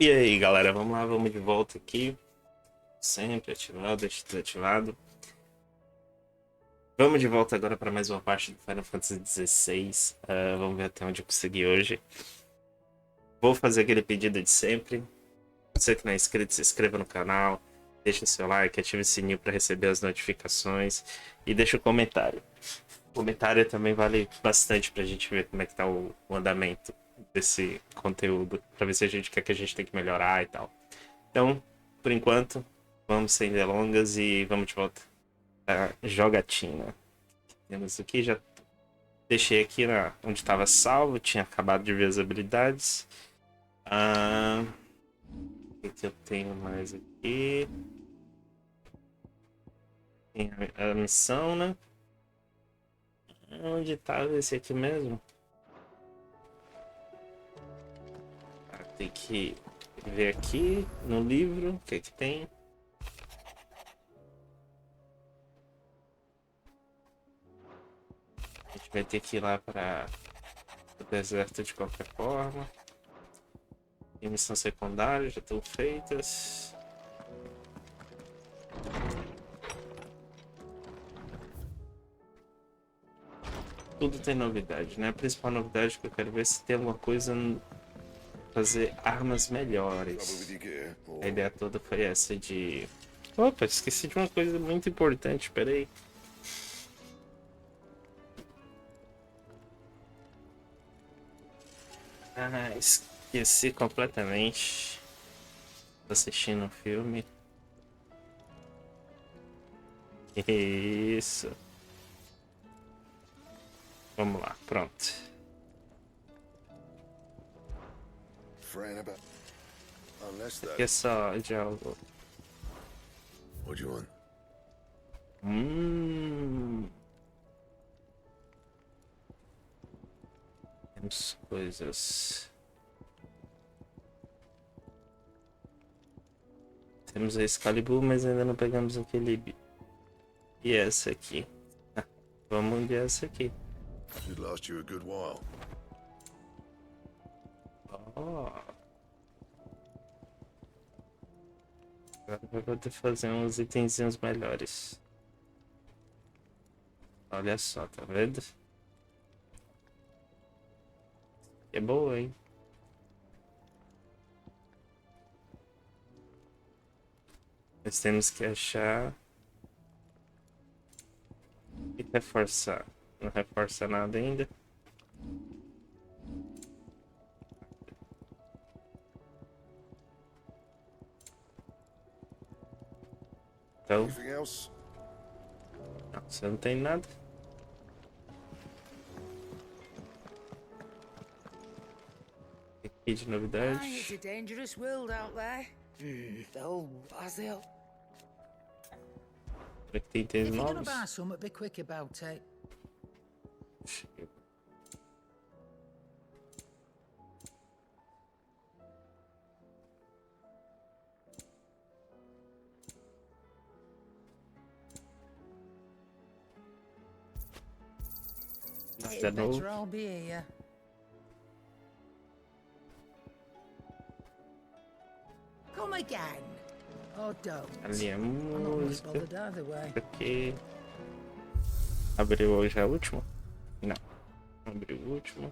E aí, galera, vamos lá, vamos de volta aqui. Sempre ativado, desativado. Vamos de volta agora para mais uma parte do Final Fantasy XVI. Vamos ver até onde eu consegui hoje. Vou fazer aquele pedido de sempre. Você que não é inscrito, se inscreva no canal. Deixa o seu like, ative o sininho para receber as notificações. E deixa o comentário. O comentário também vale bastante para a gente ver como é que tá o andamento desse conteúdo. Para ver se a gente quer que a gente tem que melhorar e tal. Então, por enquanto, vamos sem delongas e vamos de volta à jogatina. Temos aqui, já deixei aqui onde estava salvo, tinha acabado de ver as habilidades. O que eu tenho mais aqui? Tem a missão, né? Onde estava esse aqui mesmo? Tem que ver aqui no livro o que tem. A gente vai ter que ir lá para o deserto de qualquer forma. E missão secundária já estão feitas. Tudo tem novidade, né? A principal novidade que eu quero ver é se tem alguma coisa fazer armas melhores. A ideia toda foi essa de... Opa, esqueci de uma coisa muito importante, peraí. Esqueci completamente. Tô assistindo um filme. Isso. Vamos lá, pronto. Aqui é só diálogo. What do you want? Temos coisas. Temos a Excalibur, mas ainda não pegamos aquele. E essa aqui. Vamos ver essa aqui. Should last you a good while. Oh. Agora vai poder fazer uns itenzinhos melhores. Olha só, tá vendo? É boa, hein? Nós temos que achar e reforçar. Não reforça nada ainda. Então, Anything else? não, você não tem nada. Aqui de novidade. It's a dangerous world out there. They'll as they'll. Será que tem itens If you're gonna novos? buy some, be quick about it. Nada novo. Better I'll be here. Come again. Or don't. Ali é I'm not much música. bothered either way. Aqui. Abriu hoje a última? Não. Abriu o último.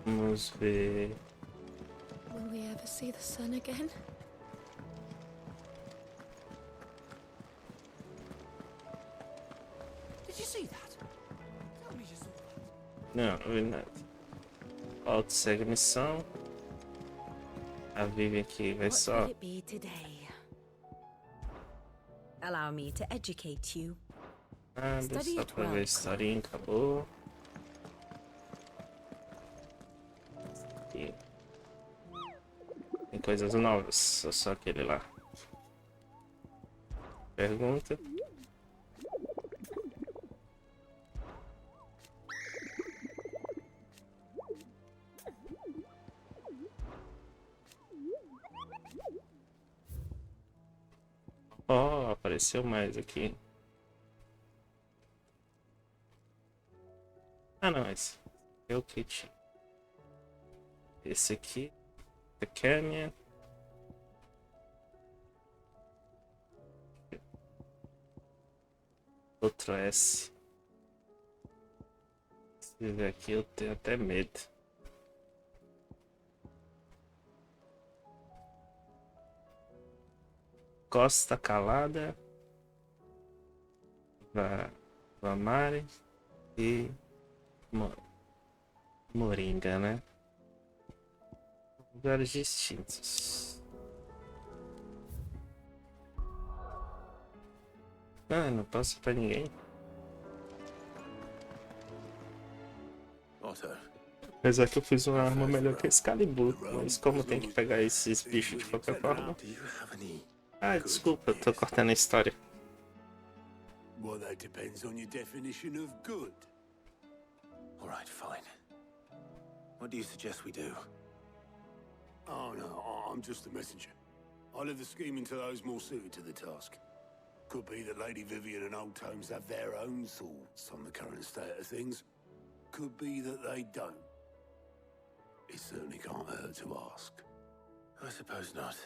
Vamos ver. Will we ever see the sun again? Did you see that? Tell me you saw that. Não, não vi nada. Auto segue missão. A Vivi aqui vai What só. will it be today? Allow me to educate you. Nada, Study só it pra well, ver a historinha, acabou. Aqui. Tem coisas novas, ou só aquele lá. Pergunta. Ó, apareceu mais aqui. Ah, não, esse é o que tinha. Esse aqui, pequena. Outro S. Esse daqui eu tenho até medo. Costa Calada. Vamare e Moringa, né? Lugares distintos. Ah, não passa pra ninguém. Otto, Apesar que eu fiz uma arma melhor que a Excalibur, mas como tem que pegar esses bichos de qualquer forma. do you have any Ah, desculpa, eu tô cortando a história. Well, that depends on your definition of good. All right, fine. What do you suggest we do? Oh, no, I'm just a messenger. I leave the scheming to those more suited to the task. Could be that Lady Vivian and Old Tomes have their own thoughts on the current state of things. Could be that they don't. It certainly can't hurt to ask. I suppose not.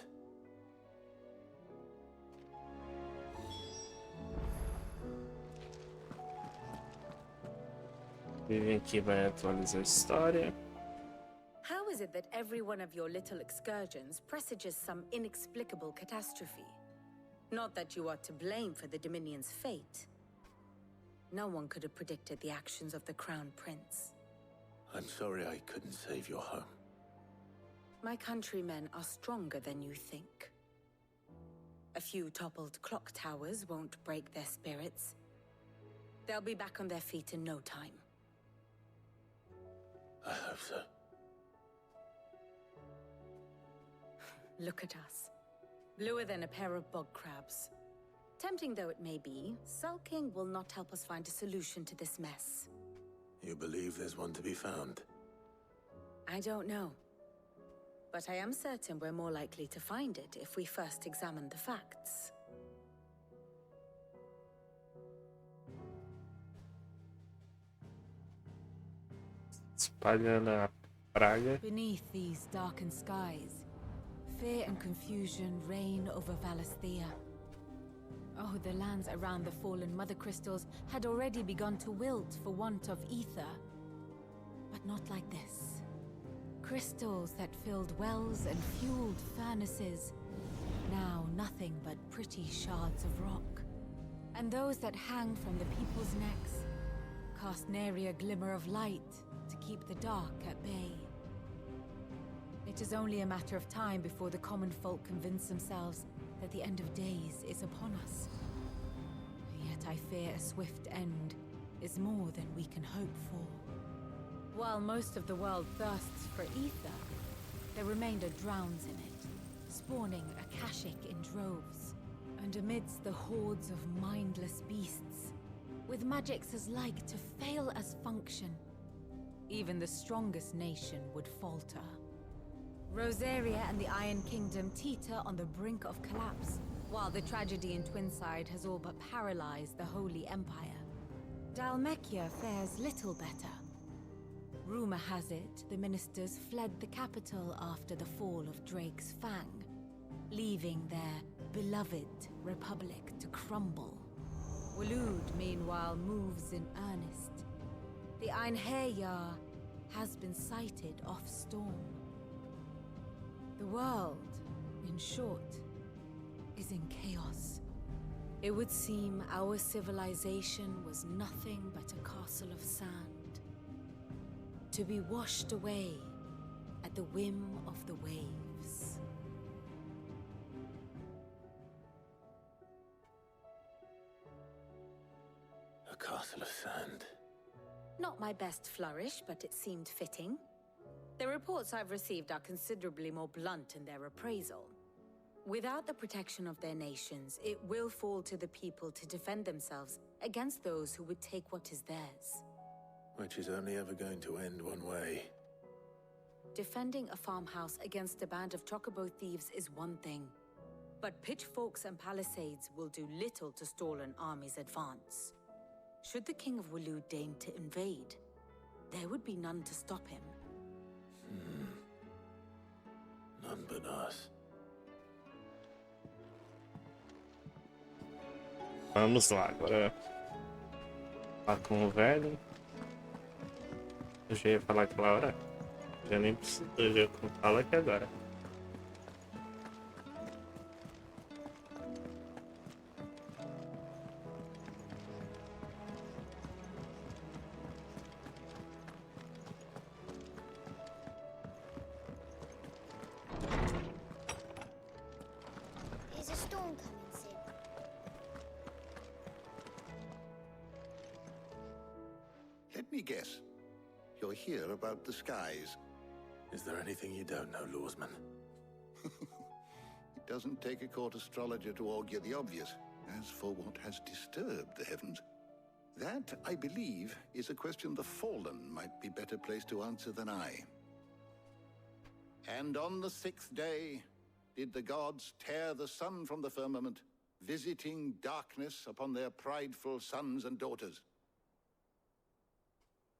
Vem aqui, vai atualizar a história. How is it that every one of your little excursions presages some inexplicable catastrophe? Not that you are to blame for the Dominion's fate. No one could have predicted the actions of the Crown Prince. I'm sorry I couldn't save your home. My countrymen are stronger than you think. A few toppled clock towers won't break their spirits. They'll be back on their feet in no time. I hope so. Look at us. Bluer than a pair of bog crabs. Tempting though it may be, sulking will not help us find a solution to this mess. You believe there's one to be found? I don't know. But I am certain we're more likely to find it if we first examine the facts. Espalhando a praga. Beneath these darkened skies, fear and confusion reign over Valisthea. Oh, the lands around the fallen mother crystals had already begun to wilt for want of ether. But not like this. Crystals that filled wells and fueled furnaces. Now nothing but pretty shards of rock. And those that hang from the people's necks cast nary a glimmer of light to keep the dark at bay. It is only a matter of time before the common folk convince themselves that the end of days is upon us. Yet I fear a swift end is more than we can hope for. While most of the world thirsts for ether, the remainder drowns in it, spawning Akashic in droves. And amidst the hordes of mindless beasts, with magics as like to fail as function, even the strongest nation would falter. Rosaria and the Iron Kingdom teeter on the brink of collapse, while the tragedy in Twinside has all but paralyzed the Holy Empire. Dalmekia fares little better. Rumor has it the ministers fled the capital after the fall of Drake's Fang, leaving their beloved republic to crumble. Waloed, meanwhile, moves in earnest. The Einherjar has been sighted off storm. The world, in short, is in chaos. It would seem our civilization was nothing but a castle of sand, to be washed away at the whim of the waves. A castle of sand. Not my best flourish, but it seemed fitting. The reports I've received are considerably more blunt in their appraisal. Without the protection of their nations, it will fall to the people to defend themselves against those who would take what is theirs. Which is only ever going to end one way. Defending a farmhouse against a band of chocobo thieves is one thing, but pitchforks and palisades will do little to stall an army's advance. Should the King of Waloed deign to invade, there would be none to stop him. None but us. Vamos lá, agora. Falar com o velho. Eu já ia falar aquela hora. Já nem preciso, eu já falo aqui agora. Is a storm coming soon? Let me guess. You're here about the skies. Is there anything you don't know, Lawsman? It doesn't take a court astrologer to augur the obvious. As for what has disturbed the heavens, that, I believe, is a question the Fallen might be better placed to answer than I. And on the 6th day, did the gods tear the sun from the firmament, visiting darkness upon their prideful sons and daughters.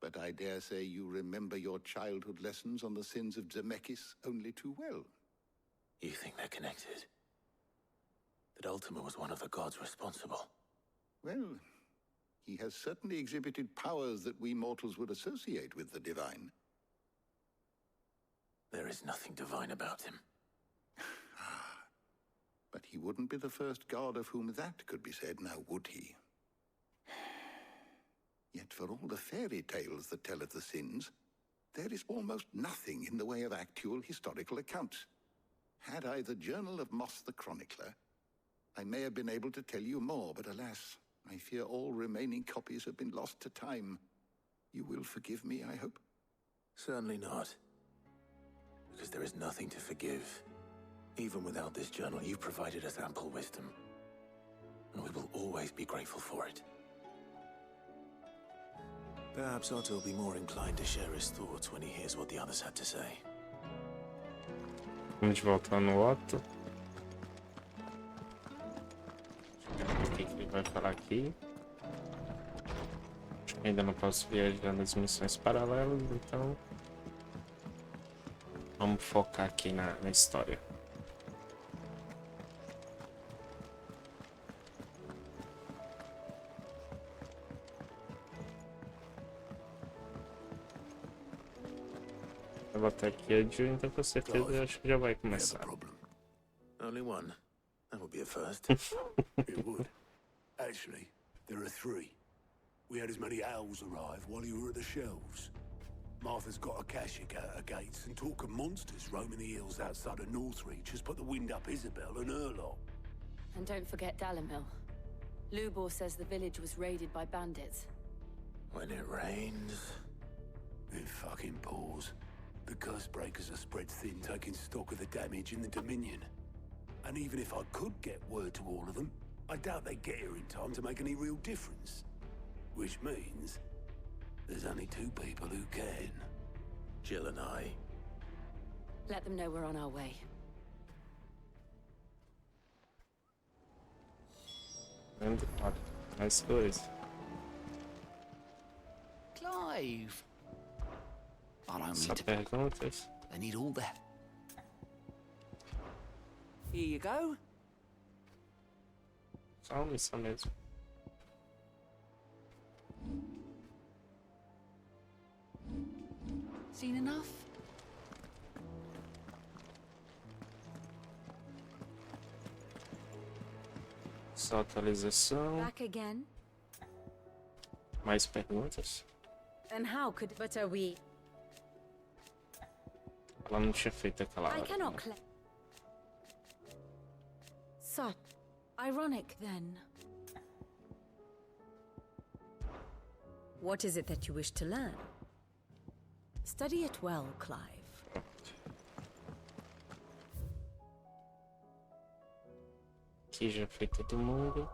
But I dare say you remember your childhood lessons on the sins of Zemeckis only too well. You think they're connected? That Ultima was one of the gods responsible? Well, he has certainly exhibited powers that we mortals would associate with the divine. There is nothing divine about him. But he wouldn't be the first god of whom that could be said, now would he? Yet for all the fairy tales that tell of the sins, there is almost nothing in the way of actual historical accounts. Had I the Journal of Moss the Chronicler, I may have been able to tell you more, but alas, I fear all remaining copies have been lost to time. You will forgive me, I hope? Certainly not. Because there is nothing to forgive. Even without this journal, you've provided us ample wisdom. And we will always be grateful for it. Perhaps Otto will be more inclined to share his thoughts when he hears what the others had to say. Vamos voltar no Otto. O que ele vai falar aqui? Acho que ainda não posso viajar nas missões paralelas, então vamos focar aqui na história. Eu vou até aqui a Jill, então com certeza eu acho que já vai começar. Only one. That would be a first. It would. Actually, there are 3. We had as many owls arrive while you were at the shelves. Martha's got a Akashic at her gates, and talk of monsters roaming the hills outside of Northreach has put the wind up Isabel and her lot. And don't forget Dalimil. Lubor says the village was raided by bandits. When it rains... It fucking pours. The curse breakers are spread thin, taking stock of the damage in the Dominion. And even if I could get word to all of them, I doubt they'd get here in time to make any real difference. Which means there's only 2 people who can. Jill and I. Let them know we're on our way. And mais coisa. Clive! I don't Só mean to... perguntas. They need all that. Here you go. Só uma missão mesmo. Seen enough? Só atualização. Back again? Mais perguntas. And how could... But are we... Ela não tinha feito aquela hora. I cannot claim... So, ironic then. What is it that you wish to learn? Study it well, Clive. Aqui já foi todo mundo.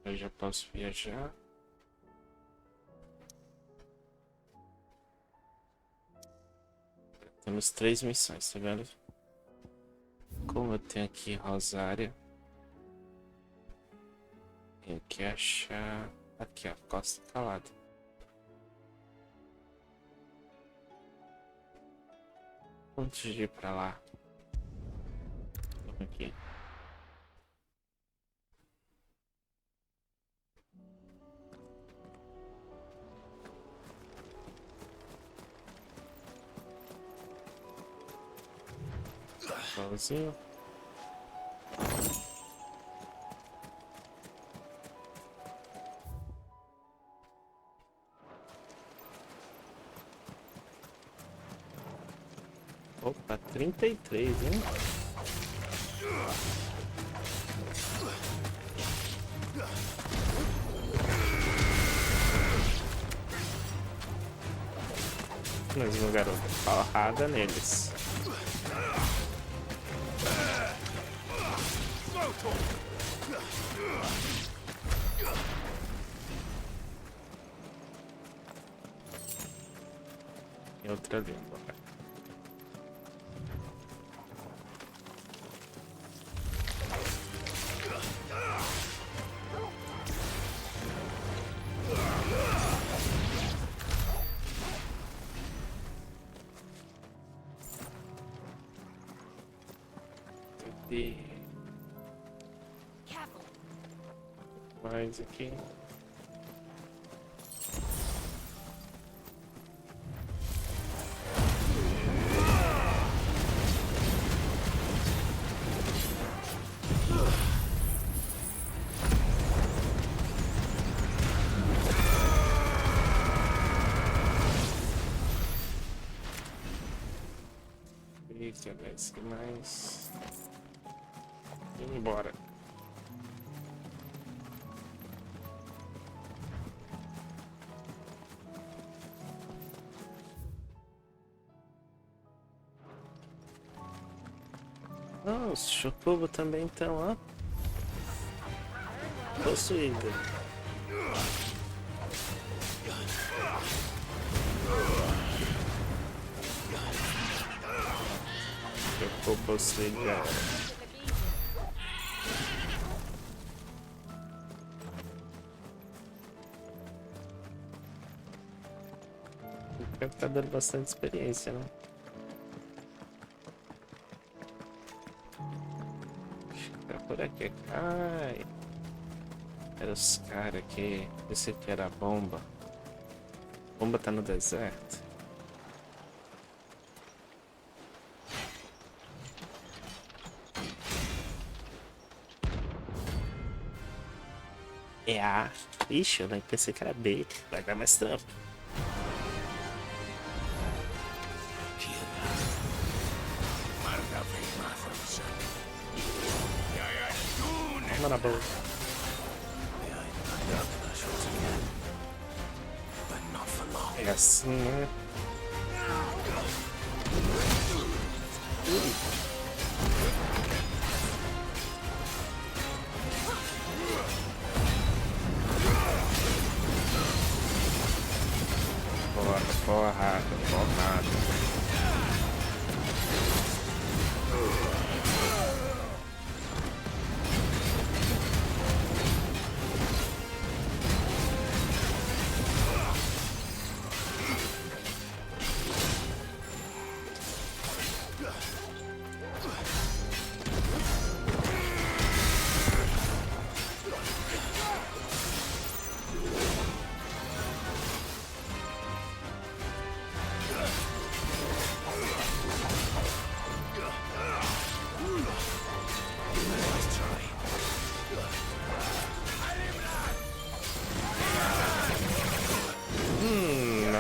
Eu já posso viajar. Temos 3 missões, tá vendo? Como eu tenho aqui Rosária. Tenho que achar... Aqui, ó, Costa Calada. Antes de ir pra lá. Vamos aqui. Pauzinho. Opa, 33, hein? Mas meu garoto, porrada neles. Em outra língua. Mais aqui. Deixa eu ver esse mais. E embora. Ah, os chocobo também estão, ó. Possuído. Chocobo possuído já era. Tá dando bastante experiência, né? Por aqui. Ai. Era os caras aqui. Esse aqui era a bomba. A bomba tá no deserto. É A. Ixi, eu nem pensei que era B. Vai dar mais trampo. Vamos na boa. É assim, né? Porrada.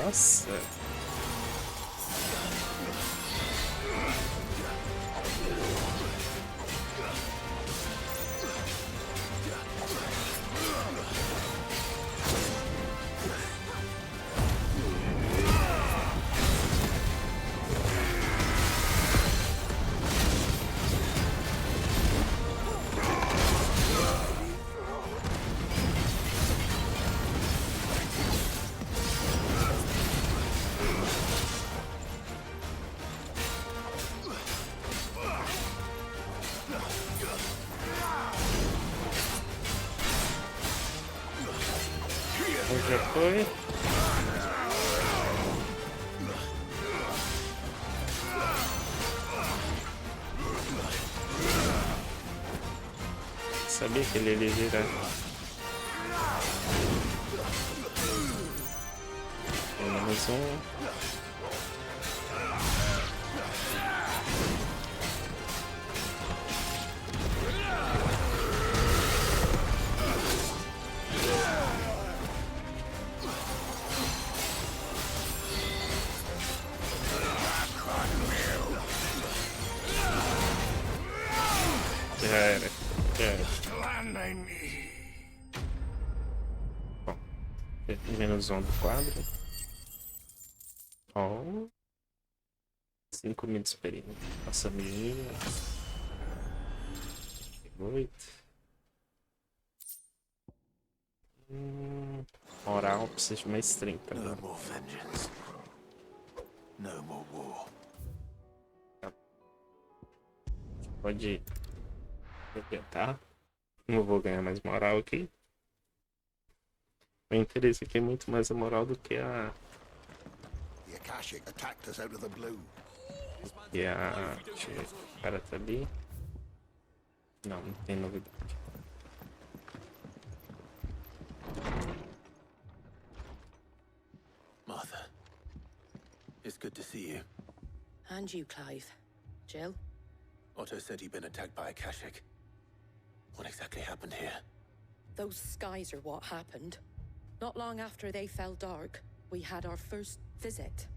Nossa. Já foi. sabia que ele ia virar. Menos um. Já era. Bom, menos um do quadro. Ó. 5.000 de experiência. Nossa menina. 8. Moral, preciso de mais 30 agora. No more vengeance. No more war. Pode tentar. Não vou ganhar mais moral aqui. O interesse aqui é muito mais a moral do que a. The Akashic attacked us out of the blue. E a. Deixa eu ver. O cara tá ali. Não, não tem novidade. Martha, it's good to see you. And you, Clive. Jill? Otto said he'd been attacked by Akashic. What exactly happened here? Those skies are what happened. Not long after they fell dark, we had our first visit.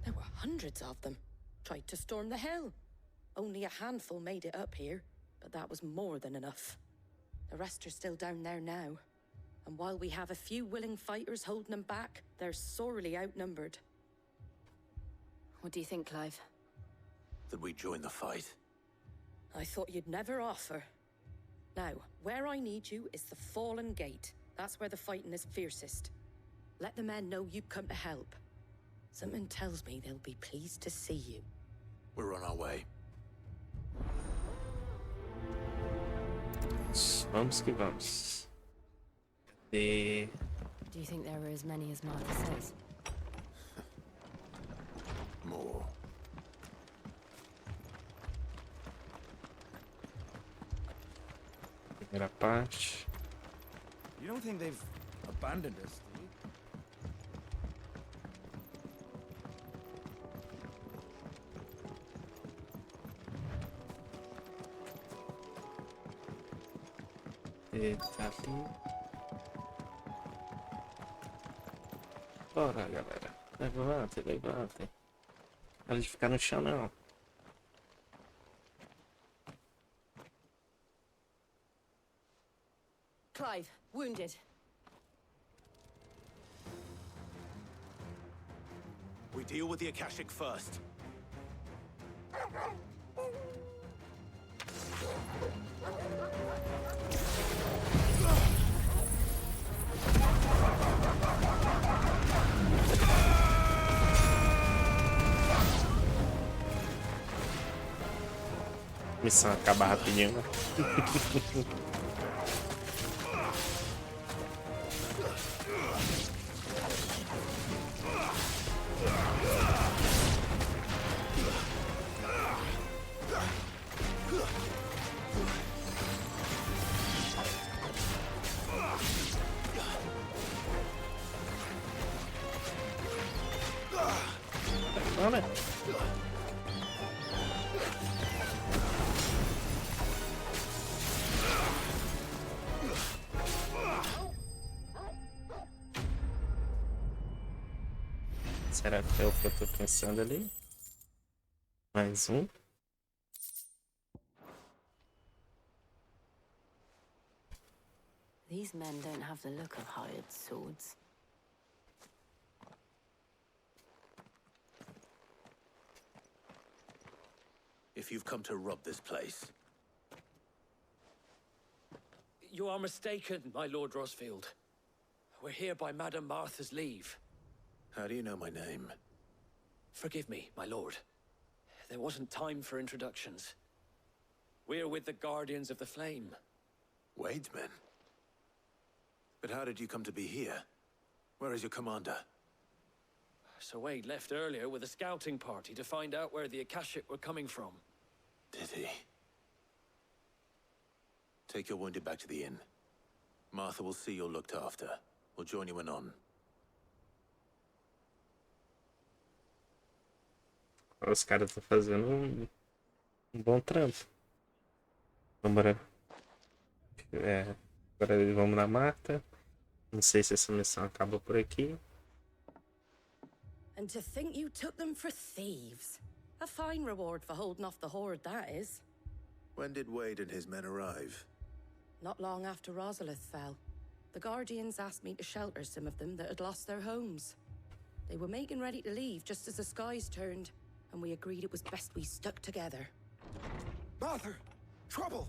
There were hundreds of them. Tried to storm the hill. Only a handful made it up here, but that was more than enough. The rest are still down there now. And while we have a few willing fighters holding them back, they're sorely outnumbered. What do you think, Clive? That we join the fight? I thought you'd never offer. Now, where I need you is the Fallen Gate. That's where the fighting is fiercest. Let the men know you've come to help. Something tells me they'll be pleased to see you. We're on our way. Vamos que vamos. Cadê? Do you think there were as many as Martha says? More. Primeira parte. You don't think they've abandoned us, do you? Eita, ali. Bora, galera. Levantem, levantem. Não de ficar no chão, não. Clive, wounded. We deal with the Akashic first. Missão acaba rapidinho, né? Olha. Será que é o que eu tô pensando ali? Mais um. These men don't have the look of hired swords. If you've come to rob this place, You are mistaken, my Lord Rosfield. We're here by Madame Martha's leave. how do you know my name? Forgive me, my lord. There wasn't time for introductions. We're with the Guardians of the Flame. Wade's men? But how did you come to be here? Where is your commander? Sir Wade left earlier with a scouting party to find out where the Akashic were coming from. Did he? Take your wounded back to the inn. Martha will see you're looked after. We'll join you anon. Os caras estão fazendo um bom trampo. Vamos agora vamos na Marta. Não sei se essa missão acaba por aqui. And to think you took them for thieves. A fine reward for holding off the horde, that is. When did Wade and his men arrive? Not long after Rosalith fell. The Guardians asked me to shelter some of them that had lost their homes. They were making ready to leave just as the skies turned, and we agreed it was best we stuck together. Martha! Trouble!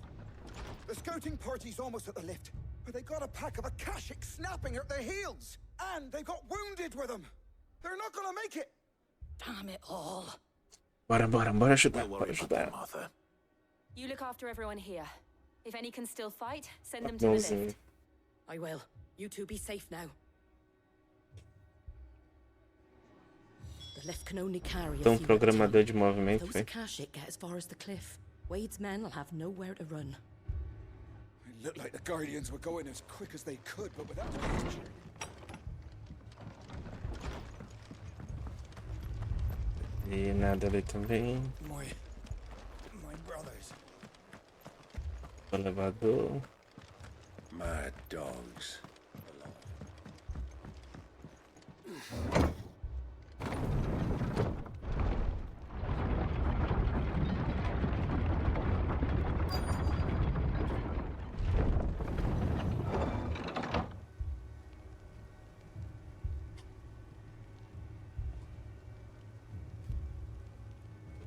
The scouting party's almost at the lift, but they got a pack of Akashics snapping at their heels! And they got wounded with them! They're not gonna make it! Damn it all. Bora ajudar, We'll bora worry about that, ajudar. Martha. You look after everyone here. If any can still fight, send them to the lift. I will. You two be safe now. The lift can only carry a Então, few programador at a de time. movimento, Those foi? Akashic get as far as the cliff. Wade's men will have nowhere to run. It looked like the Guardians were going as quick as they could, but without question. E nada ali também. My brothers. O elevador. Mad dogs.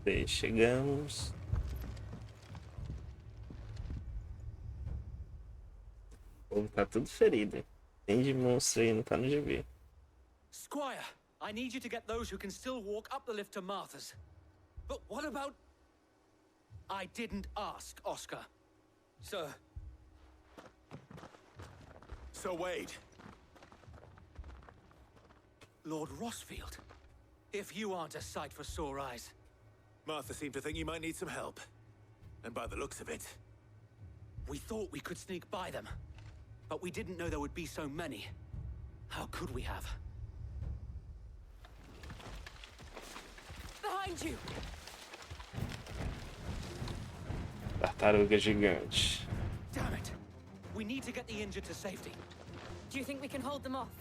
Daí chegamos. O povo tá tudo ferido. Tem de monstro aí, não tá no GB. Squire, I need you to get those who can still walk up the lift to Martha's. But what about... I didn't ask, Oscar. Sir. So Wade. Lord Rossfield. If you aren't a sight for sore eyes. Martha seemed to think you might need some help. And by the looks of it... We thought we could sneak by them. But we didn't know there would be so many. How could we have? Behind you! Tartaruga gigante. Damn it! We need to get the injured to safety. Do you think we can hold them off?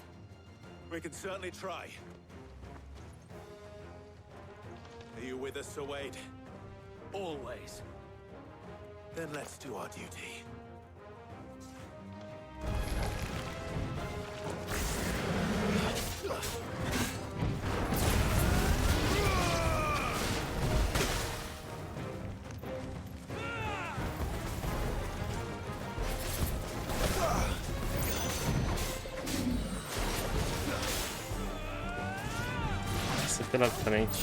We can certainly try. Are you with us, Sir Wade? Always. Then let's do our duty. Passa pela frente.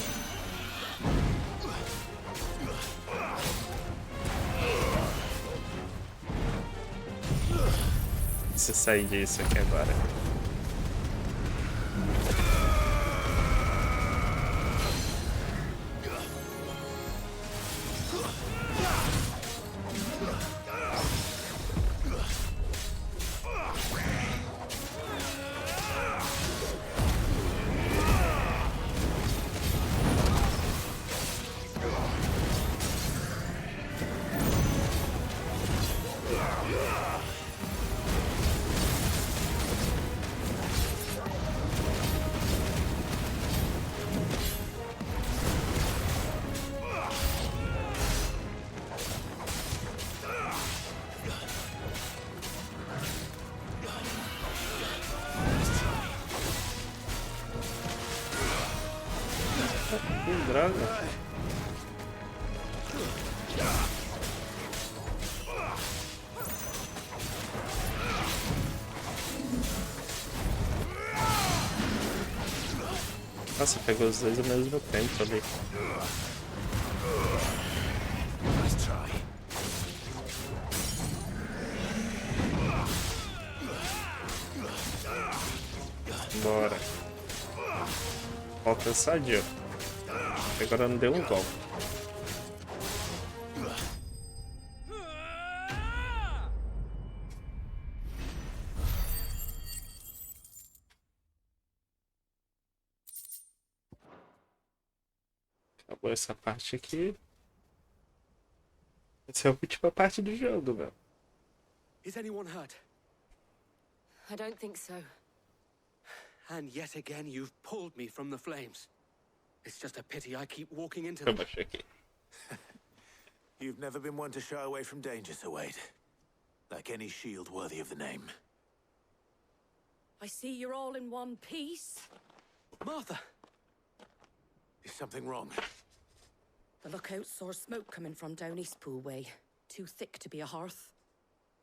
Se sair disso aqui agora. Droga. Nossa, pegou os dois ao mesmo tempo ali. Bora. Falta sadio. Agora não deu um golpe. acabou essa parte aqui. Essa é a última parte do jogo, meu. Is anyone hurt? I don't think so. And yet again, you've pulled me from the flames. It's just a pity I keep walking into Eu them. baixei aqui. You've never been one to shy away from danger, Sir Wade. Like any shield worthy of the name. I see you're all in one piece. Martha! Is something wrong? The lookout saw smoke coming from down Eastpool way. Too thick to be a hearth.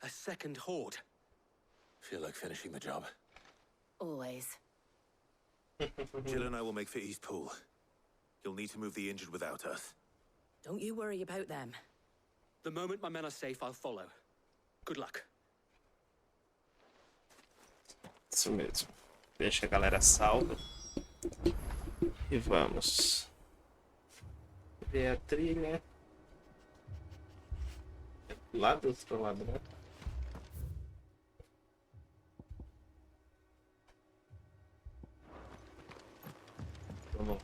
A second horde. Feel like finishing the job. Always. Jill and I will make for Eastpool. You'll need to move the injured without us. Don't you worry about them. The moment my men are safe, I'll follow. Good luck. Isso mesmo. Deixa a galera salva. E vamos. Ver a trilha. Lá do outro lado, né? Vamos lá.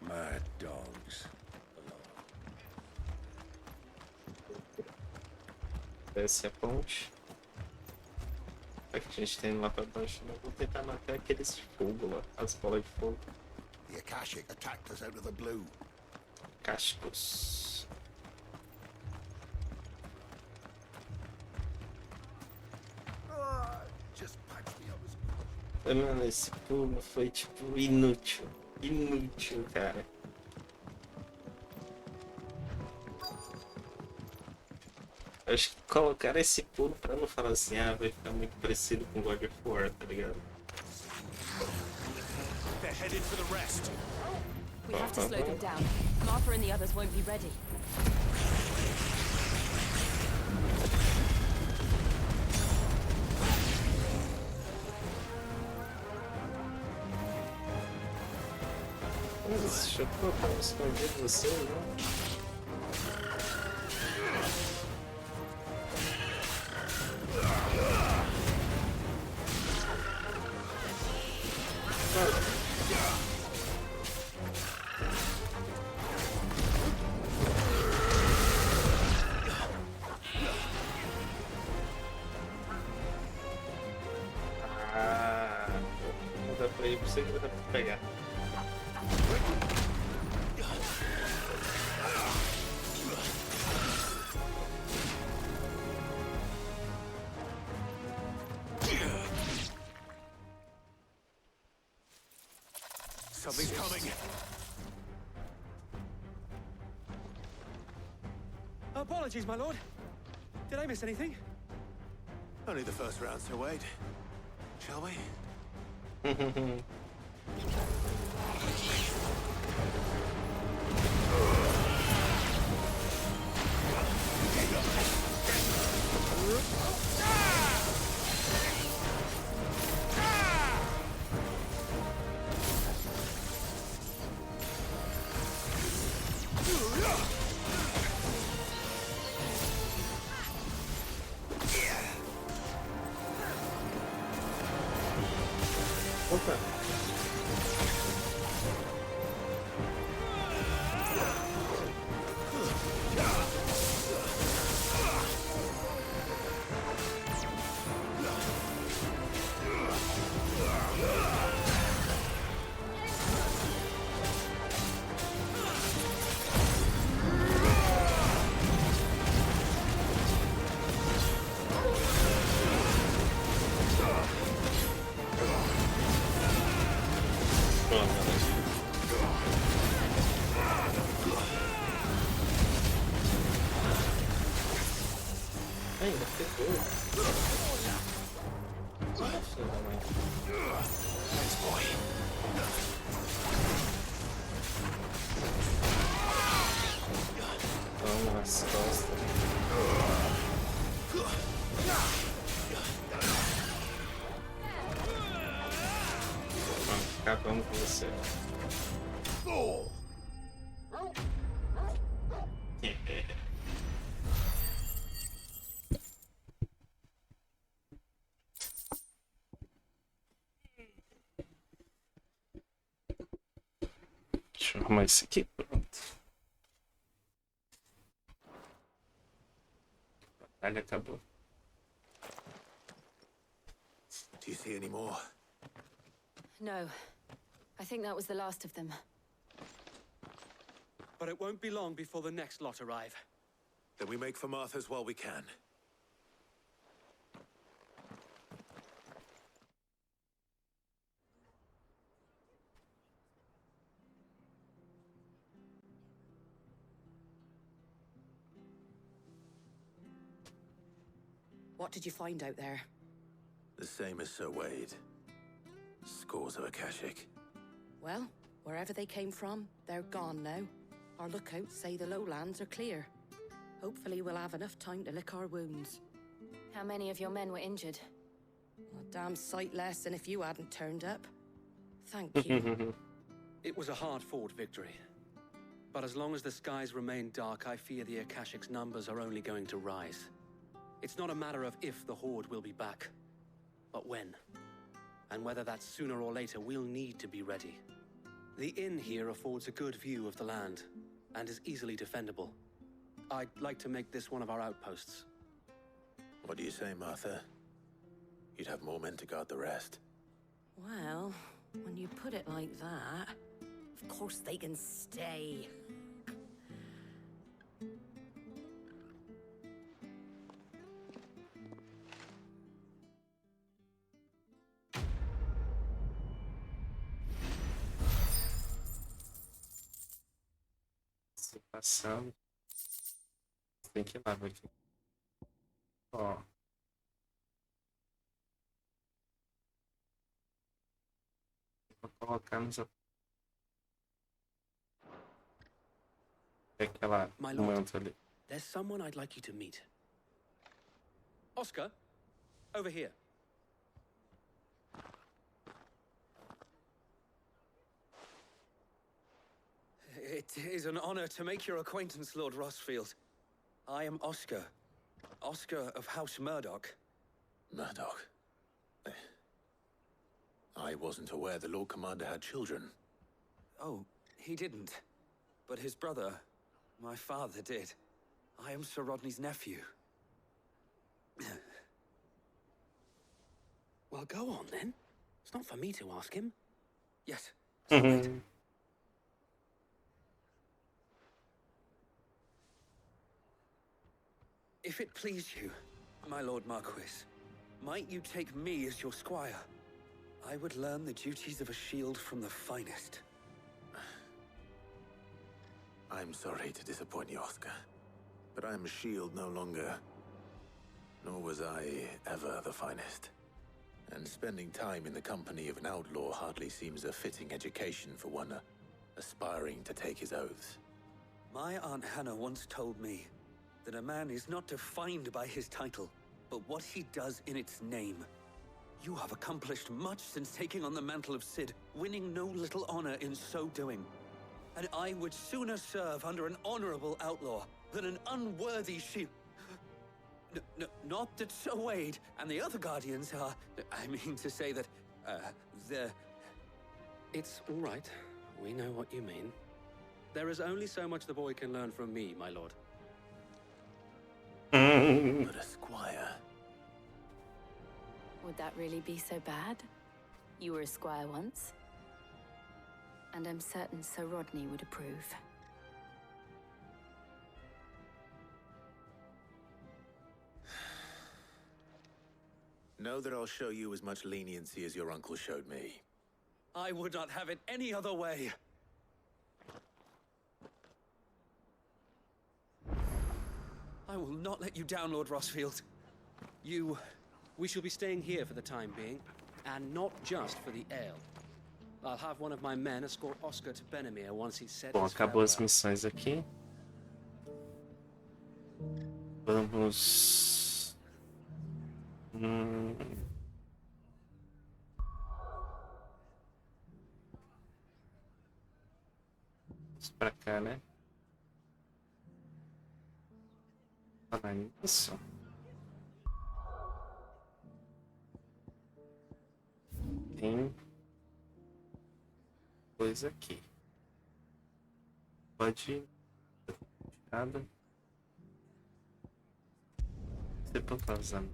Mad dogs. Desce a ponte. O que a gente tem lá pra baixo? Eu vou tentar matar aqueles fogo lá, as bolas de fogo. The Akashic attacked us out of the blue. Cascos. Just patch me up as Mano, esse pulo foi tipo inútil. Inútil, cara. Eu acho que colocaram esse pulo pra não falar assim, ah, vai ficar muito parecido com God of War, tá ligado? They're headed for the rest. We have to slow them down. Martha and the others won't be ready. Deixa eu colocar um escondido você, né? Ah, não dá pra ir, por isso que não dá pra pegar. Something's coming. Apologies, my lord. Did I miss anything? Only the first round, Sir Wade. Shall we? Opa! Ainda pegou. Nossa, mãe. Thanks, boy. Vamos nas costas. Acabamos com você. Deixa eu arrumar isso aqui. Pronto. A batalha acabou. Do you see any more? No. I think that was the last of them. But it won't be long before the next lot arrive. Then we make for Martha's while we can. What did you find out there? The same as Sir Wade. Scores of Akashic. Well, wherever they came from, they're gone now. Our lookouts say the lowlands are clear. Hopefully we'll have enough time to lick our wounds. How many of your men were injured? A damn sight less than if you hadn't turned up. Thank you. It was a hard-fought victory. But as long as the skies remain dark, I fear the Akashic's numbers are only going to rise. It's not a matter of if the Horde will be back, but when. And whether that's sooner or later, we'll need to be ready. The inn here affords a good view of the land, and is easily defendable. I'd like to make this one of our outposts. What do you say, Martha? You'd have more men to guard the rest. Well, when you put it like that, of course they can stay. Se passando. Tem que ir lá, vai aqui. Ó. Vou colocar nos aquela My lord, manto ali. there's someone I'd like you to meet. Oscar, over here. It is an honor to make your acquaintance, Lord Rossfield. I am Oscar. Oscar of House Murdoch. Murdoch? I wasn't aware the Lord Commander had children. Oh, he didn't. But his brother, my father, did. I am Sir Rodney's nephew. Well, go on then. It's not for me to ask him. Yes. If it please you, my Lord Marquis, might you take me as your squire? I would learn the duties of a shield from the finest. I'm sorry to disappoint you, Oscar, but I am a shield no longer. Nor was I ever the finest. And spending time in the company of an outlaw hardly seems a fitting education for one aspiring to take his oaths. My Aunt Hannah once told me that a man is not defined by his title, but what he does in its name. You have accomplished much since taking on the mantle of Cid, winning no little honor in so doing. And I would sooner serve under an honorable outlaw than an unworthy shield. Not that Sir Wade and the other Guardians are... I mean to say that, they're... It's all right. We know what you mean. There is only so much the boy can learn from me, my lord. But a squire. Would that really be so bad? You were a squire once. And I'm certain Sir Rodney would approve. Know that I'll show you as much leniency as your uncle showed me. I would not have it any other way. I will not let you down, Lord Rossfield. We shall be staying here for the time being, and not just for the ale. I'll have one of my men escort Oscar to Benimir once he's said Bom, his acabou as farewell. missões aqui. Vamos... Vamos pra cá, né? Falar nisso. Tem coisa aqui. Pode ir. Nada. Você pode estar usando.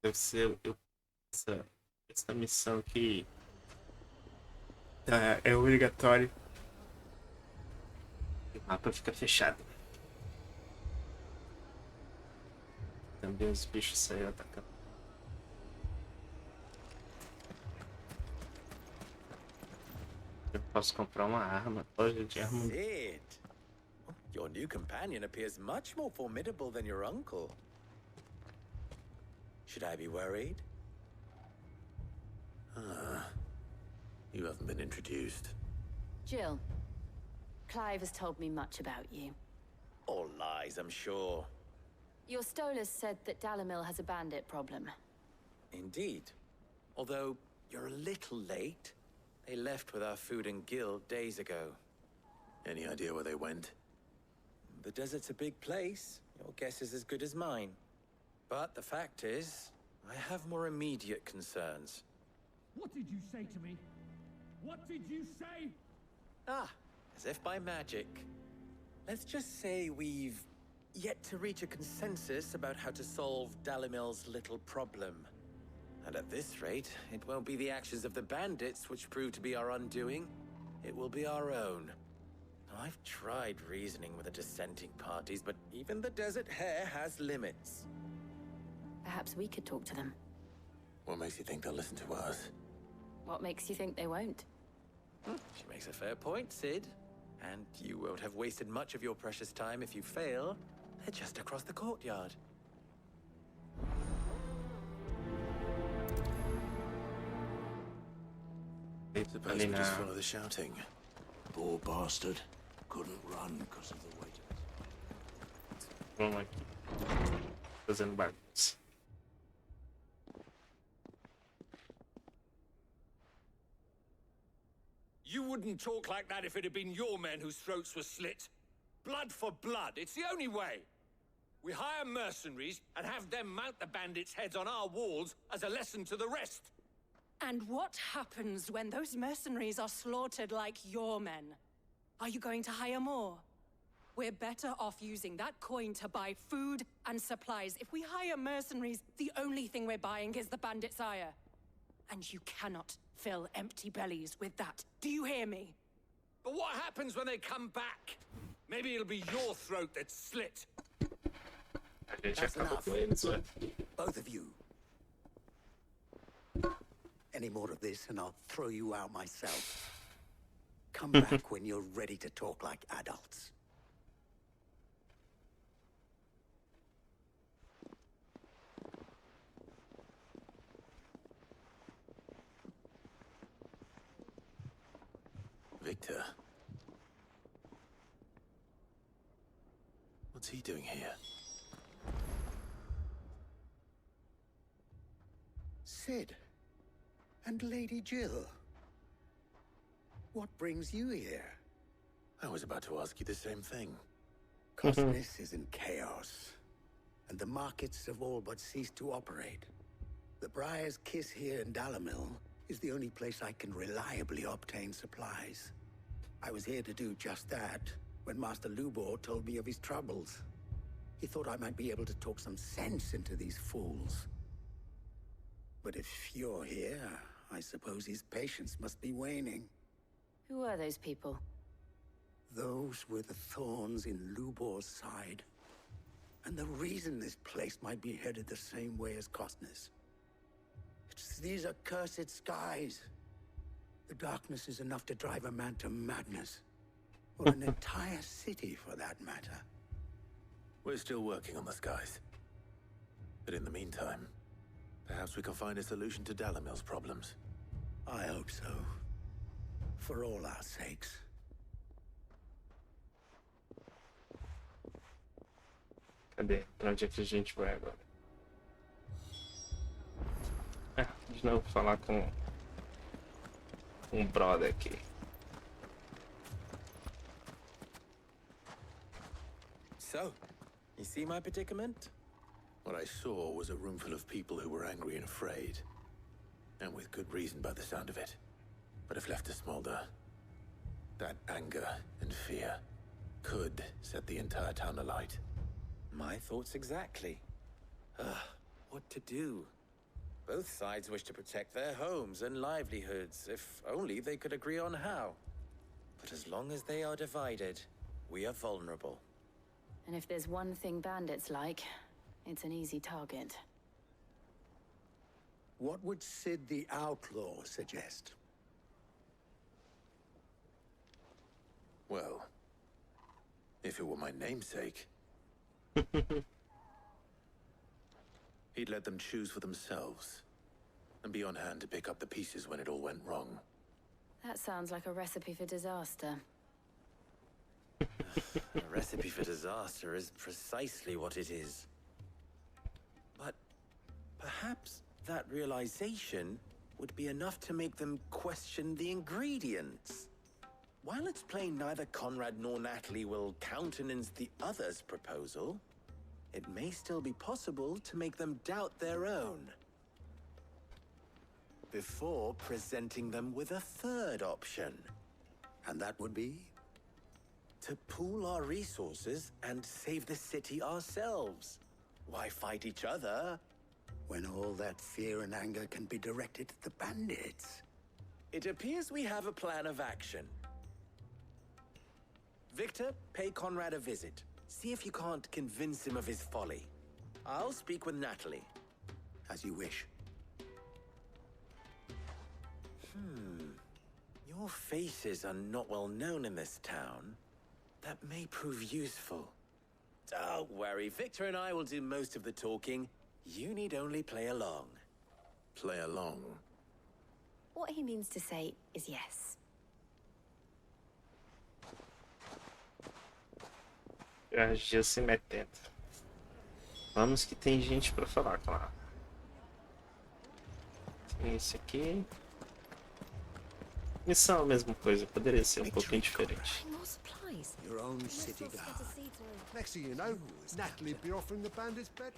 Deve ser essa missão aqui. É obrigatório. O mapa fica fechado. Também os bichos saíram atacando. Eu posso comprar uma arma. Loja de arma. Sid, your new companion appears much more formidable than your uncle. Should I be worried? You haven't been introduced. Jill, Clive has told me much about you. All lies, I'm sure. Your Stolas said that Dalamil has a bandit problem. Indeed. Although, you're a little late. They left with our food and guild days ago. Any idea where they went? The desert's a big place. Your guess is as good as mine. But the fact is, I have more immediate concerns. What did you say to me? What did you say? Ah, as if by magic. Let's just say we've yet to reach a consensus about how to solve Dalimil's little problem. And at this rate, it won't be the actions of the bandits which prove to be our undoing. It will be our own. Now, I've tried reasoning with the dissenting parties, but even the Desert Hare has limits. Perhaps we could talk to them. What makes you think they'll listen to us? What makes you think they won't? She makes a fair point, Sid. And you won't have wasted much of your precious time if you fail. They're just across the courtyard. Suppose we just follow the shouting. Poor bastard. Couldn't run because of the weight of it. Vamos aqui. Fazendo bagunça. You wouldn't talk like that if it had been your men whose throats were slit. Blood for blood, it's the only way. We hire mercenaries and have them mount the bandits' heads on our walls as a lesson to the rest. And what happens when those mercenaries are slaughtered like your men? Are you going to hire more? We're better off using that coin to buy food and supplies. If we hire mercenaries, the only thing we're buying is the bandits' ire. And you cannot fill empty bellies with that. Do you hear me? But what happens when they come back? Maybe it'll be your throat that's slit. That's enough. Both of you. Any more of this and I'll throw you out myself. Come back when you're ready to talk like adults. Victor. What's he doing here? Sid. And Lady Jill. What brings you here? I was about to ask you the same thing. Cosmos is in chaos, and the markets have all but ceased to operate. The Briar's Kiss here in Dalamil is the only place I can reliably obtain supplies. I was here to do just that when Master Lubor told me of his troubles. He thought I might be able to talk some sense into these fools. But if you're here, I suppose his patience must be waning. Who are those people? Those were the thorns in Lubor's side. And the reason this place might be headed the same way as Costner's. It's these accursed skies. The darkness is enough to drive a man to madness. Or an entire city, for that matter. We're still working on the skies. But in the meantime, perhaps we can find a solution to Dalamil's problems. I hope so. For all our sakes. Cadê? Pra onde é que a gente vai agora? De novo falar com um brother aqui. So, you see my predicament? What I saw was a room full of people who were angry and afraid. And with good reason by the sound of it. But if left to smolder, that anger and fear could set the entire town alight. My thoughts exactly. What to do? Both sides wish to protect their homes and livelihoods, if only they could agree on how. But as long as they are divided, we are vulnerable. And if there's one thing bandits like, it's an easy target. What would Sid the Outlaw suggest? Well, if it were my namesake, he'd let them choose for themselves and be on hand to pick up the pieces when it all went wrong. That sounds like a recipe for disaster. A recipe for disaster is precisely what it is. But perhaps that realization would be enough to make them question the ingredients. While it's plain neither Conrad nor Natalie will countenance the other's proposal, it may still be possible to make them doubt their own. Before presenting them with a third option. And that would be? To pool our resources and save the city ourselves. Why fight each other? When all that fear and anger can be directed at the bandits. It appears we have a plan of action. Victor, pay Conrad a visit. See if you can't convince him of his folly. I'll speak with Natalie. As you wish. Your faces are not well known in this town. That may prove useful. Don't worry, Victor and I will do most of the talking. You need only play along. Play along? What he means to say is yes. Agia se metendo. Vamos que tem gente pra falar, claro. Tem esse aqui. Missão a mesma coisa, poderia ser um pouquinho diferente. Your own city guard. Next thing you know, Natalie be offering the bandits bed.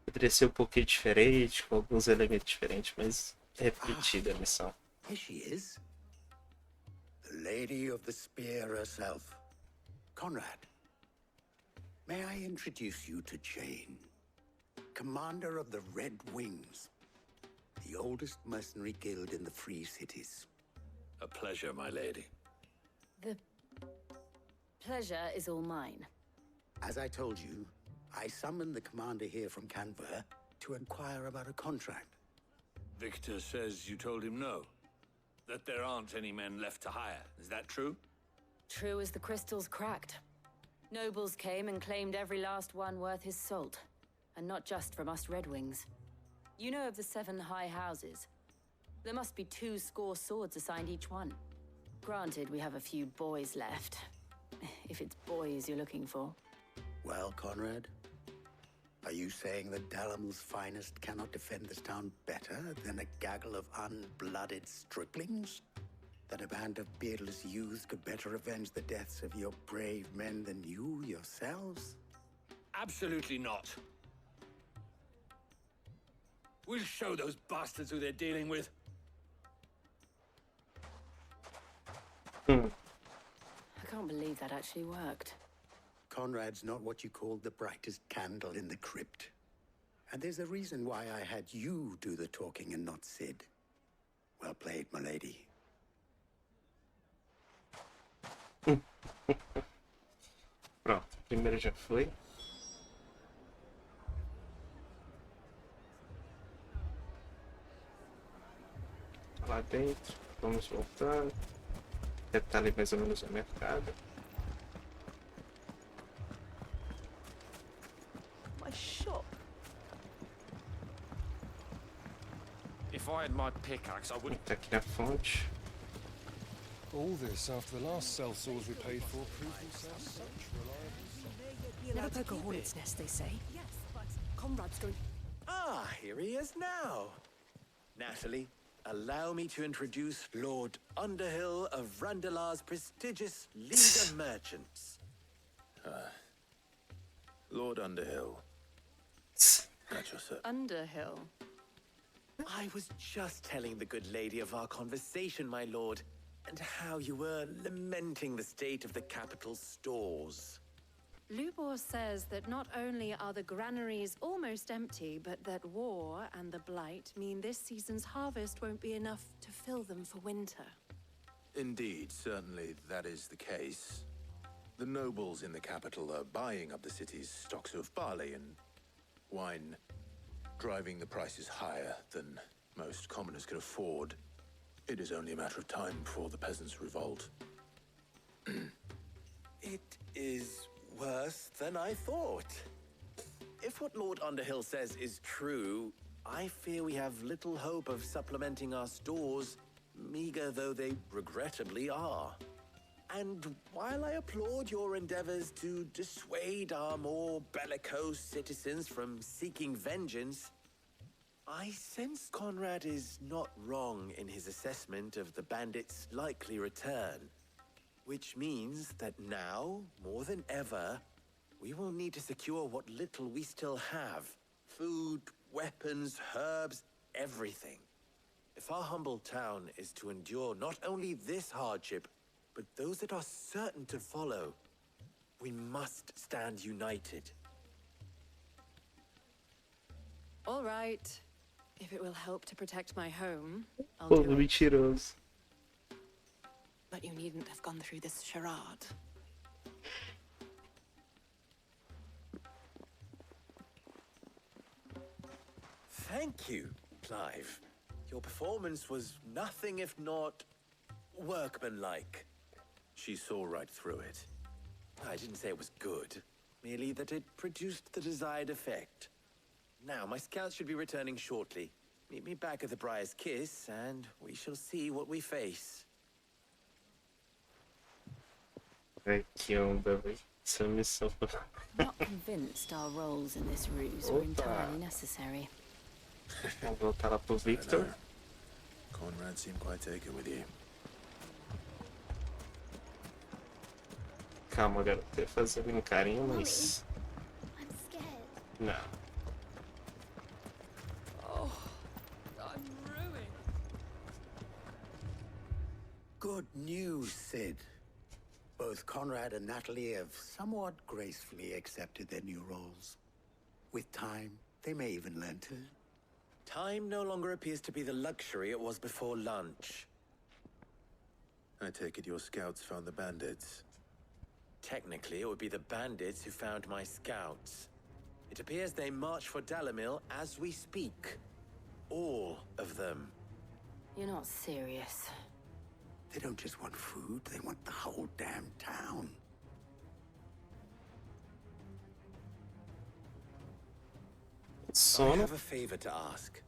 Poderia ser um pouquinho diferente, com alguns elementos diferentes, mas repetida a missão. Here she is. The Lady of the Spear herself. Conrad. May I introduce you to Jane, commander of the Red Wings, the oldest mercenary guild in the Free Cities. A pleasure, my lady. The pleasure is all mine. As I told you, I summoned the commander here from Canberra to inquire about a contract. Victor says you told him no. That there aren't any men left to hire. Is that true? True as the crystals cracked. Nobles came and claimed every last one worth his salt. And not just from us Red Wings. You know of the 7 high houses. There must be 2 swords assigned each one. Granted, we have a few boys left. If it's boys you're looking for. Well, Conrad, are you saying that Dalamil's finest cannot defend this town better than a gaggle of unblooded striplings? That a band of beardless youths could better avenge the deaths of your brave men than you yourselves? Absolutely not. We'll show those bastards who they're dealing with. I can't believe that actually worked. Conrad's not what you called the brightest candle in the crypt. And there's a reason why I had you do the talking and not Sid. Well played, my lady. Pronto, primeiro já foi. Lá dentro, vamos voltar. Deve estar ali mais ou menos no mercado. My shop. If I had my pickaxe, I wouldn't. Tá aqui na fonte. All this after the last sellswords we paid for proved themselves such reliable. Never poke a hornet's nest, they say. Yes, but Conrad's going. Ah, here he is now. Natalie, allow me to introduce Lord Underhill of Randalar's prestigious League of Merchants. Lord Underhill. At your service. Underhill. I was just telling the good lady of our conversation, my lord, and how you were lamenting the state of the capital's stores. Lubor says that not only are the granaries almost empty, but that war and the blight mean this season's harvest won't be enough to fill them for winter. Indeed, certainly that is the case. The nobles in the capital are buying up the city's stocks of barley and wine, driving the prices higher than most commoners can afford. It is only a matter of time before the peasants revolt. It is worse than I thought. If what Lord Underhill says is true, I fear we have little hope of supplementing our stores, meager though they regrettably are. And while I applaud your endeavors to dissuade our more bellicose citizens from seeking vengeance, I sense Conrad is not wrong in his assessment of the bandits' likely return. Which means that now, more than ever, we will need to secure what little we still have. Food, weapons, herbs, everything. If our humble town is to endure not only this hardship, but those that are certain to follow, we must stand united. All right. If it will help to protect my home, I'll do it. Mentiroso. But you needn't have gone through this charade. Thank you, Clive. Your performance was nothing if not workmanlike. She saw right through it. I didn't say it was good, merely that it produced the desired effect. Now, my scouts should be returning shortly. Meet me back at the Briar's Kiss, and we shall see what we face. Essa missão. Not convinced our roles in this ruse were entirely necessary. Vamos voltar lá pro Victor. Conrad seemed quite taken with you. Calma, garoto. Eu ia fazer um carinho, mas. I'm scared. Não. Oh, I'm ruined. Good news, Sid. Both Conrad and Natalie have somewhat gracefully accepted their new roles. With time, they may even learn to. Time no longer appears to be the luxury it was before lunch. I take it your scouts found the bandits. Technically, it would be the bandits who found my scouts. It appears they march for Dalimil as we speak. All of them. You're not serious. They don't just want food, they want the whole damn town. I have a favor to ask.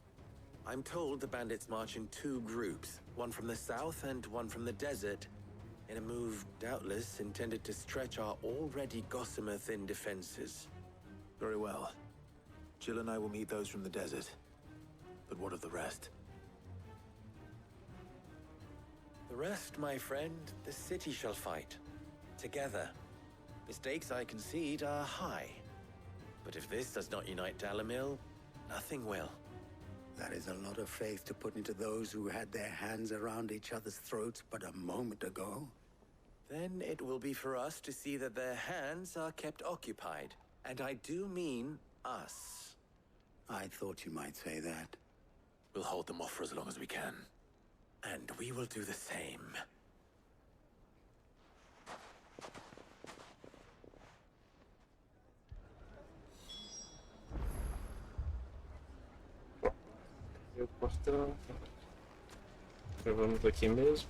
I'm told the bandits march in two groups, one from the south and one from the desert, in a move doubtless intended to stretch our already gossamer-thin defenses. Very well. Jill and I will meet those from the desert. But what of the rest? The rest, my friend, the city shall fight. Together. The stakes, I concede, are high. But if this does not unite Dalimil, nothing will. That is a lot of faith to put into those who had their hands around each other's throats but a moment ago. Then it will be for us to see that their hands are kept occupied. And I do mean us. I thought you might say that. We'll hold them off for as long as we can. And we will do the same. O portão. Vamos aqui mesmo.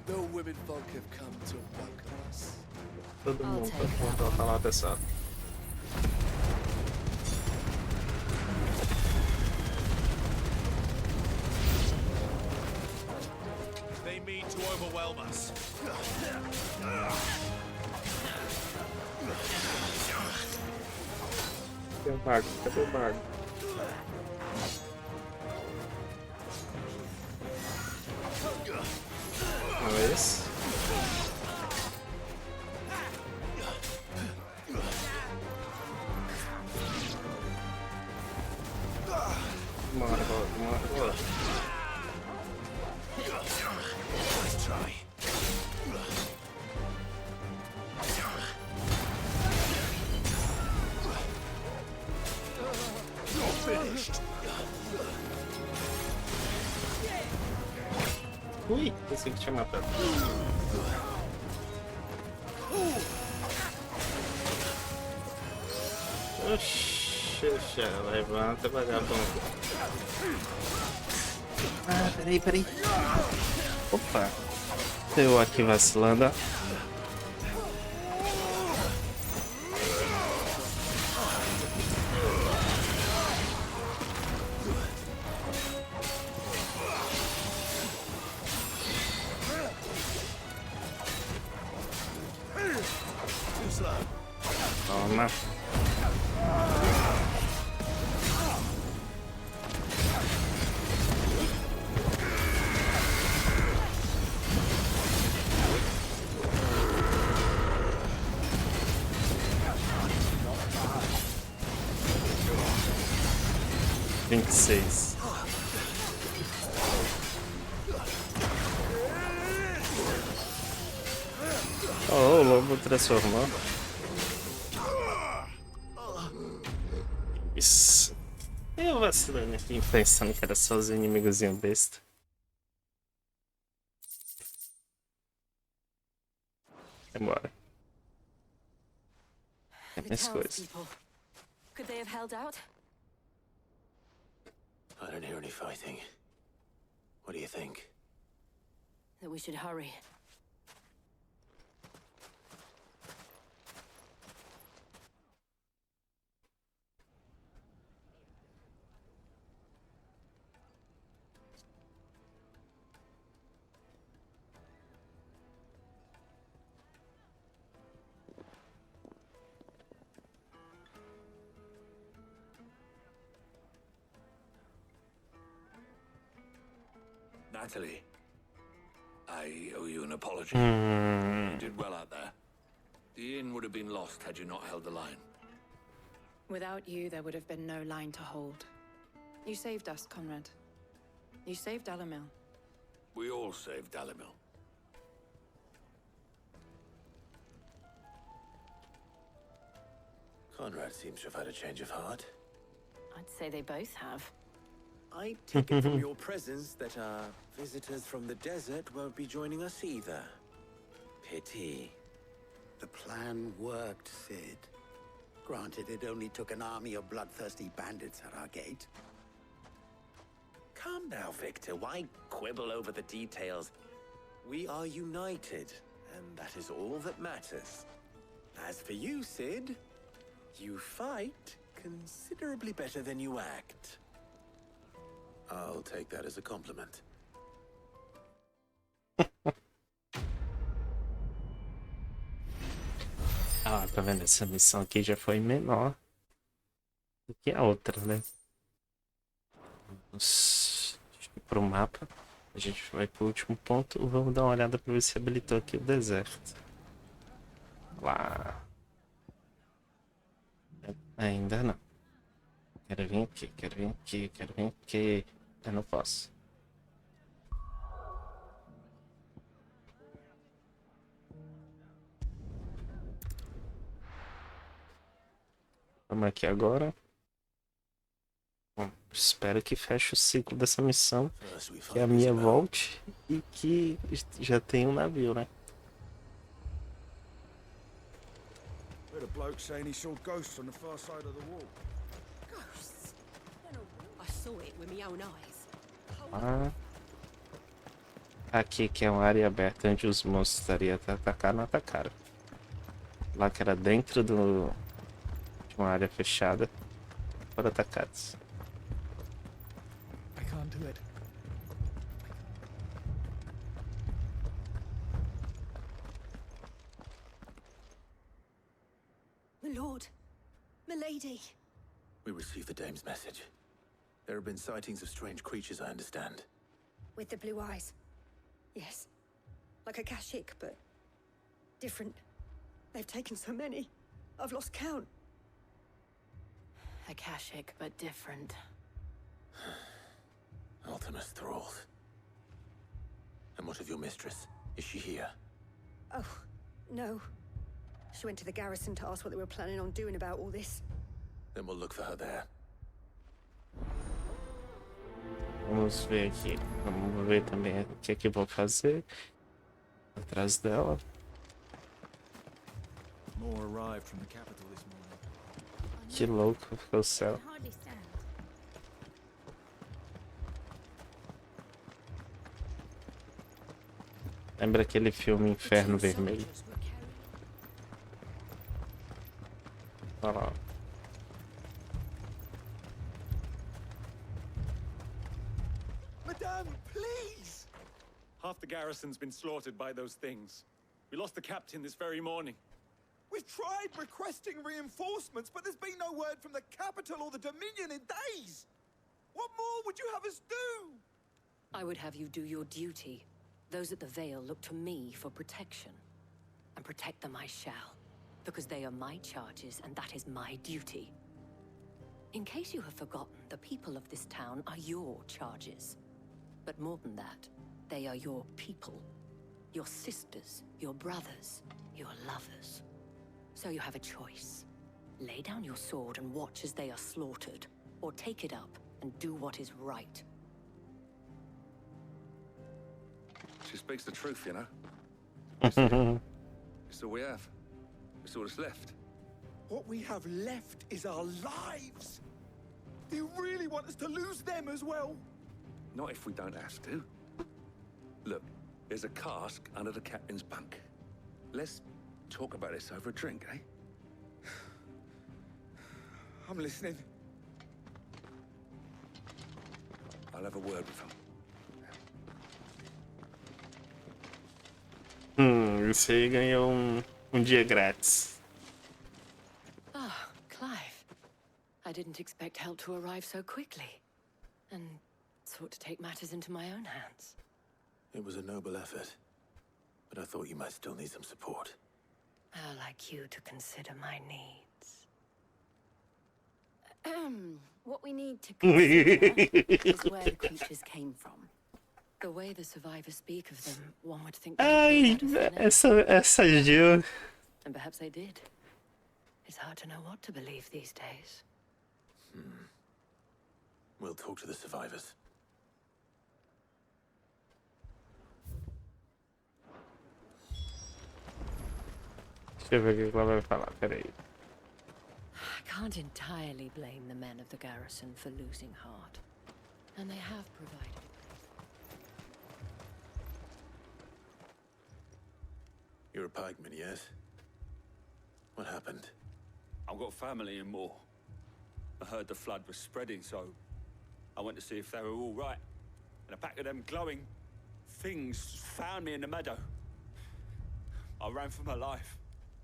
The women folk have come to welcome us. Todo mundo tá falando dessa. They mean to overwhelm us. Cadê o mago? Cadê o mago? Não é esse? Bora. Nice try. You're finished. Ui, pensei que tinha matado. Oxi, levanta, vagabundo. Ah, peraí. Opa. Eu aqui vacilando, ó. Toma. $26. Oh, o lobo transformou. Isso. Eu vacilando aqui pensando que era só os inimigozinhos besta. Embora. Tem mais coisas. Could they have held out? I don't hear any fighting. What do you think? That we should hurry. Natalie, I owe you an apology. You did well out there. The inn would have been lost had you not held the line. Without you, there would have been no line to hold. You saved us, Conrad. You saved Dalamil. We all saved Dalamil. Conrad seems to have had a change of heart. I'd say they both have. I take it from your presence that our visitors from the desert won't be joining us either. Pity. The plan worked, Sid. Granted, it only took an army of bloodthirsty bandits at our gate. Calm now, Victor. Why quibble over the details? We are united, and that is all that matters. As for you, Sid, you fight considerably better than you act. I'll take that as a compliment. Ah, tá vendo? Essa missão aqui já foi menor do que a outra, né? Vamos pro mapa. A gente vai pro último ponto. Vamos dar uma olhada pra ver se habilitou aqui o deserto. Lá. Ainda não. Quero vir aqui. Eu não posso. Vamos aqui agora. Bom, espero que feche o ciclo dessa missão. Que a minha volte e que já tenha um navio, né? Heard a bloke saying he saw ghosts on the far side of the wall. Ghosts? No, I saw it with my own eyes. Ah. Aqui que é uma área aberta onde os monstros estariam atacando, não atacaram. Lá que era dentro de uma área fechada, foram atacados. I can't do it. Milady. We received the dame's message. There have been sightings of strange creatures, I understand. With the blue eyes. Yes. Like a Kashik, but different. They've taken so many. I've lost count. Akashic, but different. Ultimus thralls. And what of your mistress? Is she here? Oh, no. She went to the garrison to ask what they were planning on doing about all this. Then we'll look for her there. Vamos ver aqui. Vamos ver também o que é que eu vou fazer. Atrás dela. More arrived from the capital this morning. Que louco ficou o céu. Lembra aquele filme Inferno Vermelho? Olha lá. Madame, please! Half the garrison's been slaughtered by those things. We lost the captain this very morning. We've tried requesting reinforcements, but there's been no word from the capital or the Dominion in days! What more would you have us do? I would have you do your duty. Those at the Vale look to me for protection. And protect them I shall. Because they are my charges, and that is my duty. In case you have forgotten, the people of this town are your charges. But more than that, they are your people. Your sisters, your brothers, your lovers. So you have a choice. Lay down your sword and watch as they are slaughtered, or take it up and do what is right. She speaks the truth, you know. It's all we have. It's all that's left. What we have left is our lives! Do you really want us to lose them as well? Not if we don't have to. Look, there's a cask under the captain's bunk. Let's talk about this over a drink, eh? I'm listening. I'll have a word with him. Isso aí ganhou um dia grátis. Ah, Clive. I didn't expect help to arrive so quickly. And sought to take matters into my own hands. It was a noble effort. But I thought you might still need some support. I'd like you to consider my needs. What we need to consider is where the creatures came from. The way the survivors speak of them, one would think Ai, essa Jill. And perhaps they did. It's hard to know what to believe these days. We'll talk to the survivors. Deixa eu ver o que ela vai falar, peraí. I can't entirely blame the men of the garrison for losing heart. And they have provided. You're a pikeman, yes? What happened? I've got family in Moor. I heard the flood was spreading, so I went to see if they were all right. And a pack of them glowing things found me in the meadow. I ran for my life.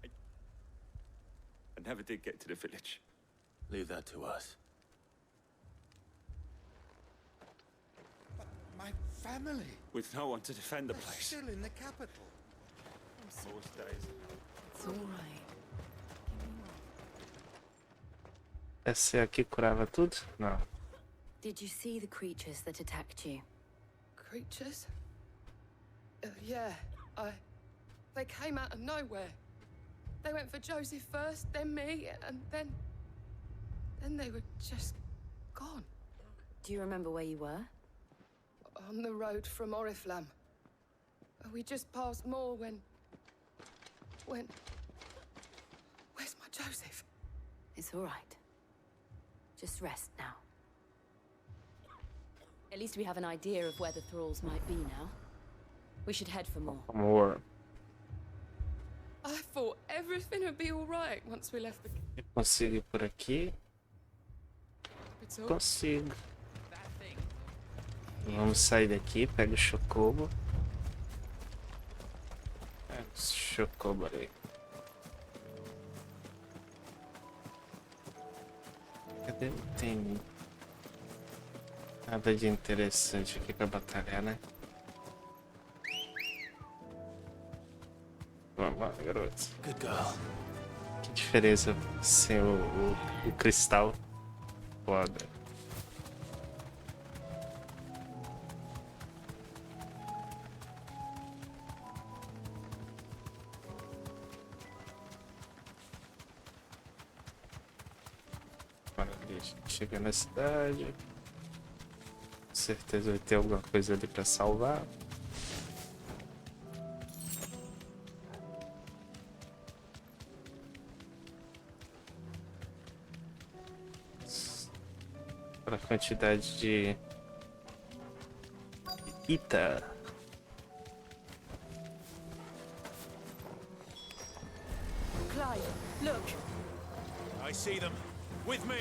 I never did get to the village. Leave that to us. But my family... With no one to defend the They're place. still in the capital. Most days. It's all right. Essa é a que curava tudo? Não. Did you see the creatures that attacked you? Creatures? Yeah, They came out of nowhere. They went for Joseph first, then me, and then they were just gone. Do you remember where you were? On the road from Oriflamme. We just passed Moor when... Where's my Joseph? It's all right. Just rest now. At least we have an idea of where the thralls might be now. We should head for more. More. I thought everything would be all right once we left the... Eu consigo ir por aqui? Consigo. Vamos sair daqui, pega o chocobo. Pega o chocobo ali. Cadê? Tem nada de interessante aqui pra batalhar, né? Vamos lá, garoto. Que diferença sem o cristal. Foda. Chega na cidade, com certeza vai ter alguma coisa ali pra salvar. Para a quantidade de Ita. Clive, look. I see them. With me.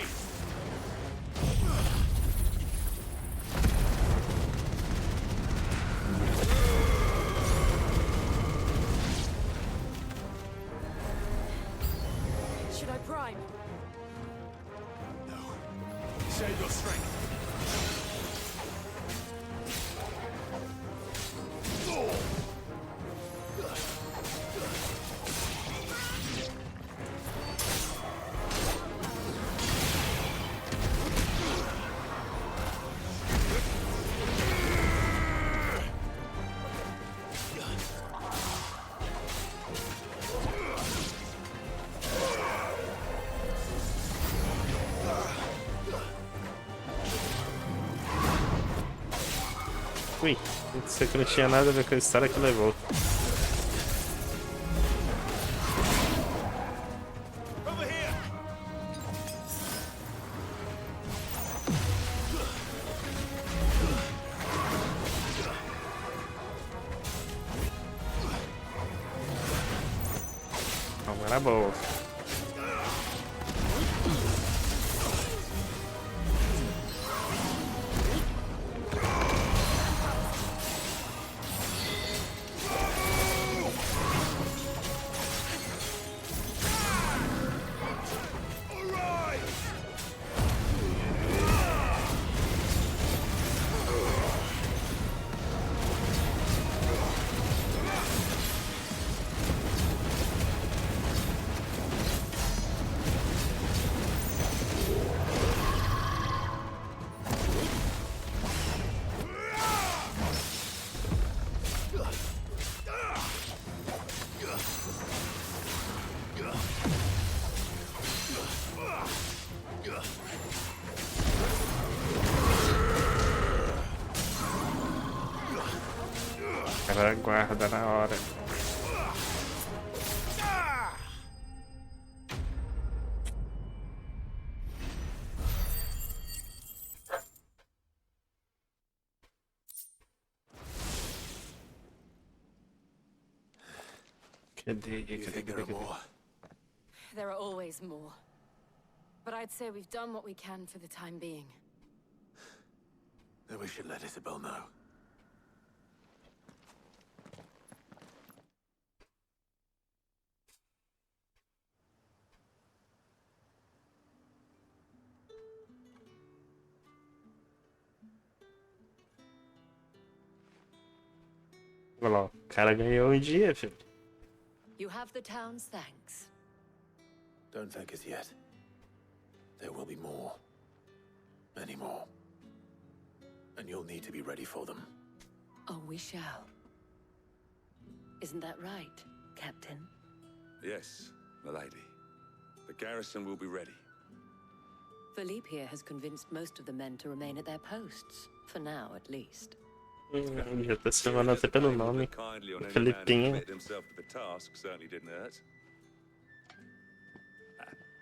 Should I prime? No. Save your strength. Ui, isso aqui não tinha nada a ver com a história que levou. Agora boa. Ela guarda na hora. Cadê? There are always more. But I'd say we've done what we can for the time being. Then we should let Isabel know. Olha lá, o cara ganhou um dia, filho. You have the town's thanks. Don't thank us yet. There will be more. Many more. And you'll need to be ready for them. Oh, we shall. Isn't that right, Captain? Yes, milady. The garrison will be ready. Philippe here has convinced most of the men to remain at their posts. For now, at least. Já tá chamando até pelo nome. Felipinho.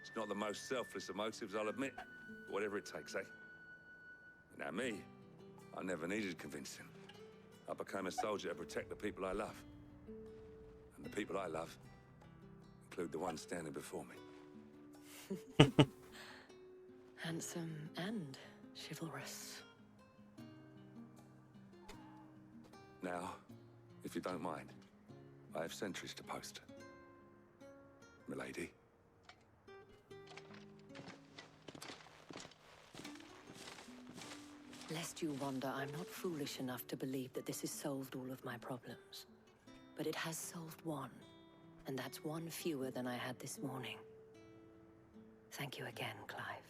It's not the most selfless of motives, I'll admit. But whatever it takes, eh? Now me, I never needed convincing. I became a soldier to protect the people I love. And the people I love include the one standing before me. Handsome and chivalrous. Now, if you don't mind, I have sentries to post. Milady. Lest you wonder, I'm not foolish enough to believe that this has solved all of my problems. But it has solved one, and that's one fewer than I had this morning. Thank you again, Clive.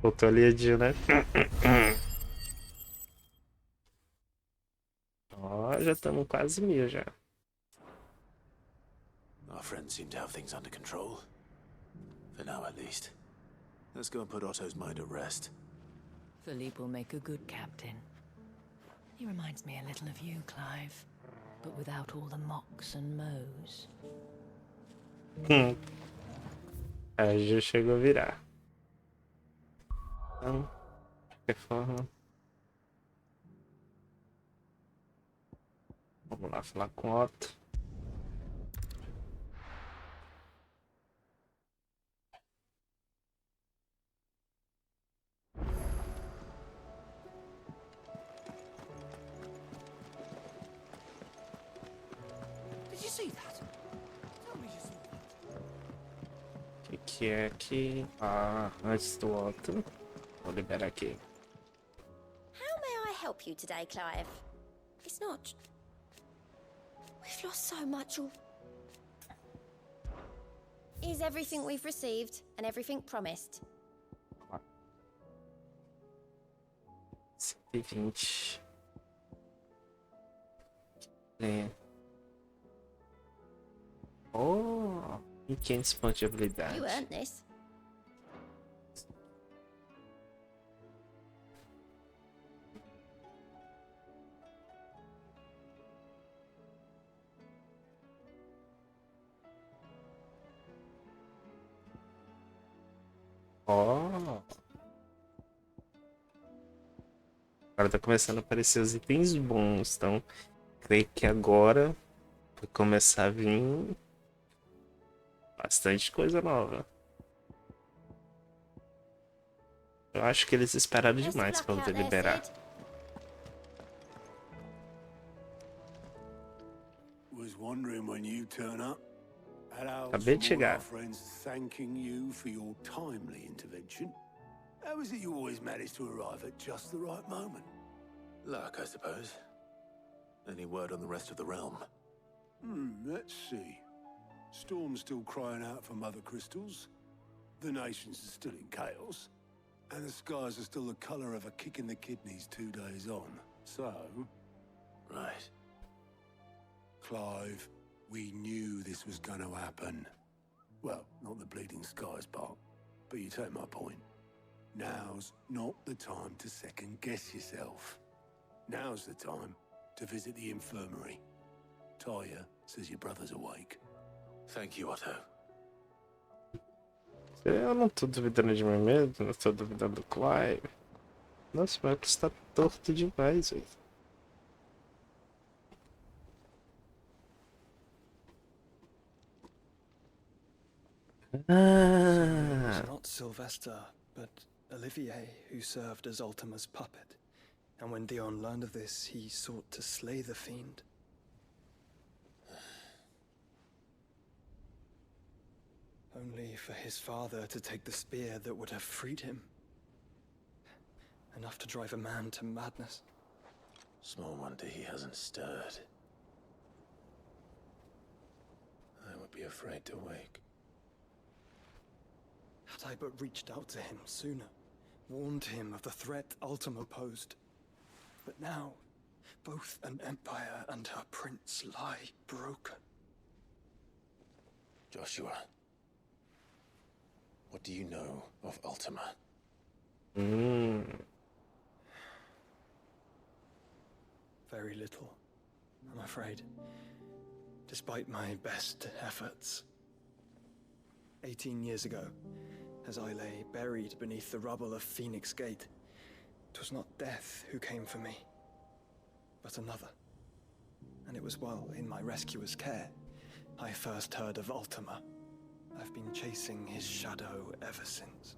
Voltou ali a Jill, né? Ó, já estamos quase 1000 já. Our friends seem to have things under control. For now, at least. Let's go and put Otto's mind at rest. Philippe will make a good captain. He reminds me a little of you, Clive, but without all the mocks and mows. A Jill chegou a virar. Então, de qualquer forma. Vamos lá falar com o Otto. Did you see that? Tell me you saw that. Que é aqui? Ah, antes do Otto. Vou liberar aqui. How may I help you today, Clive? It's not... We've lost so much all... Is everything we've received and everything promised? 120. É. Oh, e 500 pontos de habilidade. You earned this. Oh. Agora tá começando a aparecer os itens bons, então creio que agora vai começar a vir bastante coisa nova. Eu acho que eles esperaram demais pra poder liberar. Was wondering when you turn up. Acabei de chegar. Friends thanking you for your timely intervention. How is it you always manage to arrive at just the right moment? Luck, I suppose. Any word on the rest of the realm? Let's see. Storm's still crying out for mother crystals. The nations are still in chaos. And the skies are still the color of a kick in the kidneys 2 days on. So... Right. Clive, we knew this was gonna happen. Well, not the bleeding skies part, but you take my point. Now's not the time to second-guess yourself. Now's the time to visit the infirmary. Talia says your brother's awake. Thank you, Otto. Eu não tô duvidando de mim mesmo, não tô duvidando do Clive. Nossa, o Marcos tá torto demais, velho. So it was not Sylvester, but Olivier who served as Ultima's puppet. And when Dion learned of this, he sought to slay the fiend. Only for his father to take the spear that would have freed him. Enough to drive a man to madness. Small wonder he hasn't stirred. I would be afraid to wake. Had I but reached out to him sooner, warned him of the threat Ultima posed. But now, both an empire and her prince lie broken. Joshua, what do you know of Ultima? Very little, I'm afraid. Despite my best efforts. 18 years ago, as I lay buried beneath the rubble of Phoenix Gate, 'twas not death who came for me, but another. And it was while in my rescuer's care, I first heard of Ultima. I've been chasing his shadow ever since.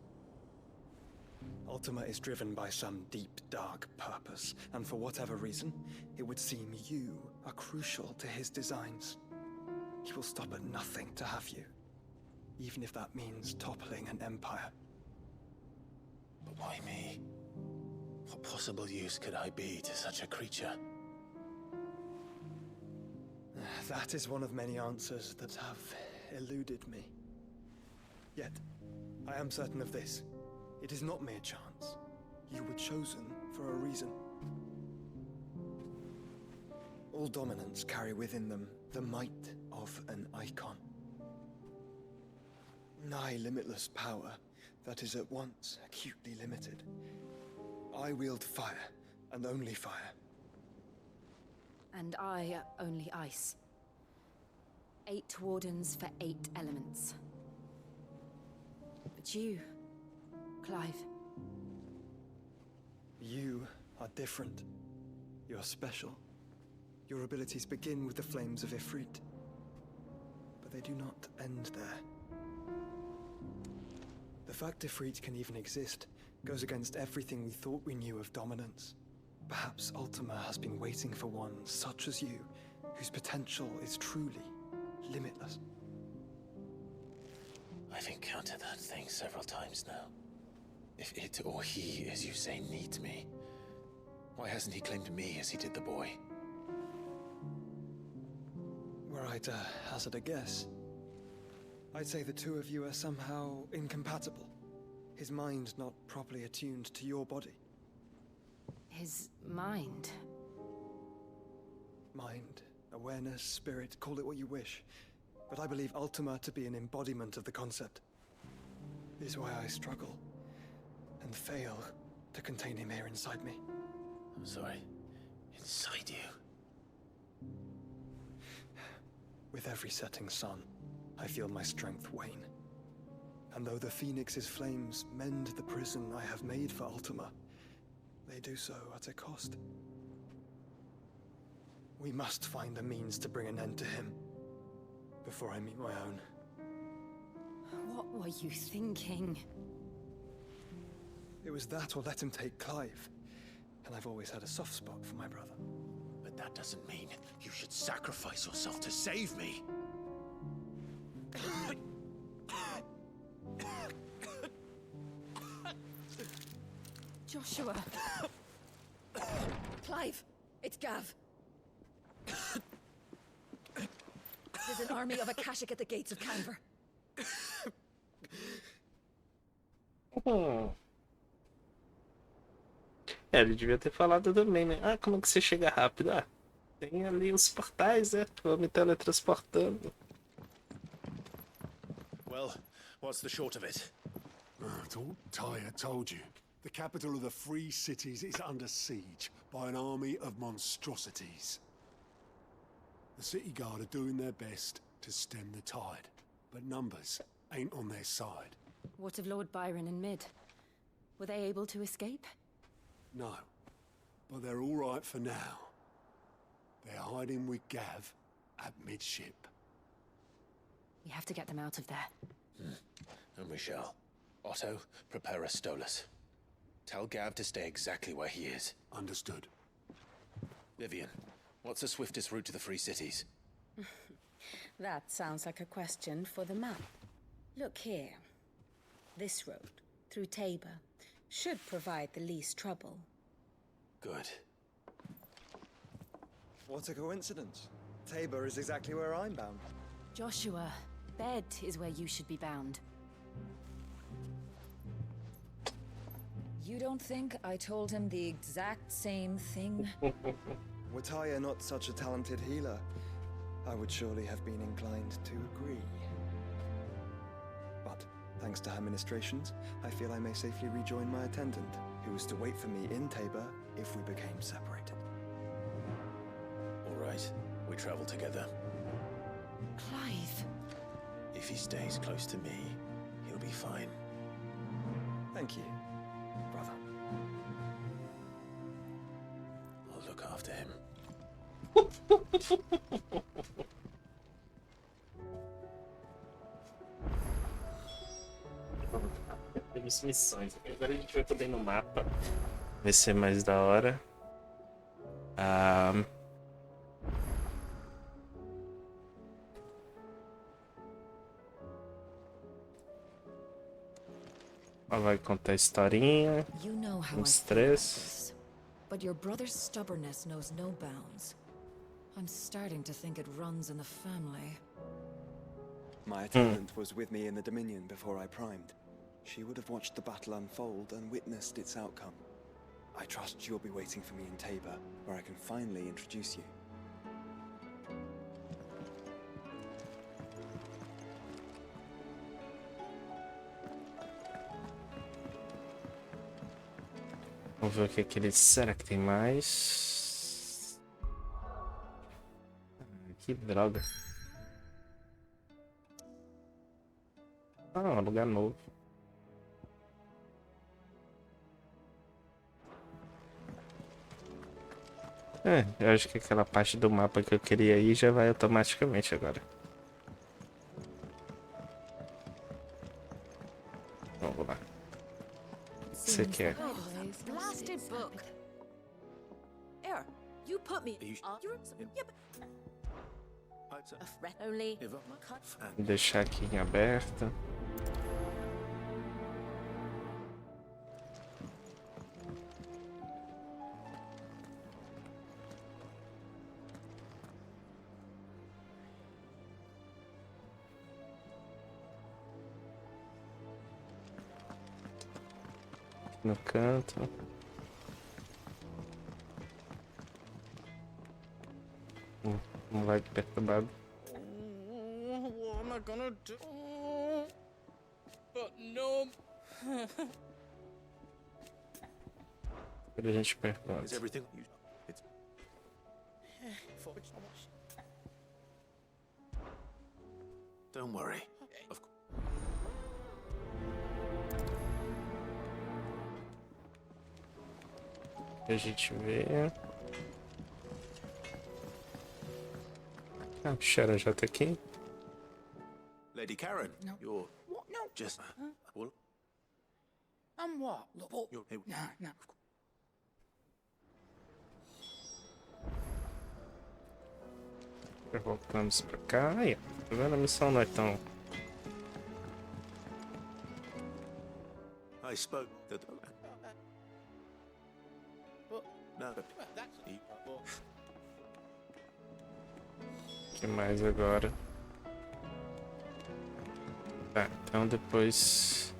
Ultima is driven by some deep, dark purpose, and for whatever reason, it would seem you are crucial to his designs. He will stop at nothing to have you, even if that means toppling an empire. But why me? What possible use could I be to such a creature? That is one of many answers that have eluded me. Yet, I am certain of this. It is not mere chance. You were chosen for a reason. All dominants carry within them the might of an icon. Nigh limitless power that is at once acutely limited. I wield fire, and only fire. And I only ice. 8 wardens for 8 elements. But you, Clive. You are different. You're special. Your abilities begin with the flames of Ifrit. But they do not end there. The fact Ifrit can even exist goes against everything we thought we knew of dominance. Perhaps Ultima has been waiting for one such as you, whose potential is truly limitless. I've encountered that thing several times now. If it or he, as you say, needs me, why hasn't he claimed me as he did the boy? Were I to hazard a guess, I'd say the two of you are somehow incompatible. His mind not properly attuned to your body. His mind? Mind, awareness, spirit, call it what you wish. But I believe Ultima to be an embodiment of the concept. This is why I struggle and fail to contain him here inside me. I'm sorry. Inside you? With every setting sun, I feel my strength wane. And though the Phoenix's flames mend the prison I have made for Ultima, they do so at a cost. We must find a means to bring an end to him before I meet my own. What were you thinking? It was that or let him take Clive. And I've always had a soft spot for my brother. But that doesn't mean you should sacrifice yourself to save me. Joshua. Clive, it's Gav. There's an army of Akashic at the gates of Canver. É, ele devia ter falado também, né? Ah, como é que você chega rápido? Ah, tem ali os portais, né? Vou me teletransportando. Well, what's the short of it? I thought Tyre told you. The capital of the Free Cities is under siege by an army of monstrosities. The city guard are doing their best to stem the tide, but numbers ain't on their side. What of Lord Byron and Mid? Were they able to escape? No, but they're all right for now. They're hiding with Gav at midship. We have to get them out of there. And we shall. Otto, prepare a Stolas. Tell Gav to stay exactly where he is. Understood. Vivian, what's the swiftest route to the Free Cities? That sounds like a question for the map. Look here. This road, through Tabor, should provide the least trouble. Good. What a coincidence. Tabor is exactly where I'm bound. Joshua, Bed is where you should be bound. You don't think I told him the exact same thing? Were Tyre not such a talented healer, I would surely have been inclined to agree. But, thanks to her ministrations, I feel I may safely rejoin my attendant, who was to wait for me in Tabor if we became separated. All right, we travel together. Clive. If he stays close to me, he'll be fine. Thank you, brother. I'll look after him. Temos missões. Agora a gente vai poder ir no mapa. Vai ser mais da hora. Ela vai contar a historinha. You know how Uns I feel about três. this, but your brother's stubbornness knows no bounds. I'm starting to think it runs in the family. My attendant was with me in the Dominion before I primed. She would have watched the battle unfold and witnessed its outcome. I trust you'll be waiting for me in Tabor, where I can finally introduce you. Vamos ver o que eles... Será que tem mais? Que droga. Ah, um lugar novo. Eu acho que aquela parte do mapa que eu queria ir já vai automaticamente agora. Vamos lá. Você quer? Blasted book. Here, you put me. Only. Vou deixar aqui em aberto. No canto. Um like perturbado. What am I gonna do? But no. A gente pergunta. Is everything it's Don't worry. Of course. A gente vê. Ah, o Sharon já tá aqui. Lady Karen, No. you're What? No. just well, I'm what? Look. you're hey, No. Voltamos pra cá. Aí, tá vendo? A missão não é tão... I spoke that no, O que mais agora? Tá, então depois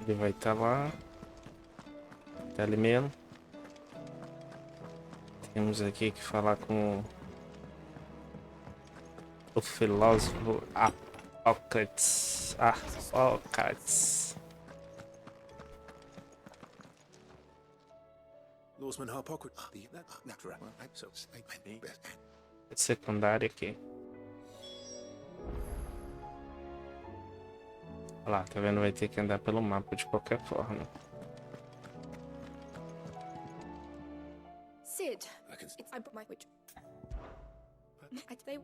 ele vai estar lá. Tá ali mesmo. Temos aqui que falar com o filósofo Sócrates. Sócrates. Lawsman Harpocrates. That's right. So, Secundária aqui. Olha lá, tá vendo? Vai ter que andar pelo mapa de qualquer forma. Sid, I brought my witch. They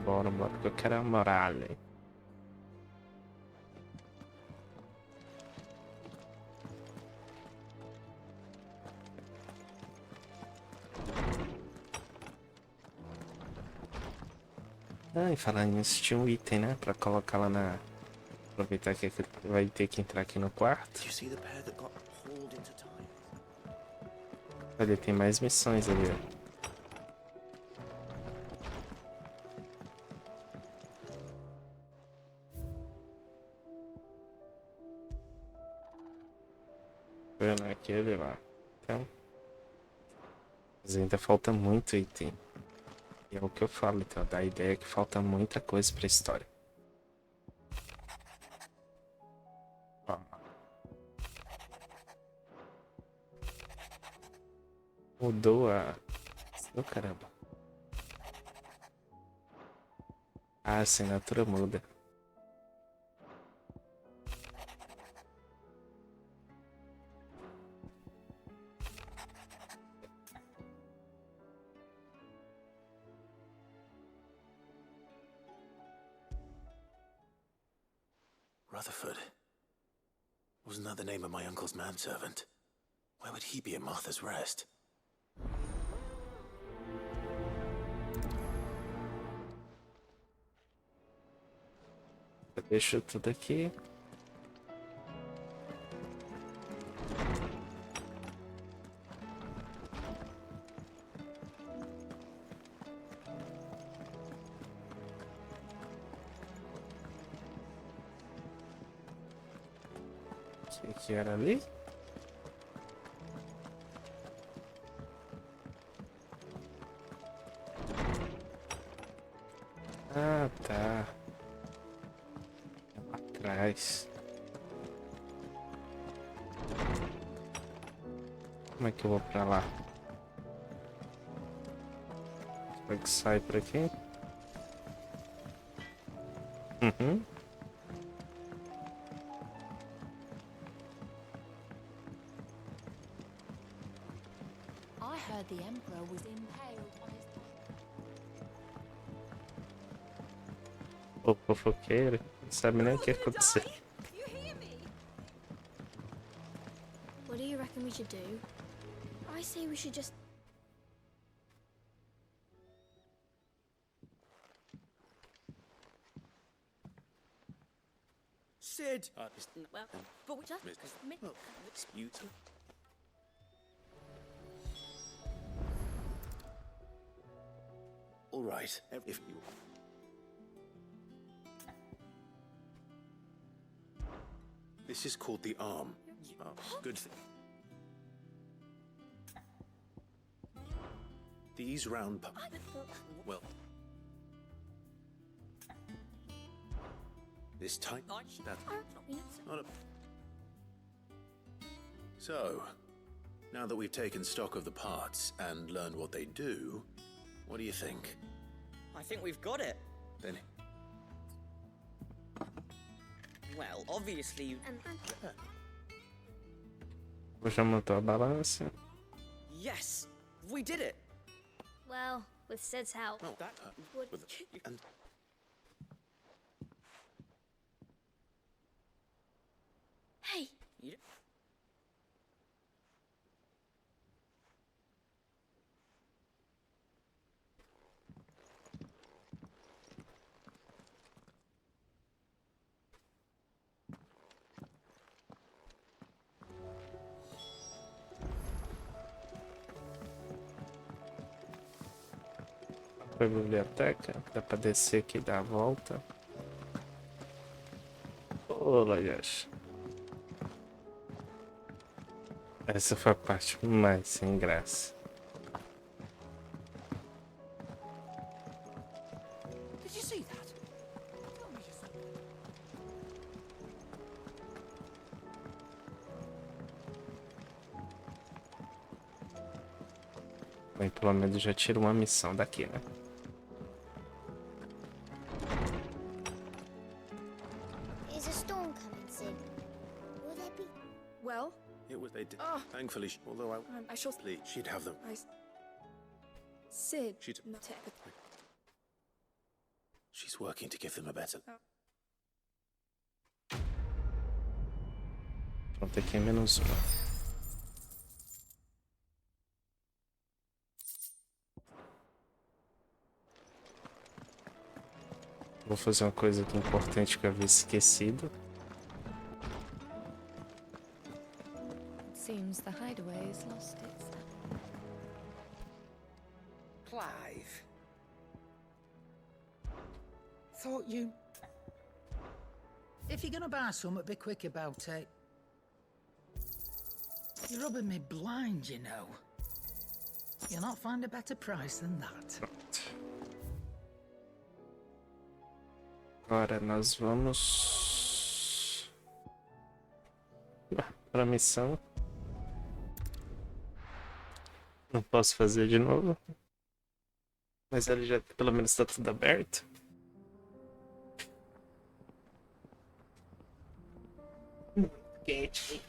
Bora, porque eu quero a morale. Ah, e falando nisso, tinha um item, né? Pra colocar lá na... Aproveitar que vai ter que entrar aqui no quarto. Olha, tem mais missões ali, ó. Vendo aquele lá. Então... Mas ainda falta muito item. E é o que eu falo, então, da ideia que falta muita coisa pra história. Ó. Mudou a... Oh, caramba. A assinatura muda. Rutherford. Wasn't that the name of my uncle's manservant? Why would he be at Martha's Rest? Eu deixo tudo aqui. O que era ali? Ah, tá. Lá atrás. Como é que eu vou pra lá? Como é que sai por aqui? Uhum. I heard the Emperor was impaled on his... O fofoqueiro. Não sabe nem o que aconteceu. What do you reckon we should do? I say we should just... Sid! Well, but we just... Dispute. All right, if you... This is called the arm. Good thing. These round well... This tight... That's not a... So, now that we've taken stock of the parts and learned what they do, what do you think? I think we've got it. Then... Well, obviously you... Já montou a balança. Yes! We did it! Well, with Sid's help. Oh, that... Would... and... Hey! You... Pra biblioteca. Dá pra descer aqui e dar a volta. Olha, Yash. Essa foi a parte mais sem graça. Did you see that? Bem, pelo menos já tiro uma missão daqui, né? Is a storm coming, Sid? Will there be... Well, It was they did. Thankfully, although I shall... she'd have them. Sid... She'd... Not it. She's working to give them a better... Pronto, aqui é menos uma. Vou fazer uma coisa aqui importante que eu havia esquecido. Seems the hideaway has lost its... Clive. Thought you... If you're gonna buy something, be quick about it. You're rubbing me blind, you know. You'll not find a better price than that. Agora nós vamos para a missão. Não posso fazer de novo, mas ele já pelo menos está tudo aberto. Quente.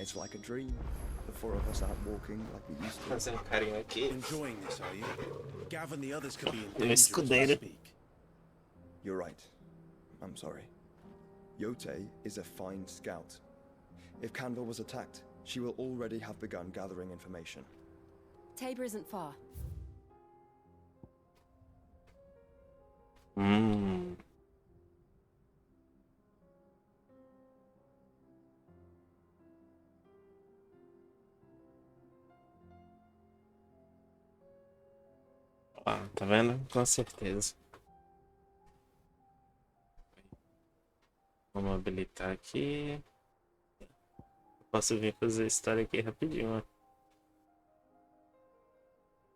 It's like a dream. The four of us out walking like we used to. Fazendo carinho aqui. Enjoying this, are you? Gav and the others could be in Um danger as we escudeiro. speak. You're right. I'm sorry. Yote is a fine scout. If Canva was attacked, she will already have begun gathering information. Tabor isn't far. Ah, tá vendo? Com certeza. Vamos habilitar aqui. Posso vir fazer a história aqui rapidinho, ó.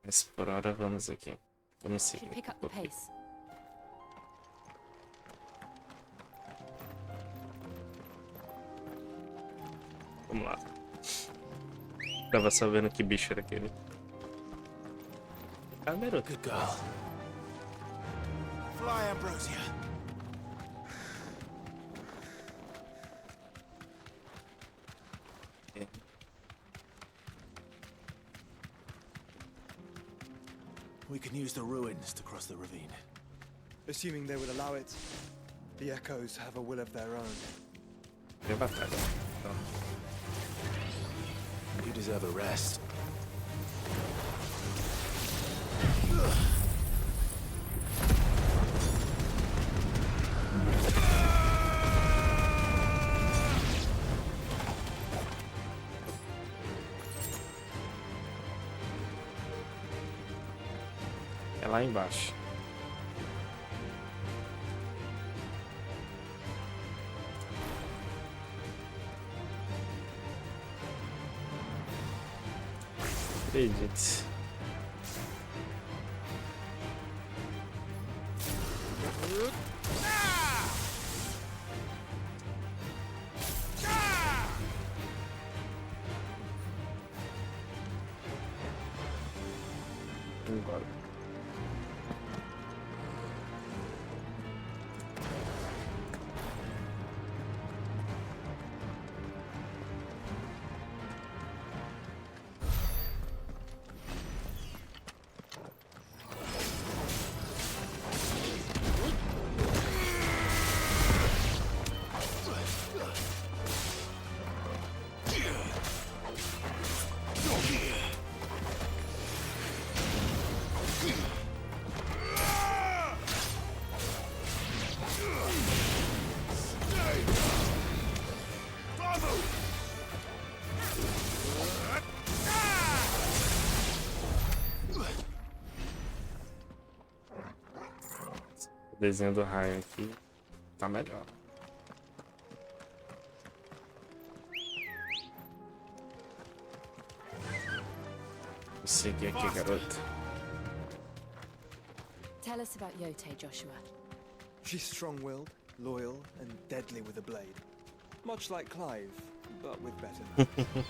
Mas por hora vamos aqui. Vamos seguir. Pick up the pace. Vamos lá. Tava só vendo que bicho era aquele. Ah, garoto. Good girl. Fly, Ambrosia. We can use the ruins to cross the ravine. Assuming they would allow it, the Echoes have a will of their own. Tem batalha. Então. You deserve a rest. É lá embaixo. Acredite. Embora. O desenho do raio aqui tá melhor. Vou seguir aqui, garoto. Tell us about Yote, Joshua. She's strong-willed, loyal, and deadly with a blade. Much like Clive, but with better manners.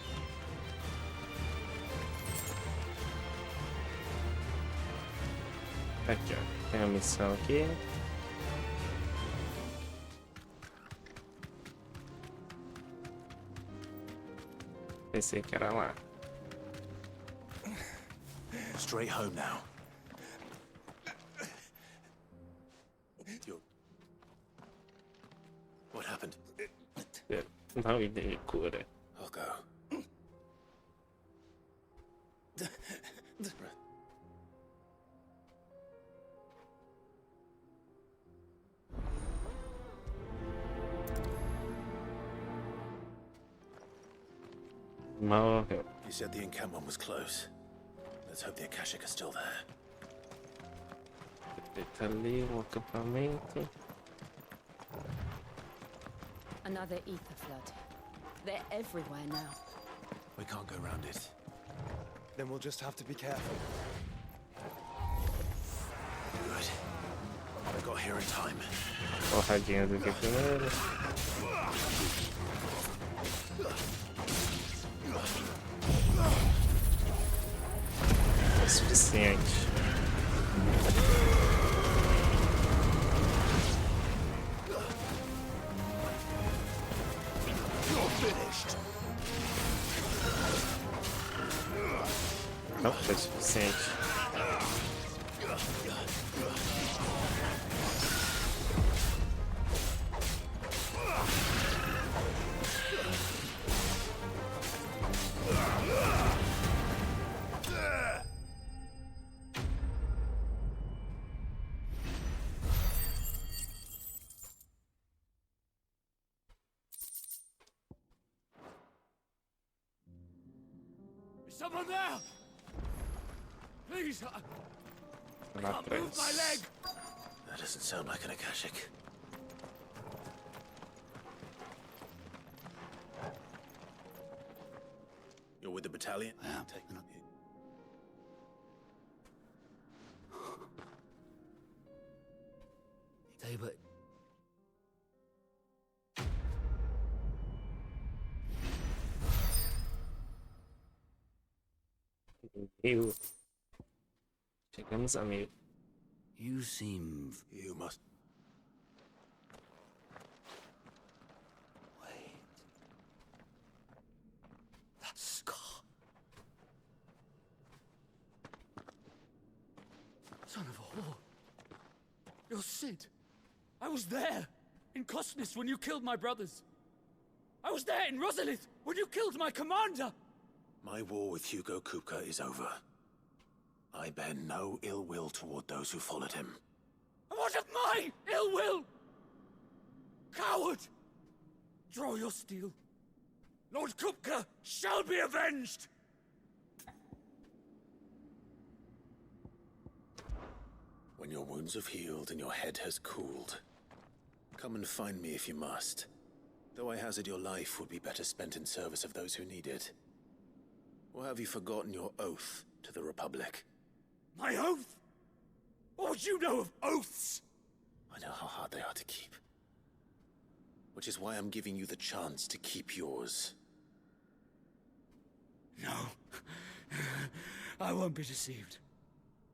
Aqui, ó. Tem a missão aqui. Pensei que era lá. Straight home now. What happened? Não ideia cura. I'll go. Morreu. You said the encampment was close. Let's hope the Akashic are still there. Tá ali um acampamento. Another ether flood. They're everywhere now. We can't go around it. Then we'll just have to be careful. Good. I got here in time. Porradinha do que primeiro. É suficiente. You're finished. Não foi suficiente. Is someone there? Please, I Lá can't move my leg. That doesn't sound like an Akashic. You're with the battalion? I am. But Eu. Chegamos, amigo. you seem... You must... Wait. That scar. Son of a whore. You're Sid. I was there in Cosnus when you killed my brothers. I was there in Rosalith when you killed my commander. My war with Hugo Kupka is over. I bear no ill will toward those who followed him. And what of my ill will? Coward! Draw your steel. Lord Kupka shall be avenged! When your wounds have healed and your head has cooled, come and find me if you must. Though I hazard your life would be better spent in service of those who need it. Or have you forgotten your oath to the Republic? My oath? What would you know of oaths? I know how hard they are to keep. Which is why I'm giving you the chance to keep yours. No. I won't be deceived.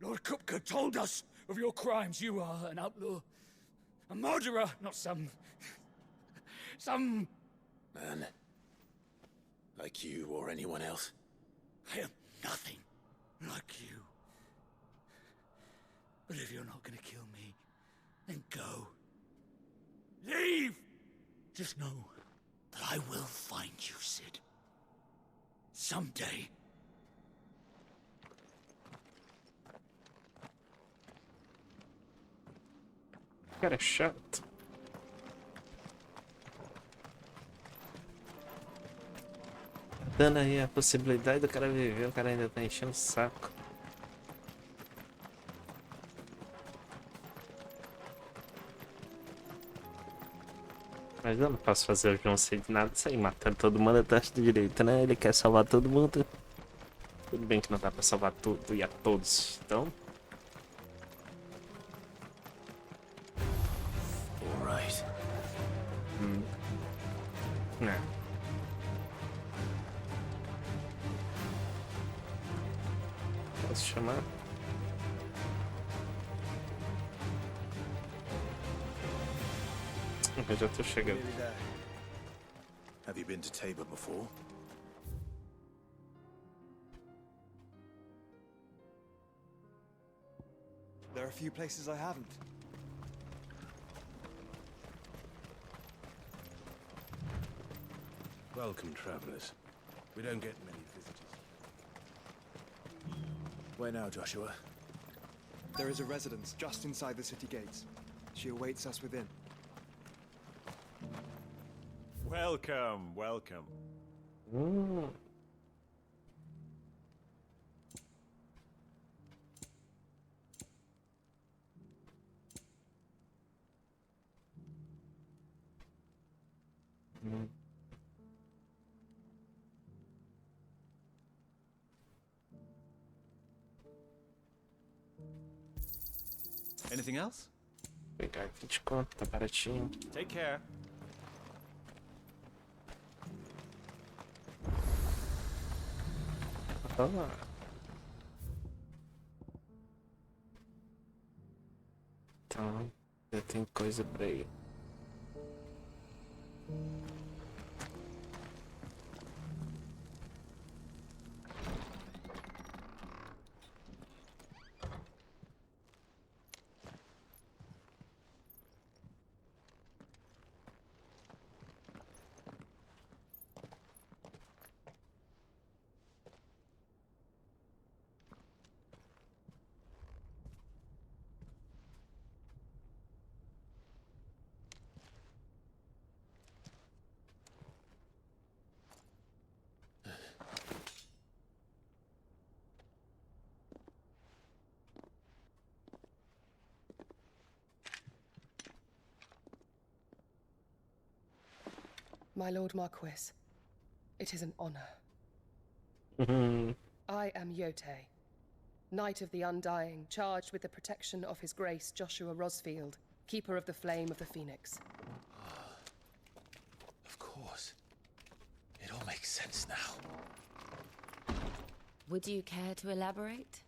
Lord Kupka told us of your crimes. You are an outlaw. A murderer, not some... Man. Like you or anyone else. I am nothing like you. But if you're not gonna kill me, then go. Leave! Just know that I will find you, Sid. Someday. Cara, é chato. Dando aí a possibilidade do cara viver, o cara ainda tá enchendo o saco. Mas eu não posso fazer o João ser de nada sair matando todo mundo atrás do direito, né? Ele quer salvar todo mundo. Tudo bem que não dá pra salvar tudo e a todos, então... Alright. Né. Posso chamar? Eu já tô chegando. Have you been to Tabor before? There are a few places I haven't. Welcome, travelers. We don't get many visitors. Where now, Joshua? There is a residence just inside the city gates. She awaits us within. Welcome, welcome. Anything else? Pegar aqui de conta, tá baratinho. Take care. Ah. Então, já tem coisa pra ir. My Lord Marquis, it is an honor. I am Yote, Knight of the Undying, charged with the protection of His Grace Joshua Rosfield, Keeper of the Flame of the Phoenix. Of course. It all makes sense now. Would you care to elaborate?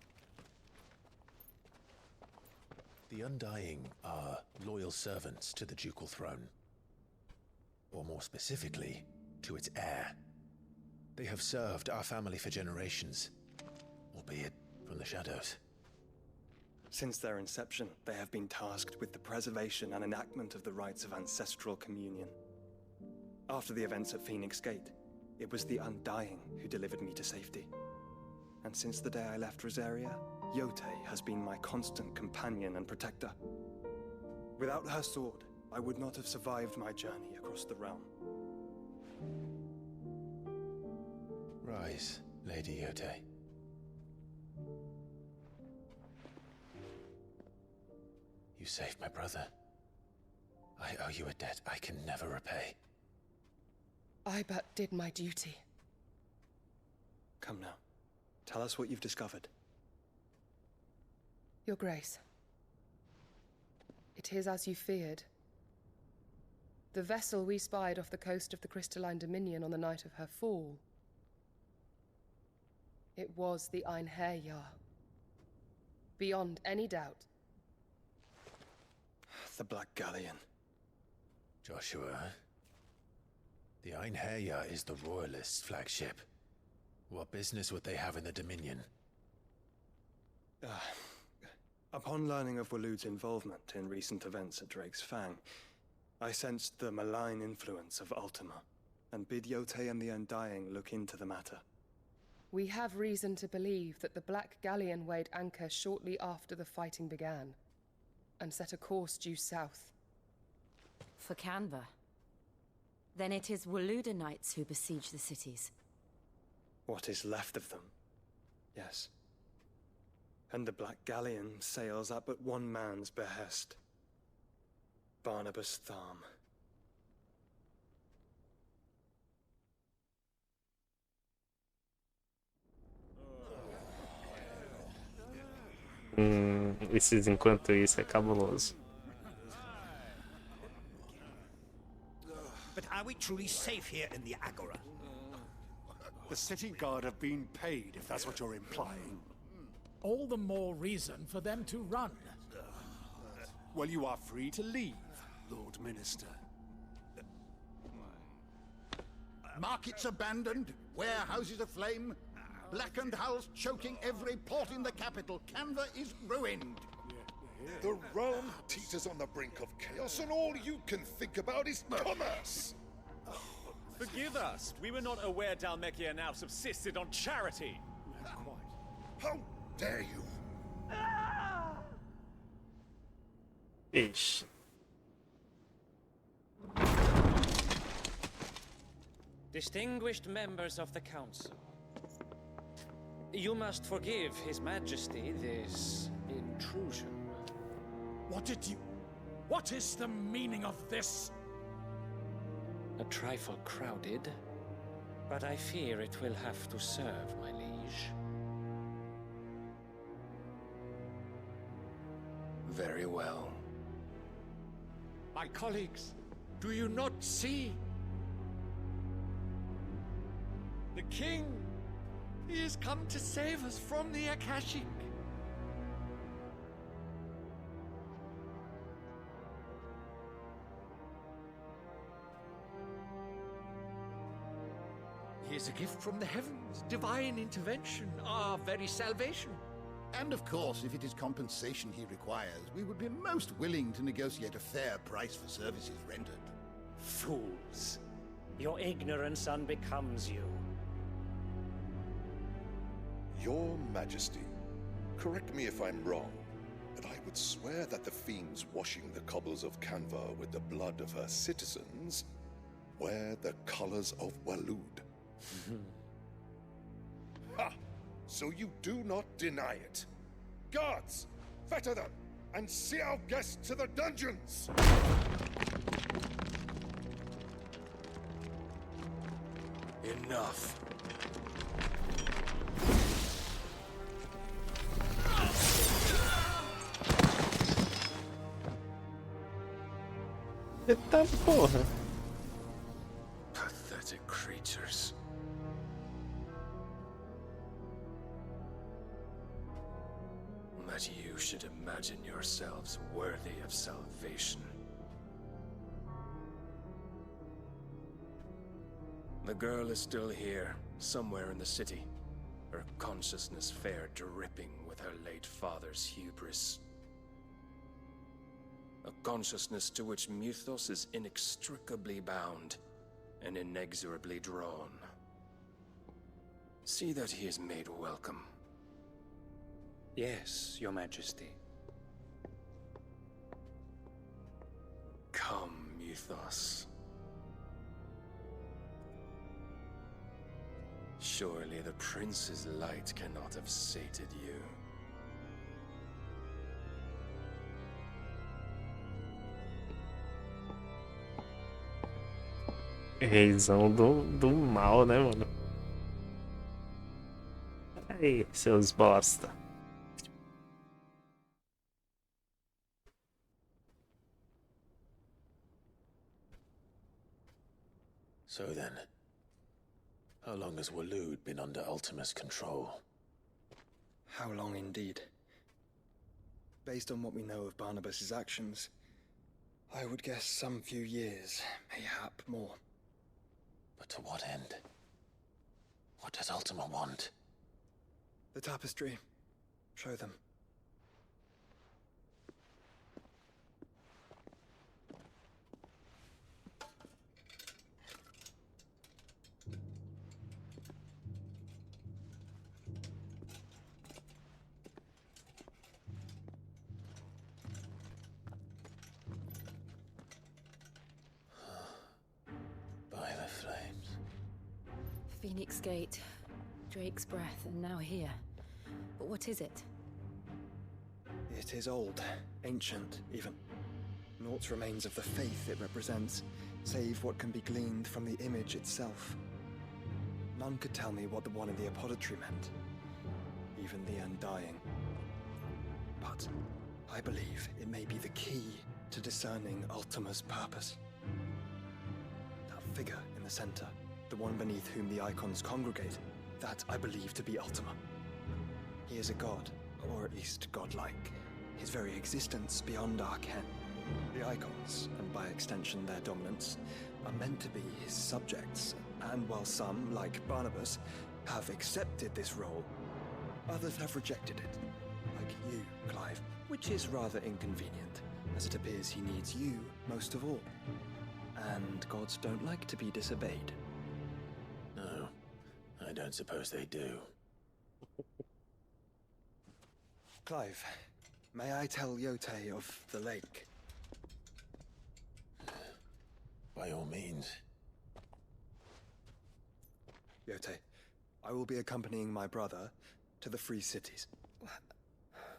The Undying are loyal servants to the ducal throne. Or more specifically, to its heir. They have served our family for generations, albeit from the shadows. Since their inception, they have been tasked with the preservation and enactment of the rites of ancestral communion. After the events at Phoenix Gate, it was the Undying who delivered me to safety. And since the day I left Rosaria, Yote has been my constant companion and protector. Without her sword, I would not have survived my journey across the realm. Rise, Lady Yote. You saved my brother. I owe you a debt I can never repay. I but did my duty. Come now. Tell us what you've discovered. Your Grace. It is as you feared. The vessel we spied off the coast of the Crystalline Dominion on the night of her fall. It was the Einherjar. Beyond any doubt. The Black Galleon. Joshua, the Einherjar is the Royalists' flagship. What business would they have in the Dominion? Upon learning of Waloed's involvement in recent events at Drake's Fang, I sensed the malign influence of Ultima, and bid Yote and the Undying look into the matter. We have reason to believe that the Black Galleon weighed anchor shortly after the fighting began, and set a course due south. For Canva. Then it is Waloed knights who besiege the cities. What is left of them? Yes. And the Black Galleon sails at but one man's behest. Barnabas Tharm. Enquanto isso é cabuloso. But are we truly safe here in the Agora? The city guard have been paid, if that's what you're implying. All the more reason for them to run. Well, you are free to leave, Lord Minister. Markets abandoned, warehouses aflame, blackened hulls choking every port in the capital. Canva is ruined. The realm teeters on the brink of chaos, and all you can think about is commerce! Forgive us. We were not aware Dhalmekia now subsisted on charity. How dare you? Ixi. Distinguished members of the Council, you must forgive His Majesty this intrusion. What is the meaning of this? A trifle crowded, but I fear it will have to serve, my liege. Very well. My colleagues, do you not see? The king, he has come to save us from the Akashic. He is a gift from the heavens, divine intervention, our very salvation. And of course, if it is compensation he requires, we would be most willing to negotiate a fair price for services rendered. Fools. Your ignorance unbecomes you. Your Majesty, correct me if I'm wrong, but I would swear that the fiends washing the cobbles of Canva with the blood of her citizens wear the colors of Waloed. Ha! So you do not deny it. Guards, fetter them, and see our guests to the dungeons! Enough. Eita porra. Pathetic creatures. That you should imagine yourselves worthy of salvation. The girl is still here, somewhere in the city. Her consciousness fair dripping with her late father's hubris. A consciousness to which Mythos is inextricably bound and inexorably drawn. See that he is made welcome. Yes, Your Majesty. Come, Mythos. Surely the prince's light cannot have sated you. Reizão do mal, né, mano? Aí, seus bosta. So then, how long has Waloed been under Ultima's control? How long indeed? Based on what we know of Barnabas's actions, I would guess some few years, mayhap more. But to what end? What does Ultima want? The tapestry. Show them. By the flames. Phoenix Gate, Drake's Breath, and now here. But what is it? It is old, ancient, even. Naught remains of the faith it represents, save what can be gleaned from the image itself. None could tell me what the one in the apothecary meant, even the Undying. But I believe it may be the key to discerning Ultima's purpose. That figure in the center, the one beneath whom the icons congregate, that I believe to be Ultima. He is a god, or at least godlike. His very existence beyond our ken. The icons, and by extension their dominance, are meant to be his subjects, and while some, like Barnabas, have accepted this role, others have rejected it. Like you, Clive, which is rather inconvenient, as it appears he needs you most of all. And gods don't like to be disobeyed. No, I don't suppose they do. Clive, may I tell Yote of the lake? By all means. Yote, I will be accompanying my brother to the Free Cities.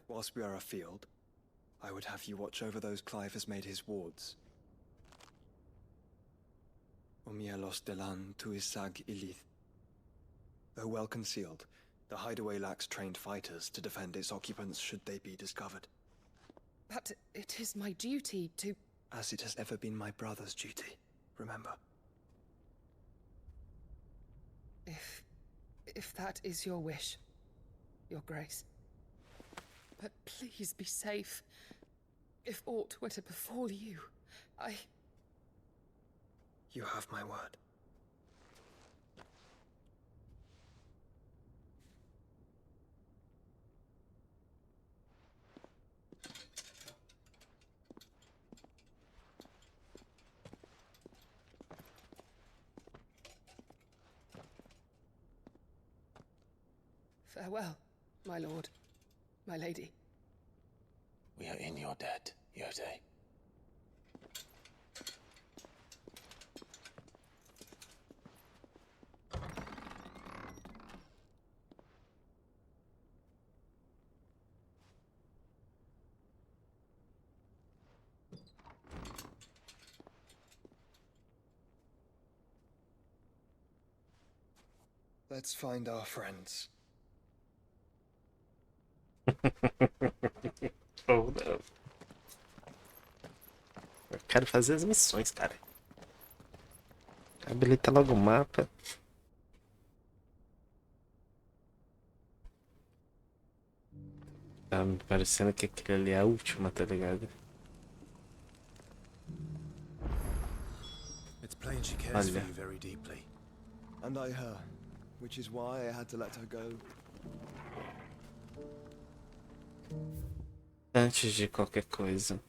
Whilst we are afield, I would have you watch over those Clive has made his wards. Omielos delan tuisag ilith. Though well concealed, the hideaway lacks trained fighters to defend its occupants should they be discovered. But it is my duty to... As it has ever been my brother's duty, remember. If that is your wish, Your Grace. But please be safe. If aught were to befall you, You have my word. Farewell, my lord, my lady. We are in your debt, Yote. Let's find our friends. Oh, não. Eu quero fazer as missões, cara. Habilita logo o mapa. Tá me parecendo que aquele ali é a última, tá ligado? It's plain she cares for Olha. you very deeply. And I her, which is why I had to let her go. Antes de qualquer coisa.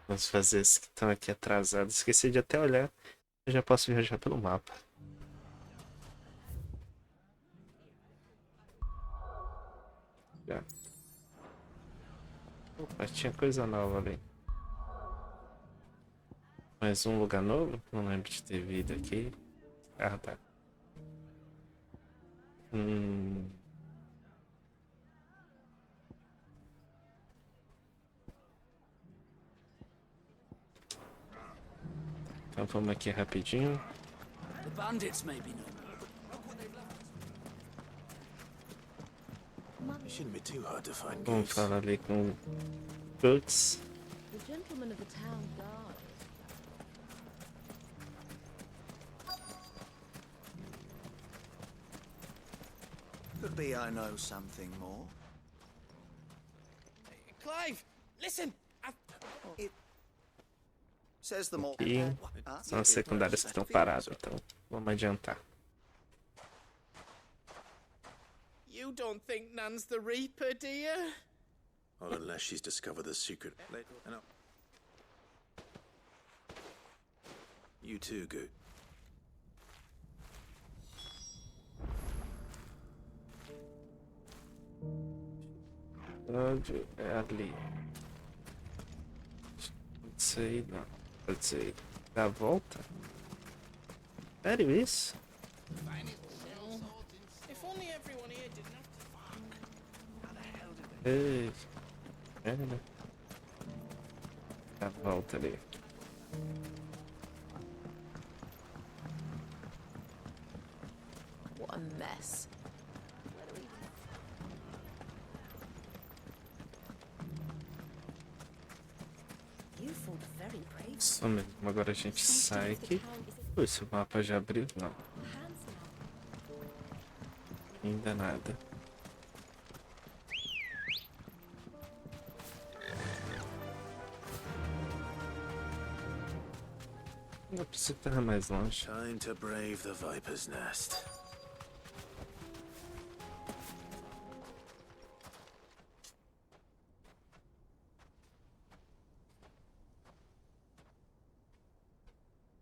Vamos fazer esses que estão aqui atrasados. Esqueci de até olhar. Eu já posso viajar pelo mapa. Já. Opa, tinha coisa nova ali. Mais um lugar novo? Não lembro de ter vindo aqui. Ah, tá. Então vamos aqui rapidinho. The bandits may be no It shouldn't be too hard to find Vamos goods. falar ali com o Guts. The gentleman of the town guard. Could be I know something more. Clive, listen! It says the more. Aqui são as secundárias que estão paradas, então vamos adiantar. You don't think Nan's the Reaper, do you? Well, unless she's discovered the secret. No. You too, Goot. Onde é ali? Pode ser, não. Pode ser. Dá a volta? Sério isso? If only everyone here didn't have to. Ei. É, né? Dá a volta ali. What a mess. You fought very brave. Só mesmo. Agora a gente sai aqui. Pô, esse mapa já abriu? Não. Ainda nada. Não precisa estar mais longe. Time to brave the Viper's Nest.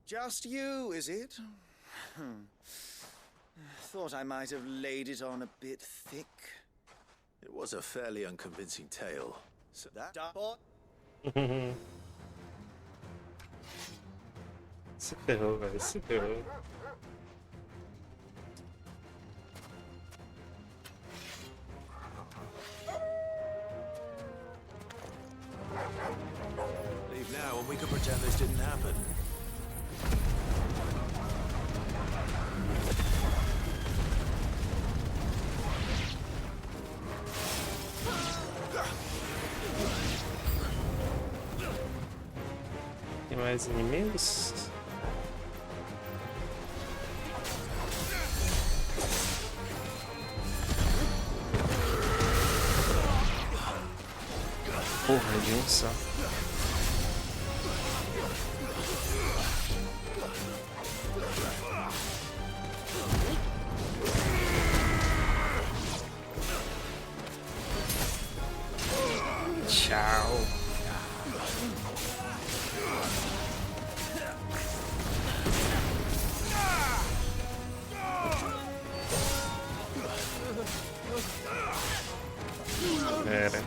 Just you, is it? Thought I might have laid it on a bit thick. It was a fairly unconvincing tale. So That Se ferrou, velho. Se ferrou. leave now and we can pretend this didn't happen. Tem mais inimigos? Porra, de um só. Tchau. Galera.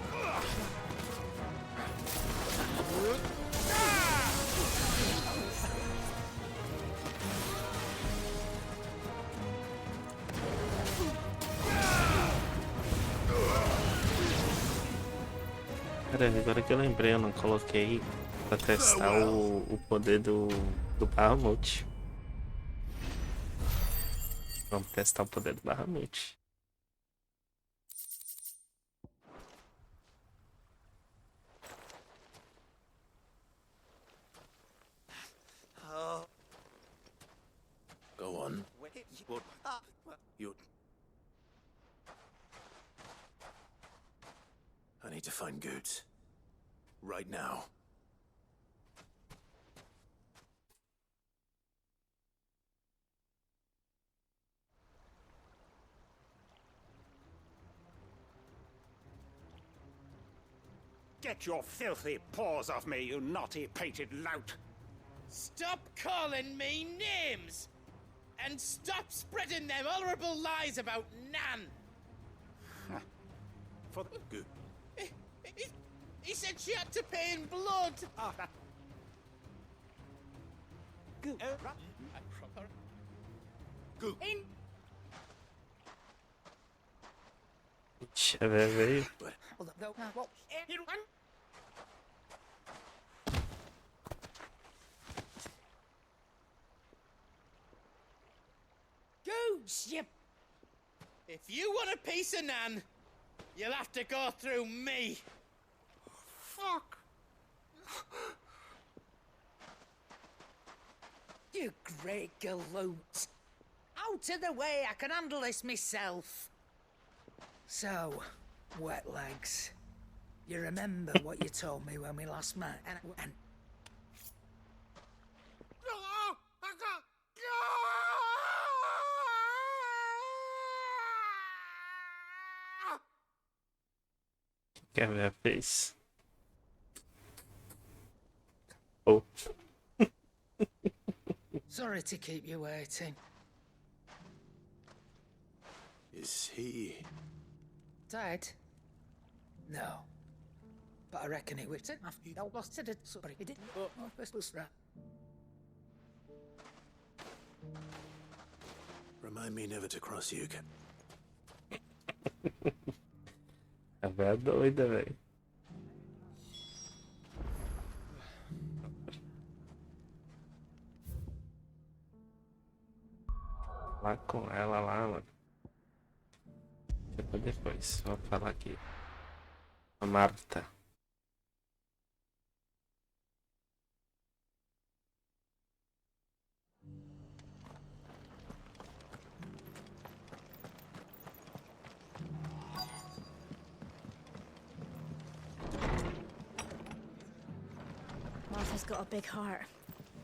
Caramba, agora que eu lembrei, eu não coloquei pra testar o poder do Bahamut. Vamos testar o poder do Bahamut. Go on. You. I need to find Goods. Right now. Get your filthy paws off me, you naughty-pated lout! Stop calling me names! And stop spreading them horrible lies about Nan! For the good. He said she had to pay in blood! Good. Good. Veio. Goose, you... If you want a piece of Nan, you'll have to go through me. Fuck! You great galoot. Out of the way, I can handle this myself. So, wet legs. You remember what you told me when we last met? And Quer ver a face? Oh. sorry to keep you waiting. Is he... Dead? No. But I reckon it was... I lost it. Sorry, it didn't. Oh, this was right. Remind me never to cross you. A véia doida, velho. Lá com ela lá, mano. Deixa depois. Vou falar aqui. A Marta. Martha's got a big heart.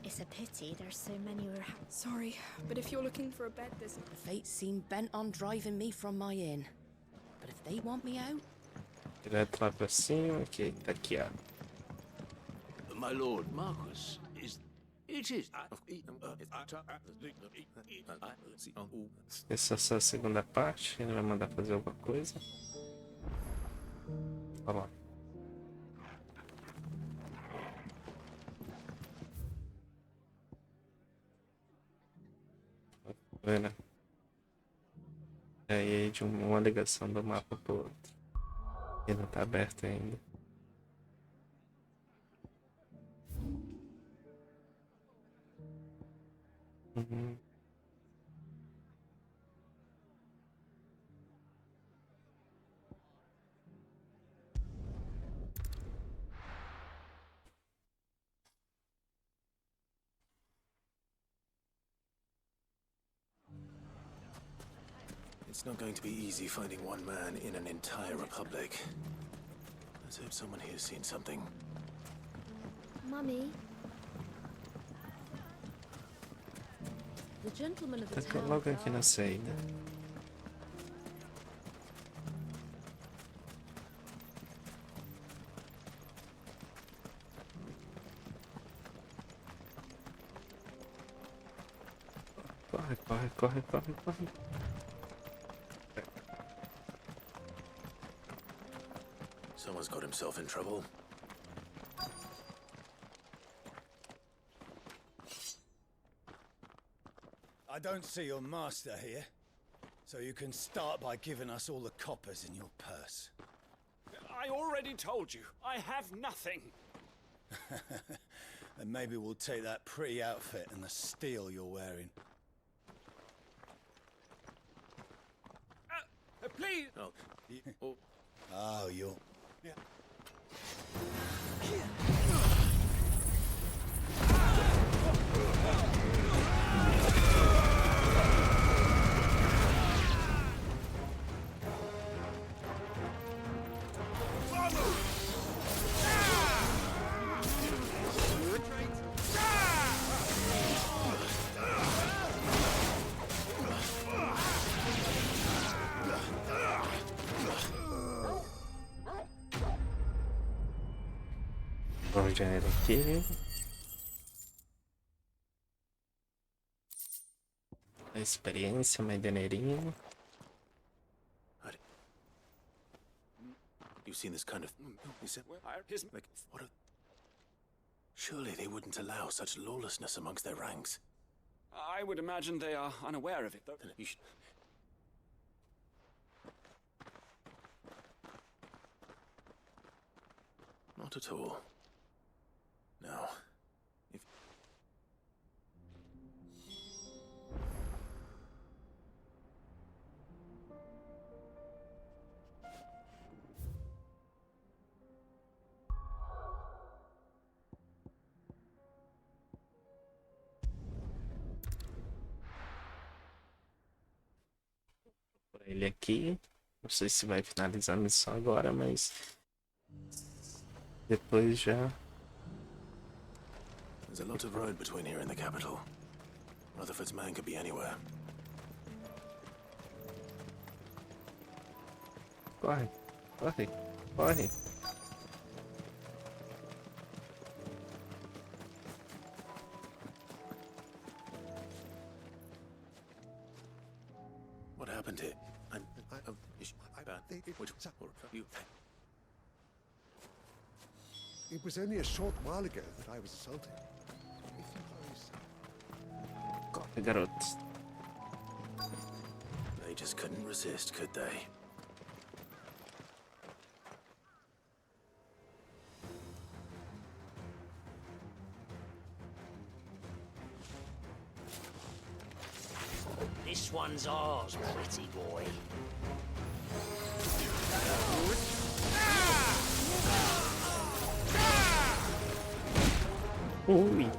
It's a pity there's so many who are... Sorry, but if you're looking for a bed, there's... The fates seem bent on driving me from my inn. But if they want me out... Direto lá pra cima, ok, tá aqui, ó. My lord Marquis is... It is... Essa é só a segunda parte, ele vai mandar fazer alguma coisa. Olha lá. Vendo? Aí de uma ligação do mapa pro outro. E não tá aberto ainda. Uhum. It's not going to be easy finding one man in an entire republic. Let's hope someone here's seen something. Mummy? The gentleman of the Tá town... logo aqui na saída. Corre, corre, corre, corre, corre. Someone's got himself in trouble. I don't see your master here, so you can start by giving us all the coppers in your purse. I already told you, I have nothing. And maybe we'll take that pretty outfit and the steel you're wearing. Please! Oh, you're... Yeah. Vamos já era aqui. A experiência, mais dinheirinho. You've seen this kind of... Like, what a... Surely they wouldn't allow such lawlessness amongst their ranks. I would imagine they are unaware of it, though. Then you should... Not at all. Now, if... Ele aqui. Não sei se vai finalizar a missão agora, mas depois já. There's a lot of road between here and the capital. Rutherford's man could be anywhere. Corre, corre, corre. What happened here? It was only a short while ago that I was assaulted. If you hurry, Corre, garoto. They just couldn't resist, could they? This one's ours, pretty boy. Ui.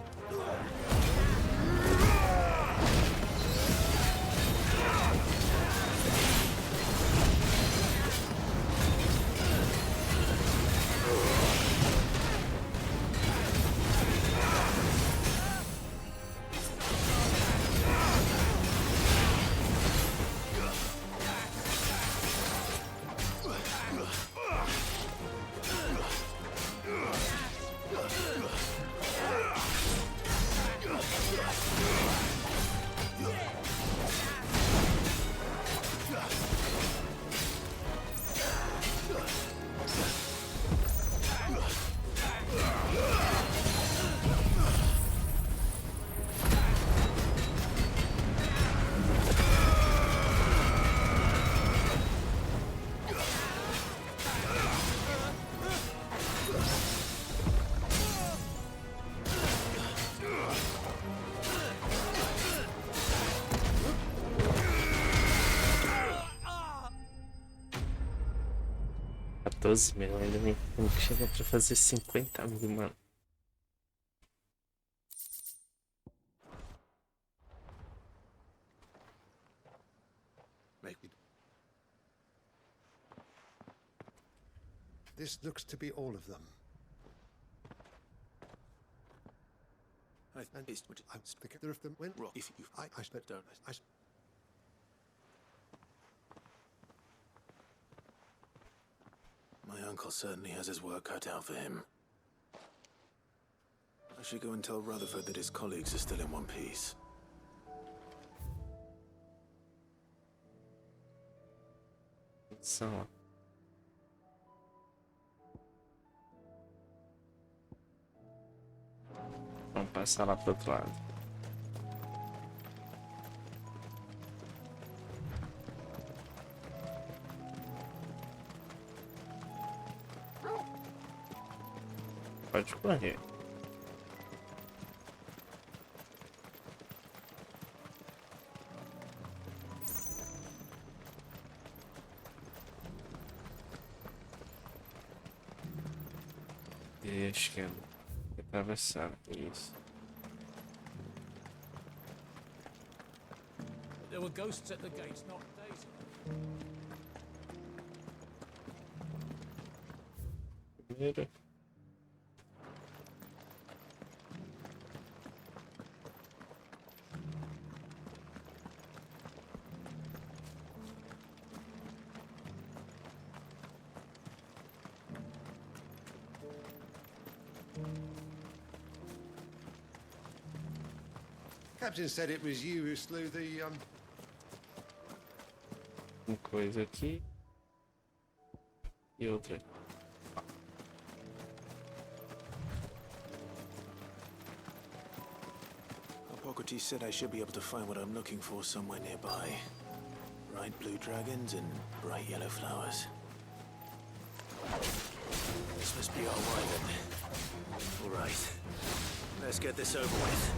$12 mil, ainda nem chega pra fazer 50 mil, mano. this looks to be all of them. And it's which I was thinking There of them went wrong. If you, I but don't. My uncle certainly has his work cut out for him. I should go and tell Rutherford that his colleagues are still in one piece. So. Vamos passar lá pro outro lado. pode correr. Acho que é atravessar isso. There were ghosts at the gates not days ago. Primeiro. Captain said it was you who slew the, Uma coisa aqui. E outra aqui. Hippocrates said I should be able to find what I'm looking for somewhere nearby. Bright blue dragons and bright yellow flowers. This must be our wyvern. All right. Let's get this over with.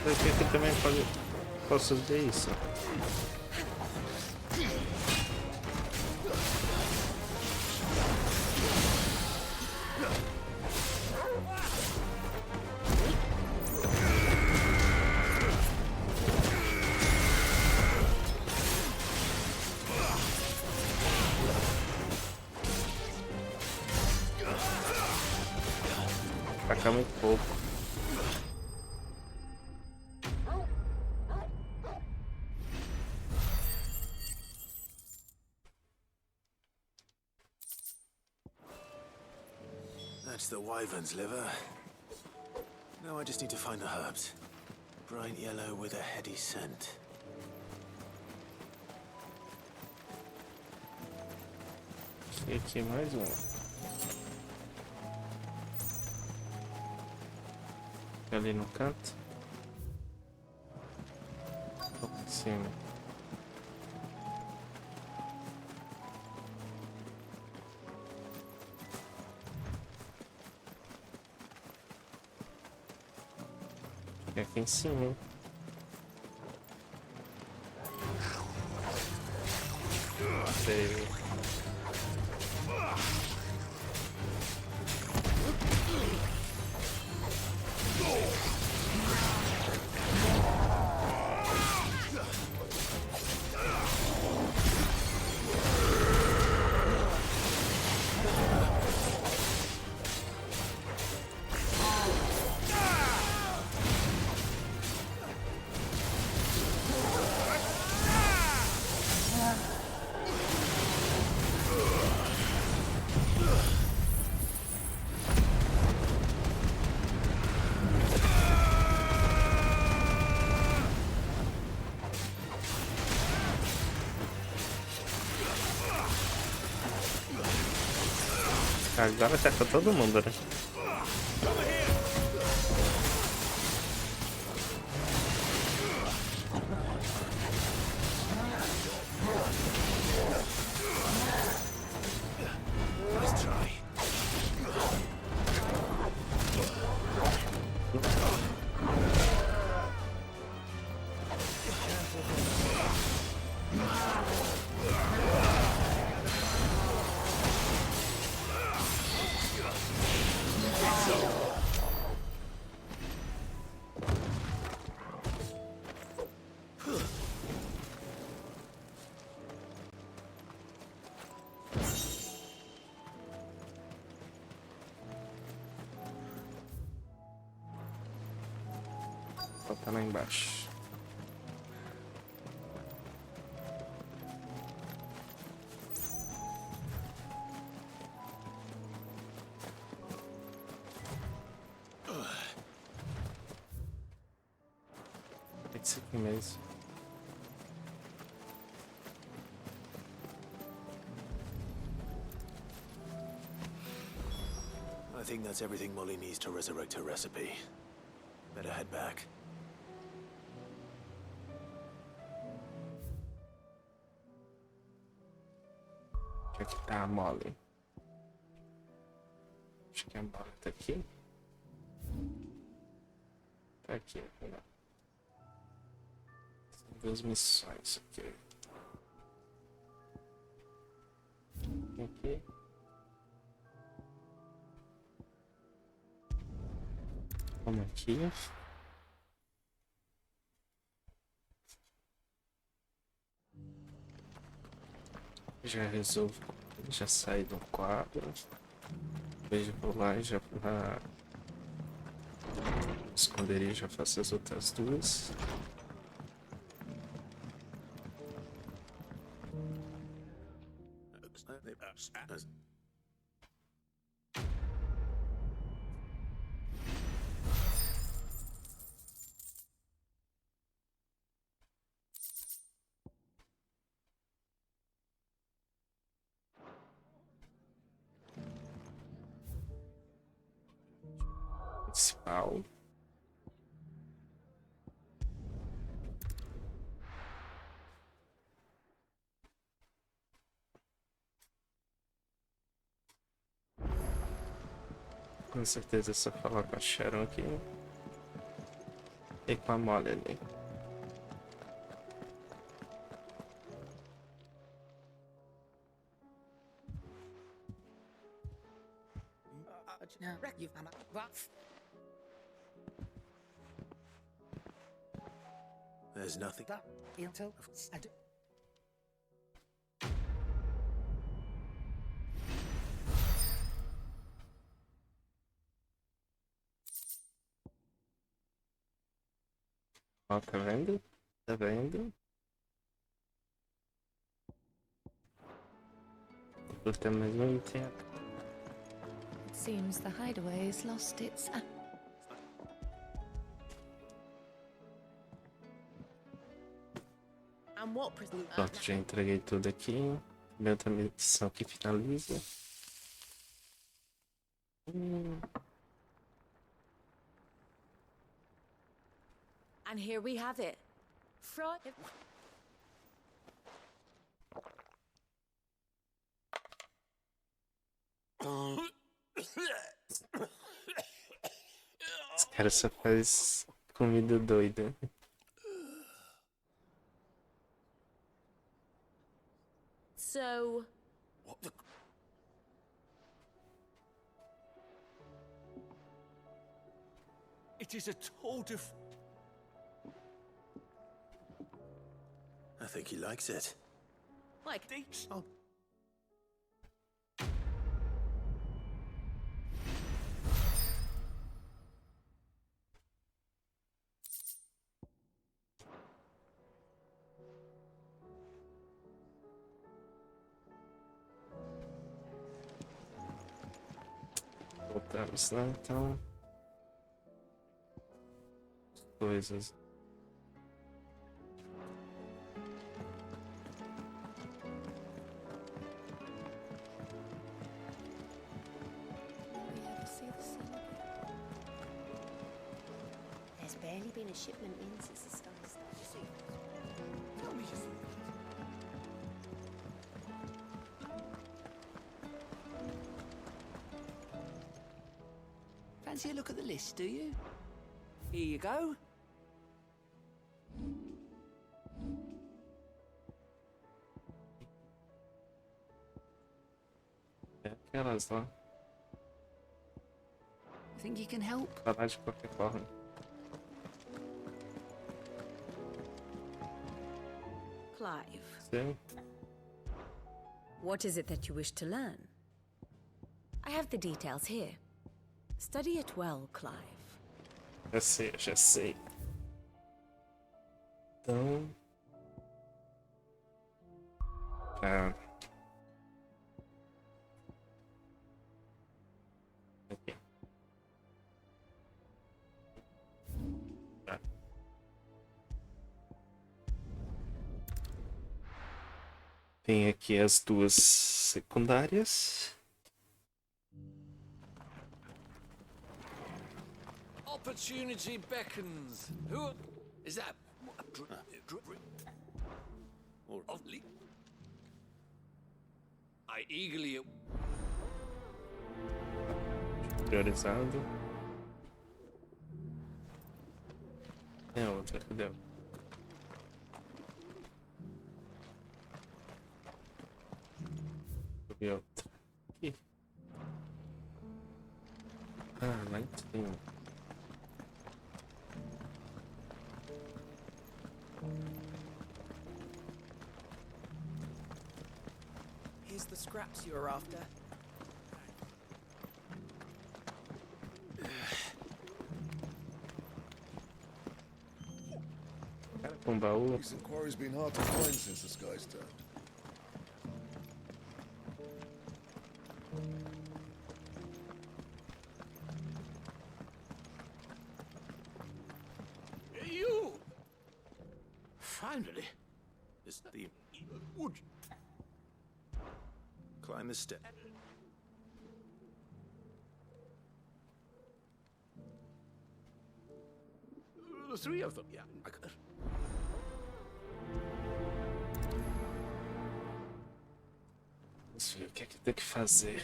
Eu sei que também posso ver isso. Tacar muito pouco. That's the wyvern's liver. Now I just need to find the herbs. Bright yellow with a heady scent. E aqui mais um. Ali no canto. Em cima. É aqui em cima, hein? Sei. Agora ataca todo mundo, né? Tá lá embaixo. É isso aqui mesmo. I think that's everything Molly needs to resurrect her recipe. Better head back. Onde é que tá a Molly? Acho que a Molly tá aqui. Tá aqui, né? São duas missões aqui. Aqui. Vamos aqui. Já resolvo, já saí do quadro. Depois vou lá e já vou lá. Esconderijo, já faço as outras duas. Principal. Com certeza é só falar com a Sharon aqui. E com a Molly ali. There's nothing. Ó, tá vendo? Tá vendo? Vou ter mais um item. It seems the hideaway has lost its... Pronto, já entreguei tudo aqui. Minha outra missão que finaliza. And here we have it. Esse cara só faz comida doida. So... What the... It is a tour de... I think he likes it. Like these. Oh. Voltamos, né? Então... Coisas... There's barely been a shipment in since the sky started. Tell me just... Fancy a look at the list, do you? Here you go. É aquelas lá. Think you can help? Falar de qualquer forma. Clive, Sim. what is it that you wish to learn? I have the details here. Study it well, Clive. Já sei, já sei. Então... Tá. Aqui. Tá. Tem aqui as duas secundárias. Opportunity beckons. Who is that? I eagerly. Priorizado. É outra, cadê? E outra. Aqui. Ah, lá em cima. Here's the scraps you were after. Cara com baú. Recent quarry's been hard to find since the sky's turned. You! Finally! Is the wood? Climb the step. The three of them, yeah. Vamos ver o que é que tem que fazer.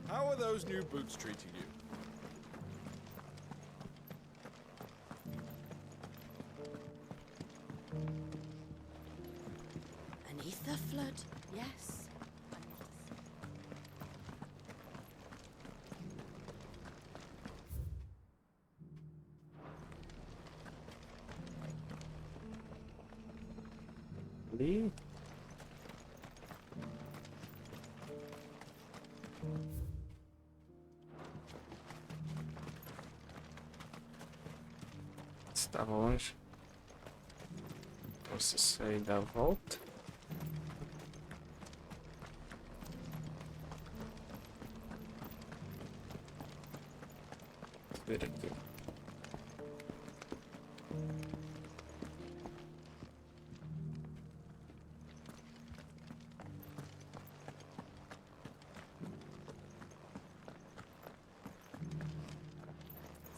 How are those new boots treating you? Beneath the flood, yes. Ali. Está longe. Posso sair da volta. Ver aqui.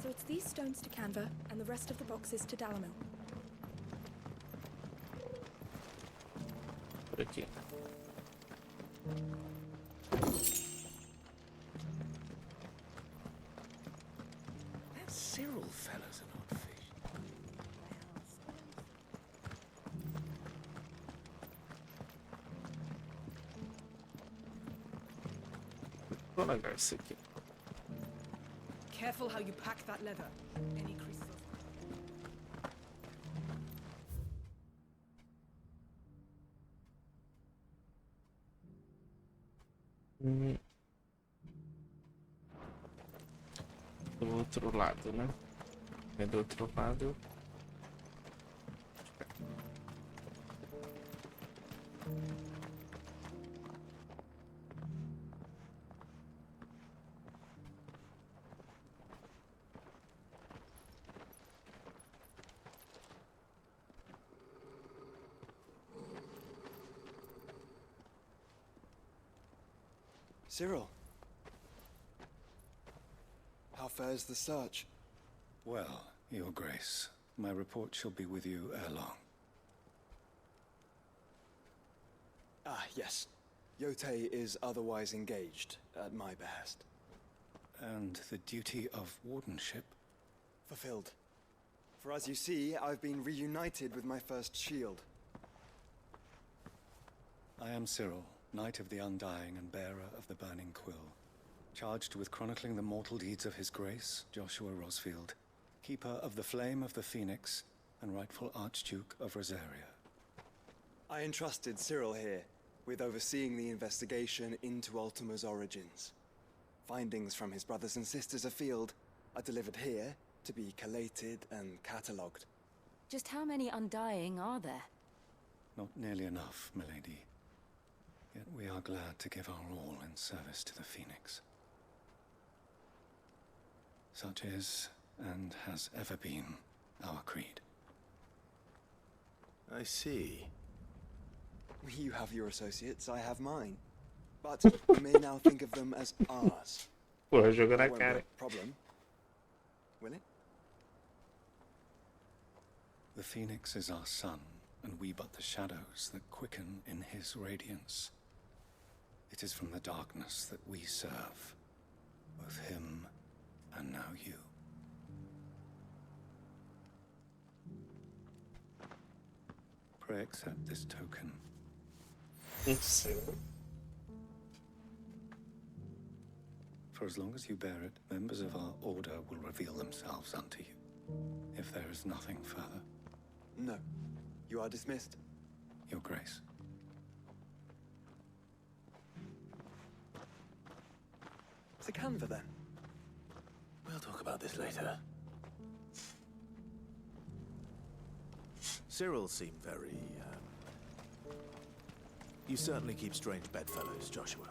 So it's these stones to Canva, and the rest of the boxes to Dalamil. Por aqui. That Cyril fella's an odd fish. Vou largar isso aqui. Careful how you pack that leather. Any creases of... Do outro lado, né? É do outro lado. Cyril. How fares the search? Well, Your Grace, my report shall be with you ere long. Ah, yes. Yotei is otherwise engaged, at my behest. And the duty of wardenship? Fulfilled. For as you see, I've been reunited with my first shield. I am Cyril, Knight of the Undying and bearer of the Burning Quill, charged with chronicling the mortal deeds of His Grace, Joshua Rosfield, keeper of the Flame of the Phoenix and rightful Archduke of Rosaria. I entrusted Cyril here with overseeing the investigation into Ultima's origins. Findings from his brothers and sisters afield are delivered here to be collated and catalogued. Just how many Undying are there? Not nearly enough, milady. Yet we are glad to give our all in service to the Phoenix. Such is, and has ever been, our creed. I see. You have your associates, I have mine. But we may now think of them as ours. Porra, jogou na That won't be cara. a problem, will it? The Phoenix is our sun, and we but the shadows that quicken in his radiance. It is from the darkness that we serve, both him and now you. Pray accept this token. For as long as you bear it, members of our order will reveal themselves unto you. If there is nothing further. No. You are dismissed. Your Grace. To Canva, then. We'll talk about this later. Cyril seemed very, You certainly keep strange bedfellows, Joshua.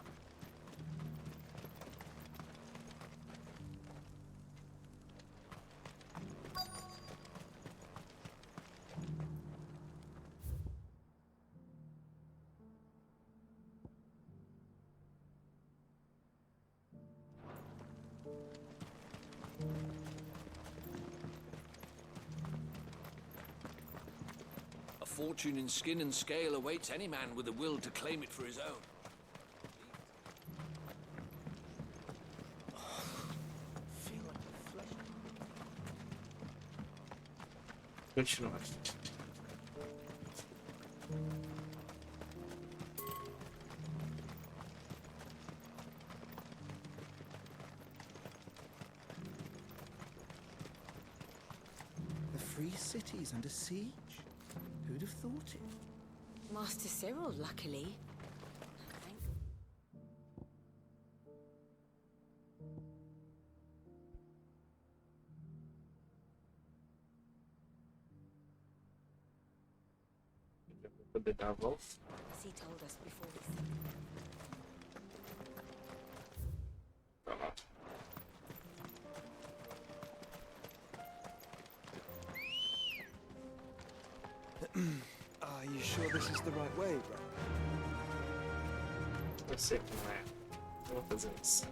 A fortune in skin and scale awaits any man with a will to claim it for his own. Continuar. The free city's under siege? Who'd have thought it? Master Cyril, luckily. Poder dar a volta. As he told us before we Are you sure this is the right way, bro? Eu sei que não é. Eu vou fazer isso.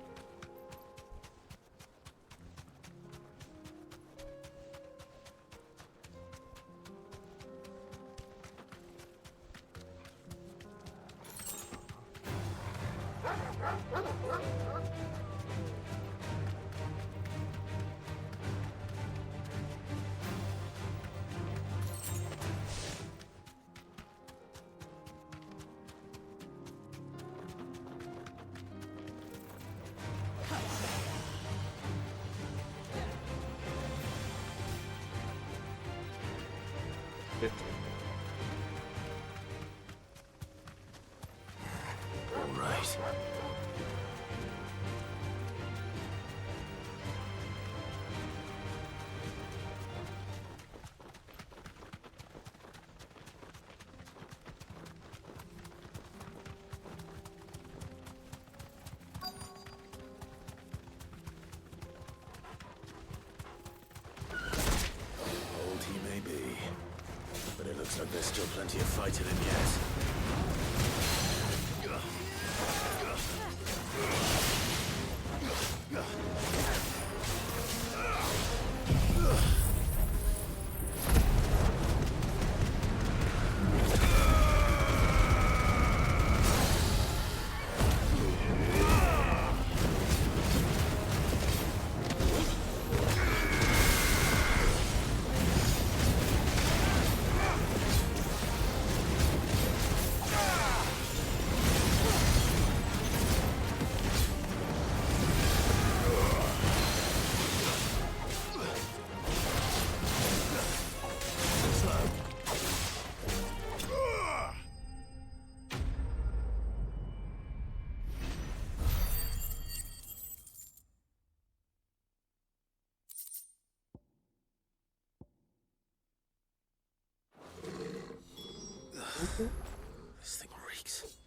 All right. Old he may be, but it looks like there's still plenty of fight in him yet. This thing reeks.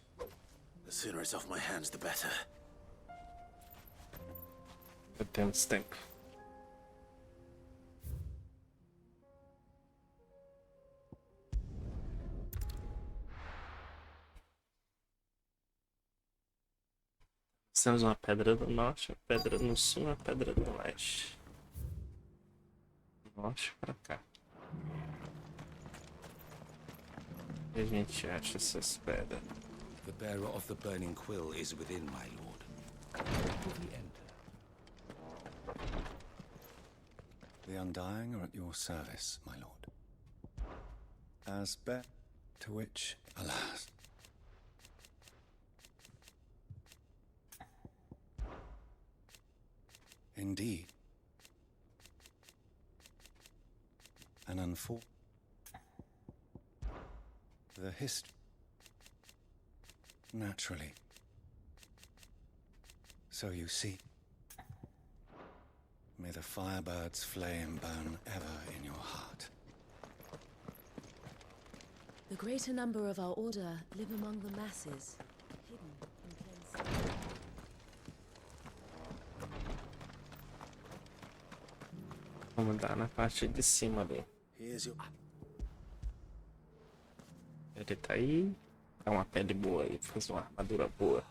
The sooner it's off my hands, the better. Temos tempo. Temos uma pedra do norte, uma pedra no sul, uma pedra do leste. Norte pra cá. E a gente acha essas pedras. The bearer of the burning quill is within, my lord. Will we enter? The Undying are at your service, my lord. As to which, alas. Indeed. An unfortunate. The history. Naturally. So you see. May the firebird's flame burn ever in your heart. The greater number of our order live among the masses, hidden in plain sight. Vamos dar na parte de cima ali. Ele tá aí. Dá uma pele boa aí, faz uma armadura boa.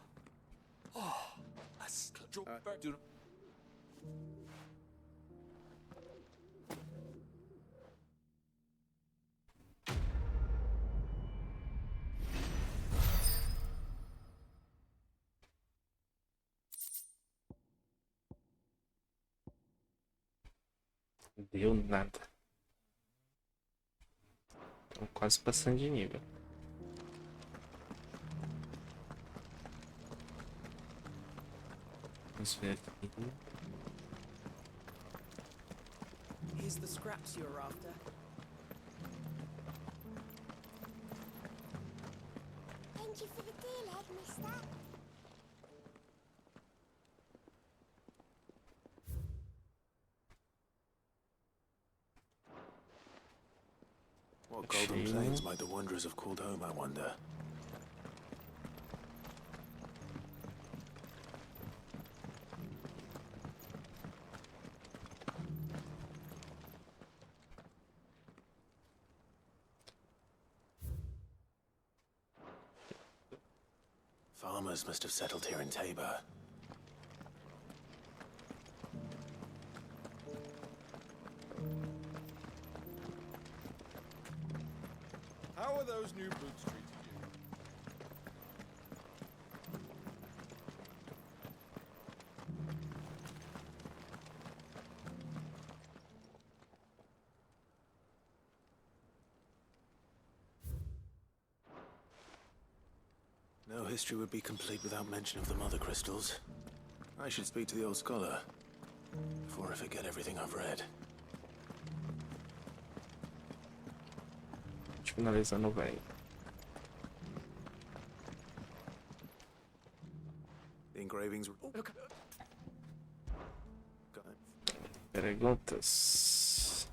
Deu nada. Tô quase passando de nível. Vamos ver aqui. Here's the scraps you're after. Thank you for the deal, Ed, mister. What golden plains might the wanderers have called home, I wonder? Farmers must have settled here in Tabor. How are those new boots treating you? No history would be complete without mention of the mother crystals. I should speak to the old scholar before I forget everything I've read. Finalizando, velho. The engravings. Perguntas.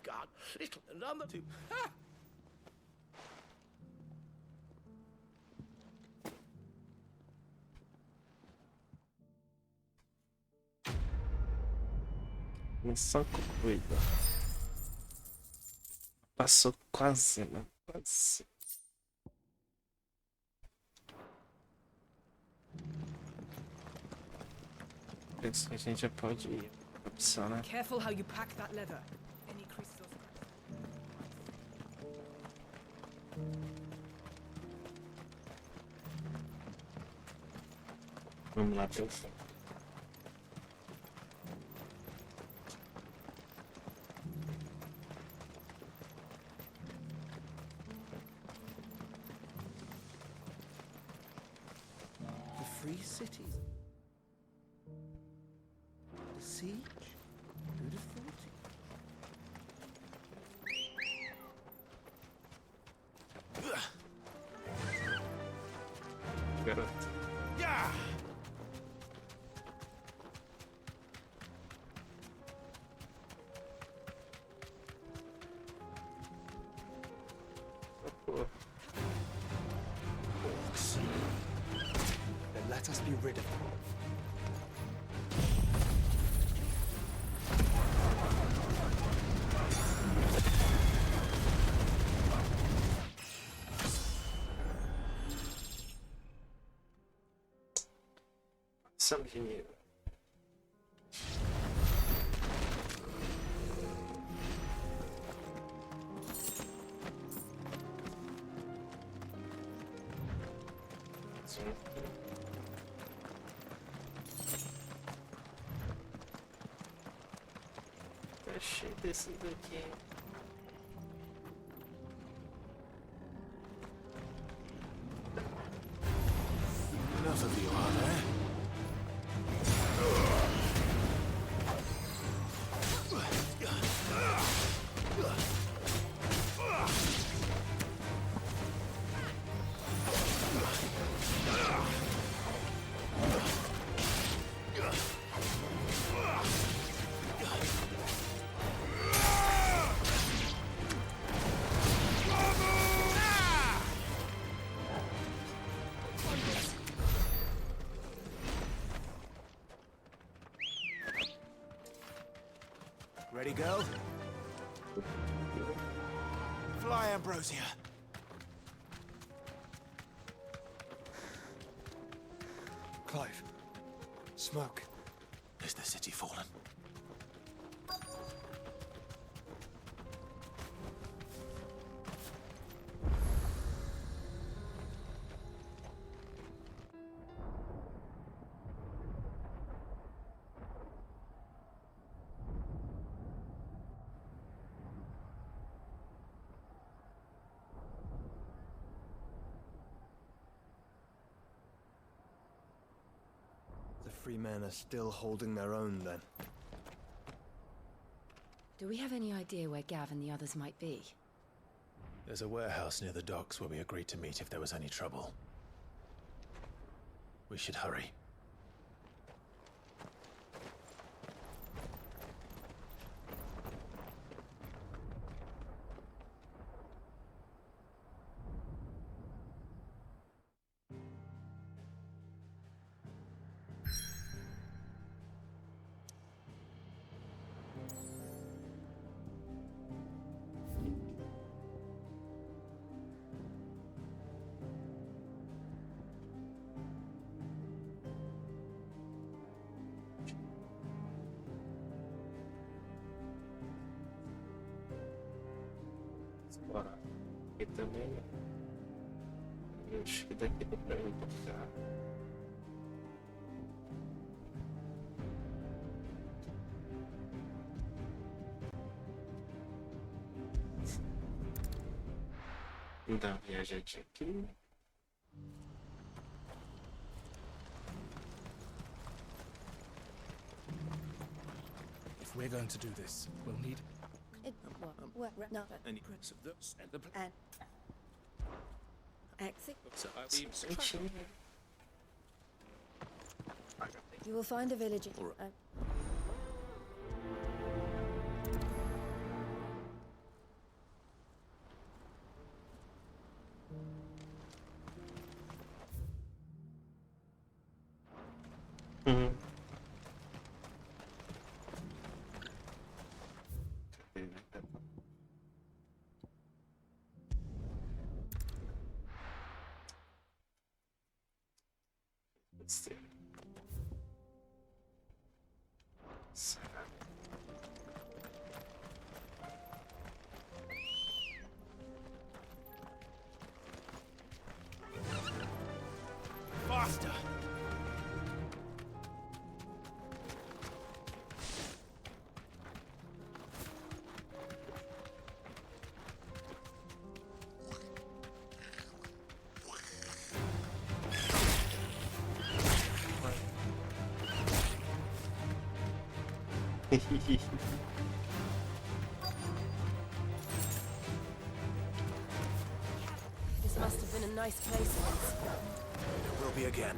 God, little number two. Ha! Missão concluída. Passou quase, né? Quase. Penso que a gente já pode ir. Opção, né? Careful how you pack that leather. Any crystals. Vamos lá, pessoal. The free cities. The siege? Who'd have thought it? Garoto. Yeah! Orcs. Then let us be rid of them. Some of you. Achei desses daqui. Enough of you, are there? Ready, go? Fly, Ambrosia. Clive. Smoke. Is the city fallen? The free men are still holding their own, then. Do we have any idea where Gav and the others might be? There's a warehouse near the docks where we agreed to meet if there was any trouble. We should hurry. Bora. Aqui também. Eu acho que daqui dá pra eu tocar. Dá uma viajadinha aqui. If we're going to do this, we'll need No. any prints of those and the And exit. so You will find a village. All right. Let's see. Faster! This must have been a nice place once. It will be again.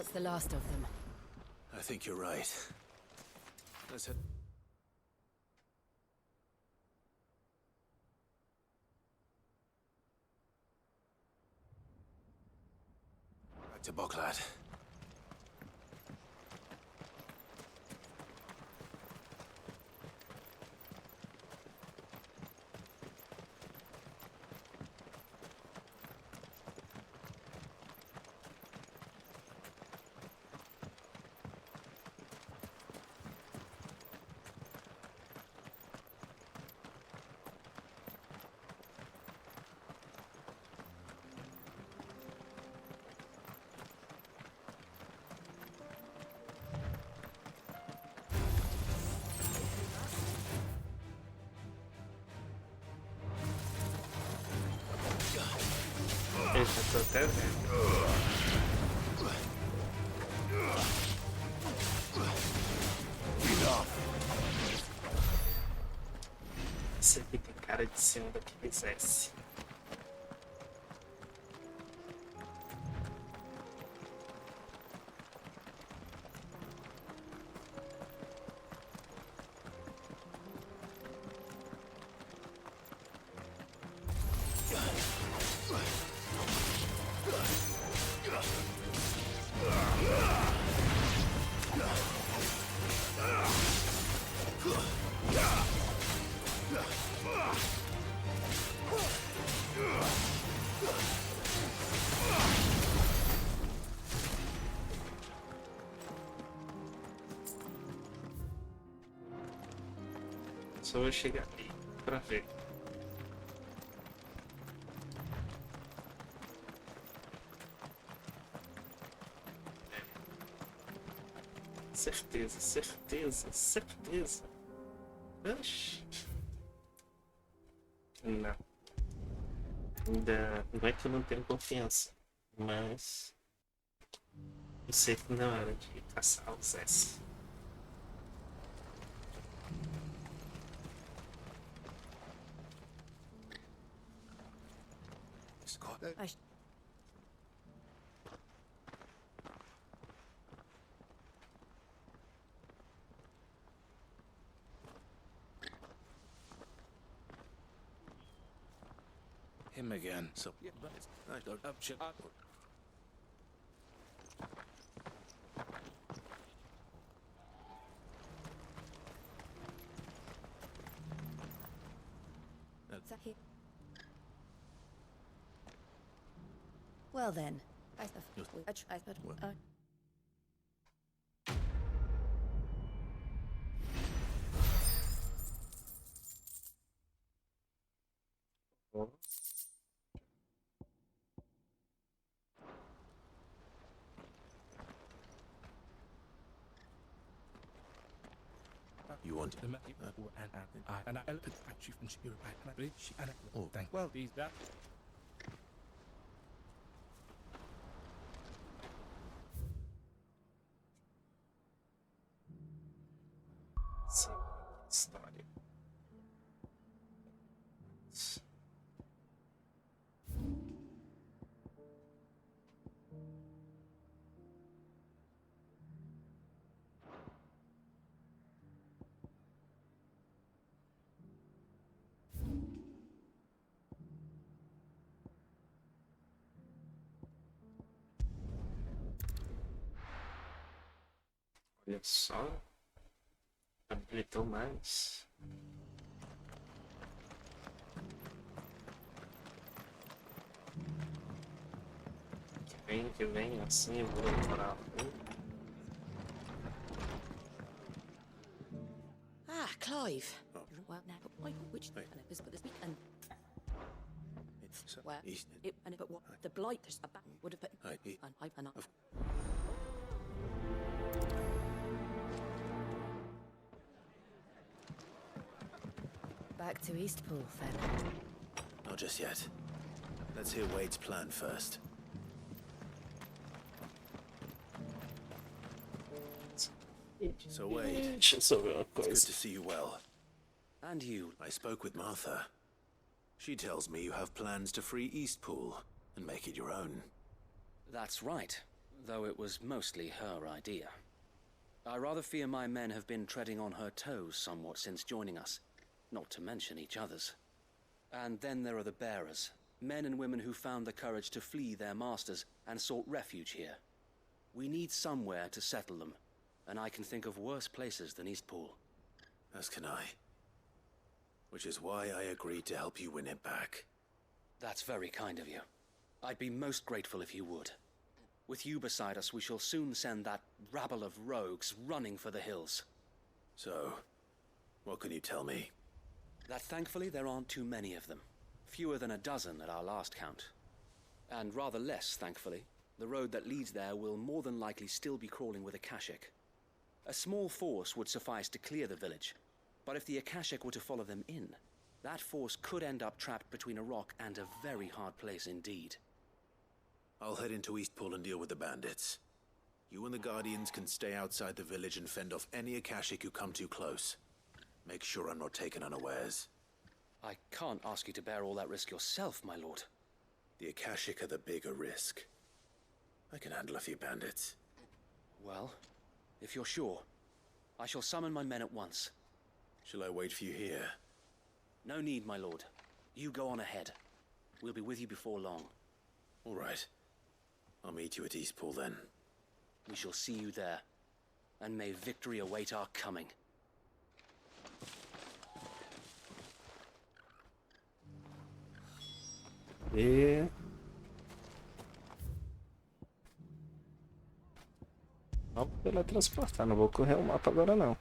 That's the last of them. I think you're right. Let's head. Back to Boklad. Eu já tô até vendo. Esse aqui tem cara de ser um daqueles S. Só vou chegar aí pra ver. Certeza, certeza, certeza. Oxi. Não. Ainda não é que eu não tenho confiança, mas eu sei que não é hora de caçar os S. Him again. So yeah, but I don't have shit. Well then, You want and I you from you and oh thank well these that História. Olha só, habilitou mais. Que vem, assim eu vou demorar. Ah, Clive. Well, now, but which and it was but this week and well, it and but what the blight there's about would have been and I. Back to Eastpool, then. Not just yet. Let's hear Wade's plan first. So Wade, it's good to see you well. And you. I spoke with Martha. She tells me you have plans to free Eastpool and make it your own. That's right. though it was mostly her idea. I rather fear my men have been treading on her toes somewhat since joining us, not to mention each other's. And then there are the bearers, men and women who found the courage to flee their masters and sought refuge here. We need somewhere to settle them, and I can think of worse places than Eastpool. As can I. Which is why I agreed to help you win it back. That's very kind of you. I'd be most grateful if you would. With you beside us, we shall soon send that rabble of rogues running for the hills. So, what can you tell me? That thankfully there aren't too many of them. Fewer than a dozen at our last count. And rather less, thankfully, the road that leads there will more than likely still be crawling with Akashic. A small force would suffice to clear the village, but if the Akashic were to follow them in, that force could end up trapped between a rock and a very hard place indeed. I'll head into Eastpool and deal with the bandits. You and the Guardians can stay outside the village and fend off any Akashic who come too close. Make sure I'm not taken unawares. I can't ask you to bear all that risk yourself, my lord. The Akashic are the bigger risk. I can handle a few bandits. Well, if you're sure, I shall summon my men at once. Shall I wait for you here? No need, my lord. You go on ahead. We'll be with you before long. All right. I'll meet you at Eastpool then. We shall see you there. And may victory await our coming. E... Vamos teletransportar, não vou correr o mapa agora não.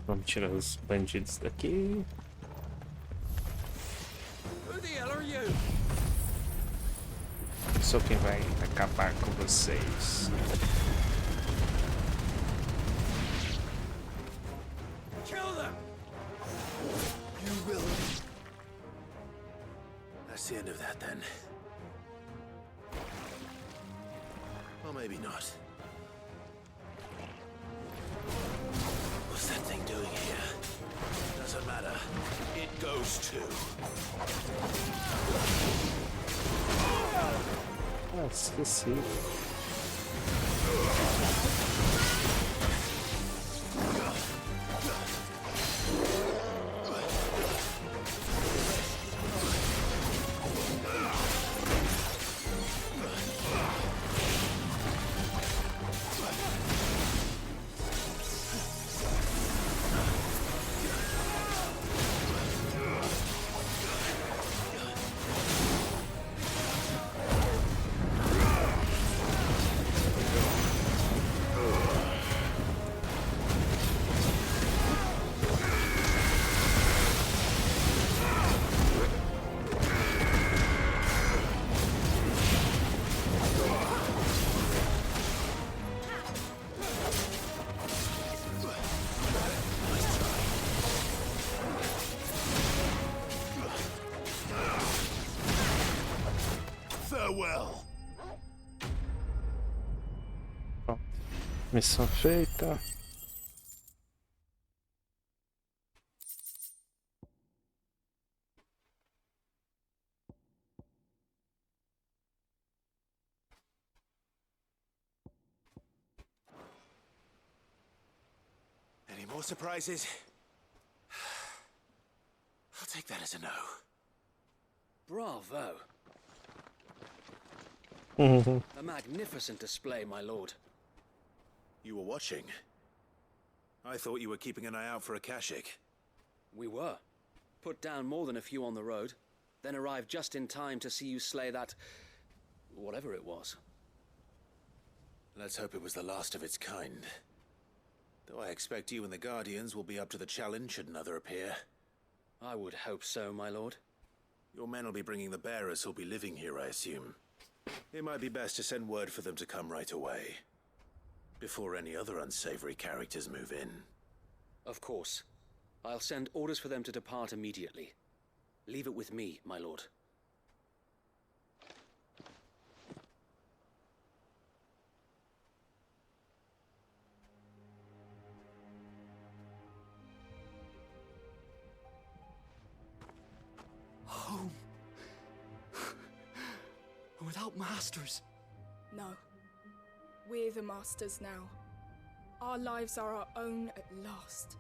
Vamos tirar os bandidos daqui. Who the hell are you? Sou quem vai acabar com vocês. Kill them! You will. That's the end of that then. Or maybe not. What's that thing doing here? Doesn't matter. It goes too. Ah, esqueci. Farewell. Pronto. Missão feita. Any more surprises? I'll take that as a no. Bravo. A magnificent display, my lord. You were watching? I thought you were keeping an eye out for Akashic. We were. Put down more than a few on the road, then arrived just in time to see you slay that... whatever it was. Let's hope it was the last of its kind. Though I expect you and the Guardians will be up to the challenge should another appear. I would hope so, my lord. Your men will be bringing the bearers who'll be living here, I assume. It might be best to send word for them to come right away. Before any other unsavory characters move in. Of course. I'll send orders for them to depart immediately. Leave it with me, my lord. without masters. No. We're the masters now. Our lives are our own at last.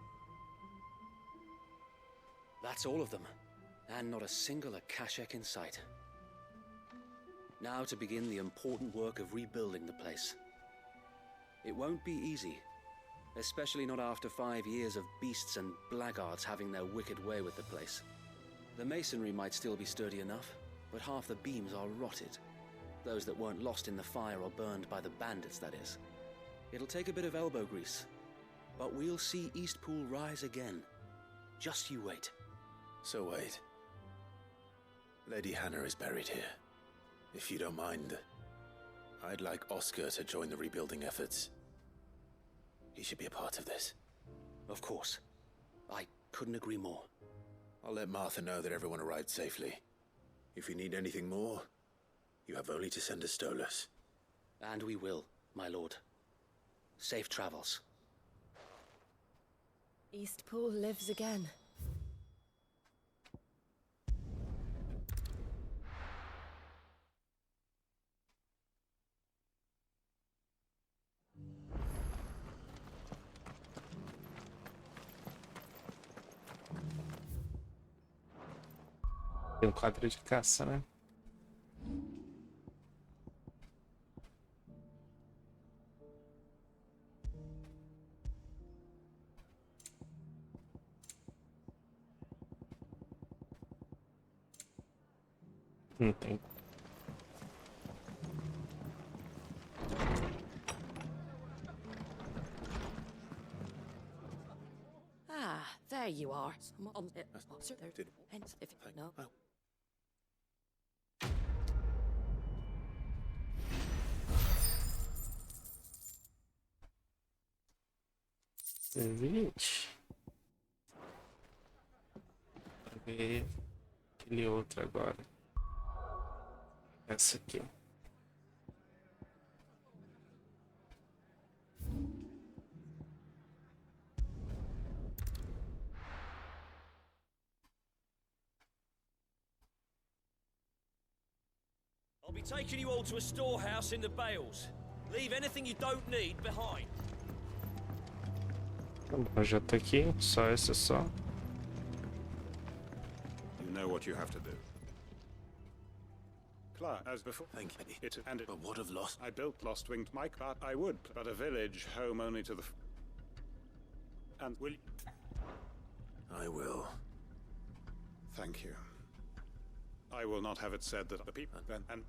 That's all of them, and not a single Akashek in sight. Now to begin the important work of rebuilding the place. It won't be easy, especially not after 5 years of beasts and blackguards having their wicked way with the place. The masonry might still be sturdy enough, but half the beams are rotted. Those that weren't lost in the fire or burned by the bandits, that is. It'll take a bit of elbow grease, but we'll see Eastpool rise again. Just you wait. So wait. Lady Hannah is buried here. If you don't mind, I'd like Oscar to join the rebuilding efforts. He should be a part of this. Of course. I couldn't agree more. I'll let Martha know that everyone arrived safely. If you need anything more, you have only to send a Stolas. And we will, my lord. Safe travels. Eastpool lives again. Tem um quadro de caça, né? Não tem. Ah, there you are. And if no. C20. Vou ver aquele outro agora. Essa aqui. I'll be taking you all to a storehouse in the Bales. Leave anything you don't need behind. Tá bom, já tá aqui, só essa só. You know what you have to do. Clark, as before. Thank you. It and it. But what of Lost? I built Lost Winged Mike, but I would. But a village home only to the. And will. I will. Thank you. I will not have it said that the people then and.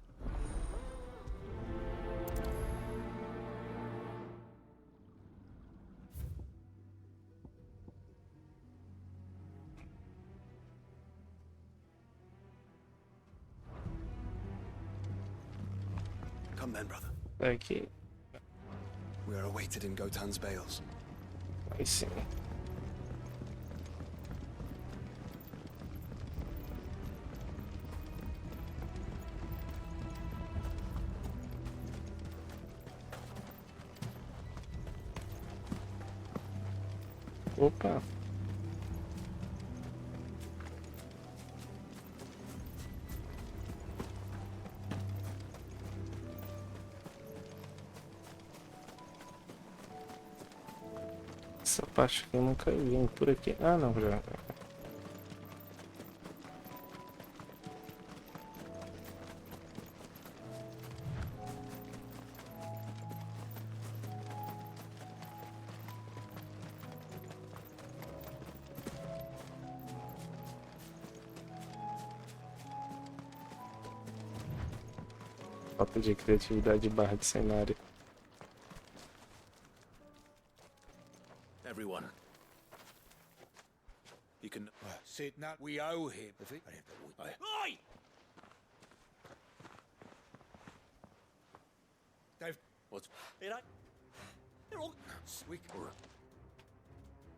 Come then, brother. Aqui. We are awaited in Gotan's Bales. Aí sim. Opa. Essa parte aqui eu nunca vim por aqui. Ah, não, já. Falta de criatividade barra de cenário. Everyone. You can. Sit now. We owe him. Oi! Dave. What's. It ain't. They're all.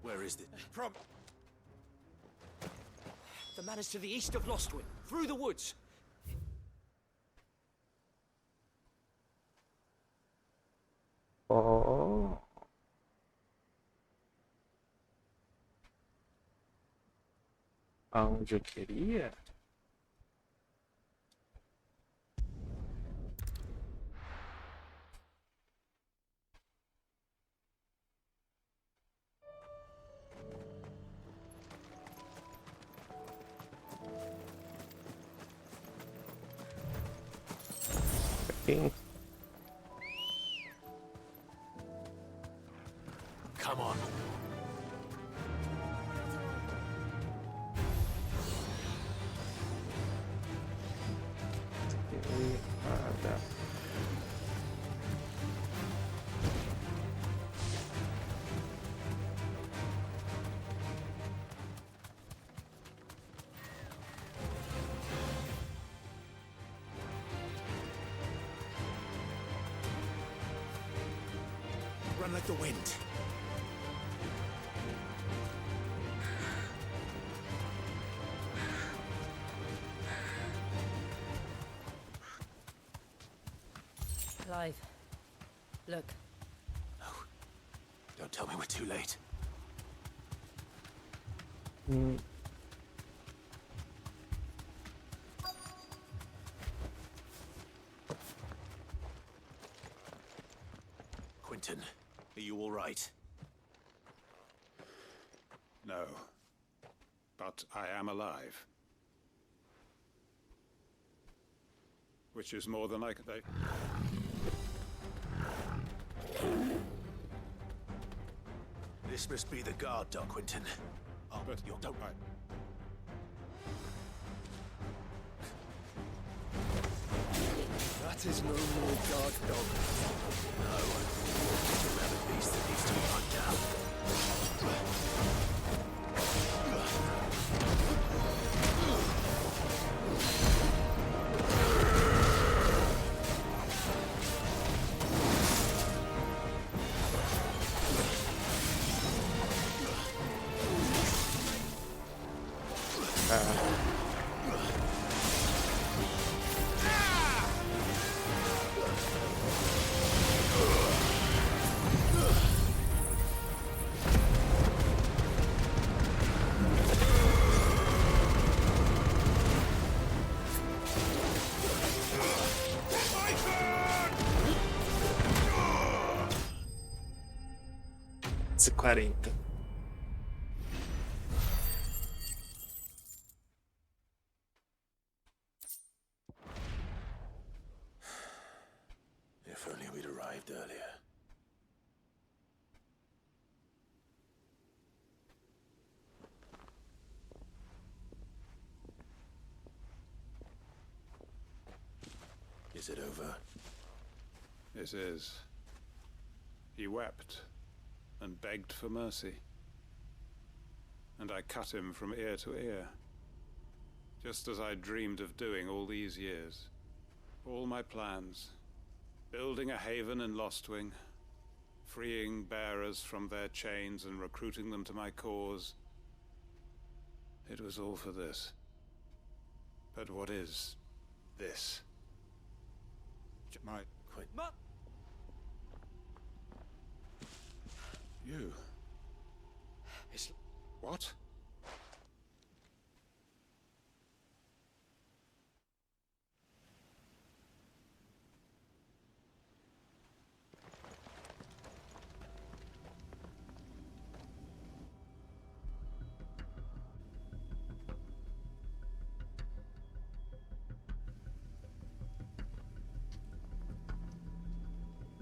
Where is it? From. The man is to the east of Lostwind, through the woods. Oh. Aonde eu queria? enfim. Come on. Run like the wind. Clive, look. No. Don't tell me we're too late. Quentin, are you all right? No. But I am alive. Which is more than I can say. This must be the guard dog, Quentin. Oh, But you don't. That is no more guard dog. No. It's a rabid beast that needs to be hunted down. Esse 40. If only we'd arrived earlier. Is it over? It is. He wept and begged for mercy. And I cut him from ear to ear. Just as I dreamed of doing all these years. All my plans. Building a haven in Lostwing. Freeing bearers from their chains and recruiting them to my cause. It was all for this. But what is this? My... You? It's... What?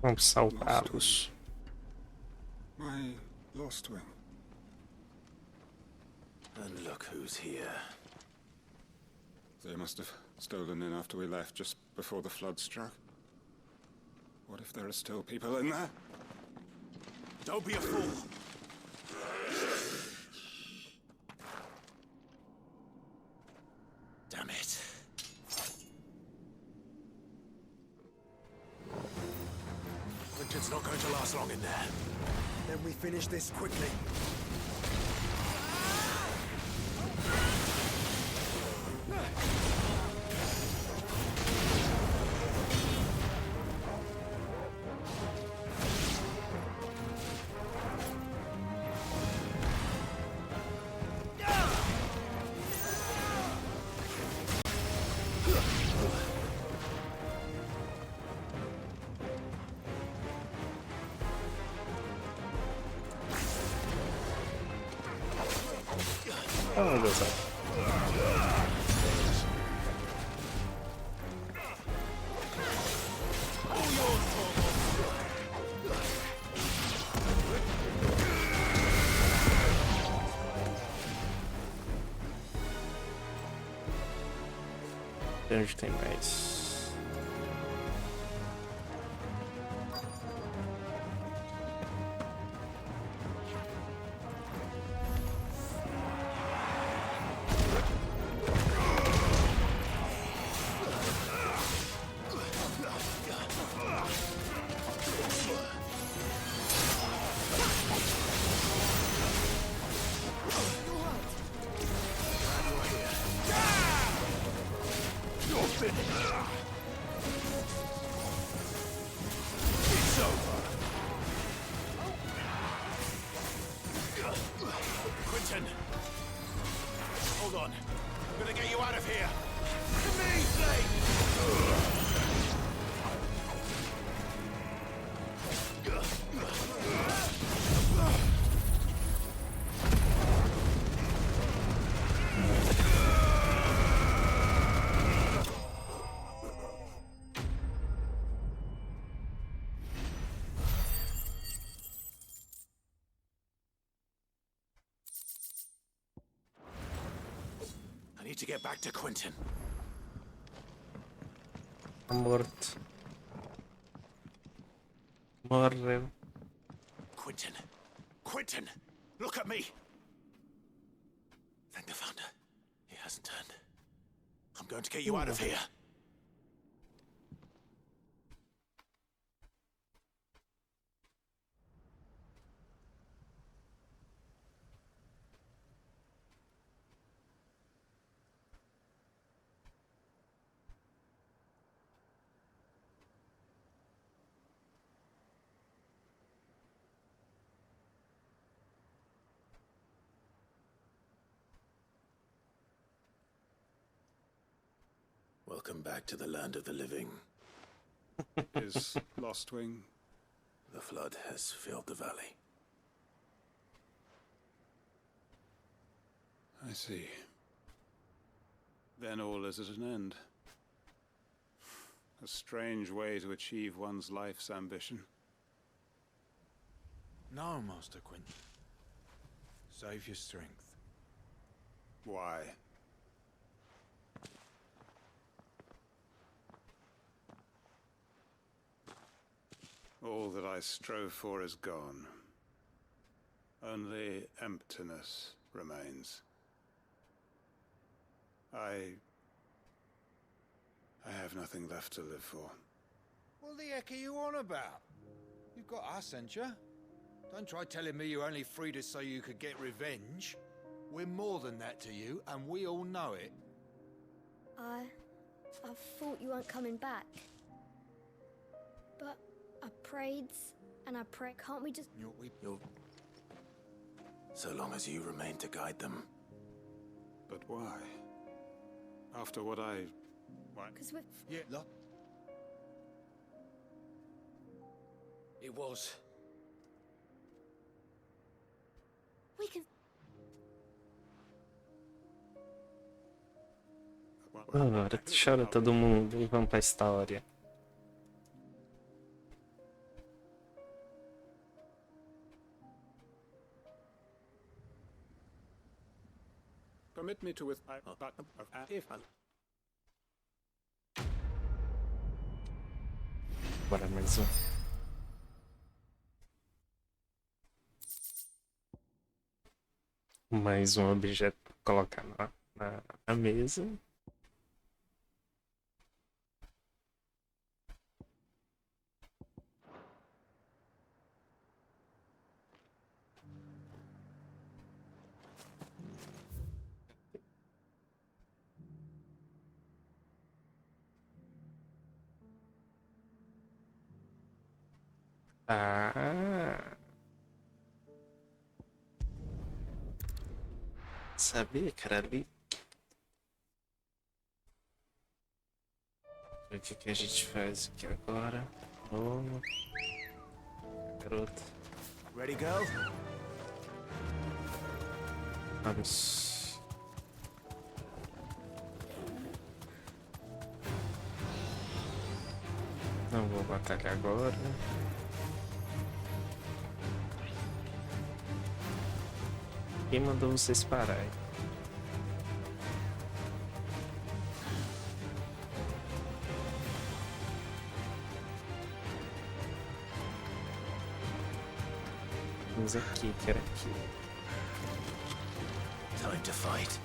Vamos salvá-los. My Lostwing. And look who's here. They must have stolen in after we left, just before the flood struck. What if there are still people in there? Don't be a fool! Damn it. Quentin's not going to last long in there. Then we finish this quickly. Oh, meu Deus. Onde tem mais? Quentin! Hold on. I'm gonna get you out of here. Immediately! I need to get back to Quentin. Morto. Morreu. Quentin! Quentin! Look at me! Thank the Founder. He hasn't turned. I'm going to get you out of here. Welcome back to the land of the living. Is Lostwing? The flood has filled the valley. I see. Then all is at an end. A strange way to achieve one's life's ambition. No, Master Quentin. Save your strength. Why? All that I strove for is gone. Only emptiness remains. I have nothing left to live for. What the heck are you on about? You've got us, ain't you? Don't try telling me you only freed us so you could get revenge. We're more than that to you, and we all know it. I thought you weren't coming back. But I prayed and I pray. Can't we just... You'll... So long as you remain to guide them. But why? After what I... What? Because we're... Yeah, look. It was. We can... Agora chora todo mundo e vamos pra história. Permit me to with but if Bora mais um. Mais um objeto pra colocar na mesa. Ah, sabia que era ali? O que a gente faz aqui agora? Oh, garoto. Ready, girl? Vamos. Não vou batalhar agora. Quem mandou vocês parar? Vamos aqui, que era aqui. Time to fight.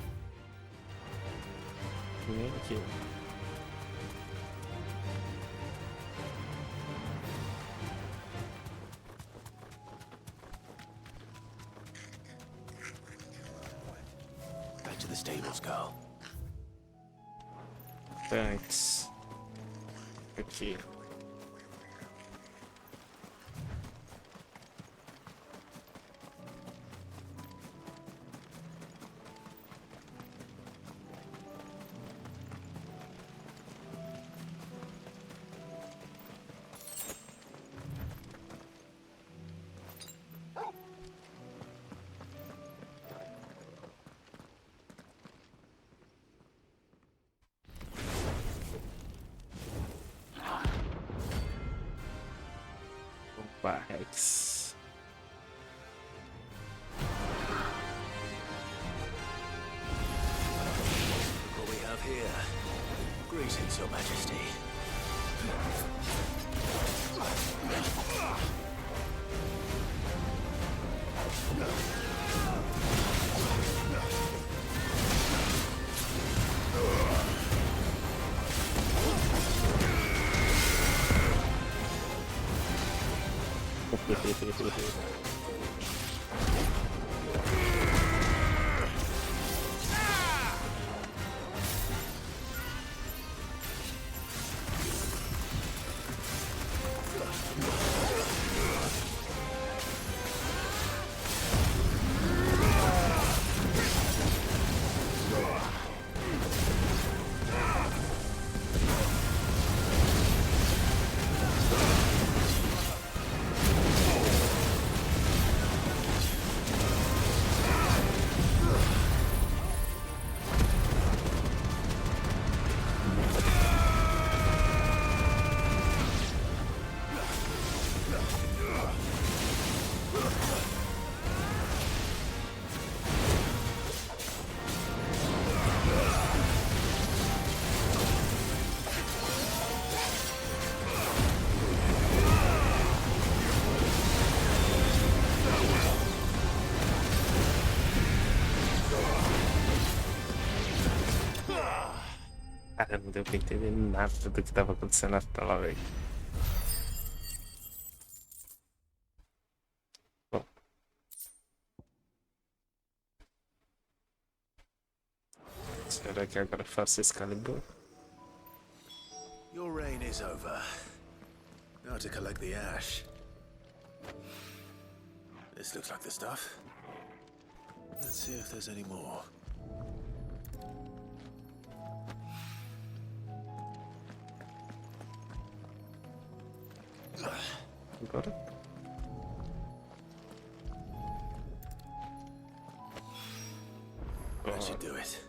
Nem aqui. Back to the stables, girl. Antes. Aqui. Rex. What we have here. Greetings, Your Majesty. Cara, não deu pra entender nada do que tava acontecendo na tela, velho. Bom. Será que agora eu faço Excalibur? Your reign is over. Now to collect the ash. This looks like the stuff. Let's see if there's any more. Agora? That should do it.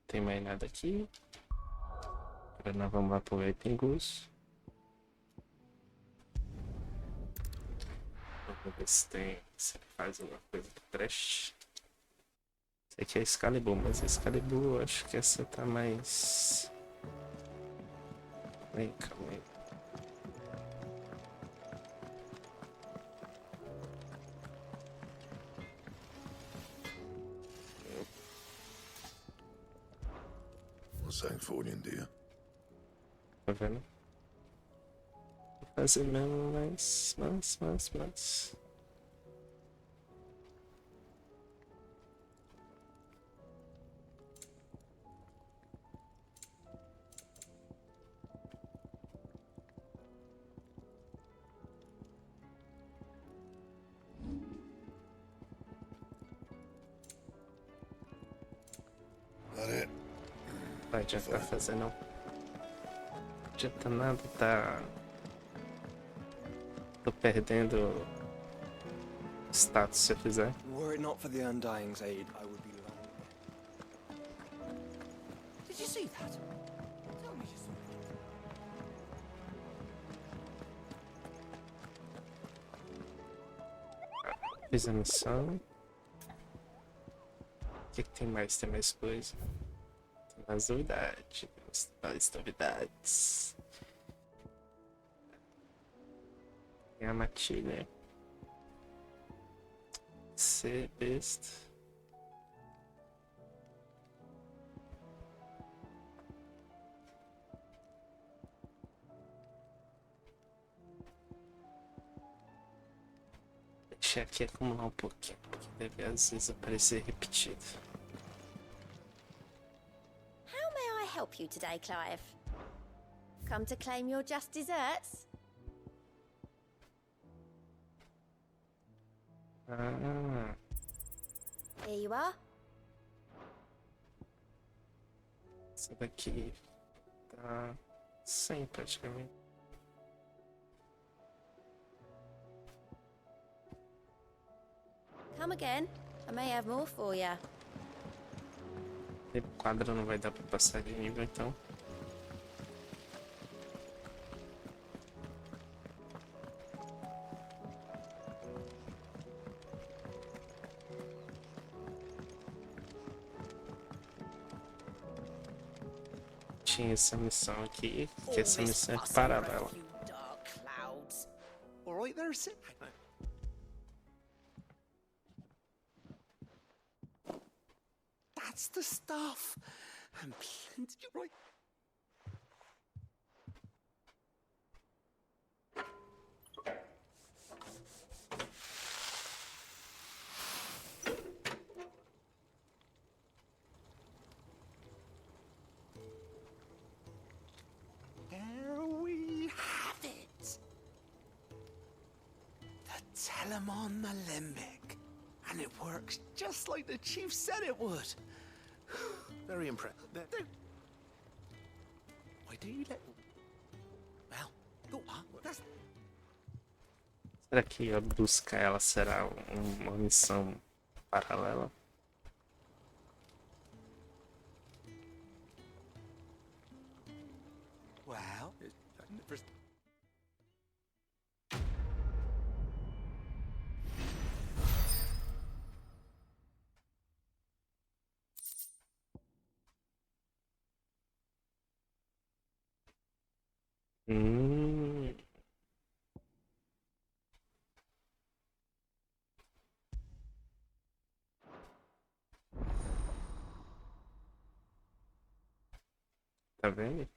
Tem mais nada aqui. Agora nós vamos lá pro Pingus. Vamos ver se tem. Se ele faz alguma coisa que preste. Esse aqui é Excalibur, mas Excalibur eu acho que essa tá mais. Vem, calma aí. What's that for you, dear? Tá vendo? Vou fazer mesmo, mas. Vai adiantar fazer não. Não adianta nada, tá. Tô perdendo status se eu fizer. Were it not for the Undying's aid, I would be long. Did you see that? Tell me you saw it. Fiz a missão. O que tem mais? Tem mais coisa. Tem mais novidades. Mais novidades. Tem a matilha. Ser besta. Deixar aqui acumular um pouquinho, porque deve às vezes aparecer repetido. How may I help you today, Clive? Come to claim your just desserts? Ah, Here you are. essa daqui tá 100 praticamente. Come again. I may have more for you. O quadro não vai dar pra passar de nível, então. Tinha essa missão aqui, que essa missão é paralela. All right there, sit. That's the stuff. And plenty, right? There we have it. The Telemon Alembic. And it works just like the chief said it would. Very impressive. Why do you let... Well, go on. That's... Será que a busca ela será uma missão paralela? Well... Tá vendo?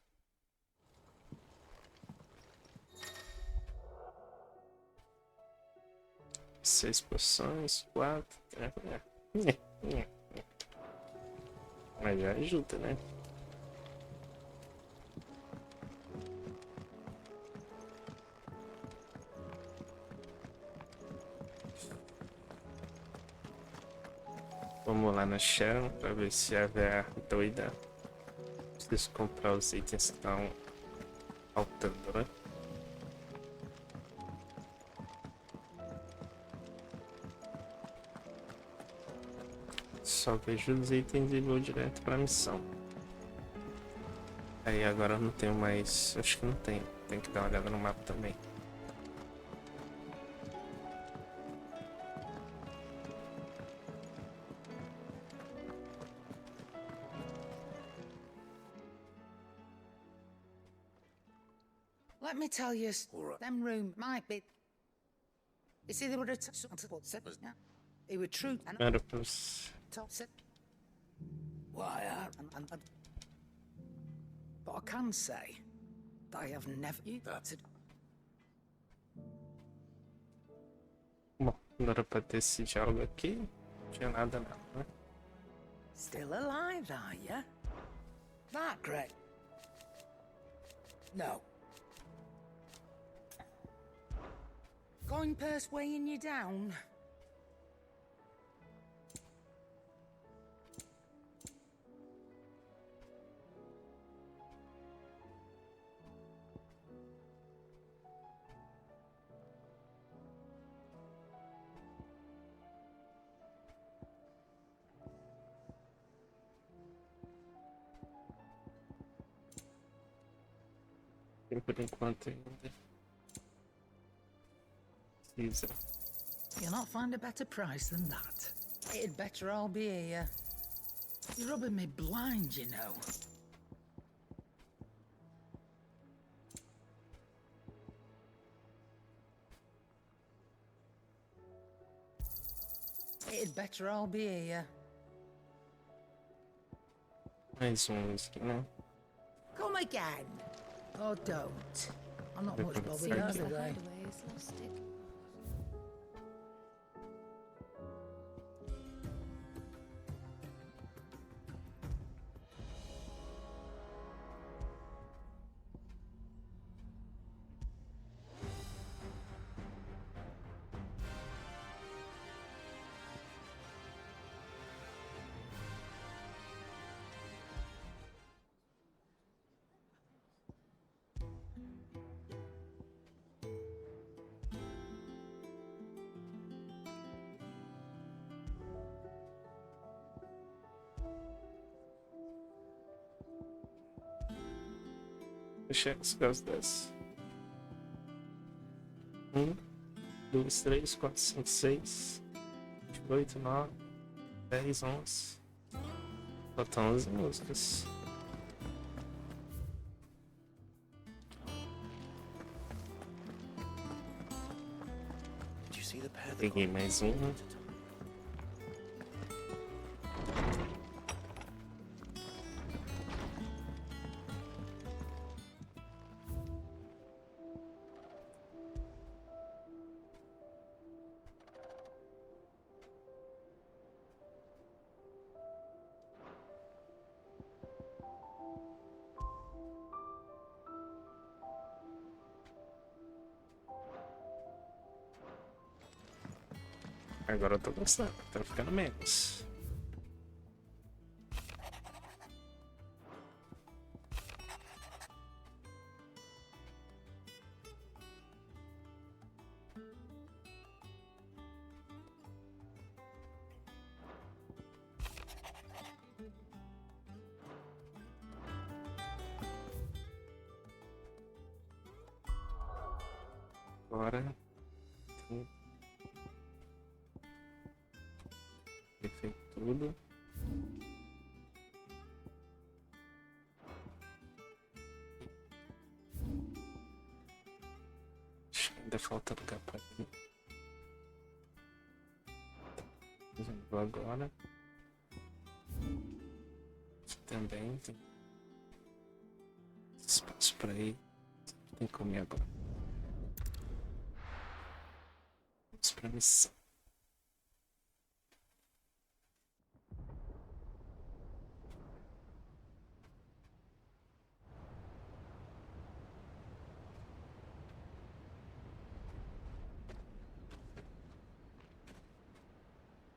Seis poções, 4. Mas já ajuda, né? Vamos lá na Sharon pra ver se a véia doida. Preciso comprar os itens que estão faltando, né? Só vejo os itens e vou direto pra missão. Aí agora eu não tenho mais. Acho que não tem. Tem que dar uma olhada no mapa também. Let me tell you, them room might be. You see, they would have said, yeah. They were true. Era pros... Why, but I can say that I have never. Bom, não era pra ter esse diálogo aqui. Não tinha nada não, né? Still alive, are you? That great? No. Going purse weighing you down? Tem por enquanto ainda. Precisa. You'll not find a better price than that. It'd better all be here. You're rubbing me blind, you know. better I'll be here. Mais aqui, né? Come again. Or don't. I'm not much bothered either way. Deixa eu as 10. 1, 2, 3, 4, 5, 6, 8, 9, 10, 11. Faltam 11 músicas. Peguei mais uma. Agora eu tô gostando, tá ficando menos. Agora feito tudo. Ainda falta lugar para aqui. Vou agora. Aqui também tem espaço para ir. Tem que comer agora. Vamos para a missão.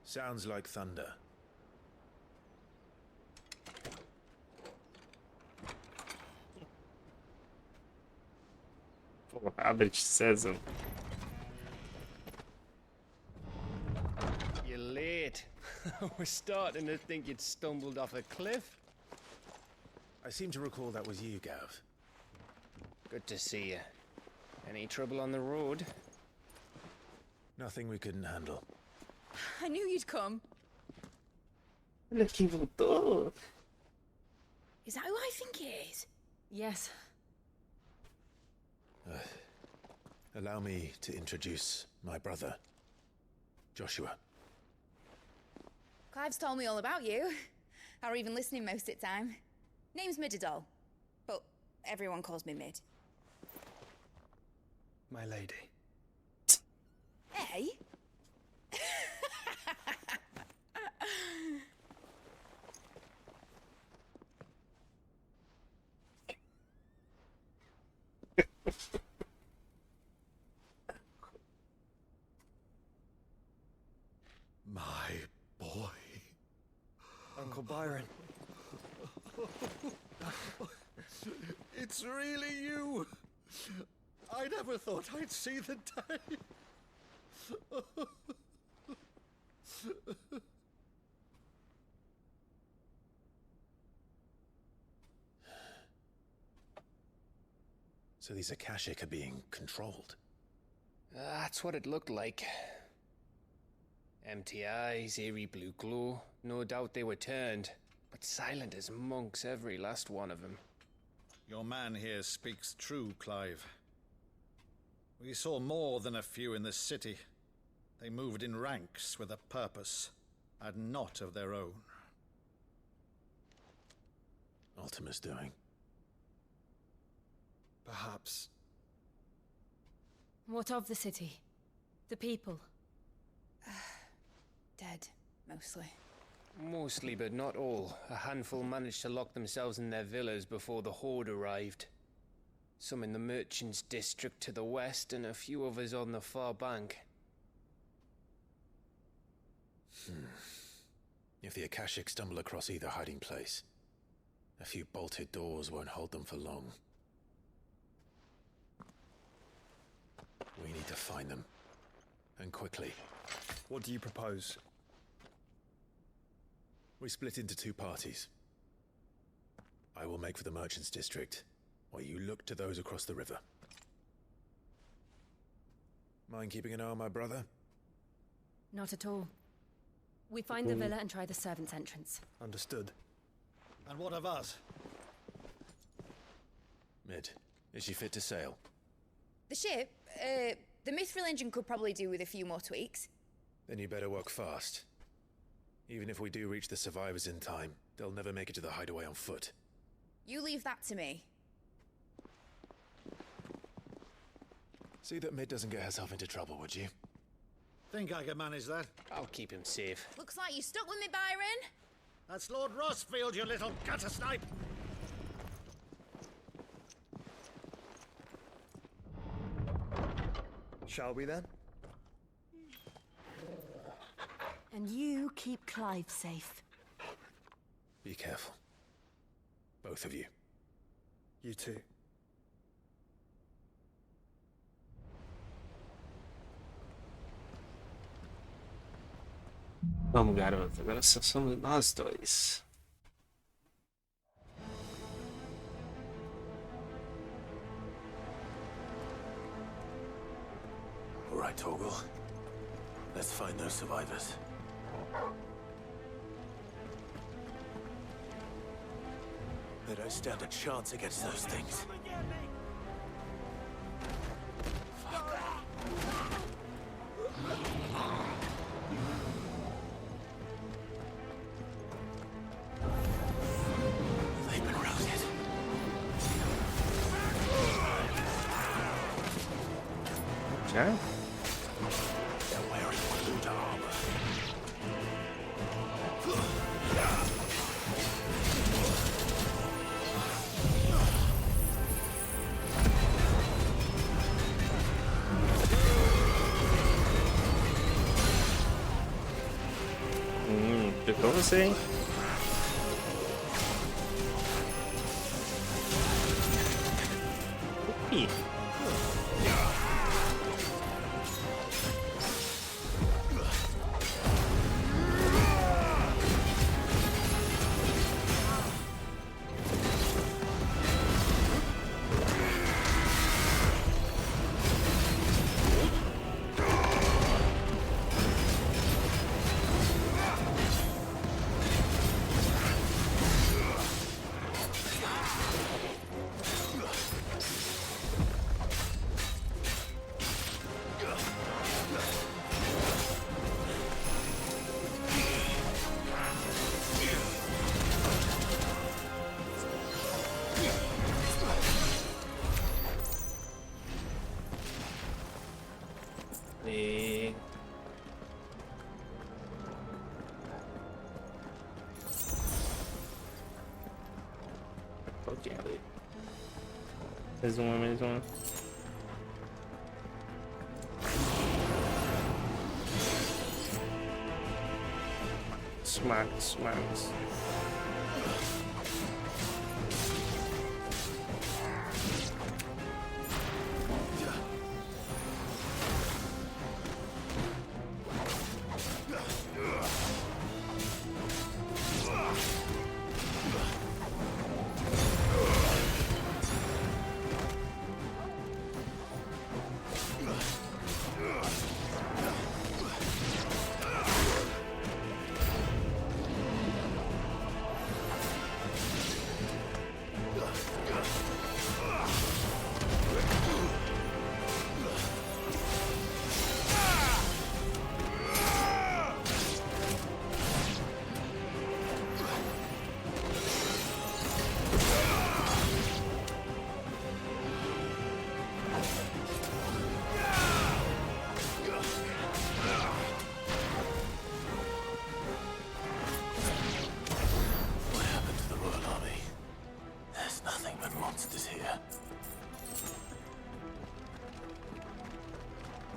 Sounds like thunder. Pô, abre-te, César. You're late. We're starting to think you'd stumbled off a cliff. I seem to recall that was you, Gav. Good to see you. Any trouble on the road? Nothing we couldn't handle. I knew you'd come. Olha quem voltou. Is that who I think it is? Yes. Allow me to introduce my brother, Joshua. Clive's told me all about you. Or even listening most of the time. Name's Midadol, but everyone calls me Mid. My lady. Hey? My boy. Uncle Byron. It's really you. I never thought I'd see the day. So these Akashic are being controlled? That's what it looked like. Empty eyes, eerie blue glow. No doubt they were turned, but silent as monks, every last one of them. Your man here speaks true, Clive. We saw more than a few in the city. They moved in ranks with a purpose. and not of their own. Ultima's doing. Perhaps. What of the city? The people? Dead, mostly. Mostly, but not all. A handful managed to lock themselves in their villas before the Horde arrived. Some in the merchants' district to the west, and a few others on the far bank. If the Akashic stumble across either hiding place, a few bolted doors won't hold them for long. We need to find them. And quickly. What do you propose? We split into two parties. I will make for the merchants' district, while you look to those across the river. Mind keeping an eye on my brother? Not at all. We find the villa and try the servants' entrance. Understood. And what of us? Mid, is she fit to sail? The ship, the Mithril engine could probably do with a few more tweaks. Then you better work fast. Even if we do reach the survivors in time, they'll never make it to the hideaway on foot. You leave that to me. See that Mid doesn't get herself into trouble, would you? Think I can manage that? I'll keep him safe. Looks like you stuck with me, Byron. That's Lord Rossfield, you little gutter snipe! Shall we then? And you keep Clive safe. Be careful. Both of you. You too. Vamos, garoto. Agora só somos nós dois. All right, Torgal. Let's find those survivors. They don't stand a chance against those things. They've been routed. Já? They're wearing blue armor. Ficou você, hein? Ih. E... Ok, ali. Mais uma, mais uma. Smart, smart.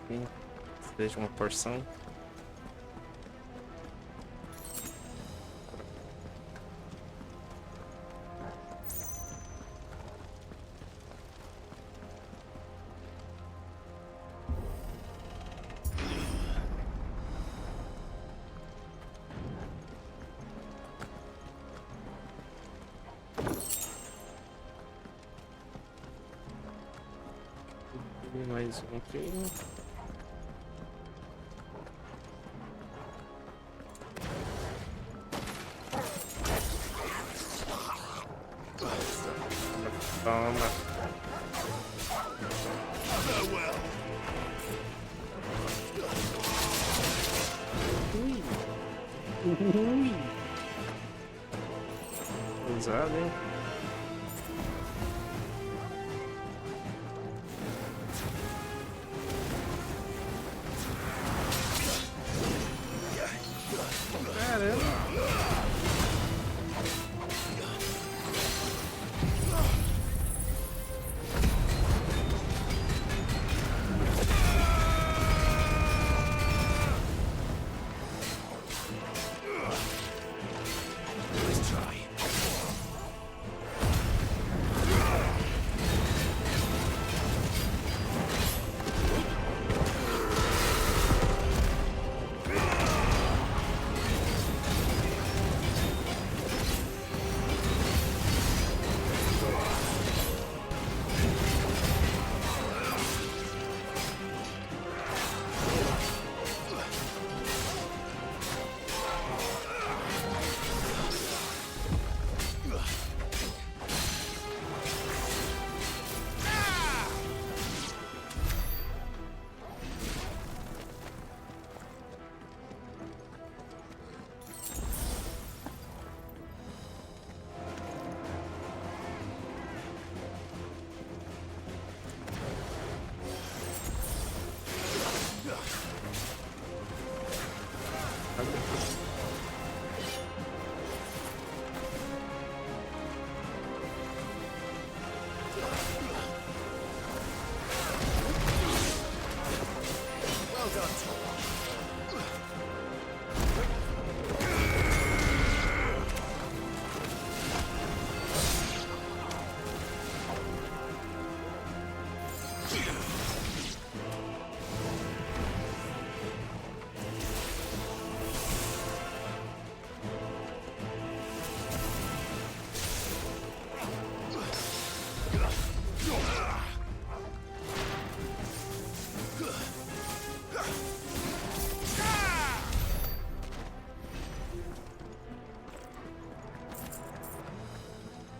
aqui. Seja uma porção. E mais um aqui. Toma. Ui. Usado, hein?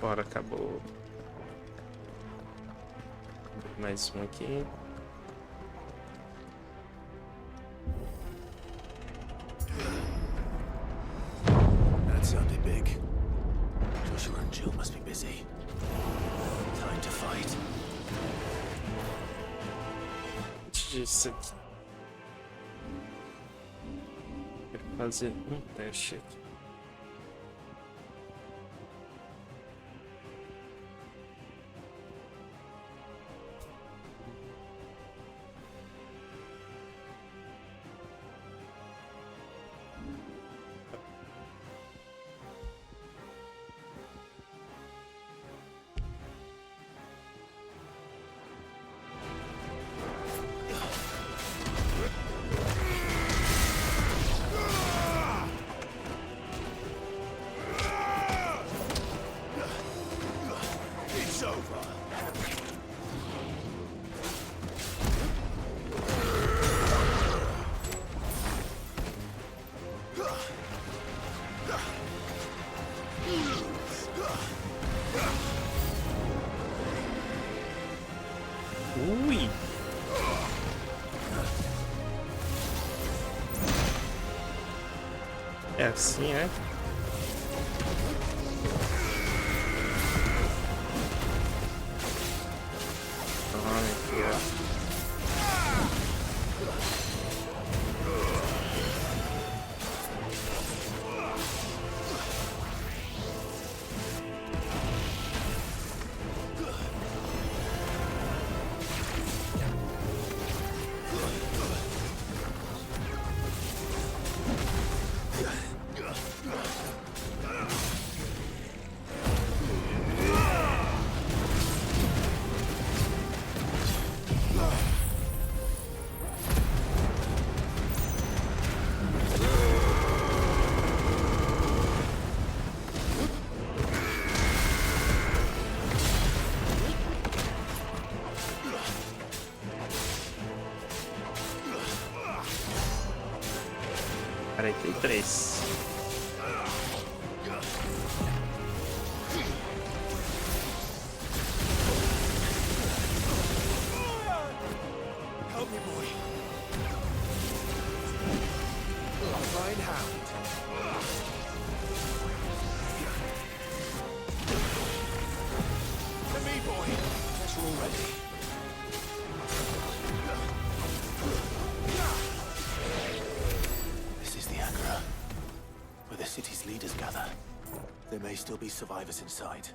Bora, acabou. Mais um aqui. That sounded big. Joshua and Jill must be busy. Time to fight. Disso aqui. Quero fazer um teste aqui. Ui! É assim, é? Toma aqui, ó. 43. Help me, boy. Fine hound. To me, boy. Guess we're all ready. This is the Agora, where the city's leaders gather. There may still be survivors inside.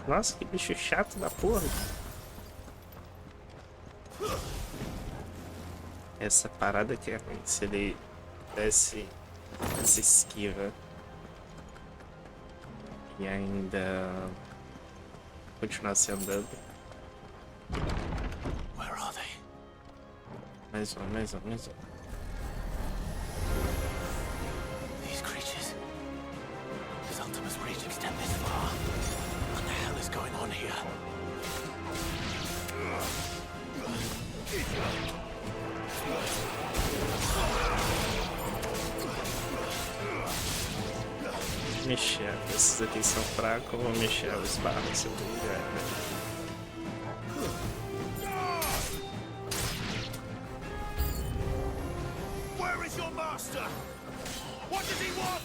Nossa, que bicho chato da porra. Essa parada aqui é ruim. Se ele desse essa esquiva e ainda continuasse andando. Where are they? Mais um. These creatures. Does Ultima's reach extend this far? What the hell is going on here? Mexer. Esses aqui são fracos, eu vou mexer os barros. Se eu já era. Where is your master? What does he want?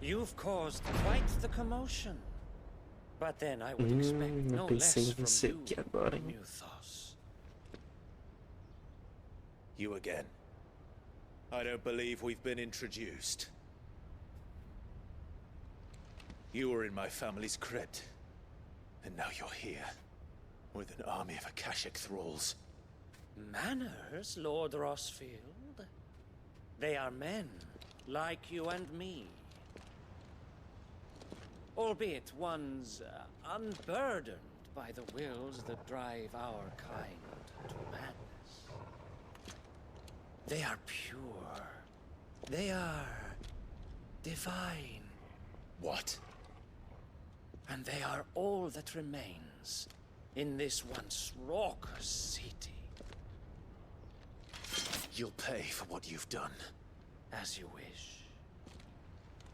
You've caused quite the commotion. But then I would expect no less from you, Muthos. You again. I don't believe we've been introduced. You were in my family's crypt. And now you're here. With an army of Akashic thralls. Manners, Lord Rossfield? They are men, like you and me. Albeit ones unburdened by the wills that drive our kind to madness. They are pure. They are divine. What? And they are all that remains in this once raucous city. You'll pay for what you've done. As you wish.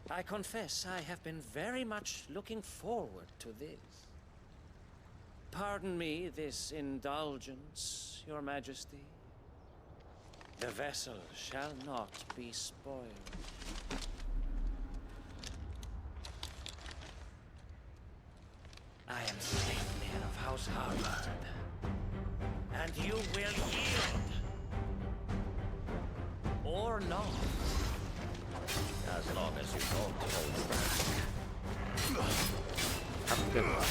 I confess I have been very much looking forward to this. Pardon me this indulgence, Your Majesty. The vessel shall not be spoiled. I am Sleipnir of House Harvard, and you will yield. Or not. As long as you don't hold back. Have a good one.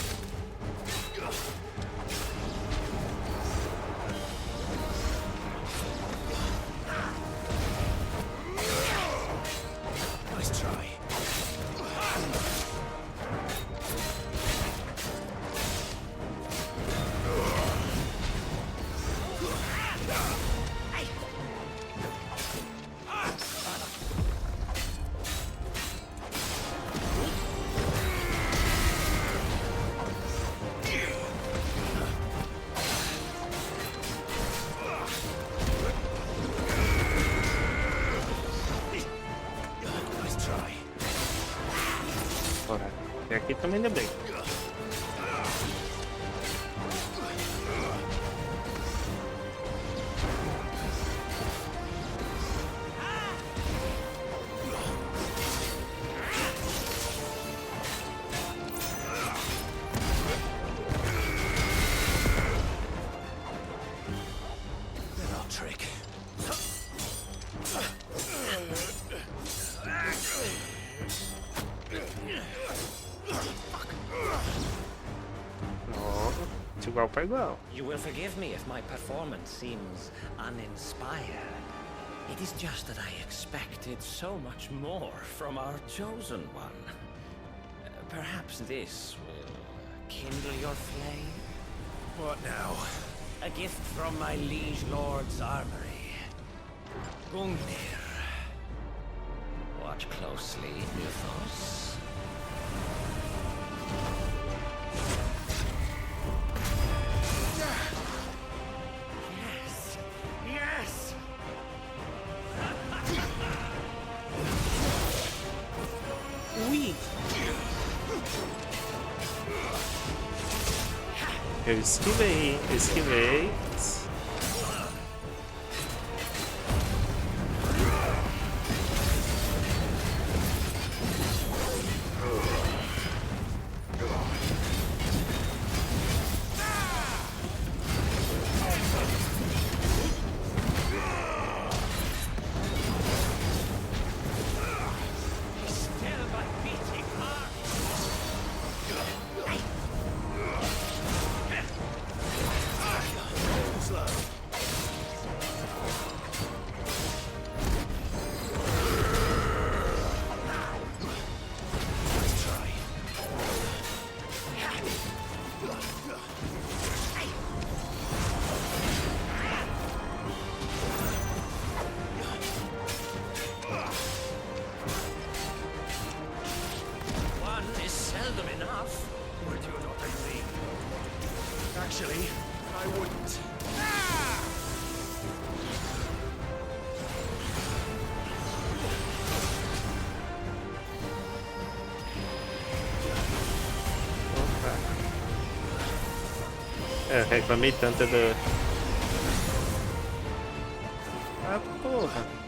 Nice try. E aqui também deu bem. Trick. igual para igual. You will forgive me if my performance seems uninspired. It is just that I expected so much more from our chosen one. Perhaps this will kindle your flame? What now? A gift from my liege lord's armory. Gungnir. Watch closely, Mythos. Yes! Yes! Ui! Eu esquivei, esquivei. Actually, I wouldn't. É, eu reclamei tanto do... Ah, porra.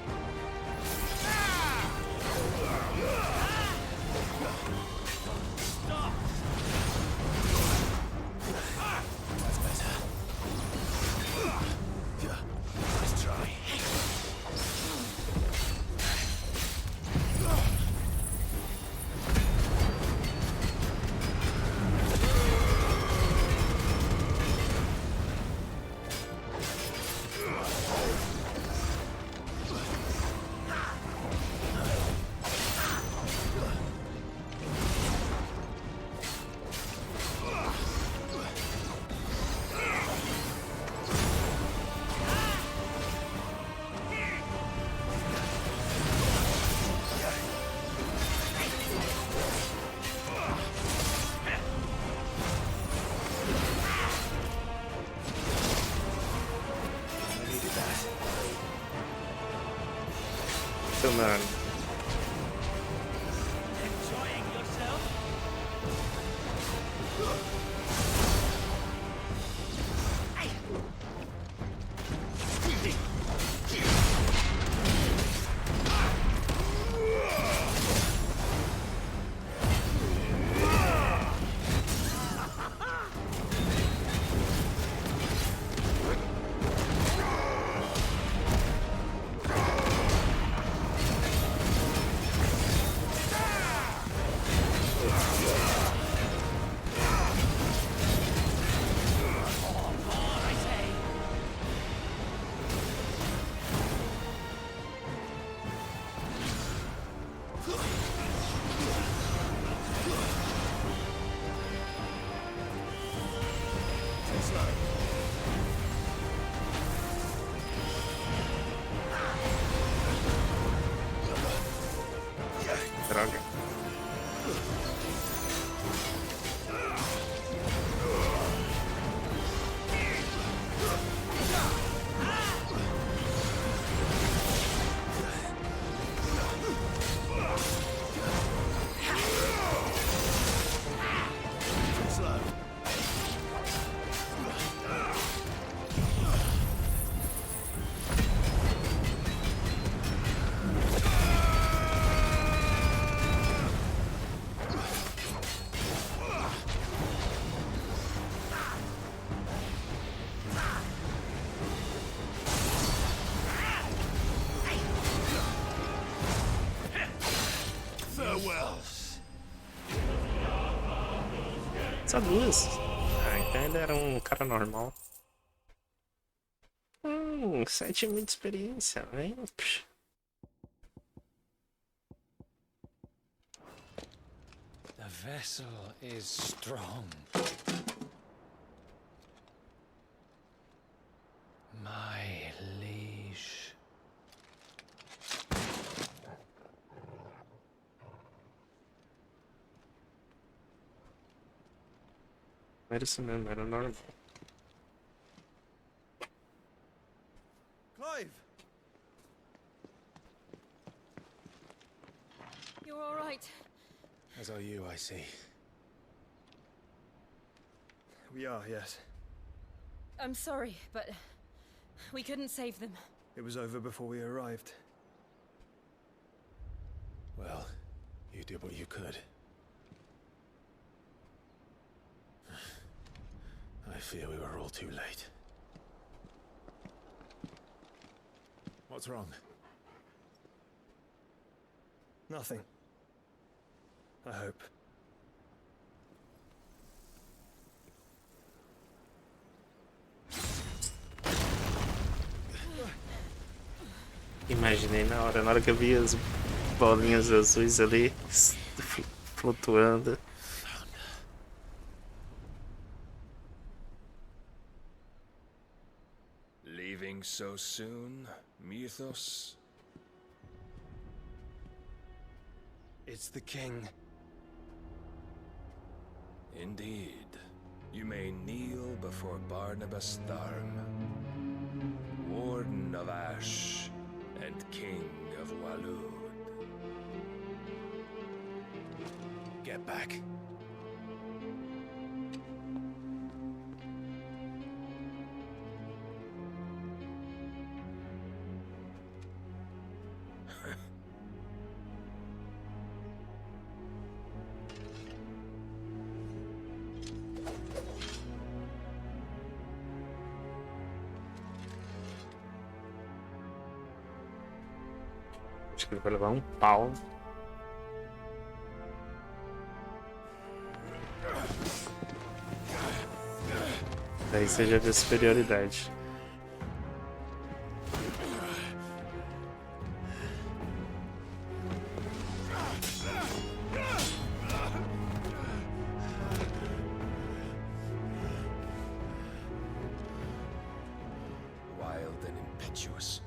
Mano. Droga. Só duas. Ai. Então ele era um cara normal. 7.000 de experiência, hein? The vessel is strong. My liege. Era isso mesmo, era normal. Clive! You're all right. As are you, I see. We are, yes. I'm sorry, but we couldn't save them. It was over before we arrived. Well, you did what you could. I fear we were all too late. What's wrong? Nothing. I hope. Imaginei na hora que eu vi as bolinhas azuis ali flutuando. Leaving so soon, Mythos? It's the king. Indeed. You may kneel before Barnabas Tharm, Warden of Ash and King of Walud. Get back. Acho que ele vai levar um pau. Daí você já vê superioridade. Wild and impetuous.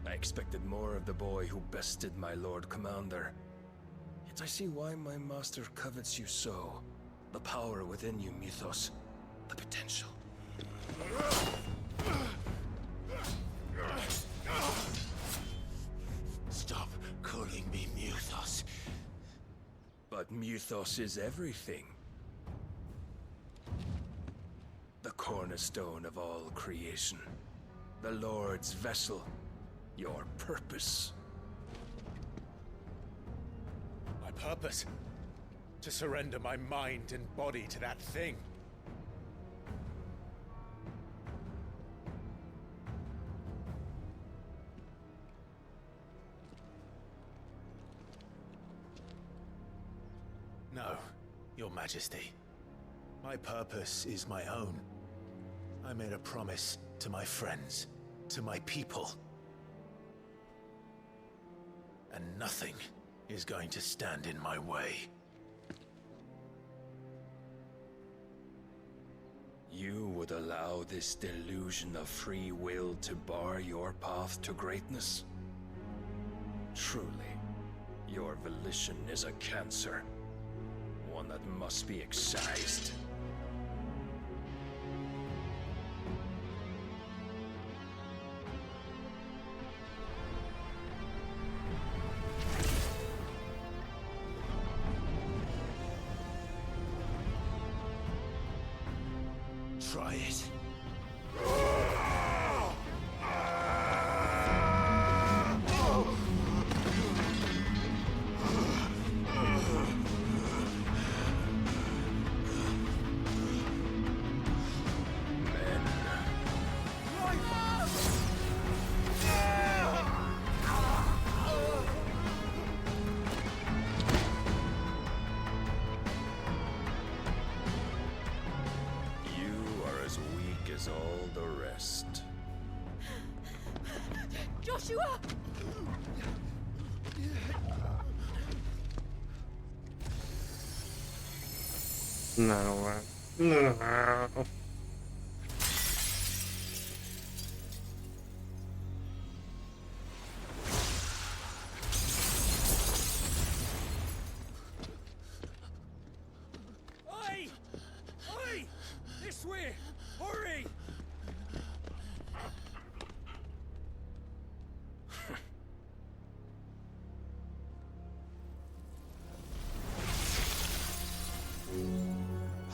I expected more of the boy who bested my Lord Commander. Yet I see why my master covets you so. The power within you, Mythos. The potential. Stop calling me Mythos. But Mythos is everything. The cornerstone of all creation. The Lord's vessel. Your purpose. My purpose? To surrender my mind and body to that thing. No, Your Majesty. My purpose is my own. I made a promise to my friends, to my people. And nothing is going to stand in my way. You would allow this delusion of free will to bar your path to greatness? Truly, your volition is a cancer. One that must be excised. Try it. You is all the rest. Joshua! No. No. Oi! Oi! This way! Hurry!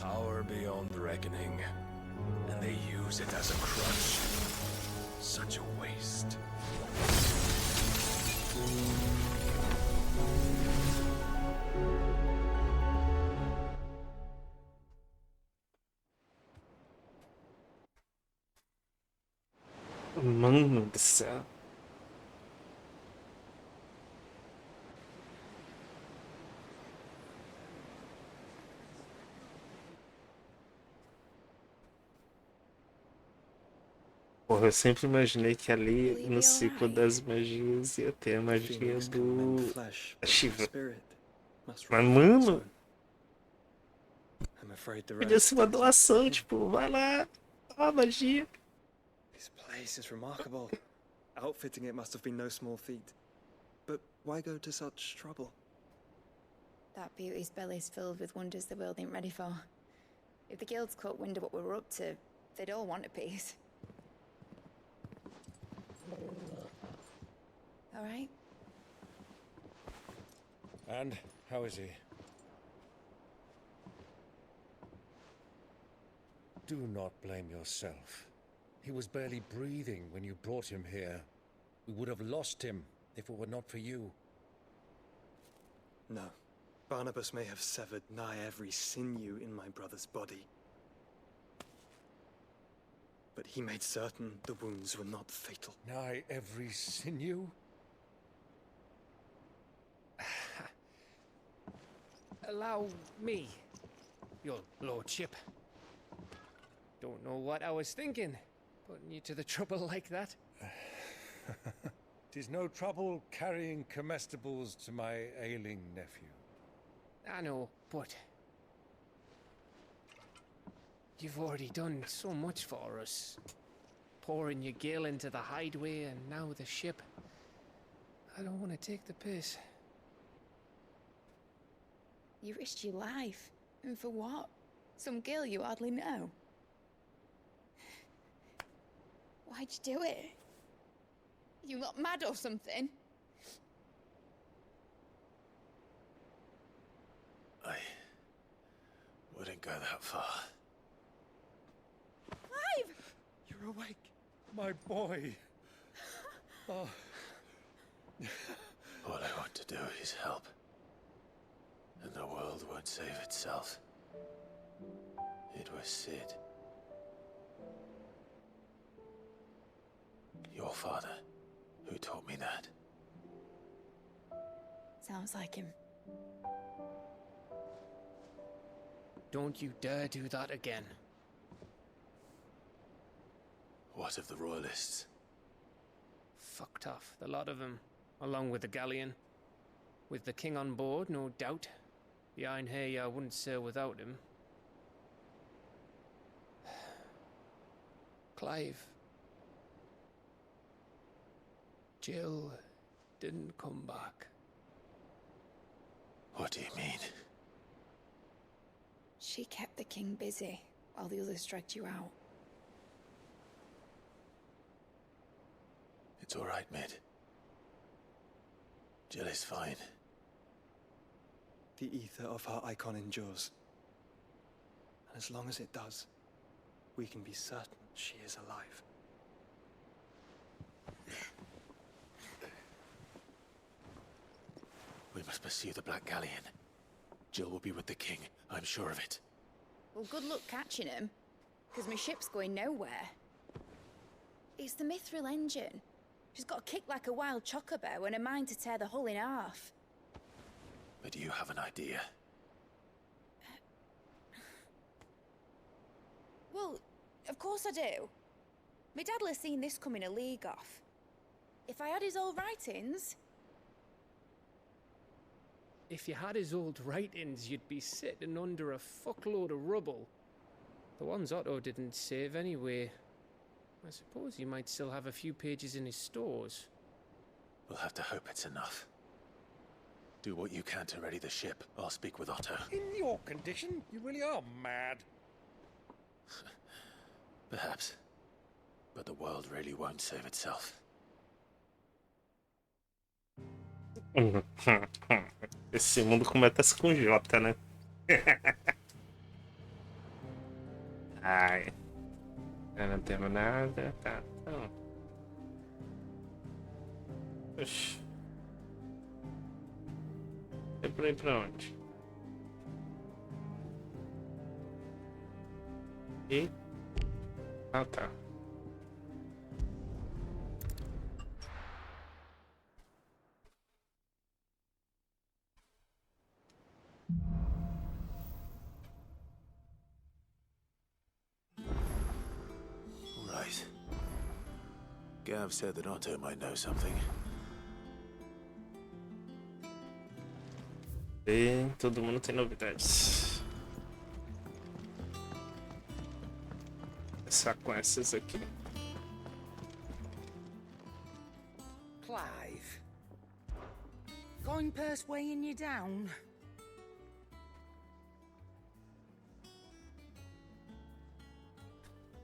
Power beyond reckoning, and they use it as a crutch. Such a waste. Mano do céu. Porra, eu sempre imaginei que ali no ciclo das magias ia ter a magia da Shiva. Mas, mano, podia ser uma doação, tipo, vai lá, ó a magia. This place is remarkable. Outfitting it must have been no small feat. But why go to such trouble? That beauty's belly's filled with wonders the world ain't ready for. If the guilds caught wind of what we were up to, they'd all want a piece. All right? And how is he? Do not blame yourself. He was barely breathing when you brought him here. We would have lost him if it were not for you. No. Barnabas may have severed nigh every sinew in my brother's body. But he made certain the wounds were not fatal. Nigh every sinew? Allow me, your lordship. Don't know what I was thinking, putting you to the trouble like that. 'Tis no trouble carrying comestibles to my ailing nephew. I know, but you've already done so much for us. Pouring your gil into the hideaway and now the ship. I don't want to take the piss. You risked your life. And for what? Some girl you hardly know. Why'd you do it? You not mad or something? I wouldn't go that far. Clive! You're awake, my boy. Oh. All I want to do is help. And the world won't save itself. It was Sid. Your father, who taught me that. Sounds like him. Don't you dare do that again. What of the royalists? Fucked off, the lot of them, along with the galleon. With the king on board, no doubt. The Iron Hair wouldn't sail without him. Clive. Jill didn't come back. What do you mean? She kept the king busy while the others dragged you out. It's all right, Mid. Jill is fine. The ether of her icon endures. And as long as it does, we can be certain she is alive. We must pursue the Black Galleon. Jill will be with the king, I'm sure of it. Well, good luck catching him, because my ship's going nowhere. It's the Mithril engine. She's got a kick like a wild chocobo and a mind to tear the hull in half. But do you have an idea? Well, of course course I do. My dad'll have seen this coming a league off. If I had his old writings... If you had his old writings, you'd be sitting under a fuckload of rubble. The ones Otto didn't save anyway. I suppose you might still have a few pages in his stores. We'll have to hope it's enough. Do what you can to ready the ship. I'll speak with Otto. In your condition, you really are mad. Perhaps. But the world really won't save itself. Esse mundo começa com J, né? Ai. Eu não tenho nada. Tá, então. Oxi. É pra ir pra onde? E? Ah, tá. Right. Gav said that Otto might know something. E todo mundo tem novidades. Começar com essas aqui. Clive. Coin purse weighing you down?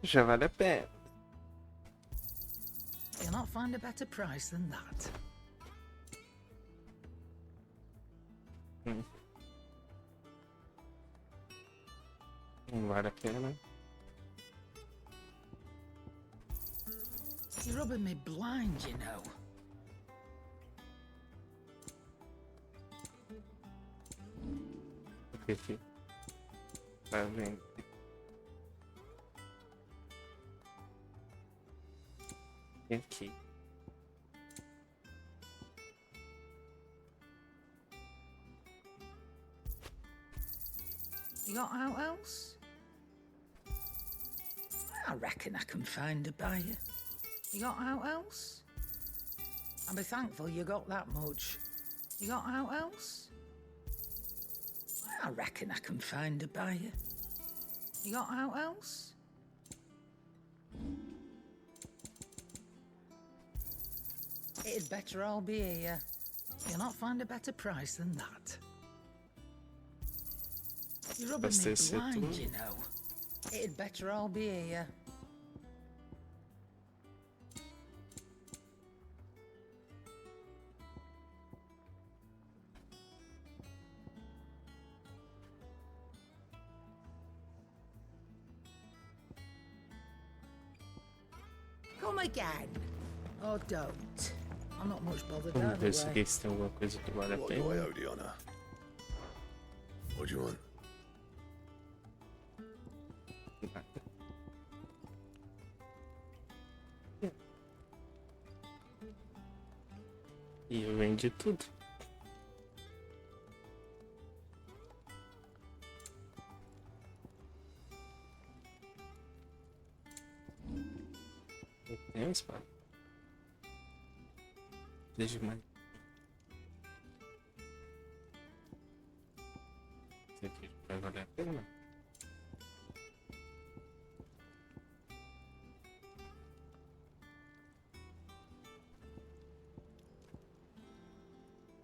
Já vale a pena. You'll not find a better price than that. Não vale a pena. You're rubbing me blind, you know. Aqui. Tá vendo? E aqui. You got out else? I reckon I can find a buyer. You got out else? I'll be thankful you got that much. You got out else? I reckon I can find a buyer. You got out else? It'd better all be here. You'll not find a better price than that. You're rubbing me blind, you know. It'd better all be here. Come again. Or don't. I'm not much bothered Vamos ver either se way. aqui se tem alguma coisa que vale a What do I pena. owe the honor? What do you want? E eu vendi tudo. Tem uma espada. Deixa mais. Isso aqui vai valer a pena.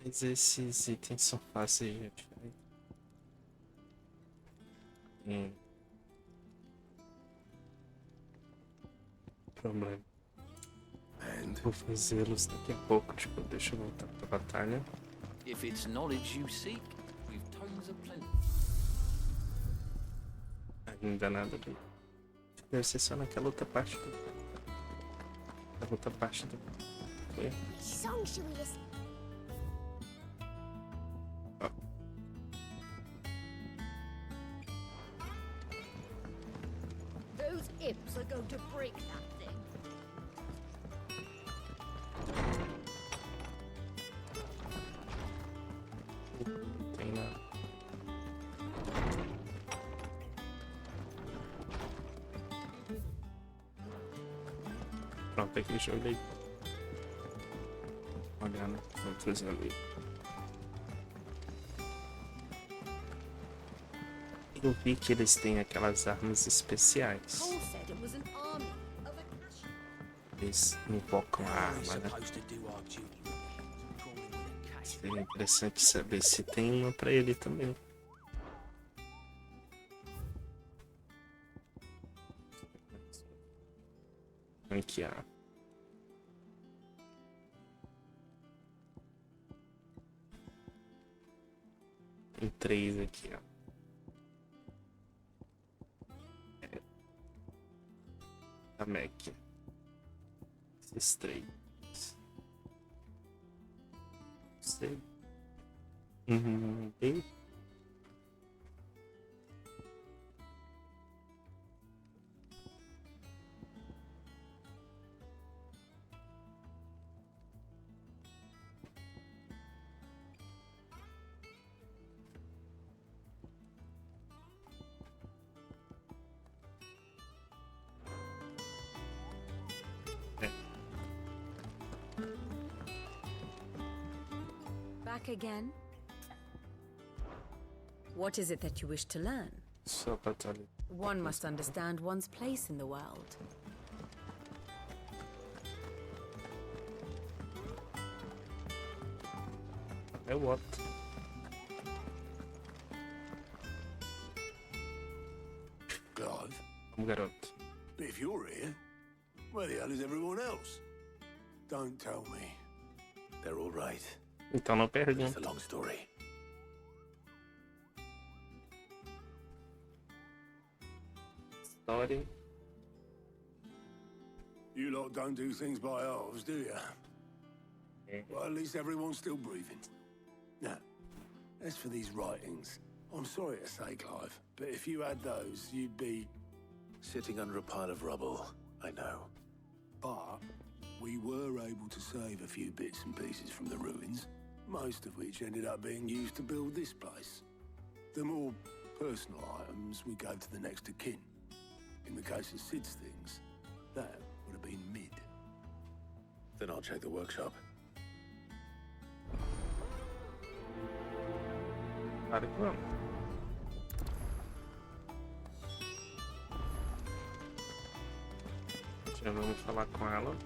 Mas esses itens são fáceis de achar. Problema. Vou fazê-los daqui a pouco, tipo, deixa eu voltar pra batalha. If it's knowledge you seek, we've tomes aplenty. Ainda nada do... Deve ser só naquela outra parte do... Da outra parte do... Foi? Which song should we listen? Those imps are going to break that thing. Não tem nada. Pronto, aqui joguei. Olhando outros ali. Eu vi que eles têm aquelas armas especiais. Cole said it was an army of a Eles invocam a arma, né? Seria interessante saber se tem uma pra ele também. Ranquear. Tem 3 aqui, ó. A Mac. Esses 3. Sei. E Back again? What is it that you wish to learn? só pra estar ali. One must understand one's place in the world. É o what? Clive? Garoto. But if you're here, where the hell is everyone else? Don't tell me. They're all right. Então não It's pergunta. a long story. Story. You lot don't do things by halves, do you? Well, at least everyone's still breathing. Now, as for these writings, I'm sorry to say, Clive, but if you had those, you'd be... Sitting under a pile of rubble, I know. But we were able to save a few bits and pieces from the ruins, most of which ended up being used to build this place. The more personal items we gave to the next of kin. In the case of Sid's things, that would have been mid. Then I'll check the workshop. Claro que vamos. Já vamos falar com ela.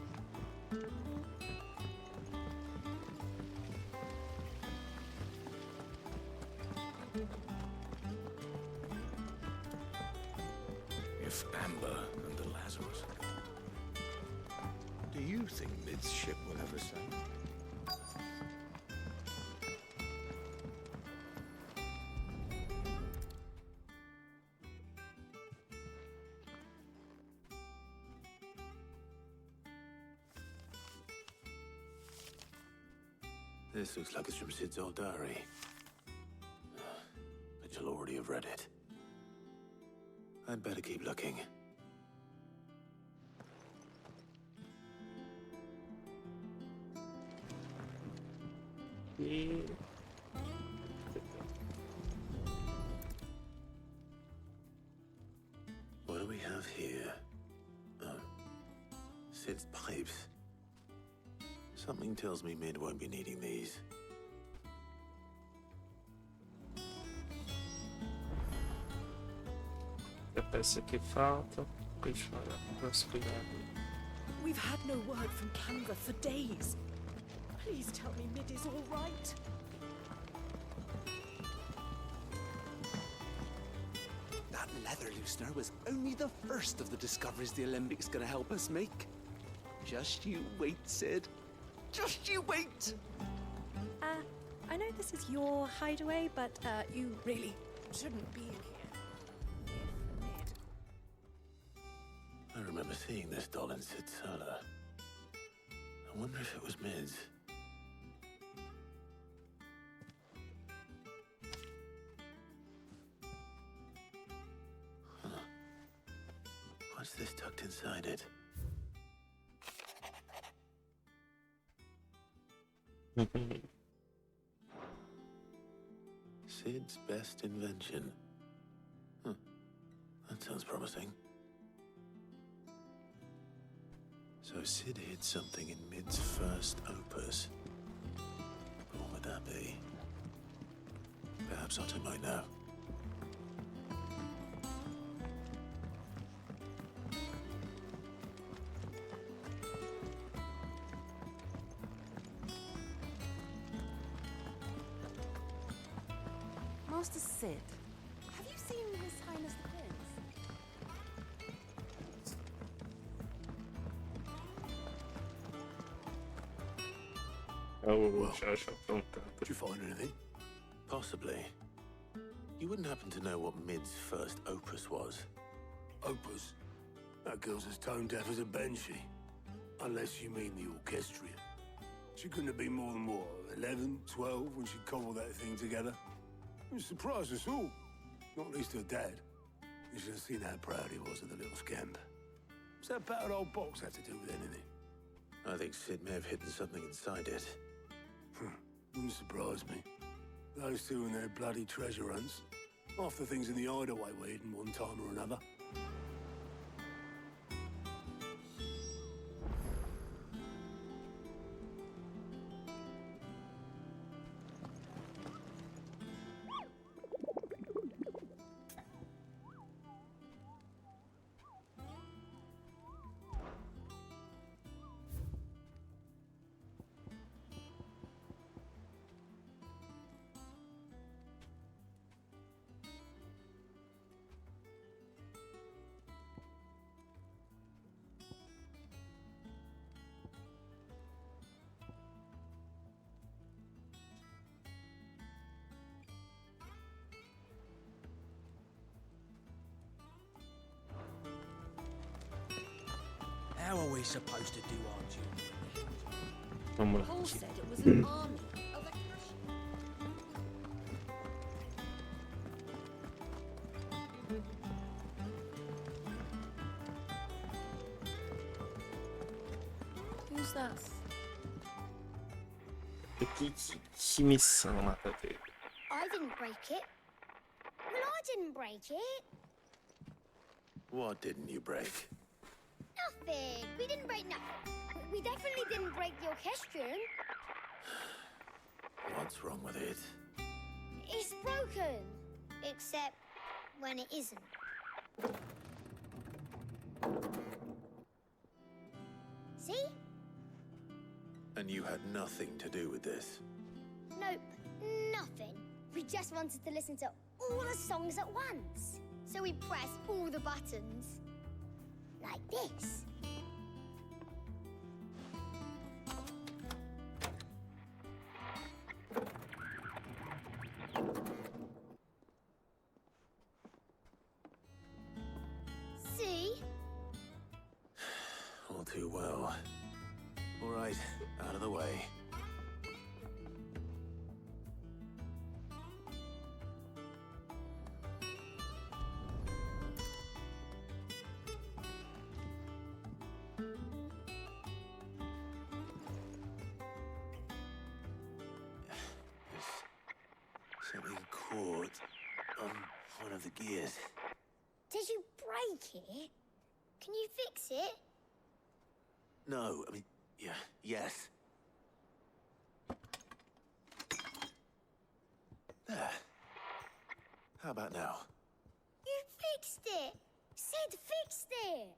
If Amber and the Lazarus... Do you think Mid's ship will ever sink? This looks like it's from Sid's old diary. But you'll already have read it. I'd better keep looking. What do we have here? Sid's pipes. Something tells me Mid won't be needing these. A peça que falta. Cuidado. We've had no word from Canva for days. Please tell me Mid is all right. That leather loosener was only the first of the discoveries the Alembics gonna help us make. Just you wait, Sid. Just you wait! I know this is your hideaway, but you really shouldn't be in here. I remember seeing this doll in Sid's cellar. I wonder if it was Mid's. Huh. What's this tucked inside it? Sid's best invention. That sounds promising. So So Sid hid something in Mid's first opus. What would that be? Perhaps Otto might know. Master Sid, have you seen His Highness the Prince? Oh, já pronto. Did you find anything? Possibly. You wouldn't happen to know what Mid's first opus was? Opus? That girl's as tone deaf as a banshee. Unless you mean the orchestrion. She couldn't have been more than, what, 11, 12 when she cobbled that thing together? It surprised us all. Not least her dad. You should have seen how proud he was of the little scamp. What's that battered old box have to do with anything? I think Sid may have hidden something inside it. Wouldn't surprise me. Those two and their bloody treasure hunts. Half the things in the hideaway were hidden one time or another. How are we supposed to do our duty? Vamos lá. Paul said it was an army. Who's that? Que missão lá pra ter? I didn't break it. Well, I didn't break it. What didn't you break? Nothing. We didn't break nothing. We definitely didn't break the orchestrion. What's wrong with it? It's broken. Except when it isn't. See? And you had nothing to do with this? Nope, nothing. We just wanted to listen to all the songs at once. So we pressed all the buttons. Like this. See? All too well. All right, out of the way. Something caught on one of the gears. Did you break it? Can you fix it? No, I mean, yeah, yes. There. How about now? You fixed it! Sid fixed it!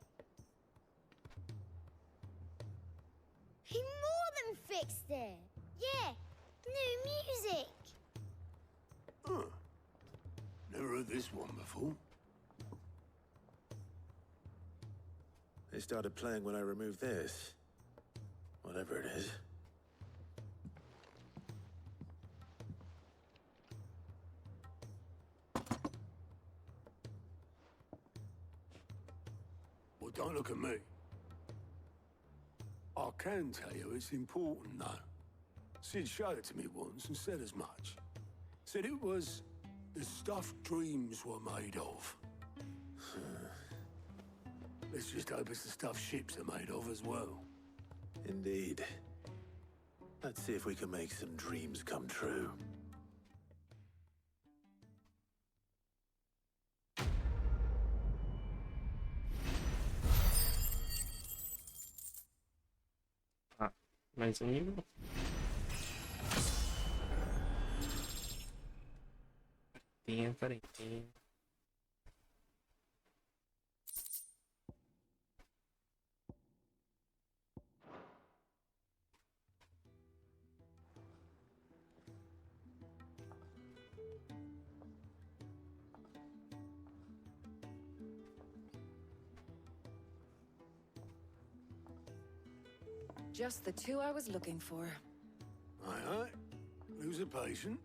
He more than fixed it! Yeah, new music! Huh. Never heard this one before. They started playing when I removed this. Whatever it is. Well, don't look at me. I can tell you it's important, though. Sid showed it to me once and said as much. Said it was the stuff dreams were made of. Let's just hope it's the stuff ships are made of as well. Indeed. Let's see if we can make some dreams come true. Mais um nível. Parentinha. Just the two I was looking for. Aye. Lose a patient?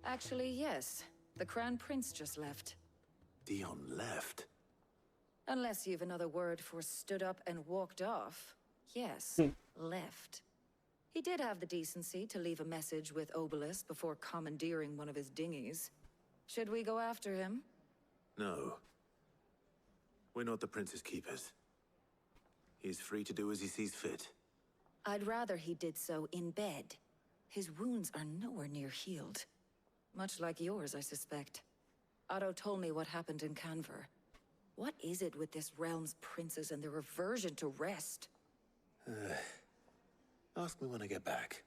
Actually, yes. The Crown Prince just left. Dion left? Unless you've another word for stood up and walked off. Yes, left. He did have the decency to leave a message with Obelisk before commandeering one of his dinghies. Should we go after him? No. We're not the Prince's keepers. He's free to do as he sees fit. I'd rather he did so in bed. His wounds are nowhere near healed. Much like yours, I suspect. Otto told me what happened in Canver. What is it with this realm's princes and their aversion to rest? Ask me when I get back.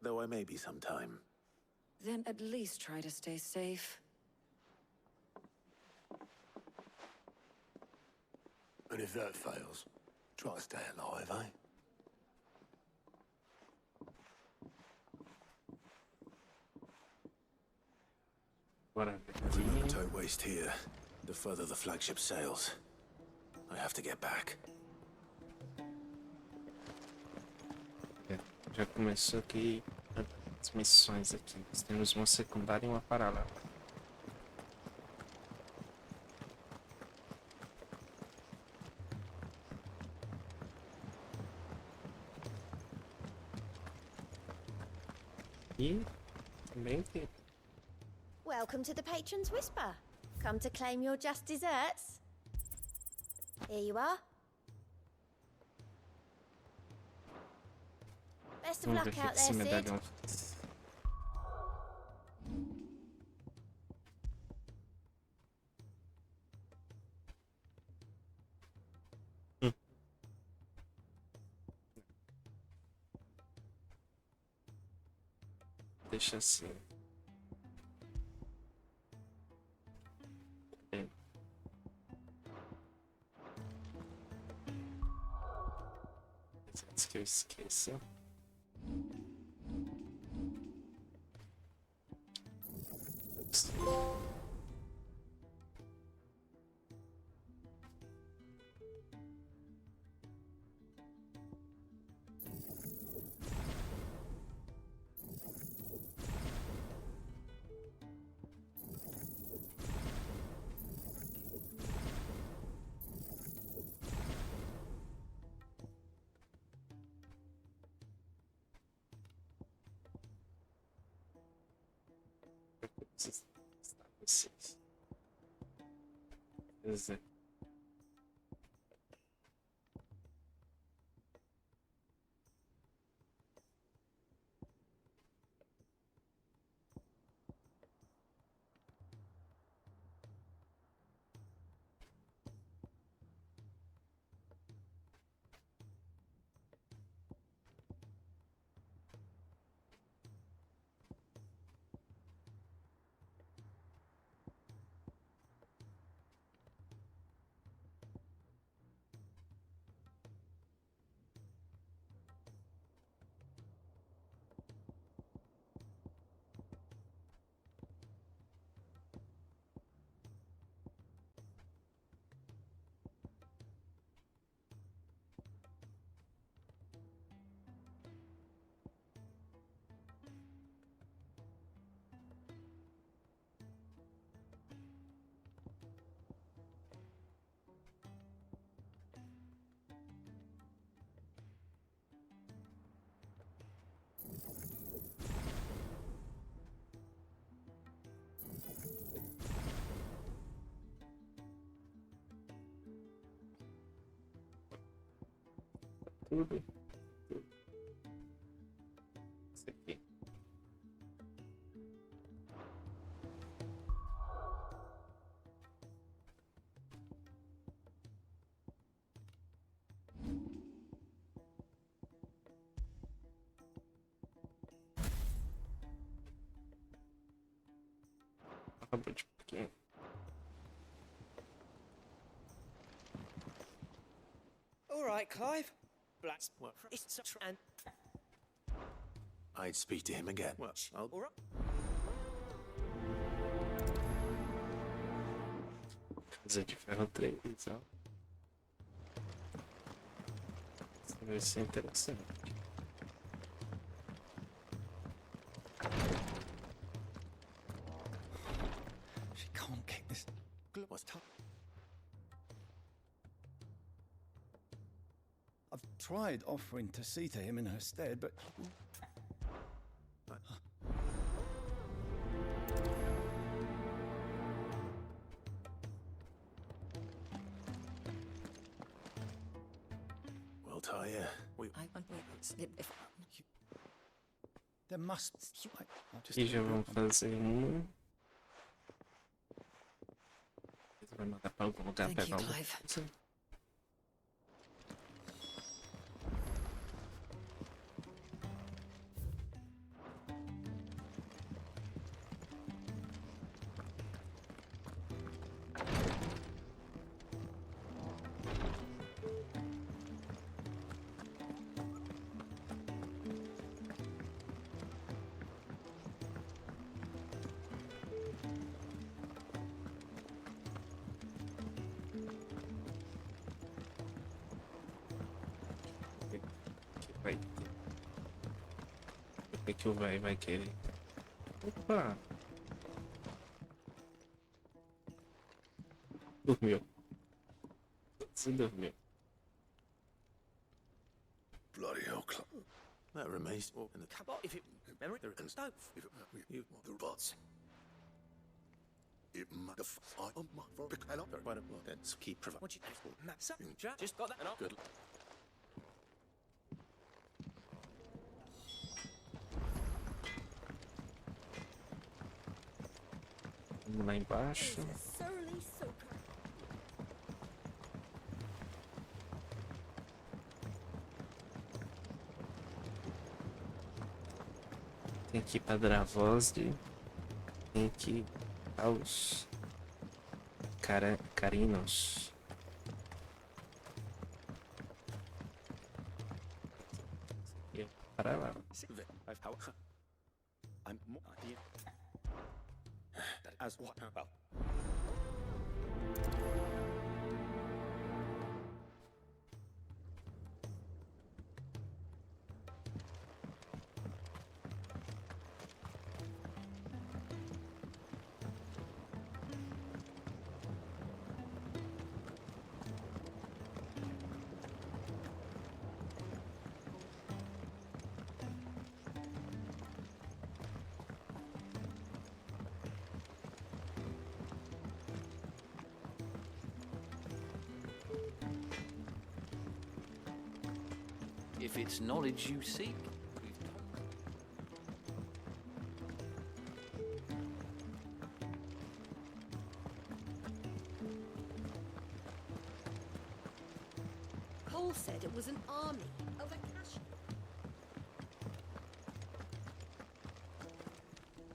Though I may be sometime. Then at least try to stay safe. And if that fails, try to stay alive, eh? Every moment I waste here, the further the flagship sails. I have to get back. Já começou aqui as missões aqui. Nós temos uma secundária e uma paralela. E também tem. Welcome to the Patron's Whisper. Come to claim your just desserts? Here you are. Best of luck out there, Sid. Deixa assim. Antes que eu esqueça. Is it? Tudo. Isso aqui. rabo de pouquinho. All right, Clive. Black's it's and I'd speak to him again. Well, I'll... all right. Casa de Ferro 3, ó. Isso vai ser interessante. She can't kick this. What's tough? I've tried offering to see to him in her stead, but Well, Talia, there must. I'll just E já vamos fazer uma. Você vai mandar pra algum lugar pegar alguma coisa. O que o velho vai querer? Opa! Dormiu. Você dormiu. bloody hell, that remains. Oh, and the Come on, if it memory there is no you the bots. It might have my big hello. Why don't well, then keep providing. what you maps up. Just got that and Good. Vamos lá embaixo. Surly soaker. Tem que ir pra Dravosde. Tem que ir aos Carinos. E para lá. I'm more idea. That as what? Well. If it's knowledge you seek, Cole said it was an army of Akashi.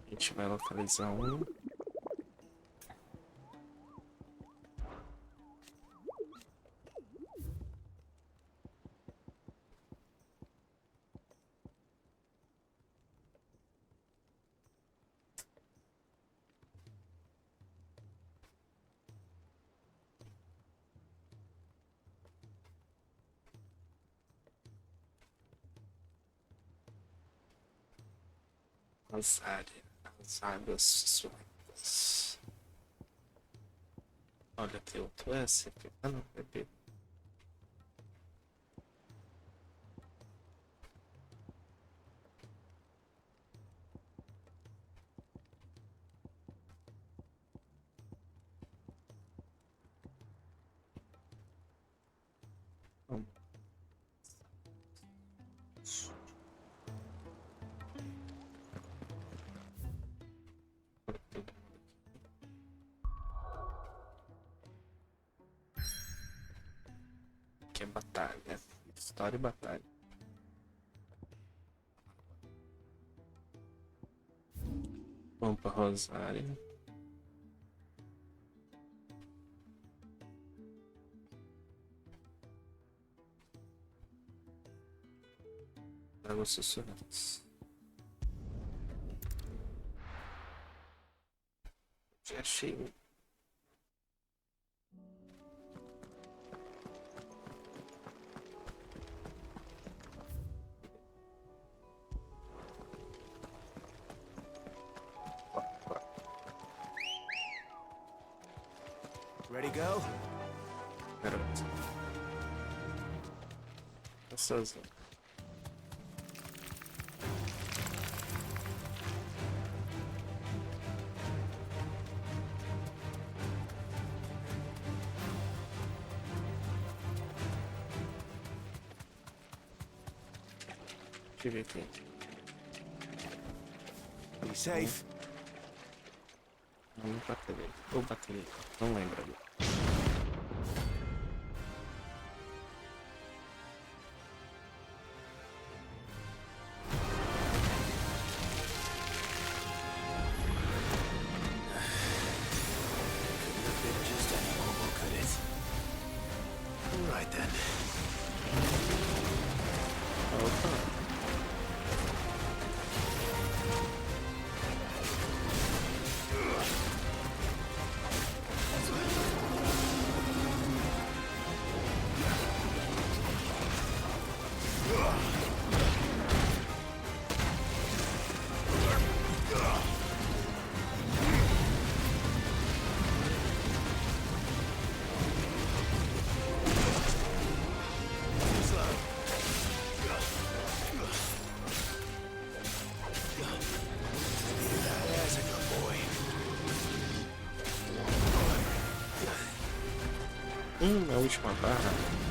A gente vai localizar um. As águas suaves. Olha, tem outro S aqui. Ah, não, é B. Que é batalha. História e batalha. Vamos para Rosário. Águas sussurrantes. Já achei. Ready, go? Garoto. Gostoso. Deixa eu ver aqui. Be safe. Não bateria. Ou bateria. Não lembro ali. Right then. A última barra.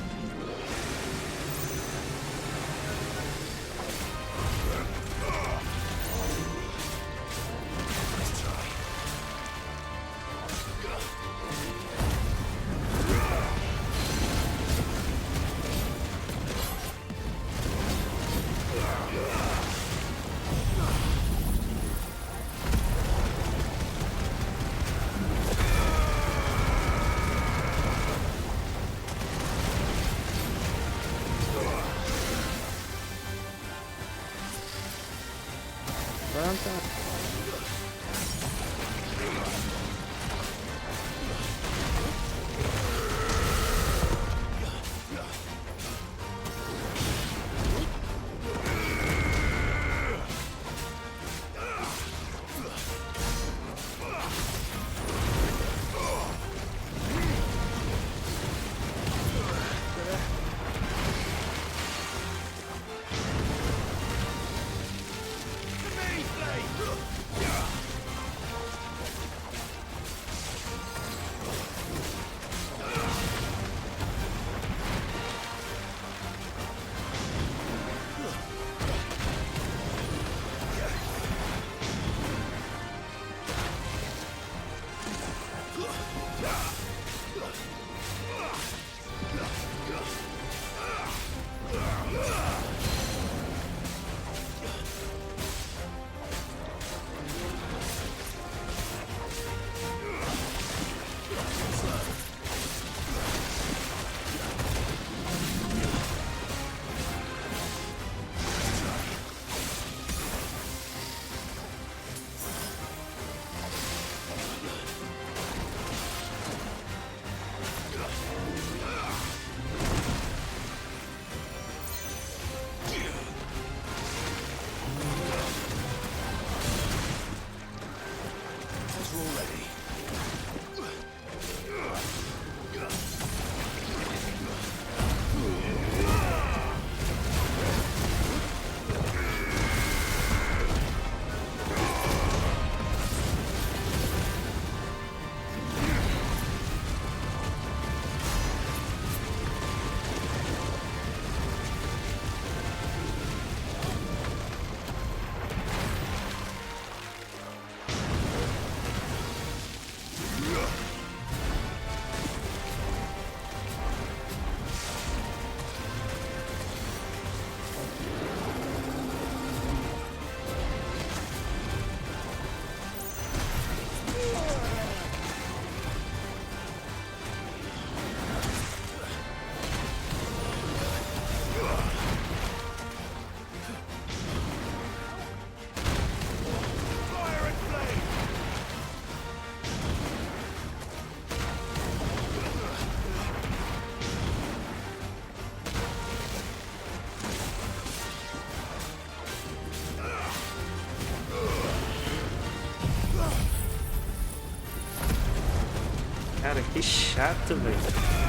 Que chato, velho.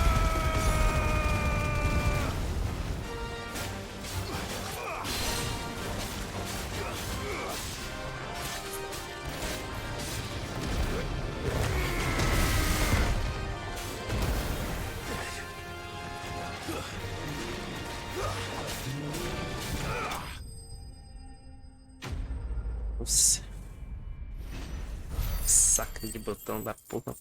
Nossa. Saco de botão da porra.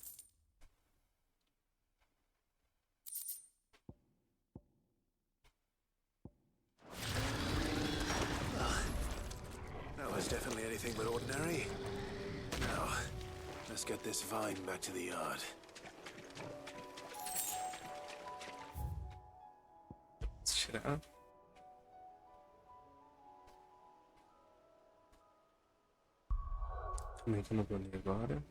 That was definitely anything but ordinary. Now, let's get this vine back to the yard. Tirar. Como é que eu não vou ler agora?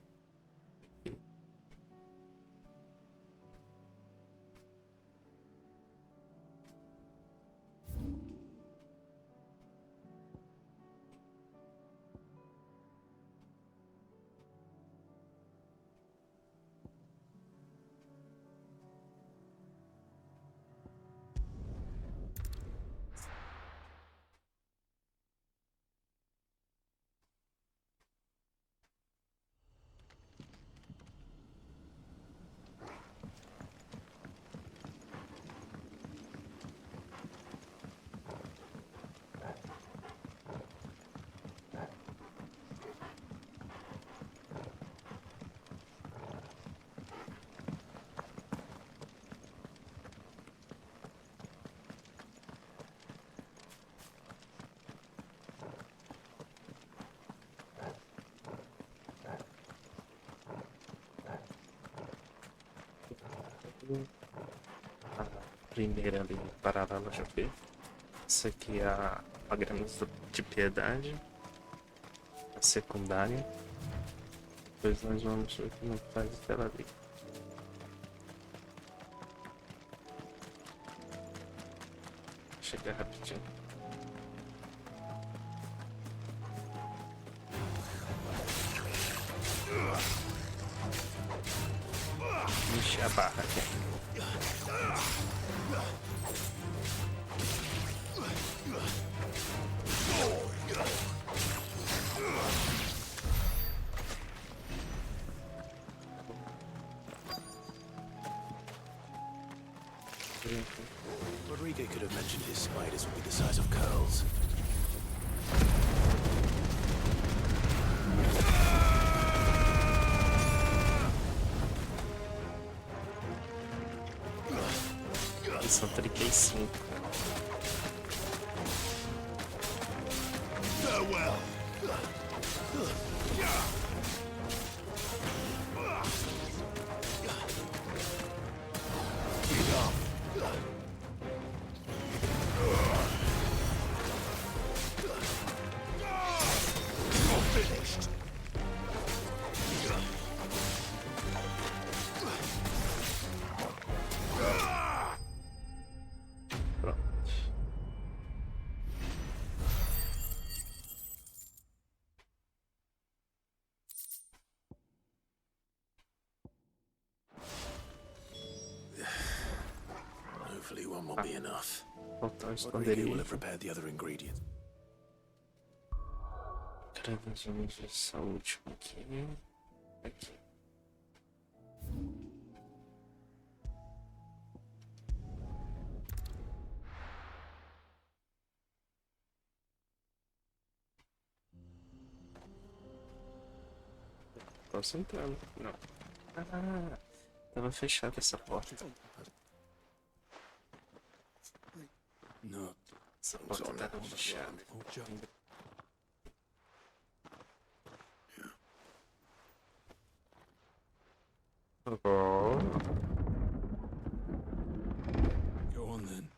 A primeira ali paralela já vi. Essa aqui é a grana de piedade. A secundária. Depois nós vamos ver o que não faz aquela ali. Chegar rapidinho. Encher a barra aqui. Rodrigo could have mentioned his spiders would be the size of curls. São 35. Farewell. Hopefully one will be enough. Rodrigo will have prepared the other ingredients. Nós vamos ver essa última aqui. Aqui. Posso entrar? Não. Ah, tava fechada essa porta. No. Essa porta tava fechada. Oh. Go on then.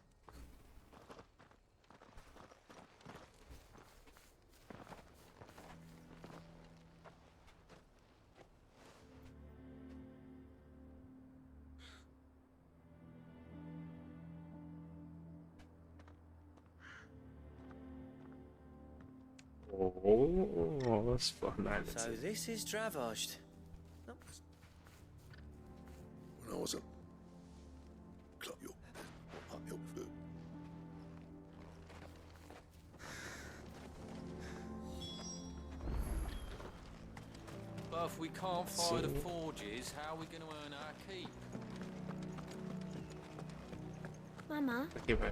Oh, as fornalhas. So this is Dravaged. Well, if we can't fire the Sim. forges, how are we going to earn our keep? Mama, Aqui vai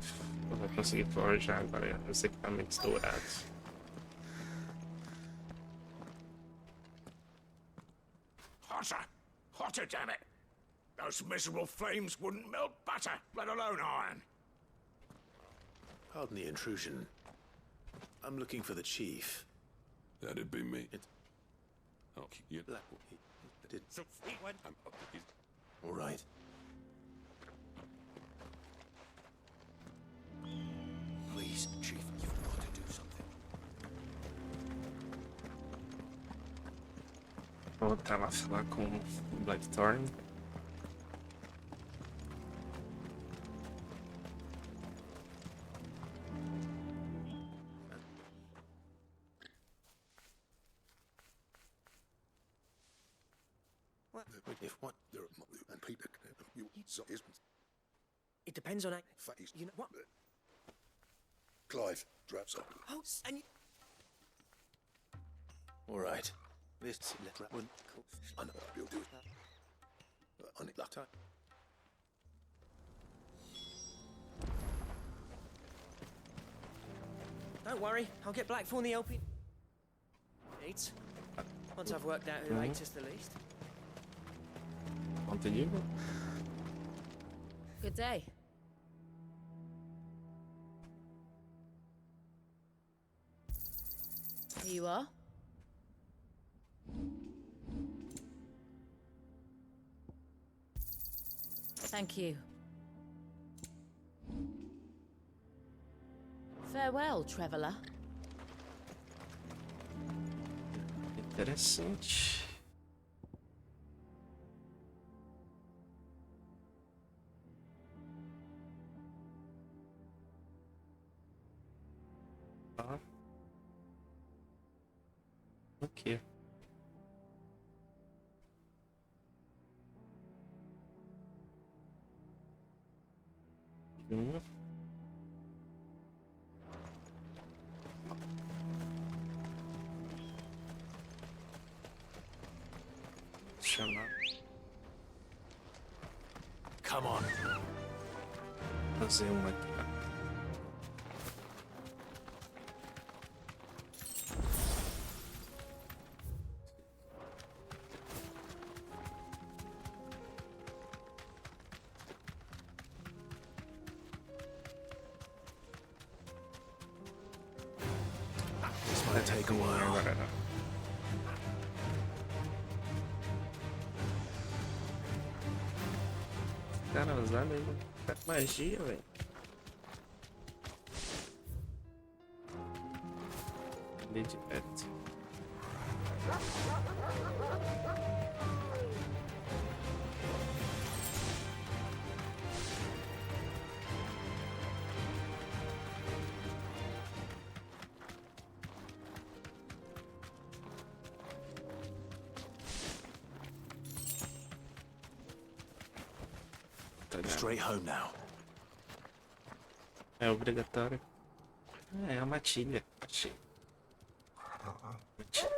conseguir forjar agora os equipamentos dourados. Hotter! Hotter, damn it! Those miserable flames wouldn't melt butter, let alone iron. Pardon the intrusion. I'm looking for the chief. That'd be me. Oh, you... I did. So he went... All right. Please, Chief, you've got to do something. Vou voltar lá falar com o Blackthorn. If what? And Peter, you... It depends on... You know what? Clive, drops up. Oh, and you... All right. This one. I know you'll do it. On it, time. Don't worry, I'll get Blackthorn the LP needs. Once I've worked out who hates us the least. Continue. Good day. Here you are. Thank you. Farewell, traveler. Interessante. Tá. Ok. Chamar. Come on. Fazer uma aqui. This might take a while. Cara, usando aí magia, velho. Ali de perto. Straight home now. É obrigatório. É a matilha. Achei. Matilha.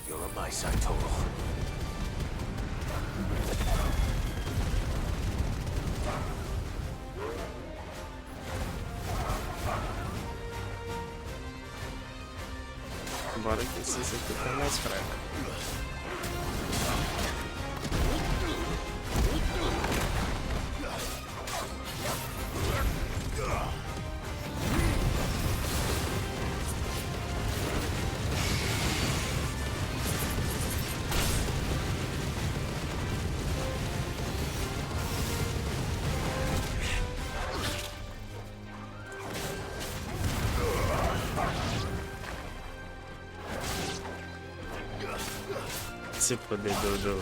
You're on my side, Toro. Embora que esse aqui tá mais fraco. Esse poder do...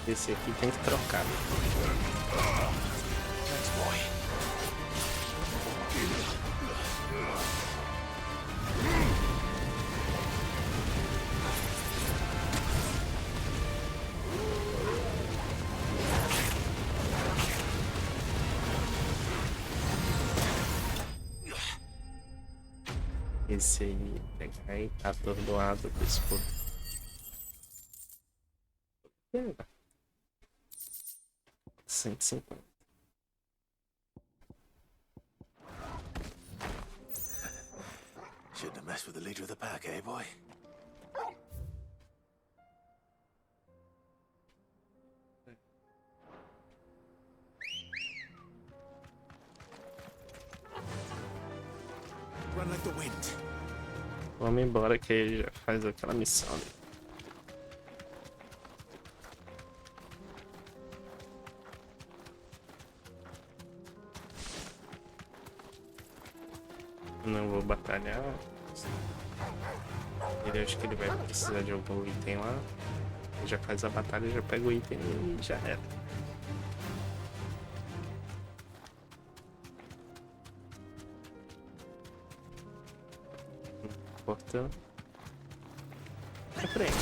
Esse aqui tem que trocar. Esse aí, pegar aí, atordoado do escudo. 150. Shouldn't have messed with the leader of the pack, eh, boy? Run like the wind. Vamos embora que ele já faz aquela missão ali. Não vou batalhar. Ele acho que ele vai precisar de algum item lá. Ele já faz a batalha, já pega o item e já era. Portão. Pra frente.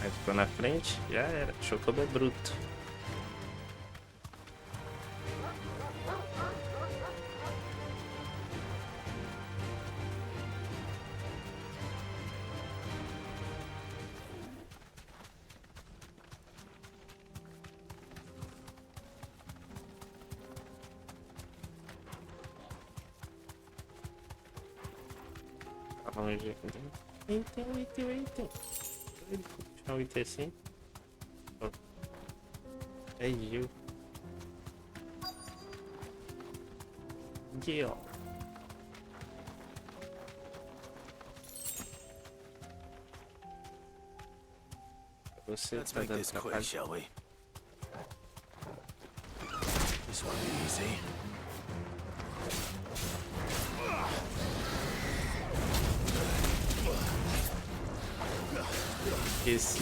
Aí ficou na frente, já era. Chocobo é bruto. Longe. Item. Ele puxar um item assim. Ó. É Gil. Gil. Você tá dando trabalho. Shall we? This won't be easy. Esse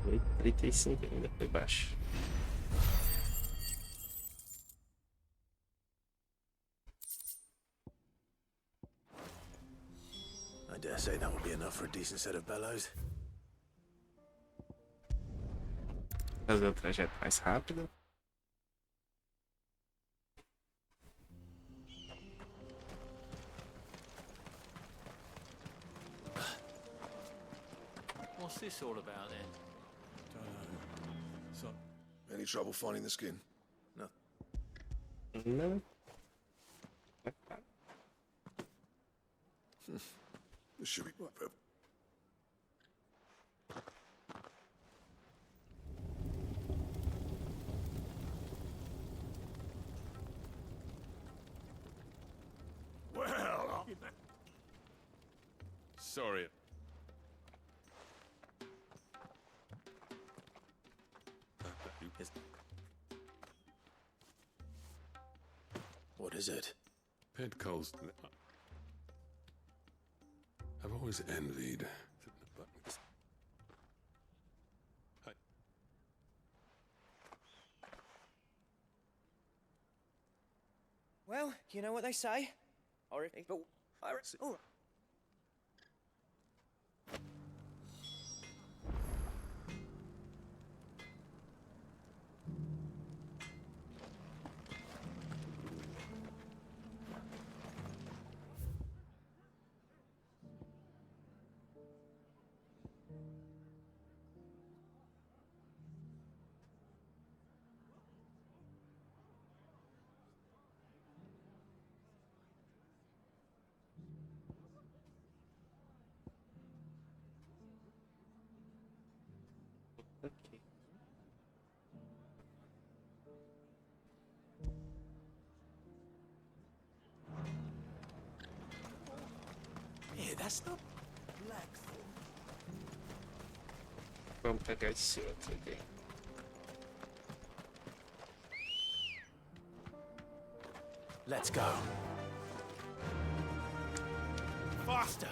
foi 35 ainda, foi baixo. I dare say that would be enough for a decent set of bellows. Fazer o trajeto mais rápido. What's this all about then? So, any trouble finding the skin? No. No. This should be perfect. Well, Sorry. What is it? Pedco's. I've always envied. Well, you know what they say. Oh. Ok. Yeah, that's not Vamos pegar esse outro aqui. Let's go. Faster.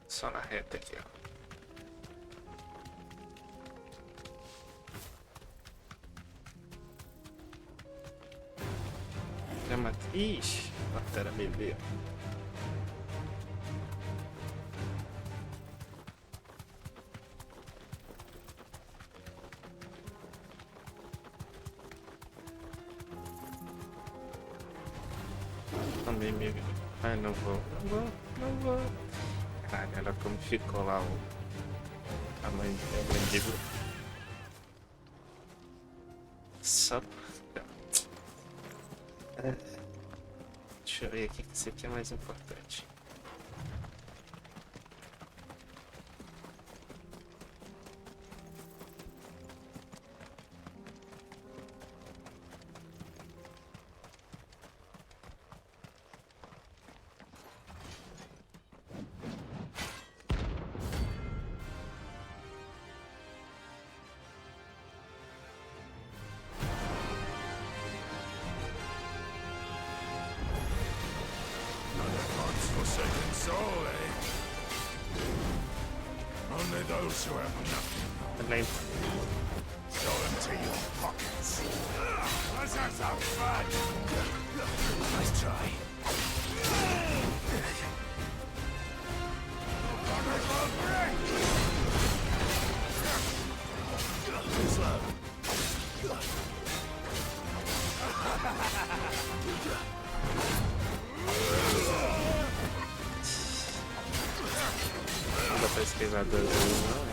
Só na reta aqui, ó. Já matei. Ixi, batera bebê. Também me. Ai, não vou. Não vou. Caralho, olha como ficou lá a mandíbula. Só. Deixa eu ver aqui que esse aqui é mais importante. Forsaken soul, eh? Only those who have nothing. Go empty your pockets. Let's have some fun. Nice try. Slow. Não dá pra esquivar duas vezes, não, né?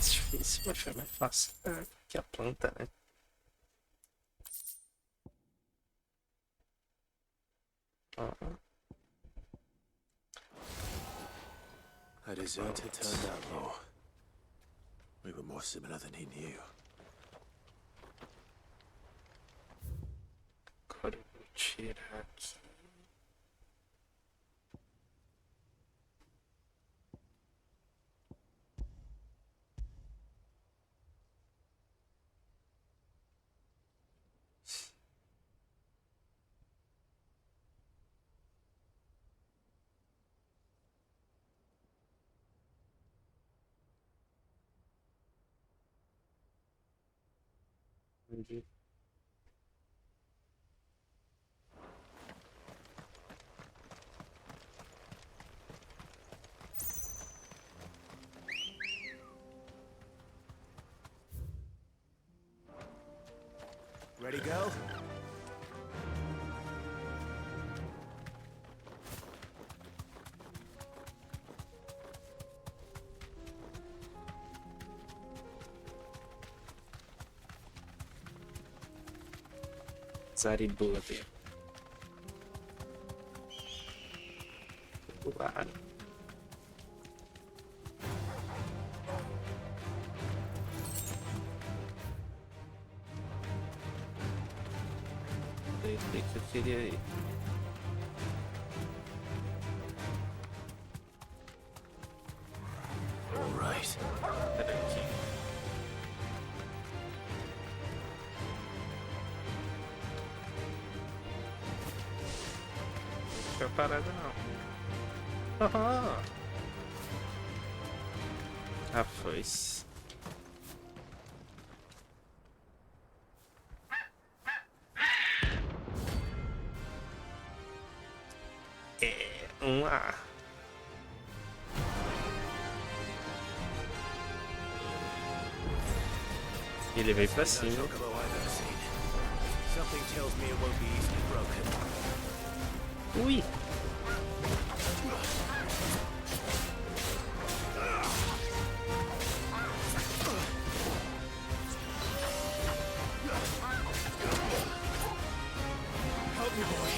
Difícil, mas foi mais fácil que a planta, né? A deserter turned outlaw. We were more similar than he knew. Código tirar. Entendi. Ready, go? Zaribula dele. Claro. Sei que eu queria ir. All right. Peraí aqui. Não fica parada não. Ah, foi. A. Ele veio pra cima. Ui! Help me, boy.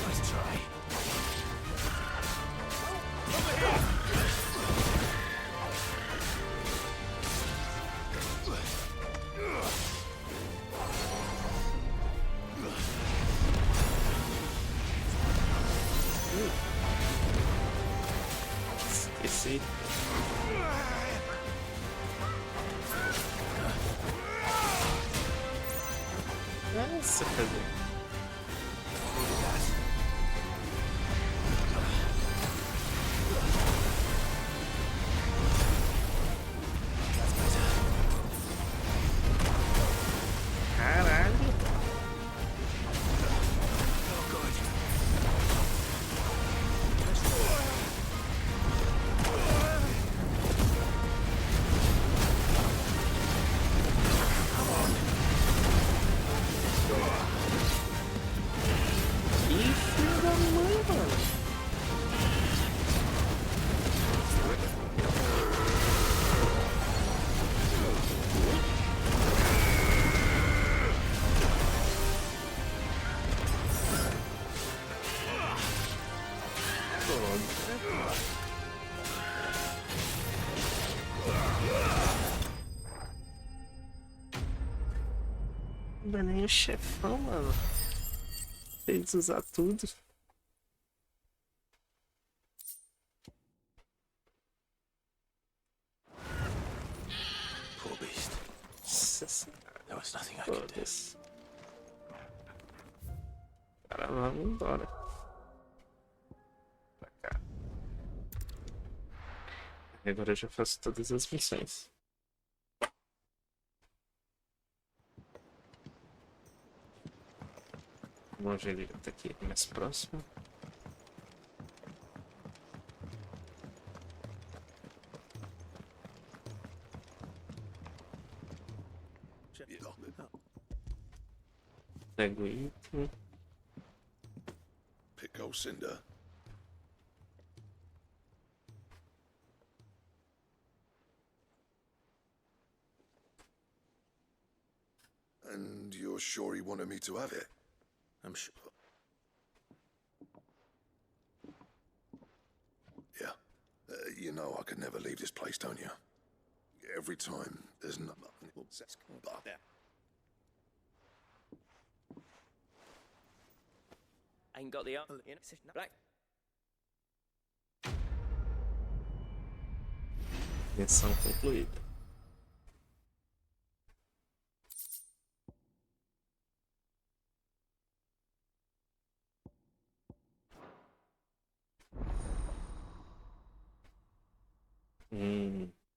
Nice try. Over here! Esqueci. Nossa, cadê? Caralho. Que filho da mãe, mano. Não é nem o chefão, mano. Fez usar tudo. Poor beast. Nossa, There was nothing I could do. Cara, vamos embora. Pra cá. Agora eu já faço todas as missões. Longe ele tá aqui mais próximo. Pego o item. Pick old Cinder. And you're sure he wanted me to have it? I'm sure. Yeah. You know I could never leave this place, don't you? Every time there's nothing. Ain't got the black. Missão concluída.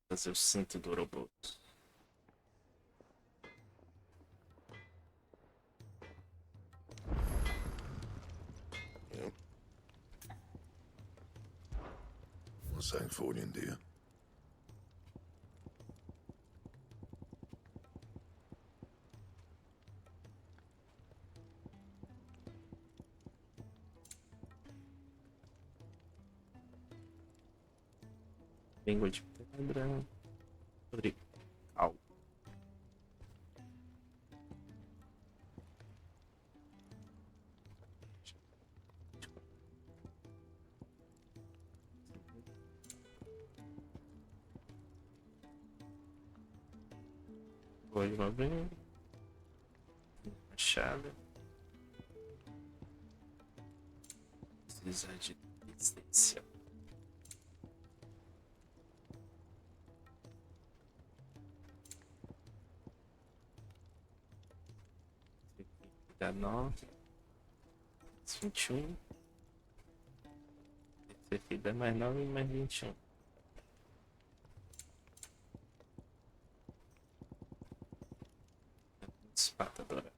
Fazer o cinto do Ouroboros. What's that for you, dear? Língua de pedra. Orical. Vou de uma vez. Machado. Precisa de resistência. Dá 9. 21. Esse aqui dá mais 9 e mais 21. Espada dourada.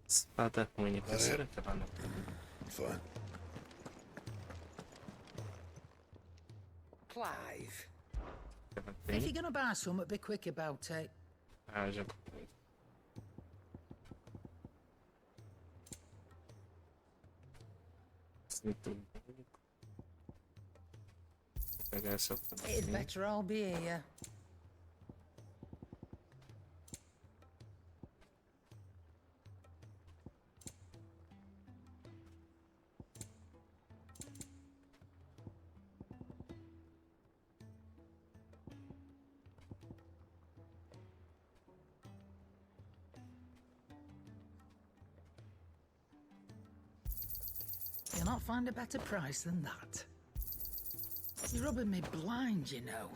Espada ruim, terceira que ela não. Fine. Clive. Tem. If you're gonna buy something, be quick about it. Ah, já. Sinto único. Vou pegar essa. It'd better all be here. You'll not find a better price than that. You're rubbing me blind, you know.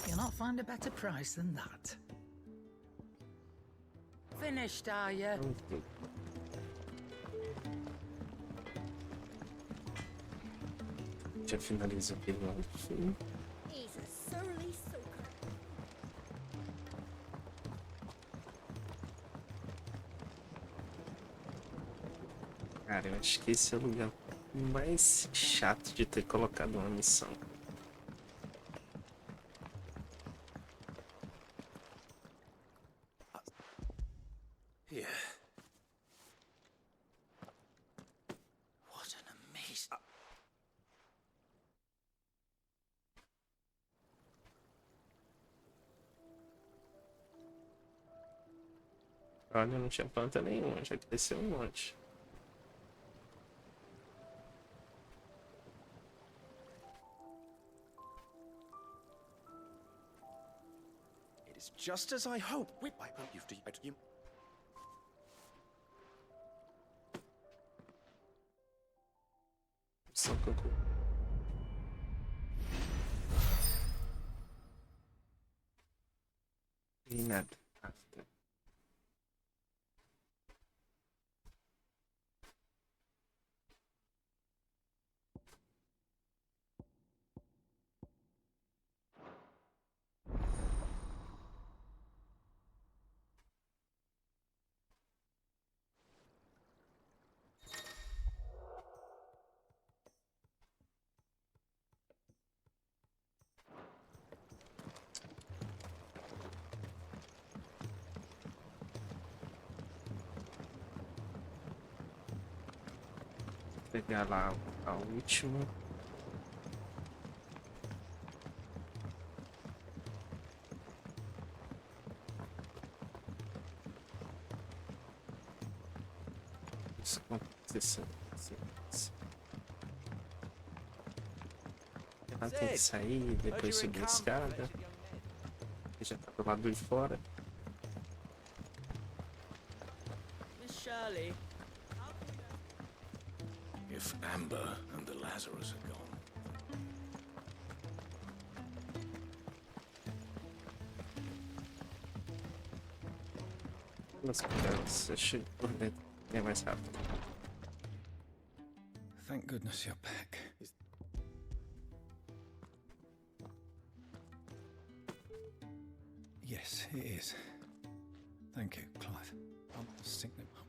You'll not find a better price than that. Finished, are you? Já finalizo aqui do lado do fim. He's a surly soaker. Cara, eu acho que esse é o lugar mais chato de ter colocado uma missão. Yeah. What an amazing. Olha, não tinha planta nenhuma, já cresceu um monte. It is just as I hope. Wait, I hope you. Só concluir. E nada. After. pegar lá a última. Isso aconteceu. Ela tem que sair, depois subir a escada. Já tá do lado de fora. Miss Shirley. If Amber and the Lazarus are gone. Vamos pegar, deixa eu por dentro. É mais rápido. Thank goodness you're back. Yes, it is. Thank you, Clive. I'll sync them up.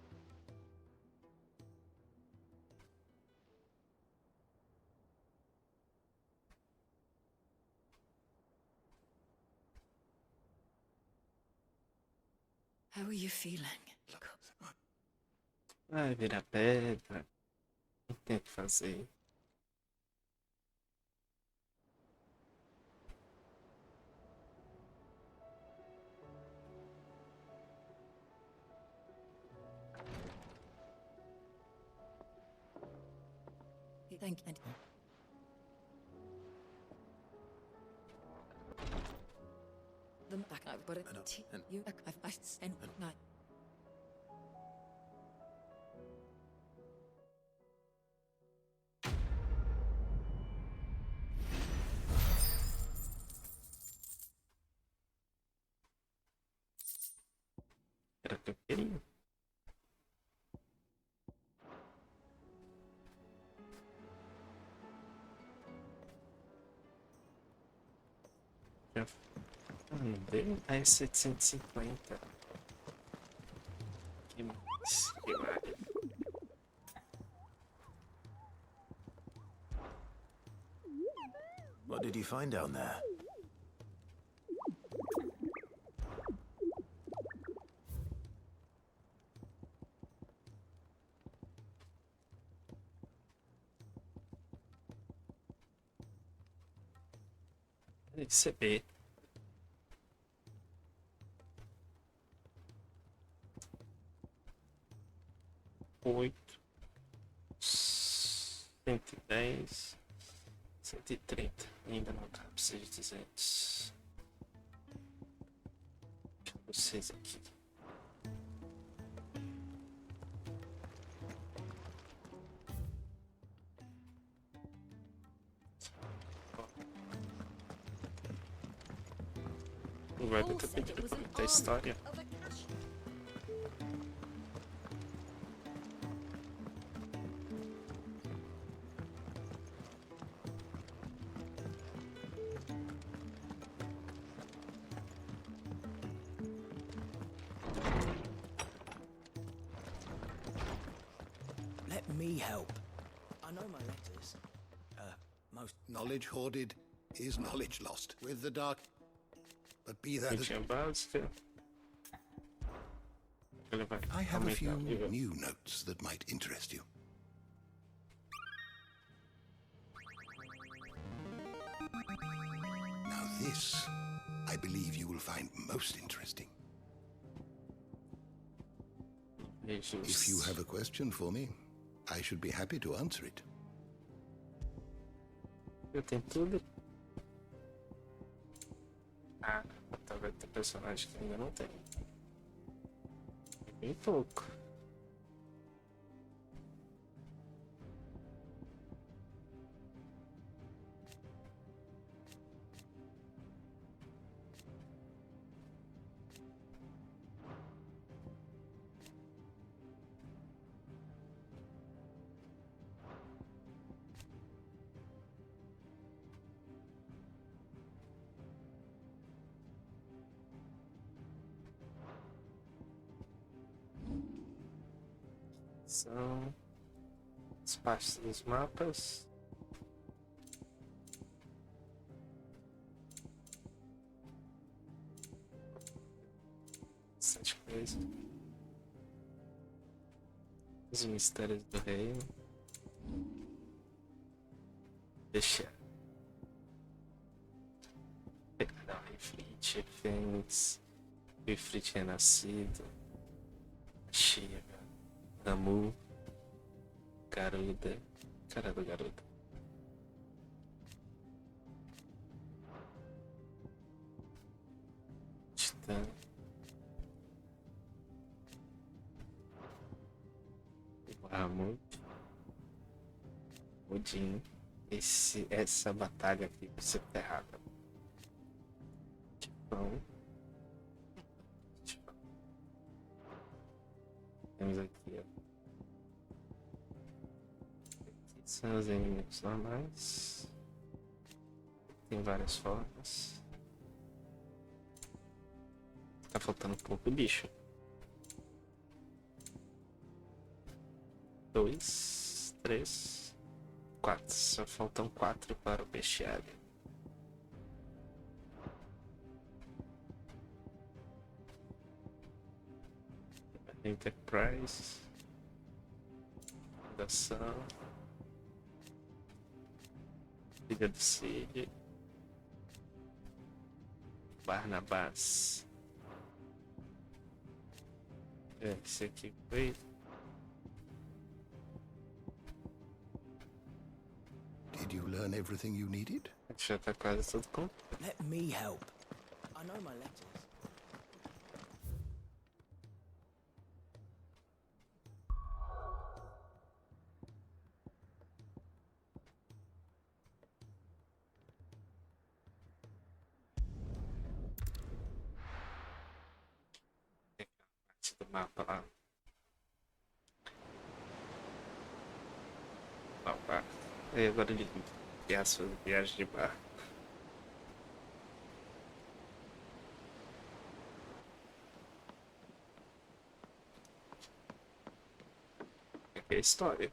How are you feeling? Vai virar pedra. Não tem o que fazer. Thank you. The back I put it to you. I sent night. Era o que eu queria. Não deu? Ah, é 750. Que mais? Que vale? What did you find down there? Receber. Oito, 110, 130. Ainda não dá, precisa de 200. Deixa vocês aqui. O Weber tá pedindo pra contar a história. Let me help. I know my letters. Most Knowledge hoarded is knowledge lost. With the dark. But be that as... I have a few new notes that might interest you. Now this, I believe you will find most interesting. If you have a question for me, I should be happy to answer it. Eu tenho tudo. Ah, talvez ter personagem que ainda não tem. Bem pouco. São as partes dos mapas. Bastante coisa. Os mistérios do reino. Parte, Fênix, Ifrit Renascido, Shiva, Amu, Garuda, cara do Garuda. Titã. Bahamut. Odin. Essa batalha aqui vai ser ferrada. Tifão. Temos aqui, ó. Aqui são os inimigos normais. Tem várias formas. Tá faltando um pouco bicho. 2, 3, 4. Só faltam 4 para o bestiário. Enterprise. Fundação. Filha do Cid. Barnabás. Esse aqui foi. Did you learn everything you needed? Já tá quase tudo com. Let me help. I know my letters. Do mapa lá. Opa. E agora ele tem a sua viagem de barco. Aqui é a história.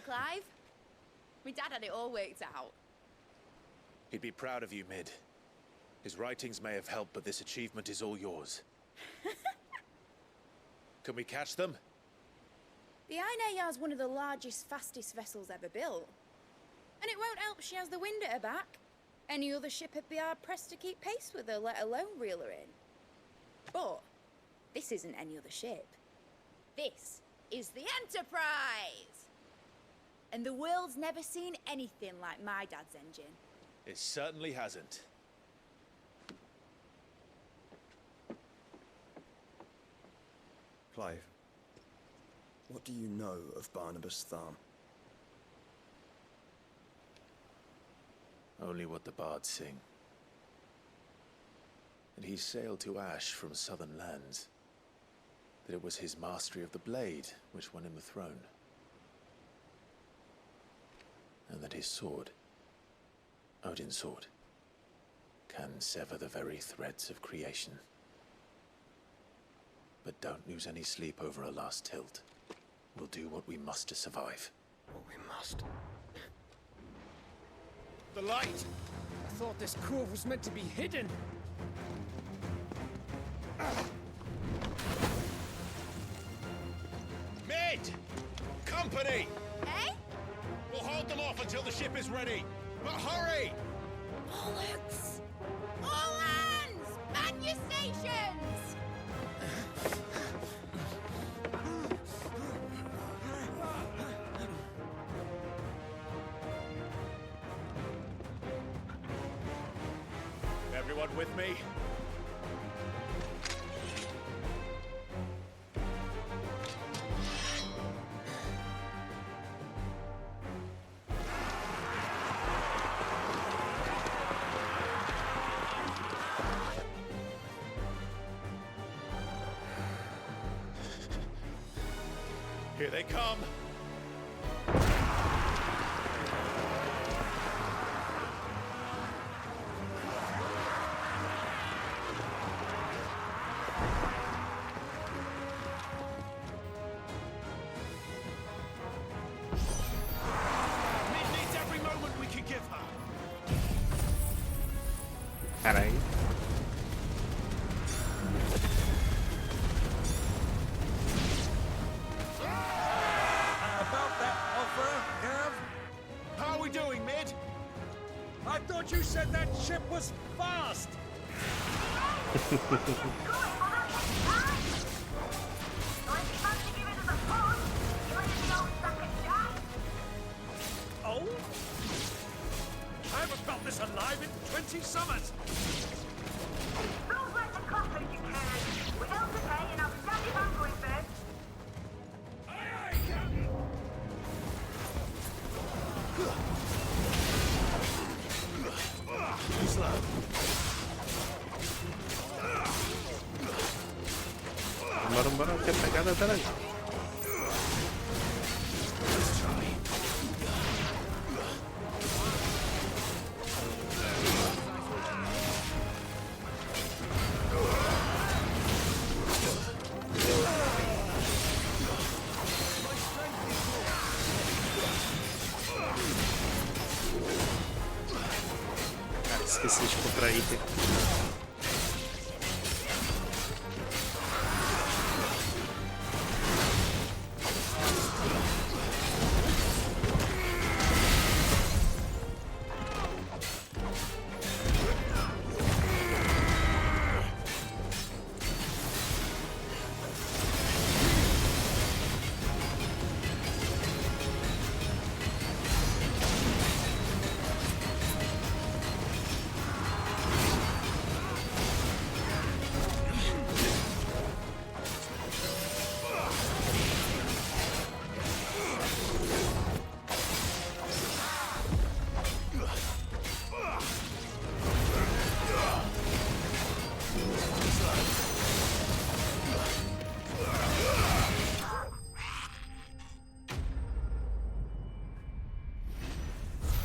Clive? My dad had it all worked out. He'd be proud of you, Mid. His writings may have helped, but this achievement is all yours. Can we catch them? The Ainayar's one of the largest, fastest vessels ever built. And it won't help she has the wind at her back. Any other ship would be hard-pressed to keep pace with her, let alone reel her in. But this isn't any other ship. This is the Enterprise! And the world's never seen anything like my dad's engine. It certainly hasn't. Clive, what do you know of Barnabas Tharm? Only what the bards sing. And he sailed to Ash from southern lands. That it was his mastery of the blade which won him the throne. And that his sword, Odin's sword, can sever the very threads of creation. But don't lose any sleep over a last tilt. We'll do what we must to survive. What we must. The light! I thought this cove was meant to be hidden. Mid! Company! Eh? We'll hold them off until the ship is ready. But hurry! Bollocks! All hands! Man your stations! Everyone with me? Here they come. you said that ship was fast! Oh? I haven't felt this alive in 20 summers! Don't let the clappers, you can. We're held to pay and I'll stand if I'm going first. Aye, aye, Captain! Too slow. Bora, que a pegada tá legal. Cara, esqueci de comprar item.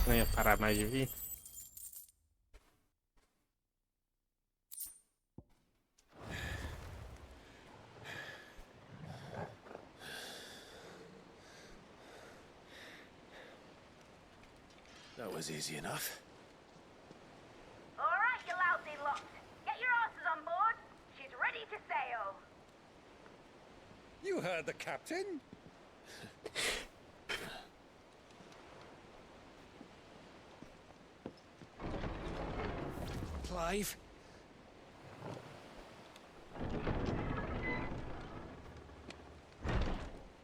Não ia parar mais de vir. That was easy enough. All right, you lousy lot. Get your asses on board. She's ready to sail. You heard the captain? Clive?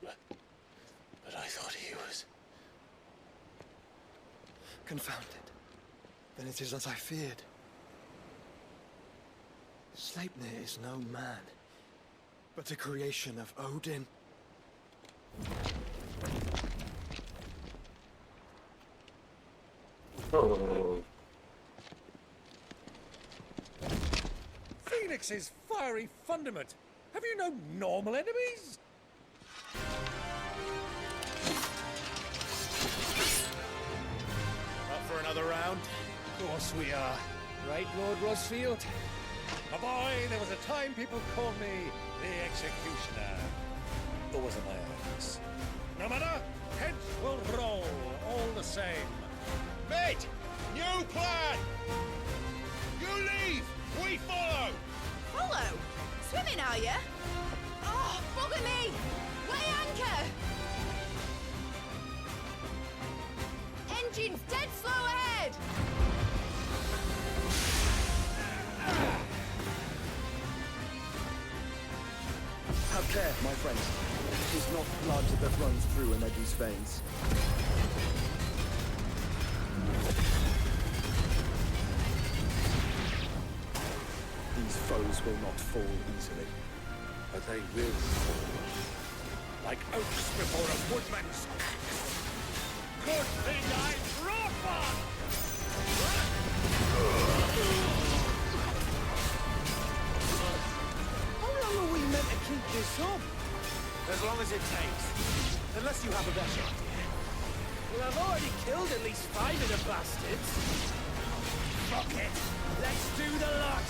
But I thought he was... Confounded. Then it is as I feared. Sleipnir is no man, but a creation of Odin. Oh. Phoenix's fiery fundament. Have you no normal enemies? Up for another round? Of course we are. Right, Lord Rosfield? My boy, there was a time people called me the Executioner. Or was it my eyes? No matter, heads will roll all the same. Mate! New plan! You leave! We follow! Follow? Swimming, are you? Oh, bugger me! Weigh anchor! Engine's dead slow ahead! Have care, my friends. It is not blood that runs through Emegi's veins. These foes will not fall easily. But they will fall. Like oaks before a woodman's axe. Good thing I brought one! How long are we meant to keep this up? As long as it takes. Unless you have a better idea. Well, I've already killed at least 5 of the bastards. Fuck it. Let's do the lot.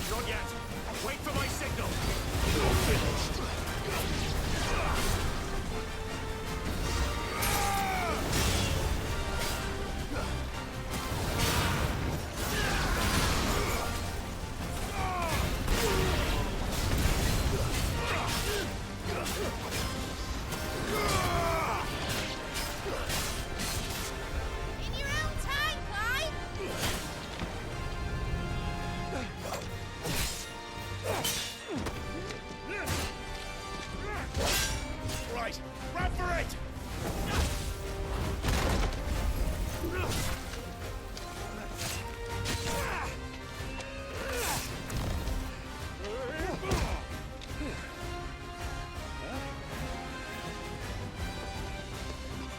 Not yet. Wait for my signal. In your own time, Clive! Right, run for it!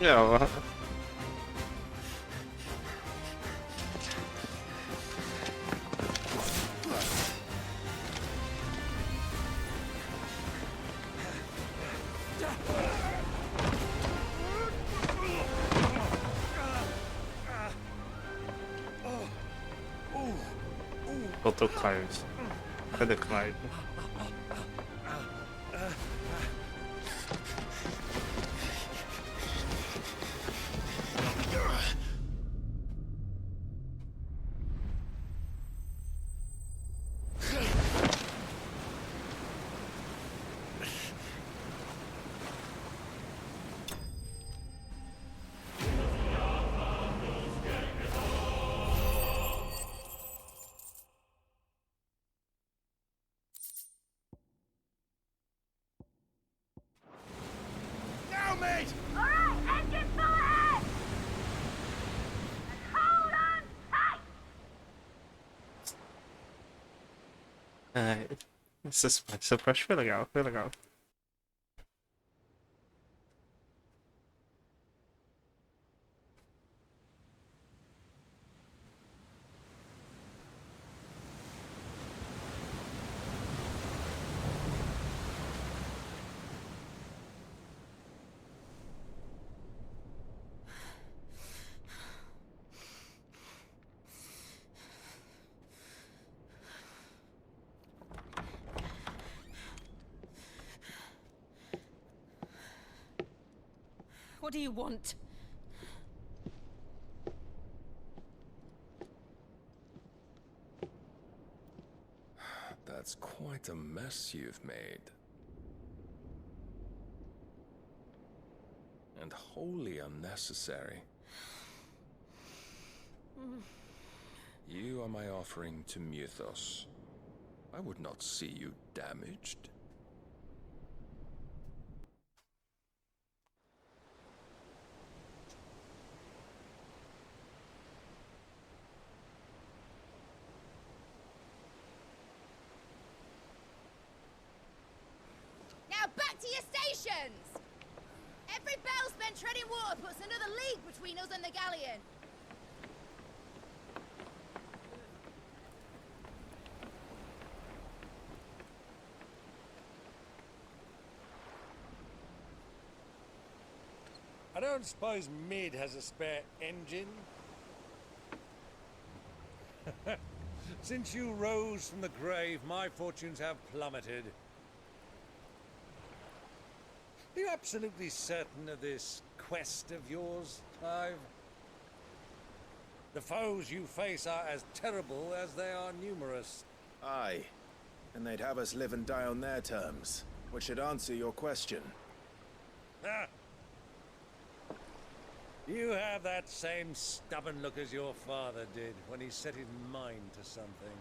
Ja. Faltou Clive. Cadê Clive? Now, mate! Alright, engine full ahead! And hold on tight! Essa parte foi legal, foi legal. What do you want? That's quite a mess you've made. And wholly unnecessary. You are my offering to Mythos. I would not see you damaged. Now back to your stations! Every bell spent treading water puts another league between us and the galleon. I don't suppose Mid has a spare engine? Since you rose from the grave, my fortunes have plummeted. Are you absolutely certain of this quest of yours, Clive? The foes you face are as terrible as they are numerous. Aye. And they'd have us live and die on their terms, which should answer your question. Ah! You have that same stubborn look as your father did when he set his mind to something.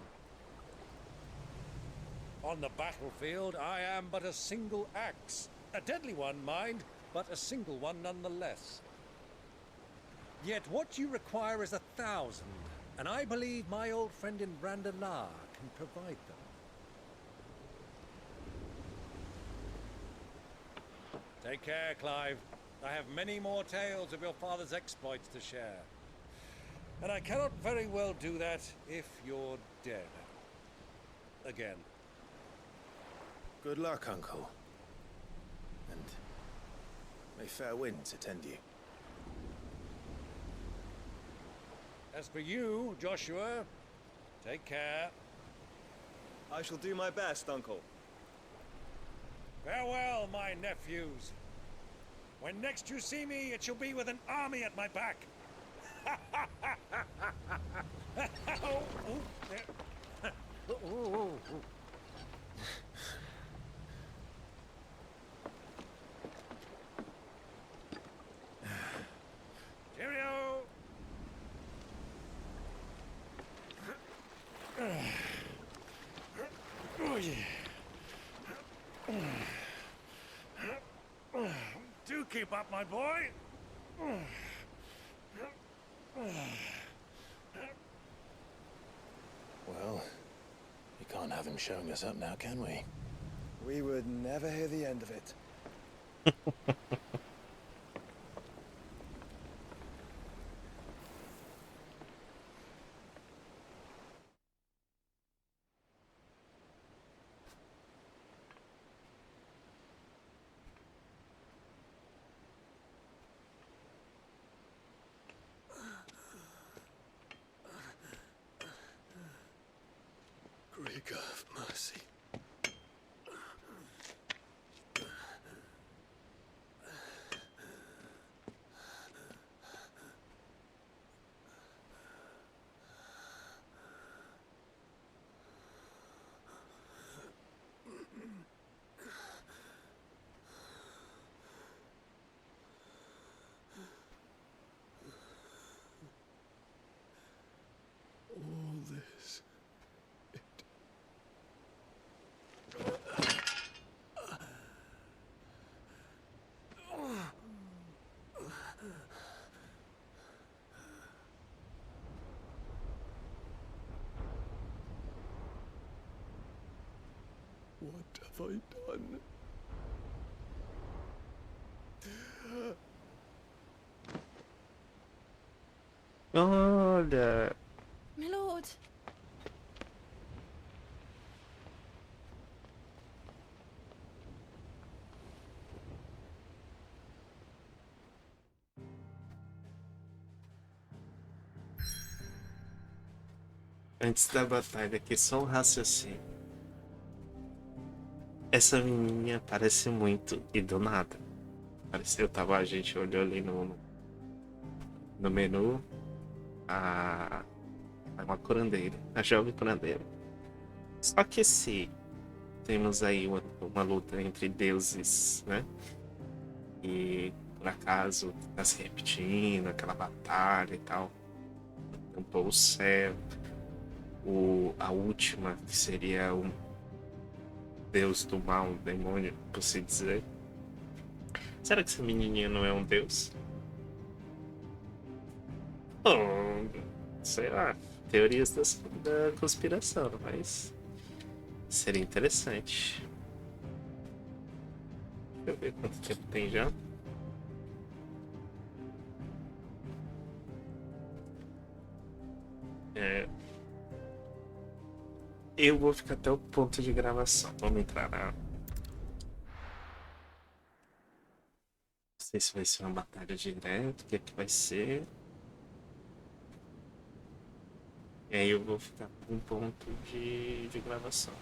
On the battlefield, I am but a single axe. A deadly one, mind, but a single one nonetheless. Yet what you require is 1,000, and I believe my old friend in Brandalar can provide them. Take care, Clive. I have many more tales of your father's exploits to share. And I cannot very well do that if you're dead. Again. Good luck, Uncle. And may fair winds attend you. As for you, Joshua, take care. I shall do my best, Uncle. Farewell, my nephews. When next you see me, it shall be with an army at my back. Oh, oh, there. Oh, oh, oh. Cheerio! Oh, yeah. Do keep up, my boy. Well, we can't have him showing us up now, can we? We would never hear the end of it. Greek of mercy. All this. What have I done? Olha. My lord. Antes da batalha aqui, só um raciocínio. Essa menininha parece muito e do nada. Pareceu, a gente olhou ali no menu. É uma curandeira, a jovem curandeira. Só que se temos aí uma luta entre deuses, né? E por acaso tá se repetindo aquela batalha e tal. Tampou o céu. A última, que seria um deus do mal, um demônio, por se dizer. Será que essa menininha não é um deus? Sei lá, teorias da conspiração, mas seria interessante. Deixa eu ver quanto tempo tem já. Eu vou ficar até o ponto de gravação. Vamos entrar na... Não sei se vai ser uma batalha direta, o que é que vai ser. E aí eu vou ficar com um ponto de gravação.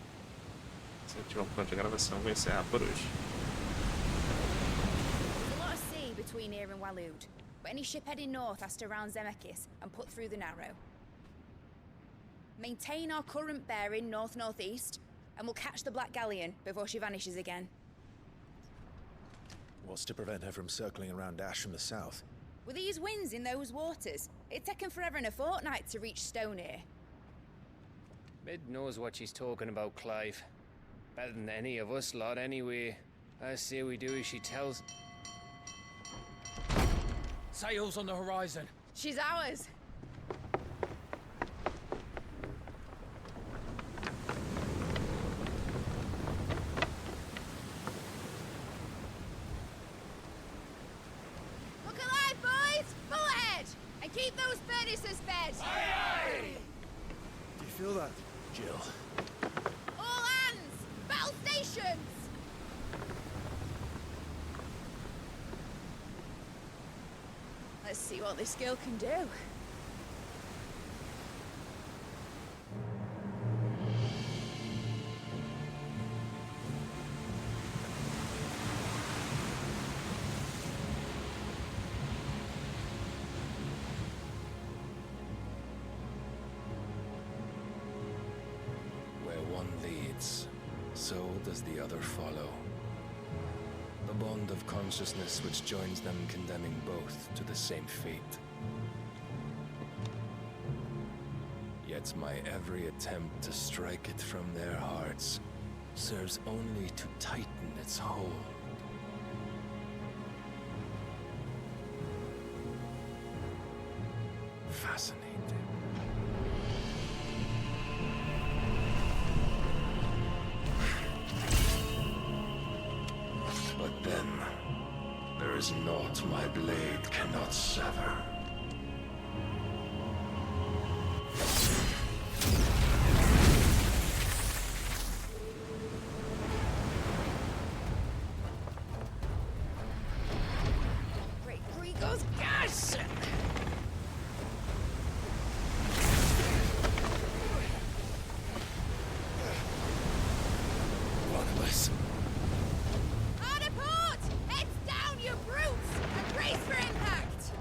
Se eu tiver um ponto de gravação, eu vou encerrar por hoje. There's a lot of sea between here and Waloed, but any ship heading north has to round Zemeckis and put through the Narrow. Maintain our current bearing north-northeast, and we'll catch the Black Galleon before she vanishes again. What's to prevent her from circling around Ash from the south? With these winds in those waters, it'd taken forever and a fortnight to reach Stone here. Mid knows what she's talking about, Clive. Better than any of us lot, anyway. I say we do as she tells. Sails on the horizon. She's ours. Look alive, boys! Full ahead! And keep those furnaces fed! Aye, aye! Do you feel that? Jill. All hands! Battle stations! Let's see what this girl can do. dissipates, so does the other follow. The bond of consciousness which joins them condemning both to the same fate. Yet my every attempt to strike it from their hearts serves only to tighten its hold. Fascinating. But then, there is naught my blade cannot sever. Great Gregor's gas! One of us. Hard a port! Heads down, you brutes! And brace for impact!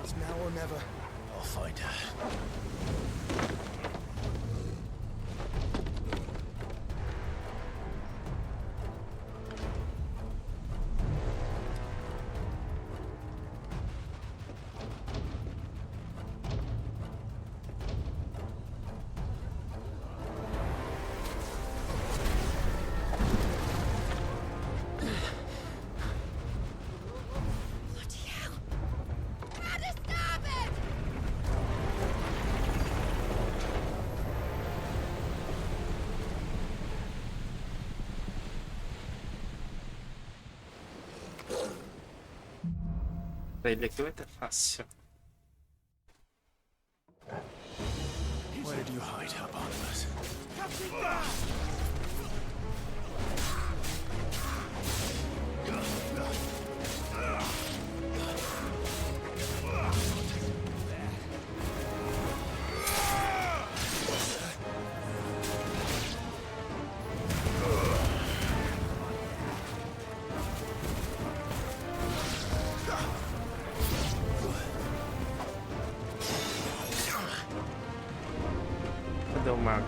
It's now or never. I'll find her. Bloody hell! Rudder starboard! Pra ele aqui vai ter fácil. Where did you hide her, Barnabas? Cadê o mago?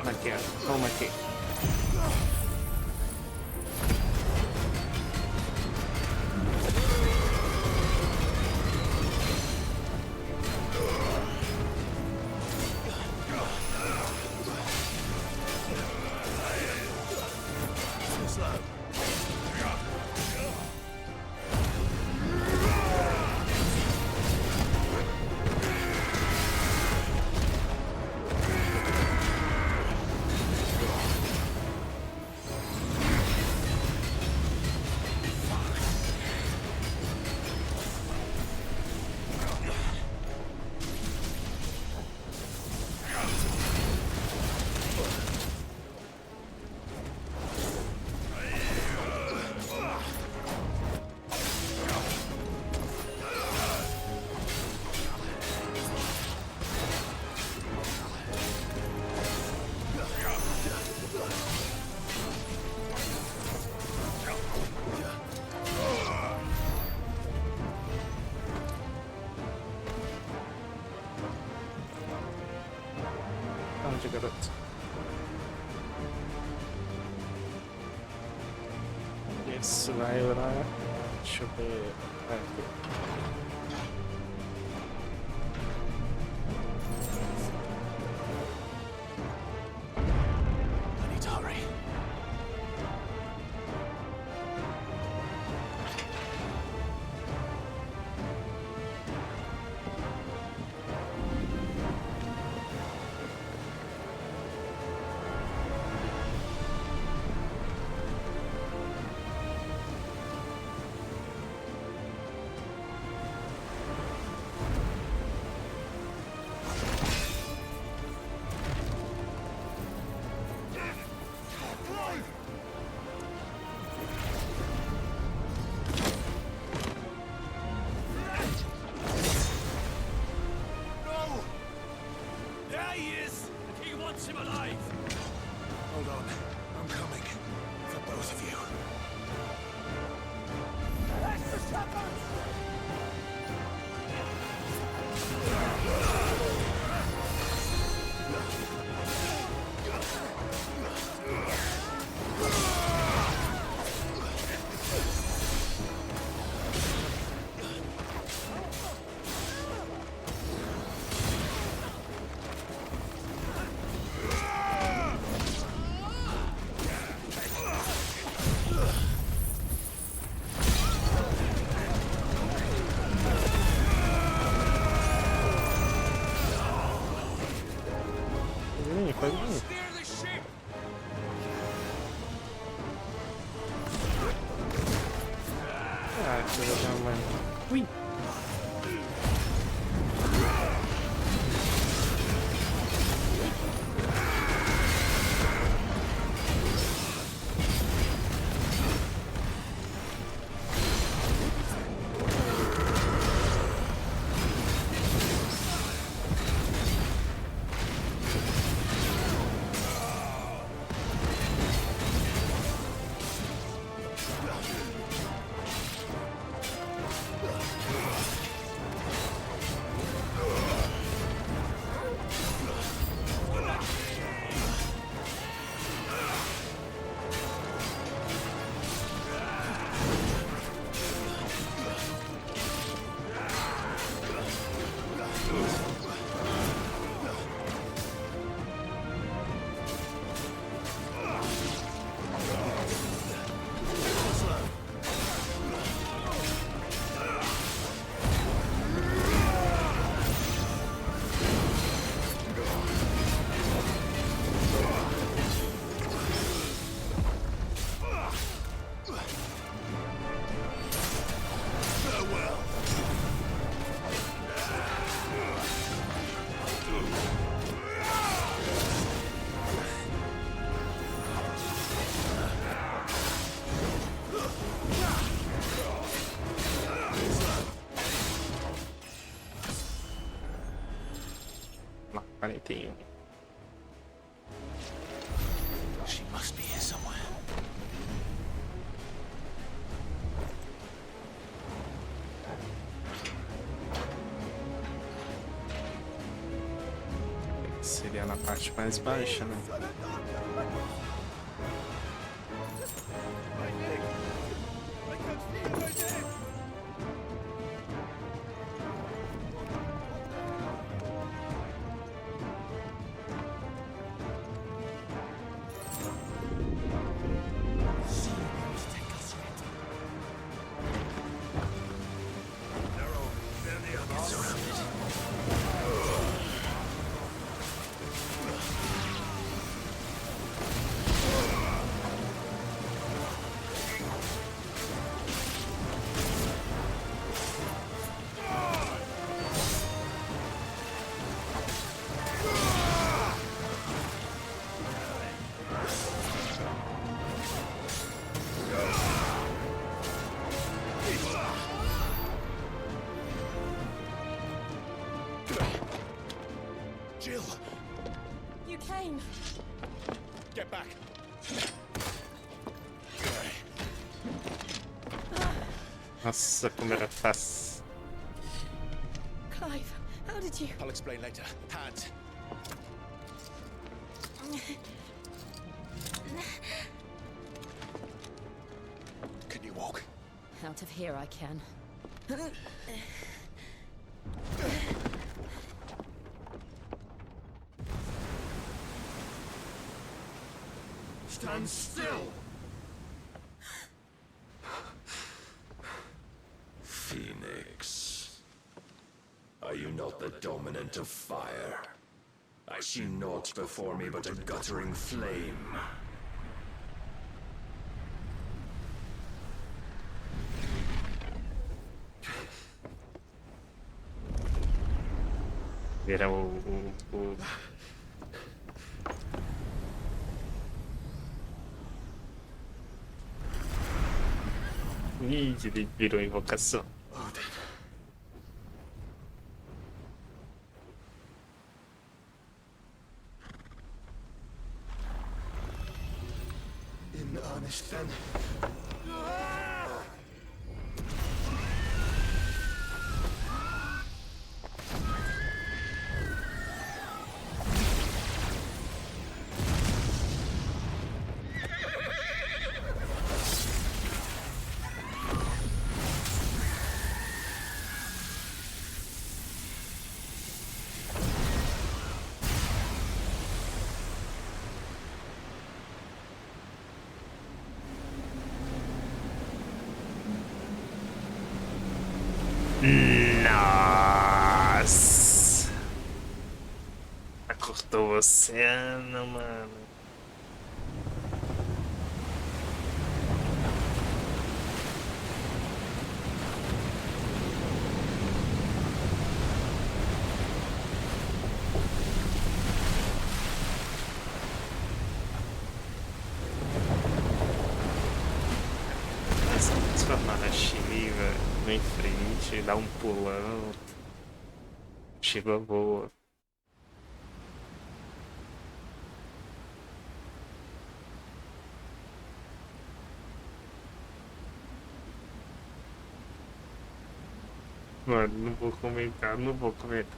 Aqui, ó. Toma aqui. Onde, garoto? Isso, vai lá. Deixa eu ver. Aqui. I need to hurry. Hold on. I'm coming. For both of you. Foi bonito. Ah, que legal, mano. Ui! She must be here somewhere. Seria na parte mais baixa, né? Jill! You came. Get back! Nossa, como era fácil. Clive, how did you? I'll explain later. Hands. Can you walk? Out of here I can. Stand still! Phoenix. Are you not the dominant of fire? I see naught before me but a guttering flame. Vira o... Ih, ele virou invocação. In earnest, then. Nossa! Cortou o oceano, mano. Essa transformar na Shiva no em frente, dar um pulão. Shiva voa. Mano, não vou comentar, não vou comentar.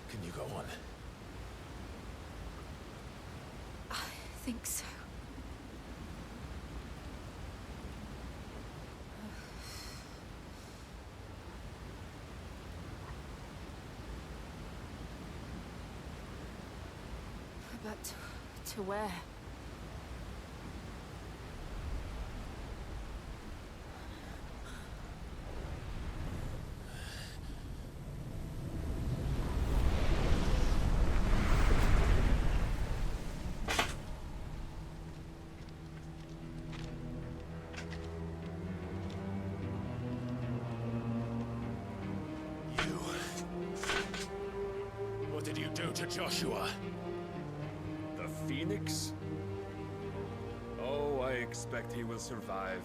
Can you go on? I think so. But to where? What did you do to Joshua? The Phoenix? Oh, I expect he will survive.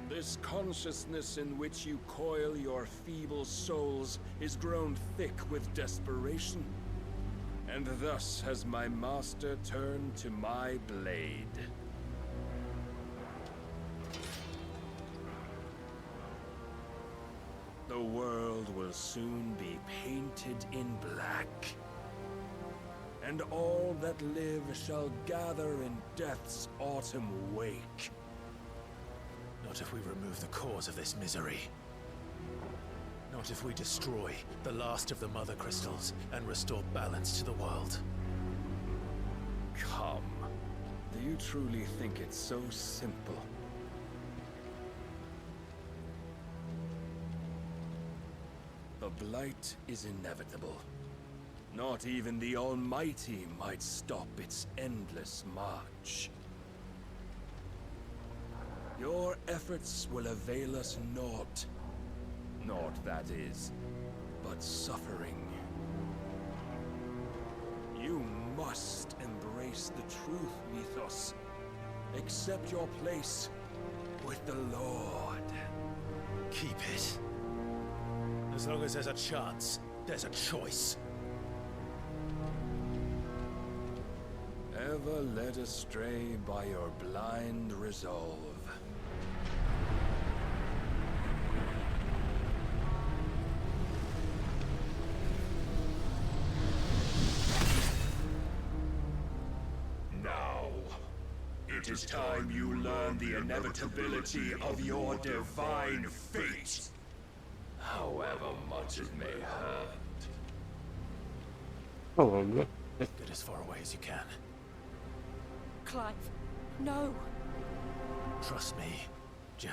This consciousness in which you coil your feeble souls is grown thick with desperation. And thus has my master turned to my blade. The world will soon be painted in black. And all that live shall gather in death's autumn wake. Not if we remove the cause of this misery. Not if we destroy the last of the Mother Crystals and restore balance to the world. Come. Do you truly think it's so simple? The blight is inevitable. Not even the Almighty might stop its endless march. Your efforts will avail us naught. Naught, that is, but suffering. You must embrace the truth, Mythos. Accept your place with the Lord. Keep it. As long as there's a chance, there's a choice. ever led astray by your blind resolve. Now, it is time you learn the inevitability of your divine fate, however much it may hurt. Oh, Get as far away as you can. Clive, no. Trust me, Jill.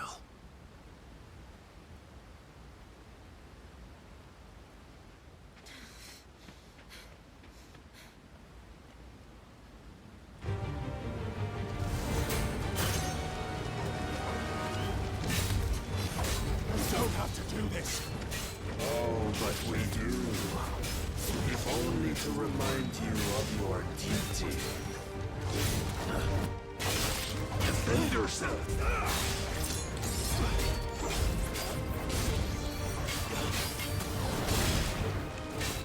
We don't have to do this. Oh, but we do. If only to remind you of your duty. Defend yourself.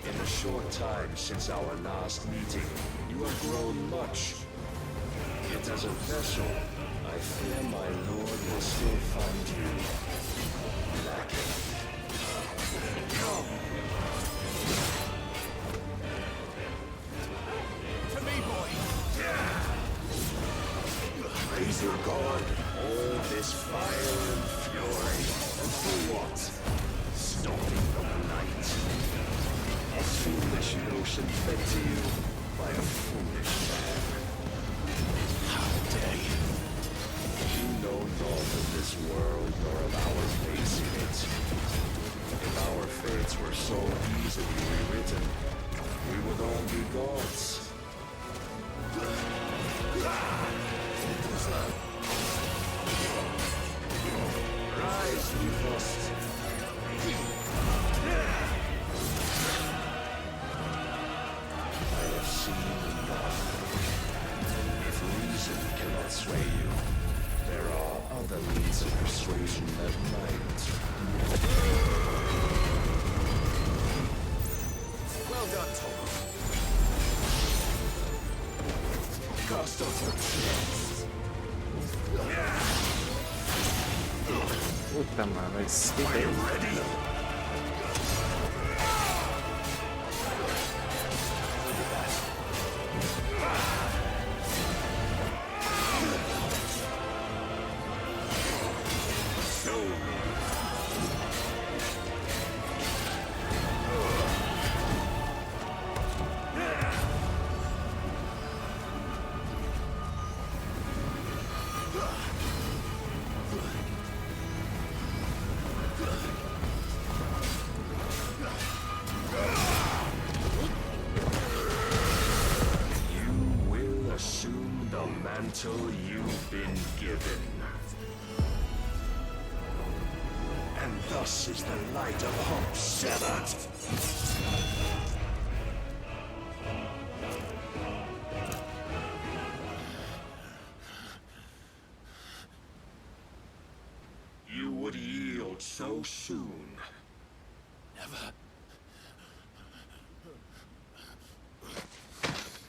In a short time since our last meeting, you have grown much. Yet as a vessel, I fear my lord will still find you lacking. Come! To me, boy. Raise your guard. All this fire and fury. And for what? Stopping the blight. A foolish notion fed to you by a foolish man. How dare you? You know naught of this world nor of our face in it. If our fates were so easily rewritten, we would all be gods. Rise, you must. I have seen enough. If reason cannot sway you, there are other means of persuasion that might. Well done, Tom. Cast off your chest. Puta, mano, esse Are you ready? Mantle you've been given. And thus is the light of hope severed. You would yield so soon. Never.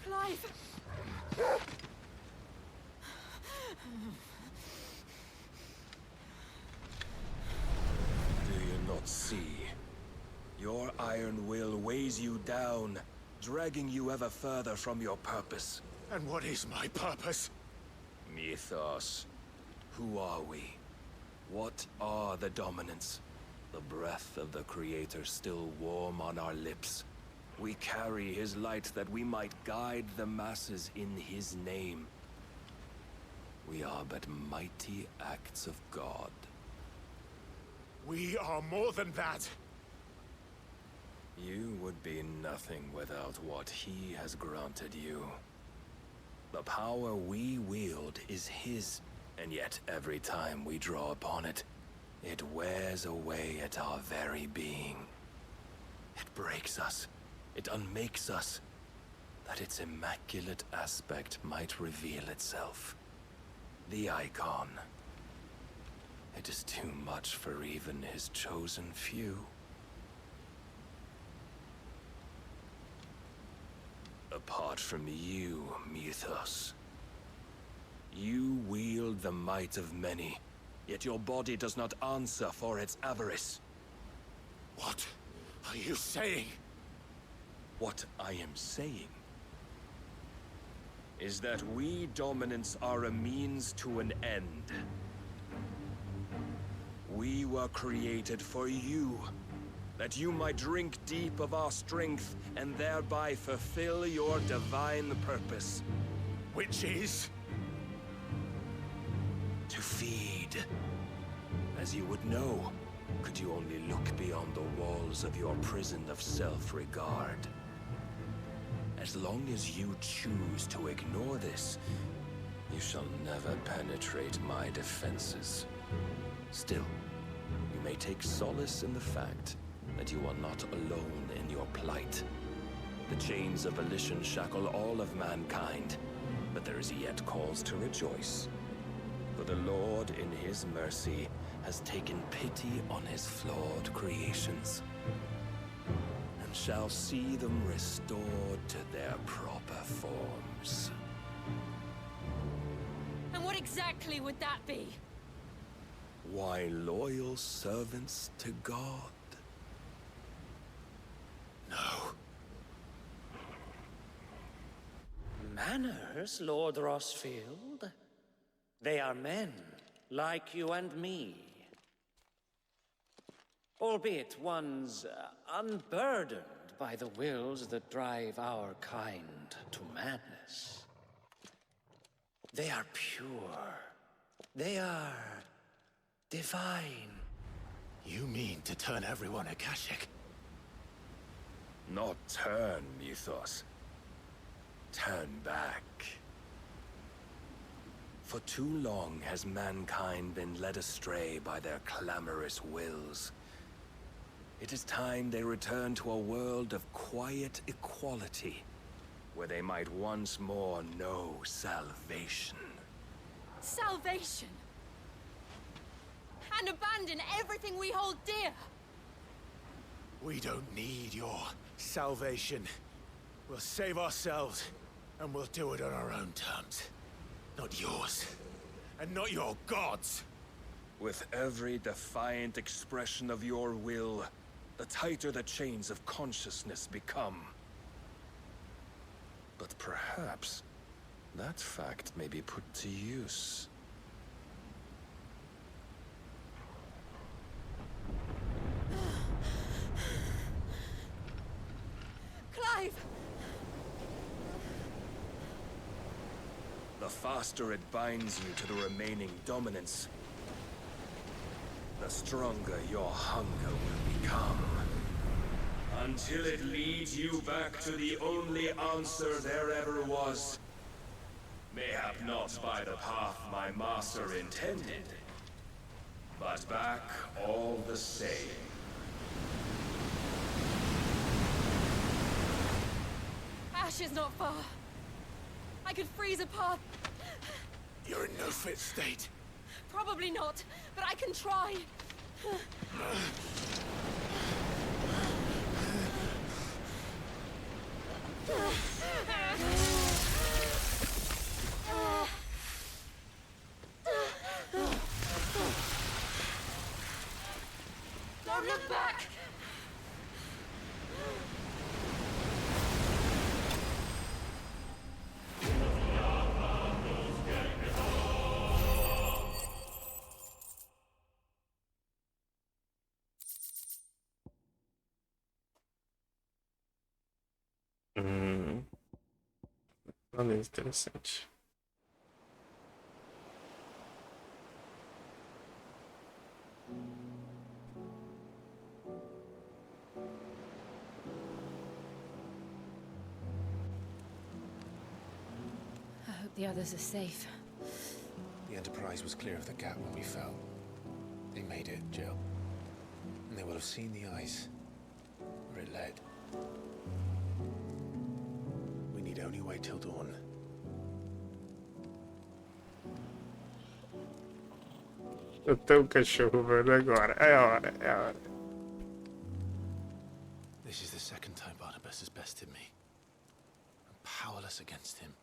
Clive! Do you not see? Your iron will weighs you down, dragging you ever further from your purpose. And what is my purpose? Mythos. Who are we? What are the dominants? The breath of the Creator still warm on our lips. We carry his light that we might guide the masses in his name. We are but mighty acts of God. We are more than that. You would be nothing without what he has granted you. The power we wield is his, and yet every time we draw upon it, it wears away at our very being. It breaks us, it unmakes us, that its immaculate aspect might reveal itself. The icon. It is too much for even his chosen few. The apart from you, Mythos. You wield the might of many, yet your body does not answer for its avarice. What are you saying? What I am saying is that we dominants are a means to an end. We were created for you, that you might drink deep of our strength and thereby fulfill your divine purpose. Which is? To feed. As you would know, could you only look beyond the walls of your prison of self-regard. As long as you choose to ignore this, you shall never penetrate my defenses. Still, you may take solace in the fact that you are not alone in your plight. The chains of volition shackle all of mankind, but there is yet cause to rejoice. For the Lord, in his mercy, has taken pity on his flawed creations, and shall see them restored to their proper forms. And what exactly would that be? Why, loyal servants to God. No. Manners, Lord Rossfield? They are men, like you and me. Albeit ones unburdened by the wills that drive our kind to madness. They are pure. They are divine. You mean to turn everyone Akashic? Not turn, Mythos. Turn back. For too long has mankind been led astray by their clamorous wills. It is time they return to a world of quiet equality, where they might once more know salvation. Salvation? And abandon everything we hold dear? We don't need your salvation. We'll save ourselves, and we'll do it on our own terms. Not yours, and not your gods. With every defiant expression of your will, the tighter the chains of consciousness become. But perhaps that fact may be put to use. Clive! The faster it binds you to the remaining dominance, the stronger your hunger will become. Until it leads you back to the only answer there ever was. Mayhap not by the path my master intended, but back all the same. Ash is not far. I could freeze a path. You're in no fit state. Probably not, but I can try. Don't look back! Olha, interessante. I hope the others are safe. The Enterprise was clear of the gap when we fell. They made it, Jill. And they will have seen the ice where it led. We need only wait till dawn. Eu tenho um cachorro, velho, agora. É a hora, é a hora. This is the second time Barnabas has bested me. powerless against him.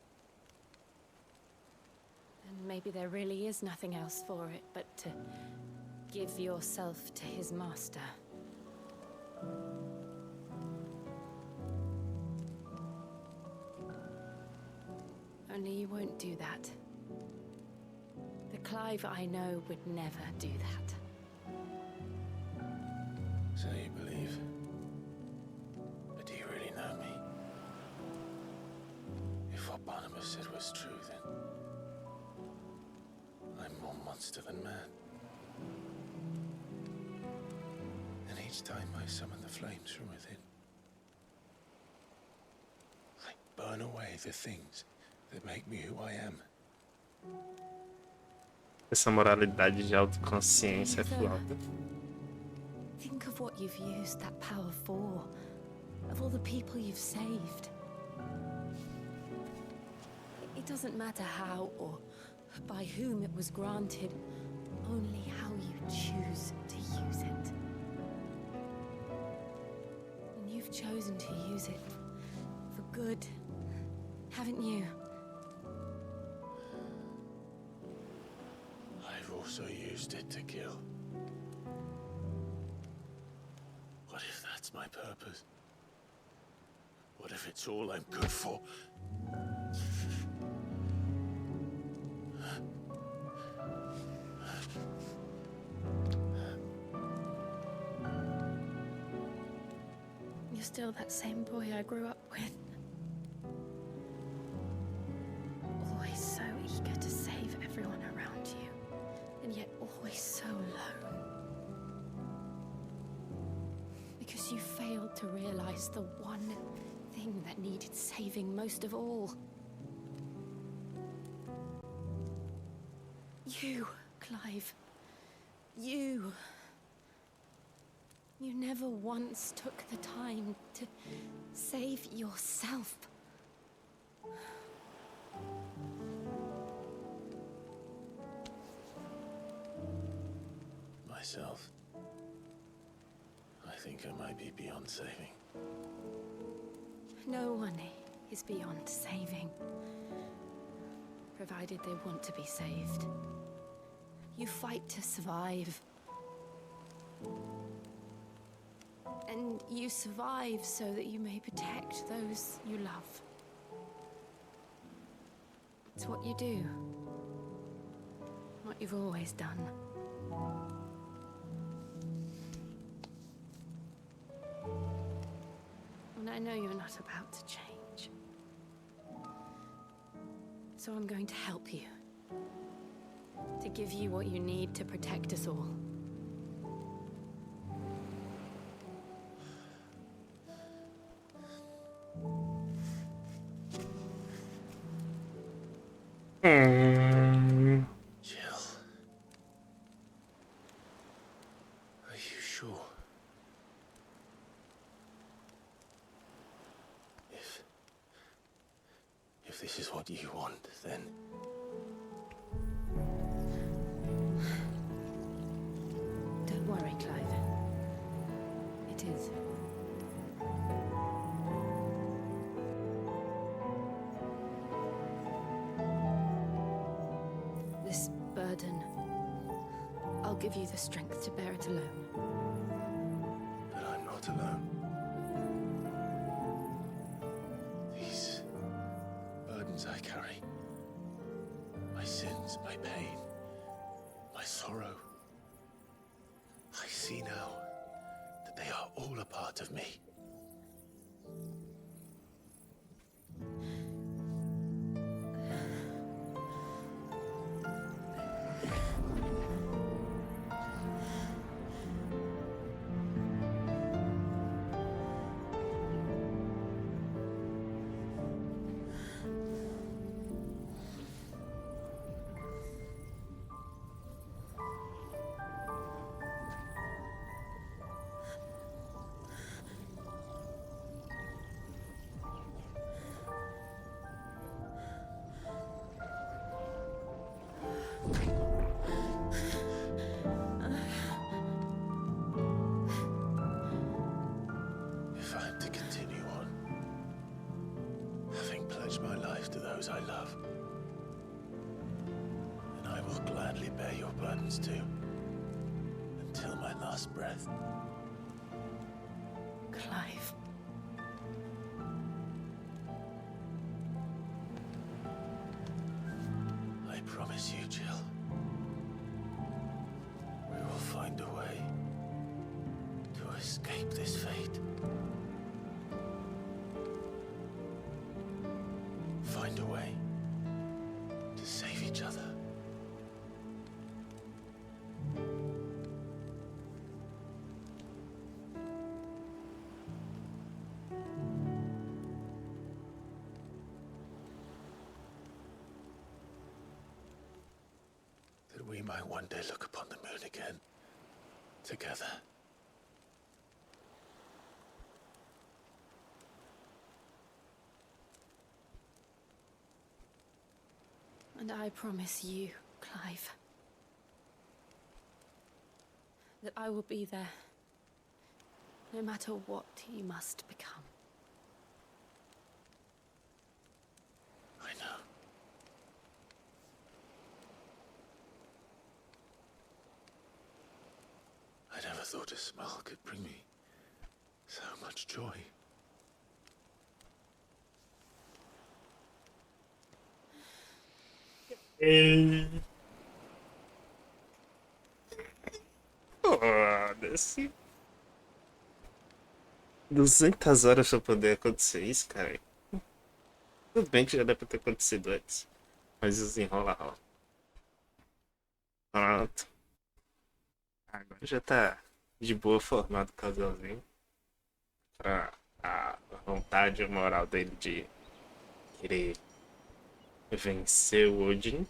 And maybe there really is nothing else for it but to give yourself to his master. Only you won't do that. The Clive I know would never do that. So you believe? But do you really know me? If what Barnabas said was true, then I'm more monster than man. And each time I summon the flames from within, I burn away the things that make me who I am. Essa moralidade de autoconsciência é foda. Think of what you've used that power for, of all the people you've saved. It doesn't matter how or by whom it was granted, only how you choose to use it. And you've chosen to use it for good, haven't you? I've also used it to kill. What if that's my purpose? What if it's all I'm good for? You're still that same boy I grew up with. Always so eager to save everyone around you, and yet always so alone. Because you failed to realize the one thing that needed saving most of all. You, Clive. You. You never once took the time to save yourself. Myself? I think I might be beyond saving. No one is beyond saving, provided they want to be saved. You fight to survive. And you survive so that you may protect those you love. It's what you do. What you've always done. And I know you're not about to change. So I'm going to help you. To give you what you need to protect us all. Jill. Are you sure? If this is what you want, then... Don't worry, Clive. It is. This burden, I'll give you the strength to bear it alone. But I'm not alone. These burdens I carry, my sins, my pain, my sorrow, I see now that they are all a part of me. pledge my life to those I love. And I will gladly bear your burdens too, until my last breath. Clive. I promise you, Jill. We will find a way to escape this fate. Find a way to save each other. That we might one day look upon the moon again, together. And I promise you, Clive, that I will be there, no matter what you must become. I know. I never thought a smile could bring me so much joy. Foda-se. 200 horas pra poder acontecer isso, cara. Tudo bem que já deve ter acontecido antes. Mas desenrola rola. Pronto. Agora já tá de boa formado o casalzinho. Pra a vontade e a moral dele de querer vencer o Odin.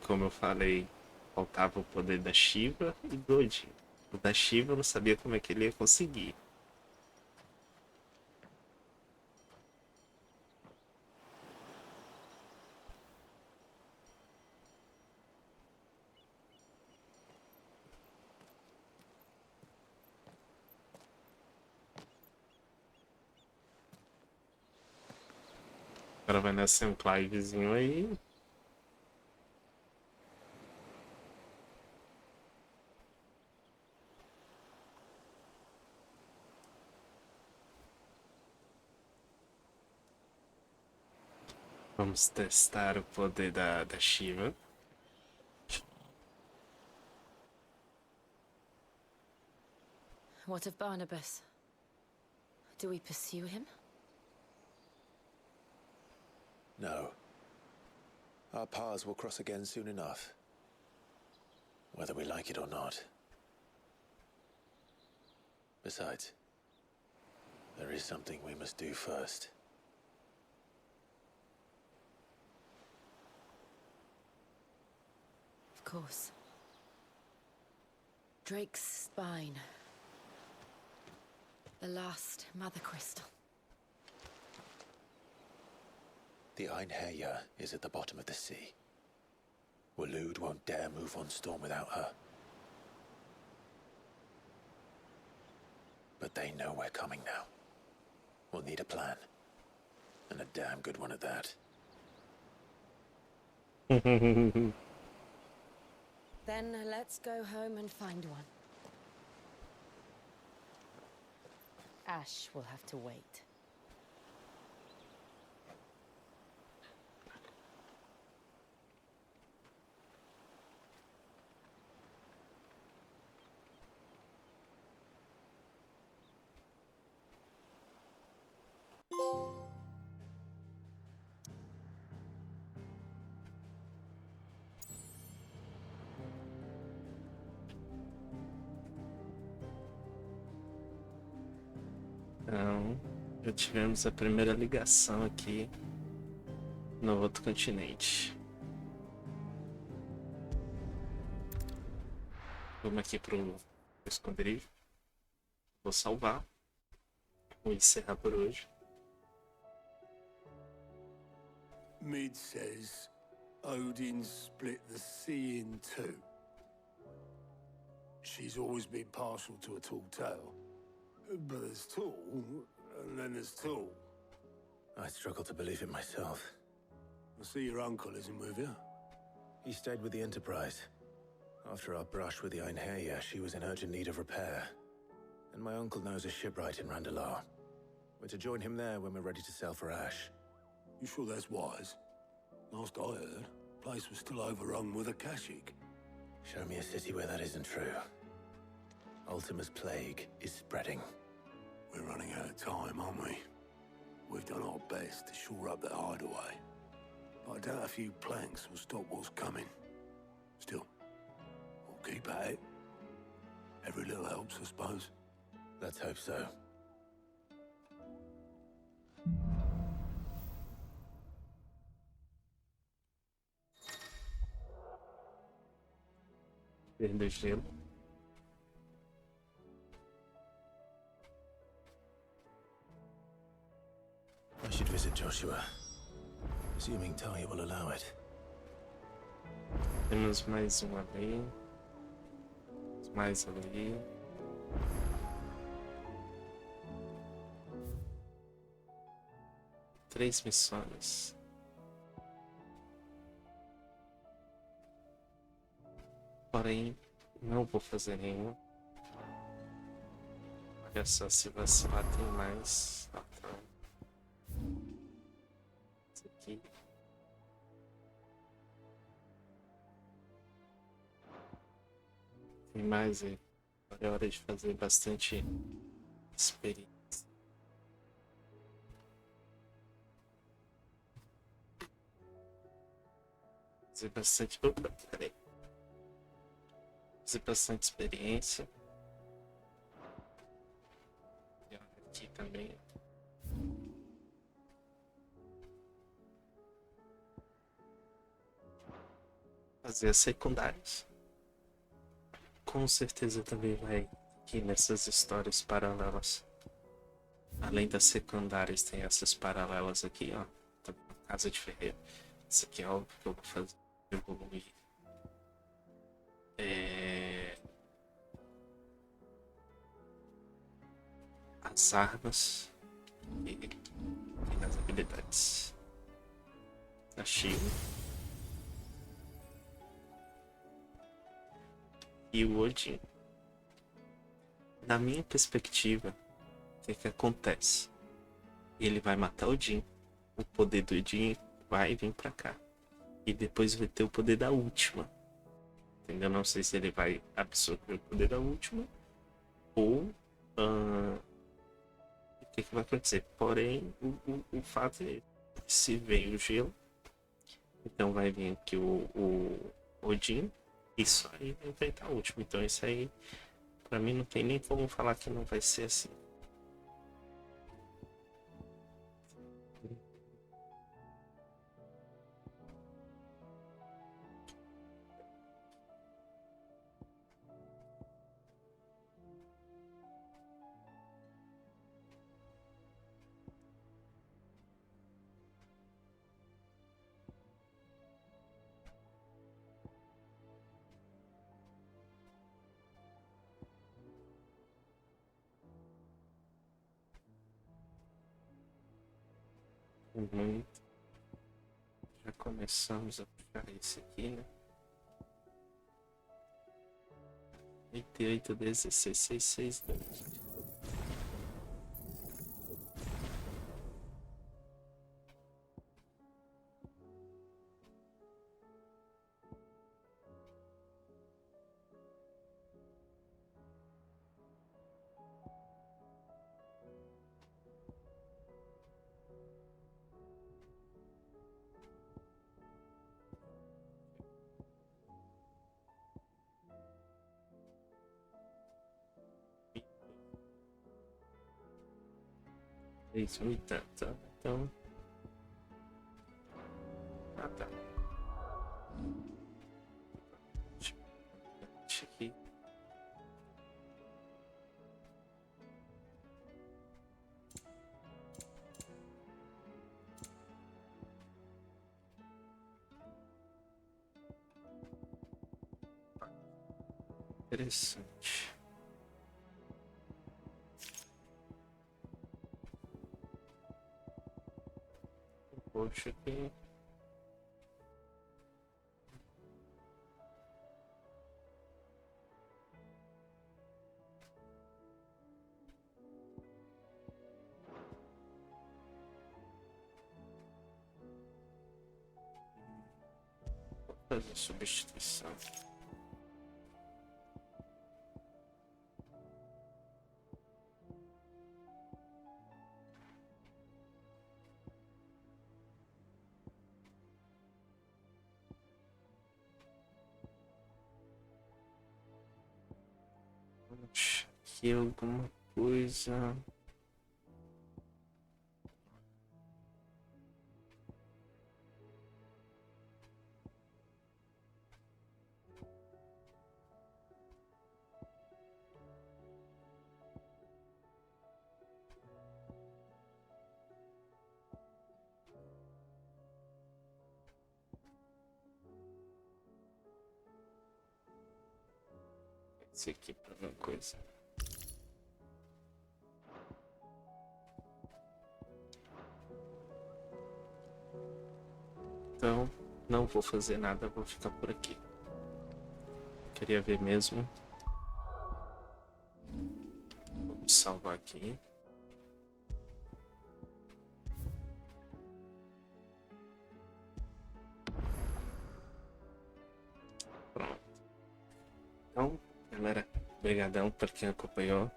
Como eu falei, faltava o poder da Shiva e do Odin. O da Shiva eu não sabia como é que ele ia conseguir. Agora vai nascer um Clivezinho aí. Vamos testar o poder da Shiva. What of Barnabas? Do we pursue him? No. Our paths will cross again soon enough. Whether we like it or not. Besides, there is something we must do first. Of course. Drake's spine. The last mother crystal. The Einherjar is at the bottom of the sea. Waloed won't dare move on Storm without her. But they know we're coming now. We'll need a plan. And a damn good one at that. Then let's go home and find one. Ash will have to wait. Então, já tivemos a primeira ligação aqui no outro continente. Vamos aqui pro esconderijo. Vou salvar. Vou encerrar por hoje. Mid says Odin split the sea in two. She's always been partial to a tall tale. But as tall, And then there's Tool. I struggle to believe it myself. I see your uncle isn't with you. He stayed with the Enterprise. After our brush with the Einherja, she was in urgent need of repair. And my uncle knows a shipwright in Randalar. We're to join him there when we're ready to sail for Ash. You sure that's wise? Last I heard, the place was still overrun with Akashic. Show me a city where that isn't true. Ultima's plague is spreading. We're running out of time, aren't we? We've done our best to shore up that hideaway. But I doubt a few planks will stop what's coming. Still, we'll keep at it. Every little helps, I suppose. Let's hope so. Perder gelo. I should visit Joshua. Assuming Talia will allow it. Temos mais um ali. Mais ali. Três missões. Porém, não vou fazer nenhuma. Olha só, se vacilar tem mais. Ah, tá. Esse aqui. Tem mais aí. Agora é hora de fazer bastante experiência. Fazer bastante. Opa, peraí. Fazer bastante experiência. E aqui também. Fazer as secundárias. Com certeza também vai aqui nessas histórias paralelas. Além das secundárias, tem essas paralelas aqui, ó. Casa de Ferreiro. Isso aqui é óbvio que eu vou fazer. Evoluir. As armas e as habilidades. A Shield. E o Odin. Na minha perspectiva, o que acontece? Ele vai matar o Odin. O poder do Odin vai vir pra cá. E depois vai ter o poder da última. Entendeu? Não sei se ele vai absorver o poder da última. Ou o que vai acontecer. Porém, o fato é, se vem o gelo, então vai vir aqui o Odin. Isso aí vai enfrentar a última. Então isso aí, pra mim, não tem nem como falar que não vai ser assim. Muito. Já começamos a puxar esse aqui, né? 88, 16, 6, 6, 2. Isso, 80. Então. Ah, tá. Deixa aqui. Interessante. roxo aqui. Vou fazer substituição. Aqui alguma coisa. Esse aqui para uma coisa. Então, não vou fazer nada, vou ficar por aqui. Queria ver mesmo. Vou salvar aqui. Pronto. Então, galera, obrigadão por quem acompanhou.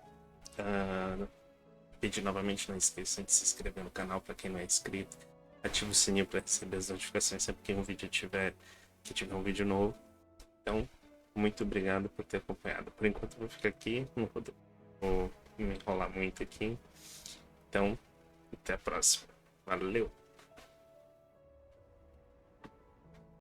Pedir novamente, não esqueçam de se inscrever no canal para quem não é inscrito. Ative o sininho para receber as notificações sempre que um vídeo tiver um vídeo novo. Então, muito obrigado por ter acompanhado. Por enquanto eu vou ficar aqui, não vou me enrolar muito aqui. Então, até a próxima. Valeu!